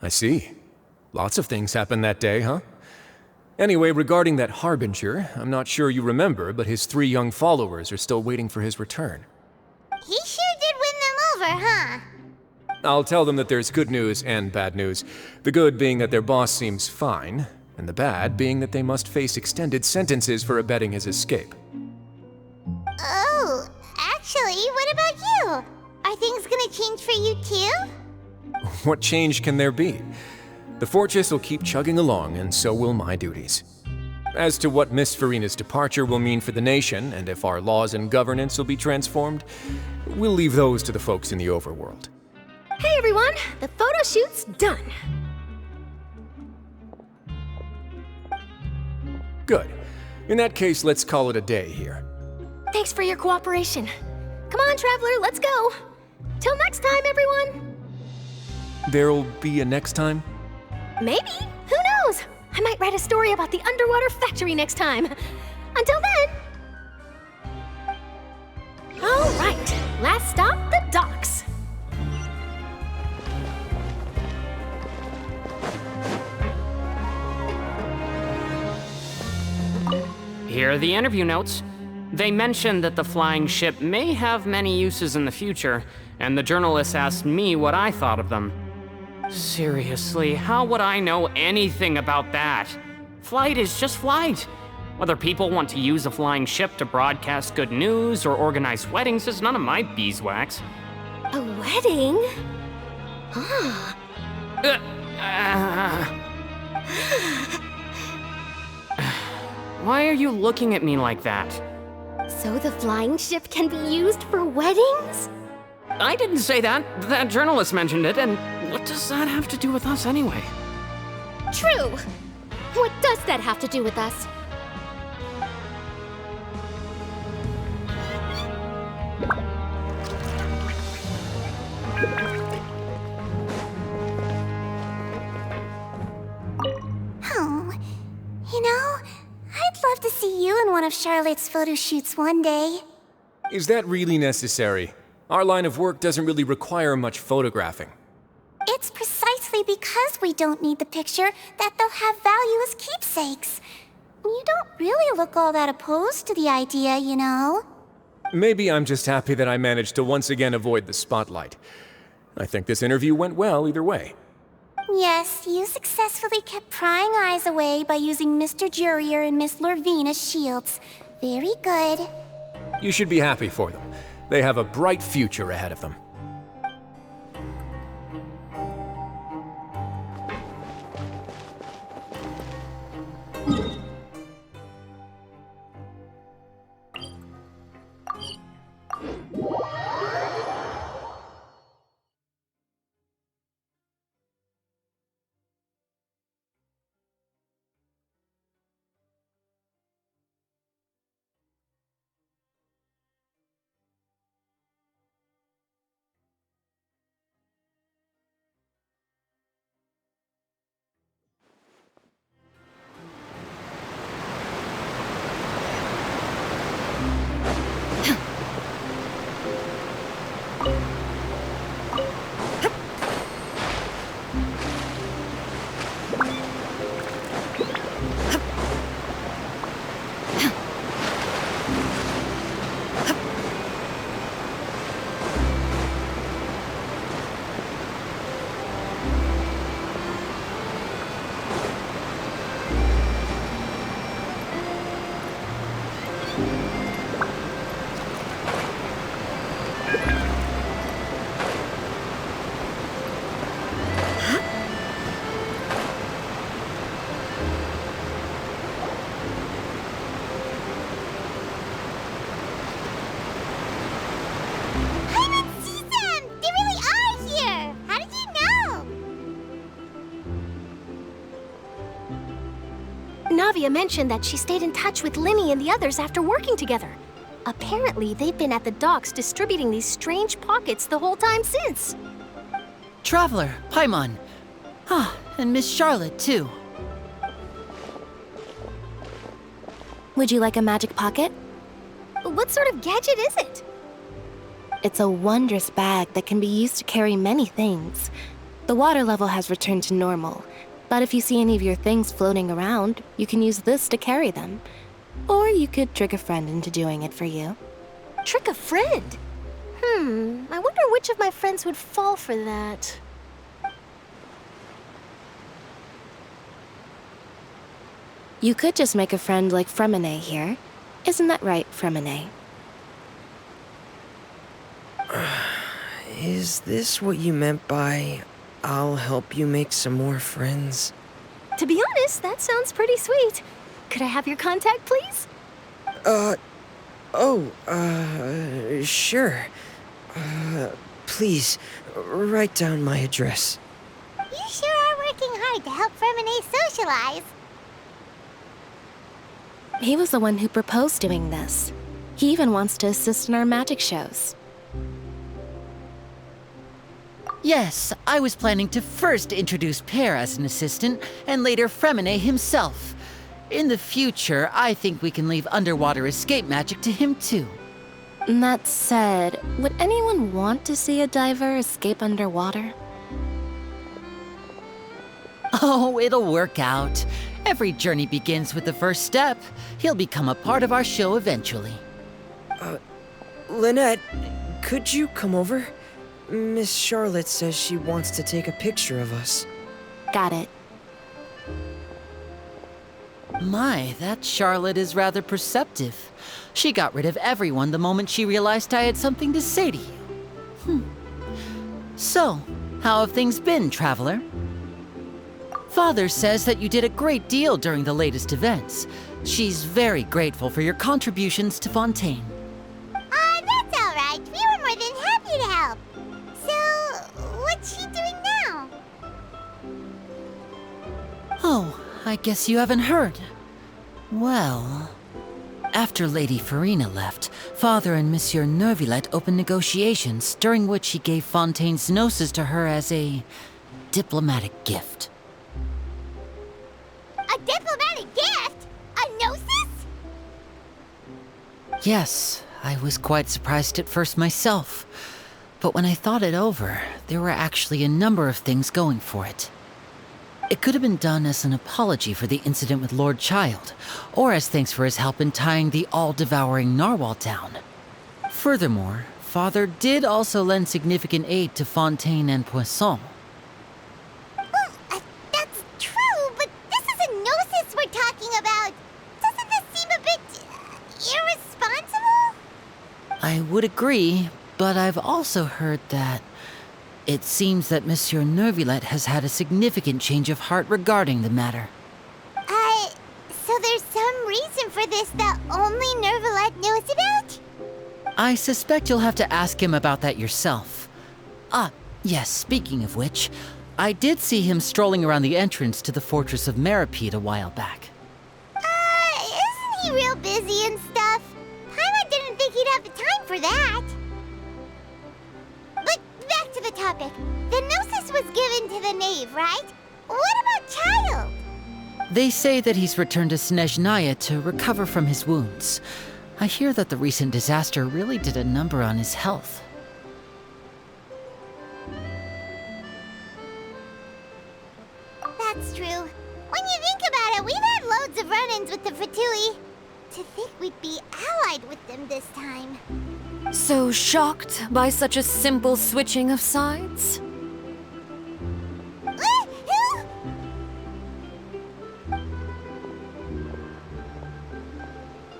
I see. Lots of things happened that day, huh? Anyway, regarding that Harbinger, I'm not sure you remember, but his 3 young followers are still waiting for his return.
He sure did win them over, huh?
I'll tell them that there's good news and bad news. The good being that their boss seems fine, and the bad being that they must face extended sentences for abetting his escape.
Oh, actually, what about you? Are things gonna change for you too?
What change can there be? The fortress will keep chugging along, and so will my duties. As to what Miss Farina's departure will mean for the nation, and if our laws and governance will be transformed, we'll leave those to the folks in the overworld.
Hey everyone, the photo shoot's done.
Good. In that case, let's call it a day here.
Thanks for your cooperation. Come on, Traveler, let's go. Till next time, everyone.
There'll be a next time?
Maybe. Who knows? I might write a story about the underwater factory next time. Until then. All right, last stop, the docks.
Here are the interview notes. They mentioned that the flying ship may have many uses in the future, and the journalist asked me what I thought of them. Seriously, how would I know anything about that? Flight is just flight. Whether people want to use a flying ship to broadcast good news or organize weddings is none of my beeswax.
A wedding? Huh.
Why are you looking at me like that?
So the flying ship can be used for weddings?
I didn't say that. That journalist mentioned it, and what does that have to do with us anyway?
True. What does that have to do with us?
Oh, you know, I'd love to see you in one of Charlotte's photo shoots one day.
Is that really necessary? Our line of work doesn't really require much photographing.
It's precisely because we don't need the picture that they'll have value as keepsakes. You don't really look all that opposed to the idea, you know.
Maybe I'm just happy that I managed to once again avoid the spotlight. I think this interview went well either way.
Yes, you successfully kept prying eyes away by using Mr. Jurrier and Miss Lurvine as shields. Very good.
You should be happy for them. They have a bright future ahead of them.
Olivia mentioned that she stayed in touch with Linny and the others after working together. Apparently, they've been at the docks distributing these strange pockets the whole time since.
Traveler, Paimon. Ah, and Miss Charlotte, too.
Would you like a magic pocket? What sort of gadget is it? It's a wondrous bag that can be used to carry many things. The water level has returned to normal, but if you see any of your things floating around, you can use this to carry them. Or you could trick a friend into doing it for you. Trick a friend? I wonder which of my friends would fall for that. You could just make a friend like Fremine here. Isn't that right, Fremine?
Is this what you meant by, I'll help you make some more friends?
To be honest, that sounds pretty sweet. Could I have your contact, please?
Sure. Please, write down my address.
You sure are working hard to help Fremine socialize.
He was the one who proposed doing this. He even wants to assist in our magic shows.
Yes, I was planning to first introduce Pear as an assistant, and later Fremine himself. In the future, I think we can leave underwater escape magic to him too.
That said, would anyone want to see a diver escape underwater?
Oh, it'll work out. Every journey begins with the first step. He'll become a part of our show eventually.
Lynette, could you come over? Miss Charlotte says she wants to take a picture of us.
Got it.
My, that Charlotte is rather perceptive. She got rid of everyone the moment she realized I had something to say to you. So, how have things been, Traveler? Father says that you did a great deal during the latest events. She's very grateful for your contributions to Fontaine.
That's all right. We were more than happy to help. So, what's she doing now?
Oh, I guess you haven't heard. Well, after Lady Farina left, Father and Monsieur Neuvillette opened negotiations, during which he gave Fontaine's gnosis to her as a diplomatic gift.
A diplomatic gift? A gnosis?
Yes, I was quite surprised at first myself. But when I thought it over, there were actually a number of things going for it. It could have been done as an apology for the incident with Lord Child, or as thanks for his help in tying the all-devouring narwhal down. Furthermore, Father did also lend significant aid to Fontaine and Poisson.
That's true, but this is a gnosis we're talking about. Doesn't this seem a bit irresponsible?
I would agree, but I've also heard that it seems that Monsieur Neuvillette has had a significant change of heart regarding the matter.
So there's some reason for this that only Neuvillette knows about?
I suspect you'll have to ask him about that yourself. Ah, yes, speaking of which, I did see him strolling around the entrance to the Fortress of Meripede a while back.
Isn't he real busy and stuff? Paimon didn't think he'd have the time for that. But back to the topic. The gnosis was given to the knave, right? What about Child?
They say that he's returned to Snezhnaya to recover from his wounds. I hear that the recent disaster really did a number on his health.
That's true. When you think about it, we've had loads of run-ins with the Fatui. To think we'd be allied with them this time.
So shocked by such a simple switching of sides?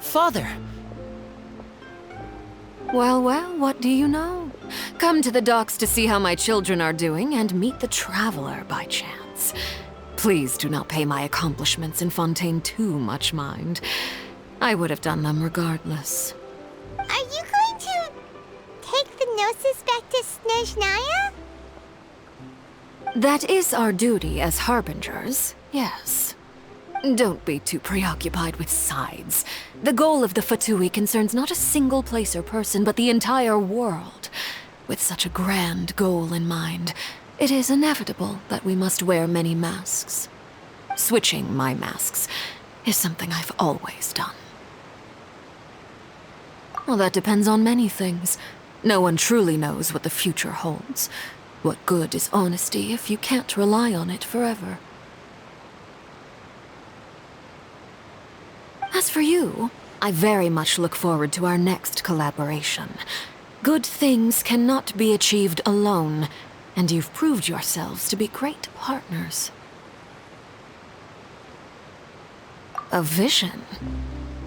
Father!
Well, what do you know? Come to the docks to see how my children are doing and meet the Traveler by chance. Please do not pay my accomplishments in Fontaine too much mind. I would have done them regardless.
Are you going to take the gnosis back to Snezhnaya?
That is our duty as harbingers, yes.
Don't be too preoccupied with sides. The goal of the Fatui concerns not a single place or person, but the entire world. With such a grand goal in mind, it is inevitable that we must wear many masks. Switching my masks is something I've always done. Well, that depends on many things. No one truly knows what the future holds. What good is honesty if you can't rely on it forever? As for you, I very much look forward to our next collaboration. Good things cannot be achieved alone, and you've proved yourselves to be great partners. A vision?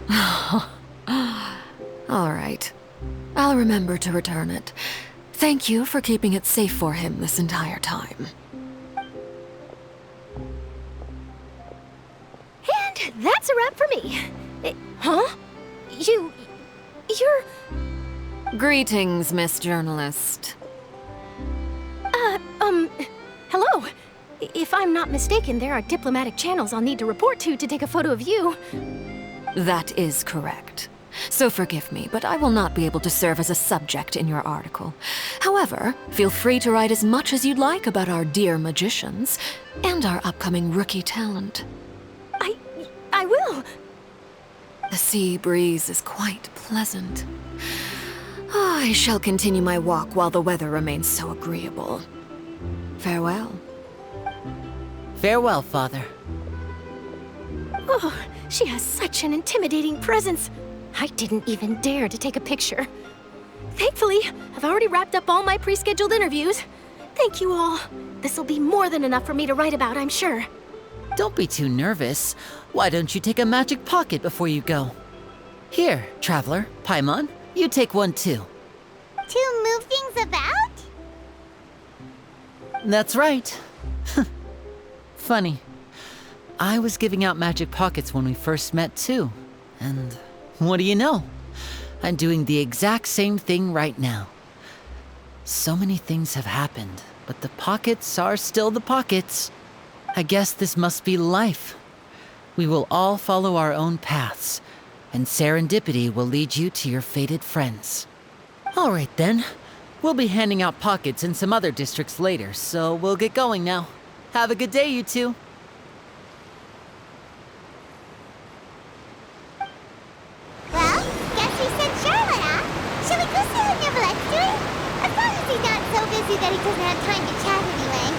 All right. I'll remember to return it. Thank you for keeping it safe for him this entire time.
And that's a wrap for me. Huh? You're...
Greetings, Miss Journalist.
Hello. If I'm not mistaken, there are diplomatic channels I'll need to report to take a photo of you.
That is correct. So forgive me, but I will not be able to serve as a subject in your article. However, feel free to write as much as you'd like about our dear magicians and our upcoming rookie talent.
I will.
The sea breeze is quite pleasant. I shall continue my walk while the weather remains so agreeable. Farewell.
Farewell, Father.
Oh, she has such an intimidating presence. I didn't even dare to take a picture. Thankfully, I've already wrapped up all my pre-scheduled interviews. Thank you all. This'll be more than enough for me to write about, I'm sure.
Don't be too nervous. Why don't you take a magic pocket before you go? Here, Traveler, Paimon, you take one too.
To move things about?
That's right. Funny. I was giving out magic pockets when we first met too. And what do you know? I'm doing the exact same thing right now. So many things have happened, but the pockets are still the pockets. I guess this must be life. We will all follow our own paths, and serendipity will lead you to your fated friends. All right then. We'll be handing out pockets in some other districts later, so we'll get going now. Have a good day, you two.
Well, guess we sent Charlotte, huh? Shall we go see how Neverlette's doing? As long as he's not so busy that he doesn't have time to chat anyway.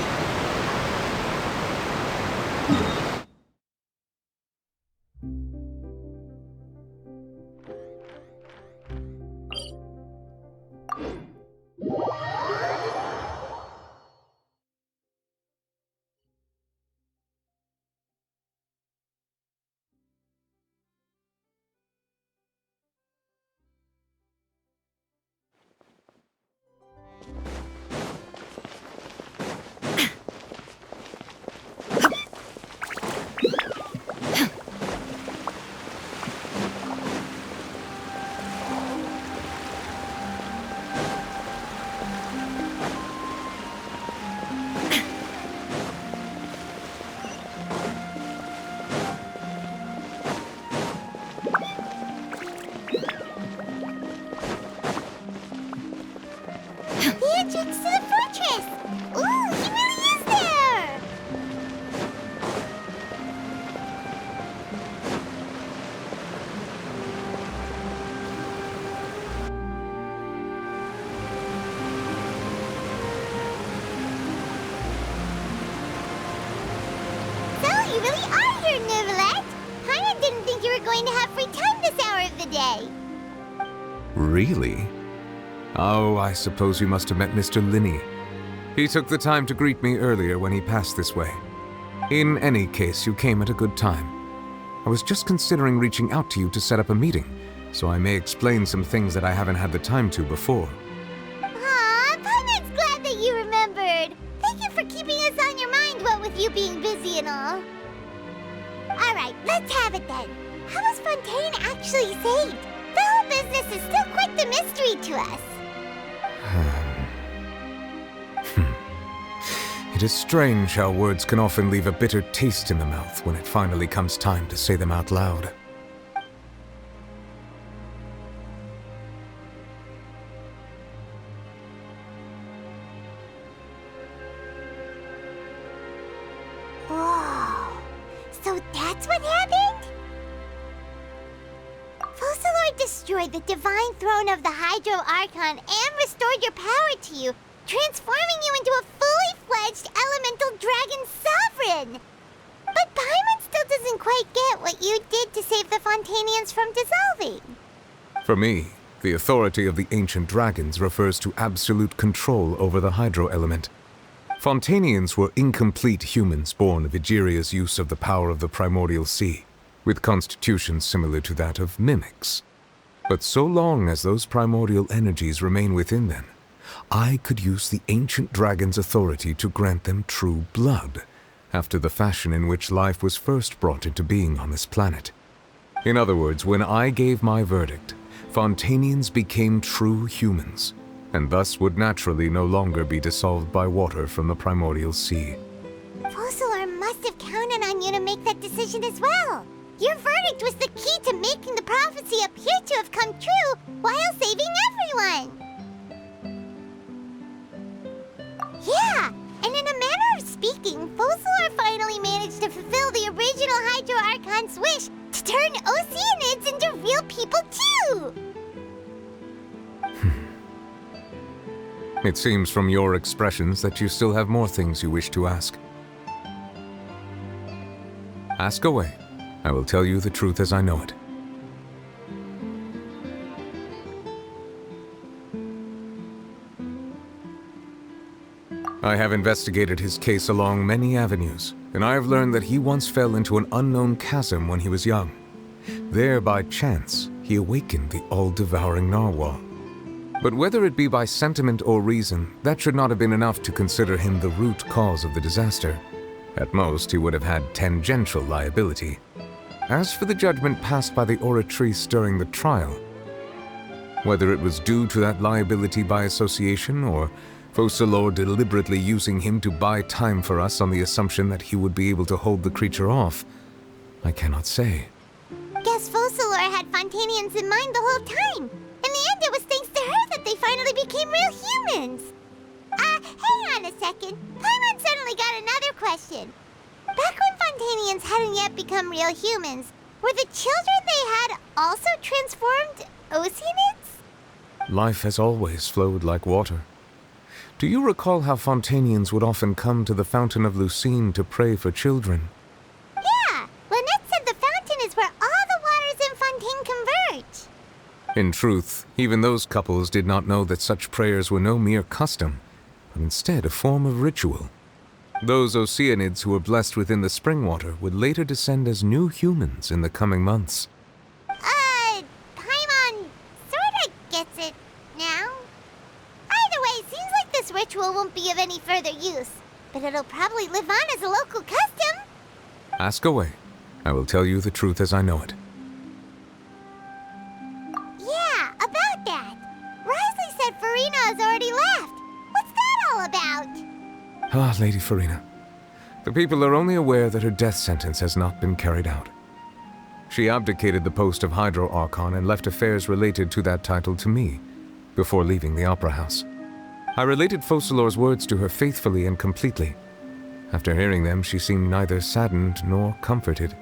The entrance to the fortress! Ooh, he really is there! So, you really are here, Neverlette! I didn't think you were going to have free time this hour of the day.
Really? Oh, I suppose you must have met Mr. Linney. He took the time to greet me earlier when he passed this way. In any case, you came at a good time. I was just considering reaching out to you to set up a meeting, so I may explain some things that I haven't had the time to before.
Aw, Paimon's glad that you remembered. Thank you for keeping us on your mind, what with you being busy and all. Alright, let's have it then. How was Fontaine actually saved? The whole business is still quite the mystery to us.
It is strange how words can often leave a bitter taste in the mouth when it finally comes time to say them out loud.
Whoa. So that's what happened? Focalor destroyed the divine throne of the Hydro Archon and restored your power to you, transforming you into a fully fledged elemental dragon sovereign! But Paimon still doesn't quite get what you did to save the Fontainians from dissolving.
For me, the authority of the ancient dragons refers to absolute control over the hydro element. Fontainians were incomplete humans born of Egeria's use of the power of the primordial sea, with constitutions similar to that of mimics. But so long as those primordial energies remain within them, I could use the ancient dragon's authority to grant them true blood, after the fashion in which life was first brought into being on this planet. In other words, when I gave my verdict, Fontainians became true humans, and thus would naturally no longer be dissolved by water from the primordial sea.
Focalor must have counted on you to make that decision as well. Your verdict was the key to making the prophecy appear to have come true while saving everyone. Yeah, and in a manner of speaking, Focalor finally managed to fulfill the original Hydro Archon's wish to turn Oceanids into real people too!
It seems from your expressions that you still have more things you wish to ask. Ask away. I will tell you the truth as I know it. I have investigated his case along many avenues, and I have learned that he once fell into an unknown chasm when he was young. There, by chance, he awakened the all-devouring narwhal. But whether it be by sentiment or reason, that should not have been enough to consider him the root cause of the disaster. At most, he would have had tangential liability. As for the judgment passed by the Oratrice during the trial, whether it was due to that liability by association, or Focalor deliberately using him to buy time for us on the assumption that he would be able to hold the creature off, I cannot say.
Guess Focalor had Fontainians in mind the whole time. In the end, it was thanks to her that they finally became real humans. Hang on a second. Paimon suddenly got another question. Back when Fontainians hadn't yet become real humans, were the children they had also transformed Oceanids?
Life has always flowed like water. Do you recall how Fontainians would often come to the Fountain of Lucine to pray for children?
Yeah, Lynette said the fountain is where all the waters in Fontaine converge.
In truth, even those couples did not know that such prayers were no mere custom, but instead a form of ritual. Those Oceanids who were blessed within the spring water would later descend as new humans in the coming months.
Paimon sorta gets it now. Either way, it seems like this ritual won't be of any further use, but it'll probably live on as a local custom.
Ask away. I will tell you the truth as I know it.
Yeah, about that. Risley said Farina has already left. What's that all about?
Ah, Lady Farina. The people are only aware that her death sentence has not been carried out. She abdicated the post of Hydro Archon and left affairs related to that title to me, before leaving the Opera House. I related Focalor's words to her faithfully and completely. After hearing them, she seemed neither saddened nor comforted.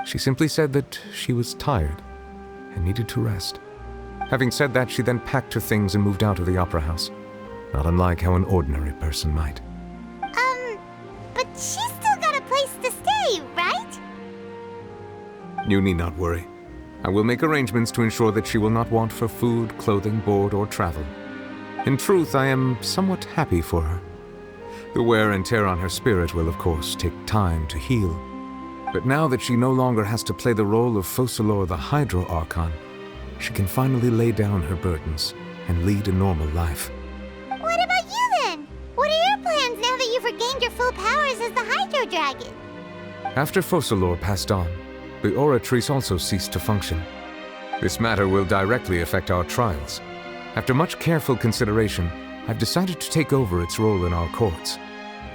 She simply said that she was tired and needed to rest. Having said that, she then packed her things and moved out of the Opera House, not unlike how an ordinary person might.
But she's still got a place to stay, right?
You need not worry. I will make arrangements to ensure that she will not want for food, clothing, board, or travel. In truth, I am somewhat happy for her. The wear and tear on her spirit will, of course, take time to heal. But now that she no longer has to play the role of Focalor the Hydro Archon, she can finally lay down her burdens and lead a normal life.
What about you then? What are your plans now that you've regained your full powers as the Hydro Dragon?
After Focalor passed on, the Oratrice also ceased to function. This matter will directly affect our trials. After much careful consideration, I've decided to take over its role in our courts.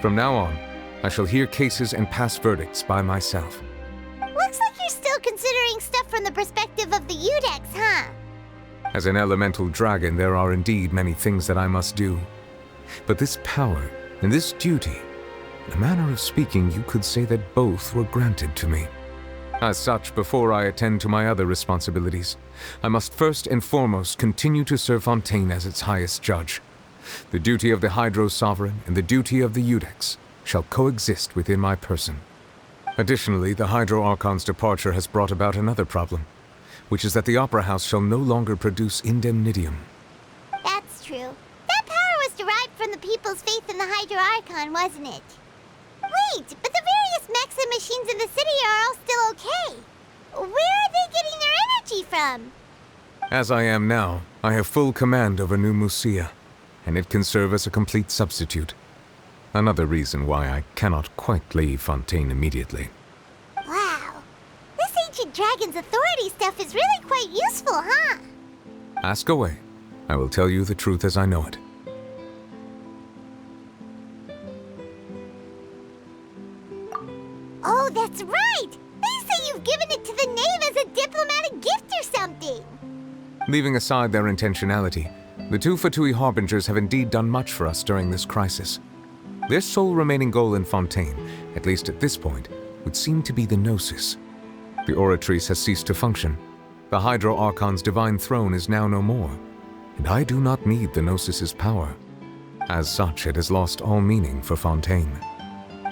From now on, I shall hear cases and pass verdicts by myself.
Looks like you're still considering stuff from the perspective of the Udex, huh?
As an elemental dragon, there are indeed many things that I must do. But this power and this duty, in a manner of speaking, you could say that both were granted to me. As such, before I attend to my other responsibilities, I must first and foremost continue to serve Fontейн as its highest judge. The duty of the Hydro Sovereign and the duty of the Udex shall coexist within my person. Additionally, the Hydro Archon's departure has brought about another problem, which is that the Opera House shall no longer produce indemnitium.
That's true. That power was derived from the people's faith in the Hydro Archon, wasn't it? Wait, but the various mechs and machines in the city are all still okay. Where are they getting their energy from?
As I am now, I have full command over New Musia, and it can serve as a complete substitute. Another reason why I cannot quite leave Fontейн immediately.
Wow. This ancient dragon's authority stuff is really quite useful, huh?
Ask away. I will tell you the truth as I know it.
Oh, that's right! They say you've given it to the knave as a diplomatic gift or something!
Leaving aside their intentionality, the two Fatui Harbingers have indeed done much for us during this crisis. Their sole remaining goal in Fontейн, at least at this point, would seem to be the Gnosis. The Oratrice has ceased to function. The Hydro Archon's divine throne is now no more, and I do not need the Gnosis's power. As such, it has lost all meaning for Fontейн.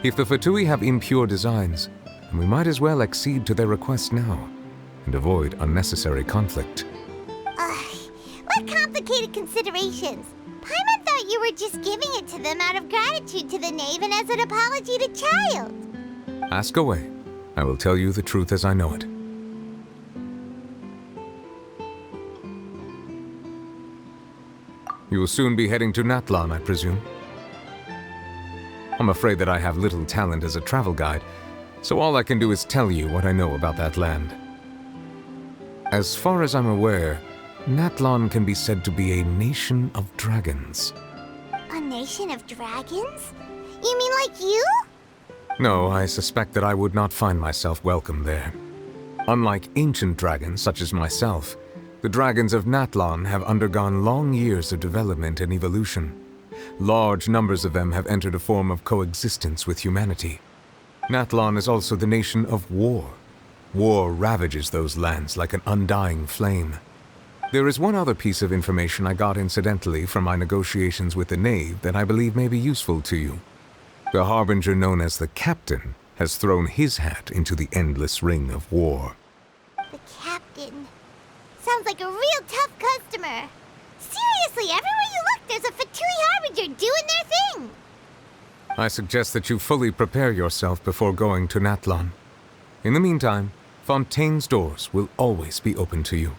If the Fatui have impure designs, then we might as well accede to their request now, and avoid unnecessary conflict.
What complicated considerations? Paimon thought you were just giving it to them out of gratitude to the knave and as an apology to Child.
Ask away. I will tell you the truth as I know it. You will soon be heading to Natlan, I presume? I'm afraid that I have little talent as a travel guide, so all I can do is tell you what I know about that land. As far as I'm aware, Natlan can be said to be a nation of dragons.
A nation of dragons? You mean like you?
No, I suspect that I would not find myself welcome there. Unlike ancient dragons such as myself, the dragons of Natlan have undergone long years of development and evolution. Large numbers of them have entered a form of coexistence with humanity. Natlan is also the nation of war. War ravages those lands like an undying flame. There is one other piece of information I got incidentally from my negotiations with the knave that I believe may be useful to you. The harbinger known as the Captain has thrown his hat into the endless ring of war.
The Captain. Sounds like a real tough customer. Seriously, everywhere you look, there's a Fatui Harbinger doing their thing.
I suggest that you fully prepare yourself before going to Natlan. In the meantime, Fontain's doors will always be open to you.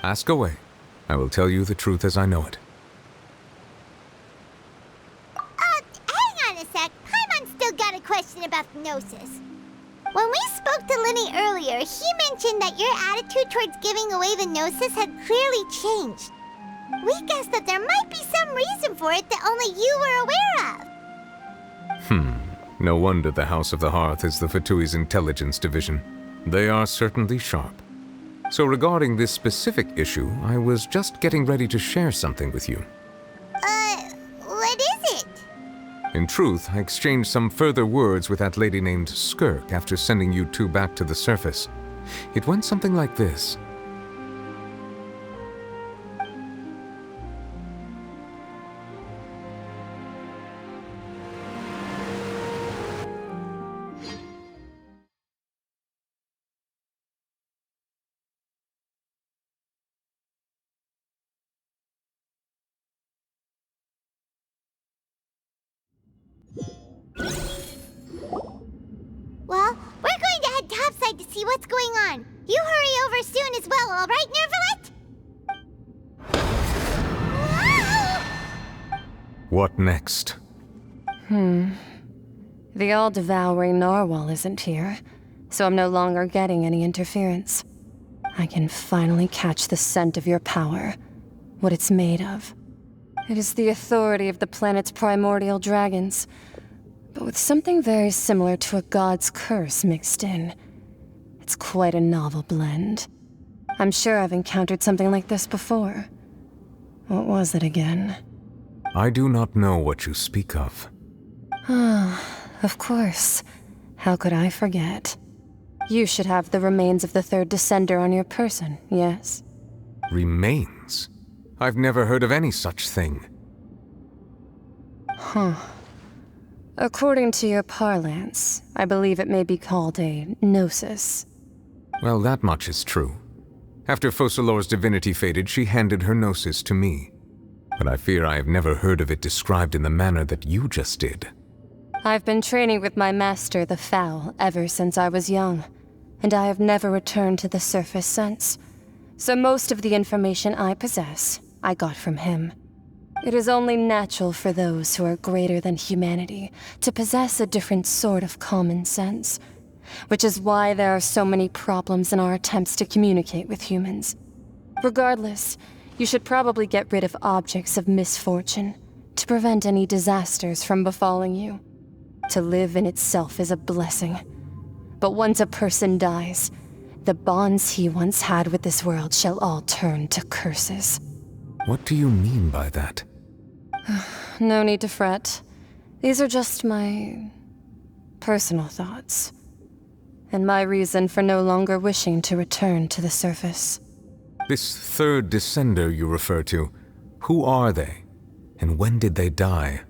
Ask away. I will tell you the truth as I know it.
Hang on a sec. Paimon's still got a question about the Gnosis. When we spoke to Linny earlier, he mentioned that your attitude towards giving away the Gnosis had clearly changed. We guessed that there might be some reason for it that only you were aware of.
No wonder the House of the Hearth is the Fatui's intelligence division. They are certainly sharp. So regarding this specific issue, I was just getting ready to share something with you.
What is it?
In truth, I exchanged some further words with that lady named Skirk after sending you two back to the surface. It went something like this.
Well, we're going to head topside to see what's going on. You hurry over soon as well, all right, Nervalet?
What next?
The all-devouring narwhal isn't here, so I'm no longer getting any interference. I can finally catch the scent of your power, what it's made of. It is the authority of the planet's primordial dragons, but with something very similar to a god's curse mixed in. It's quite a novel blend. I'm sure I've encountered something like this before. What was it again?
I do not know what you speak of.
Ah, of course. How could I forget? You should have the remains of the third descender on your person, yes?
Remains? I've never heard of any such thing.
Huh. According to your parlance, I believe it may be called a gnosis.
Well, that much is true. After Focalor's divinity faded, she handed her gnosis to me. But I fear I have never heard of it described in the manner that you just did.
I've been training with my master, the Foul, ever since I was young, and I have never returned to the surface since. So most of the information I possess, I got from him. It is only natural for those who are greater than humanity to possess a different sort of common sense, which is why there are so many problems in our attempts to communicate with humans. Regardless, you should probably get rid of objects of misfortune to prevent any disasters from befalling you. To live in itself is a blessing. But once a person dies, the bonds he once had with this world shall all turn to curses.
What do you mean by that?
No need to fret. These are just my personal thoughts, and my reason for no longer wishing to return to the surface.
This third descender you refer to, who are they? And when did they die?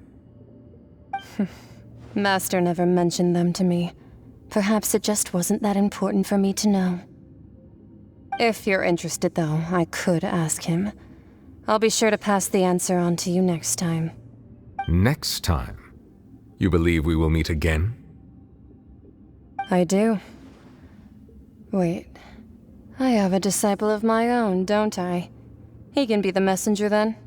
Master never mentioned them to me. Perhaps it just wasn't that important for me to know. If you're interested, though, I could ask him. I'll be sure to pass the answer on to you next time.
Next time? You believe we will meet again?
I do. Wait. I have a disciple of my own, don't I? He can be the messenger then.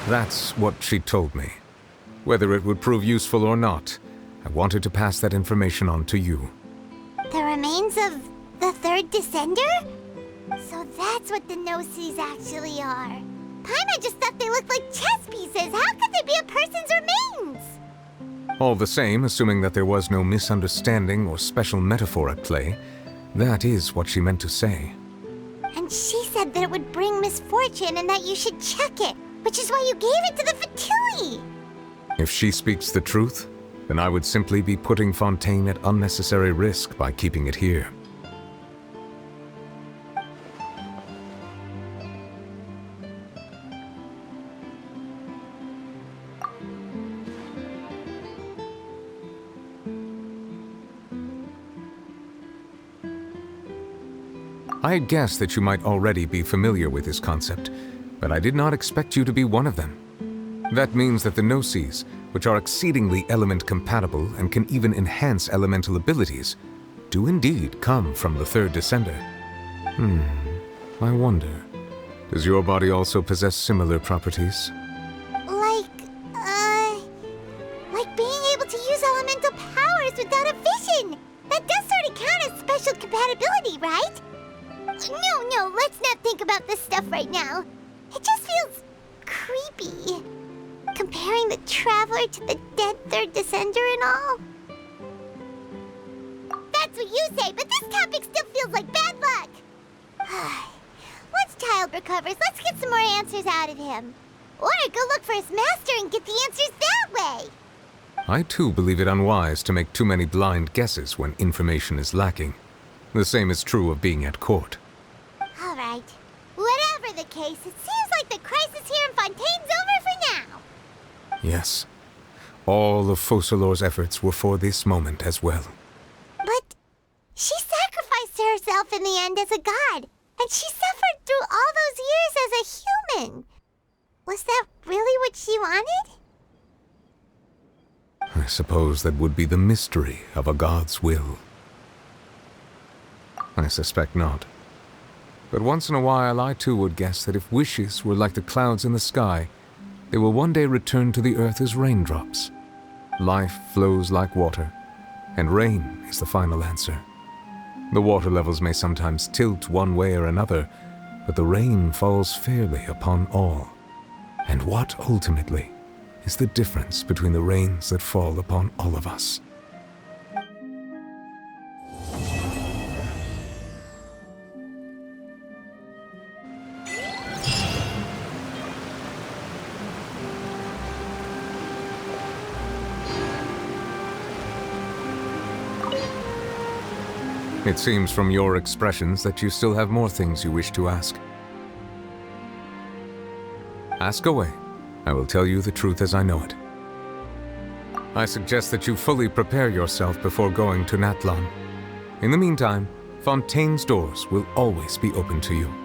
That's what she told me. Whether it would prove useful or not, I wanted to pass that information on to you.
The remains of the third descender? So that's what the Gnosis actually are. Paimon just thought they looked like chess pieces. How could they be a person's remains?
All the same, assuming that there was no misunderstanding or special metaphor at play, that is what she meant to say.
And she said that it would bring misfortune and that you should check it, which is why you gave it to the Fatui!
If she speaks the truth, then I would simply be putting Fontейн at unnecessary risk by keeping it here. I had guessed that you might already be familiar with this concept, but I did not expect you to be one of them. That means that the Gnosis, which are exceedingly element-compatible and can even enhance elemental abilities, do indeed come from the third descender. I wonder, does your body also possess similar properties?
Like being able to use elemental powers without a vision! That does sort of count as special compatibility, right? No, let's not think about this stuff right now. It just feels creepy. Comparing the Traveler to the dead third descender and all. That's what you say, but this topic still feels like bad luck. Once Child recovers, let's get some more answers out of him. Or go look for his master and get the answers that way.
I too believe it unwise to make too many blind guesses when information is lacking. The same is true of being at court.
All right. Whatever the case, it seems like the crisis here in Fontaine's over for now.
Yes. All of Focalor's efforts were for this moment as well.
But she sacrificed herself in the end as a god, and she suffered through all those years as a human. Was that really what she wanted?
suppose that would be the mystery of a god's will. I suspect not. But once in a while, I too would guess that if wishes were like the clouds in the sky, they will one day return to the earth as raindrops. Life flows like water, and rain is the final answer. The water levels may sometimes tilt one way or another, but the rain falls fairly upon all. And what, ultimately, is the difference between the rains that fall upon all of us? It seems from your expressions that you still have more things you wish to ask. Ask away. I will tell you the truth as I know it. I suggest that you fully prepare yourself before going to Natlan. In the meantime, Fontaine's doors will always be open to you.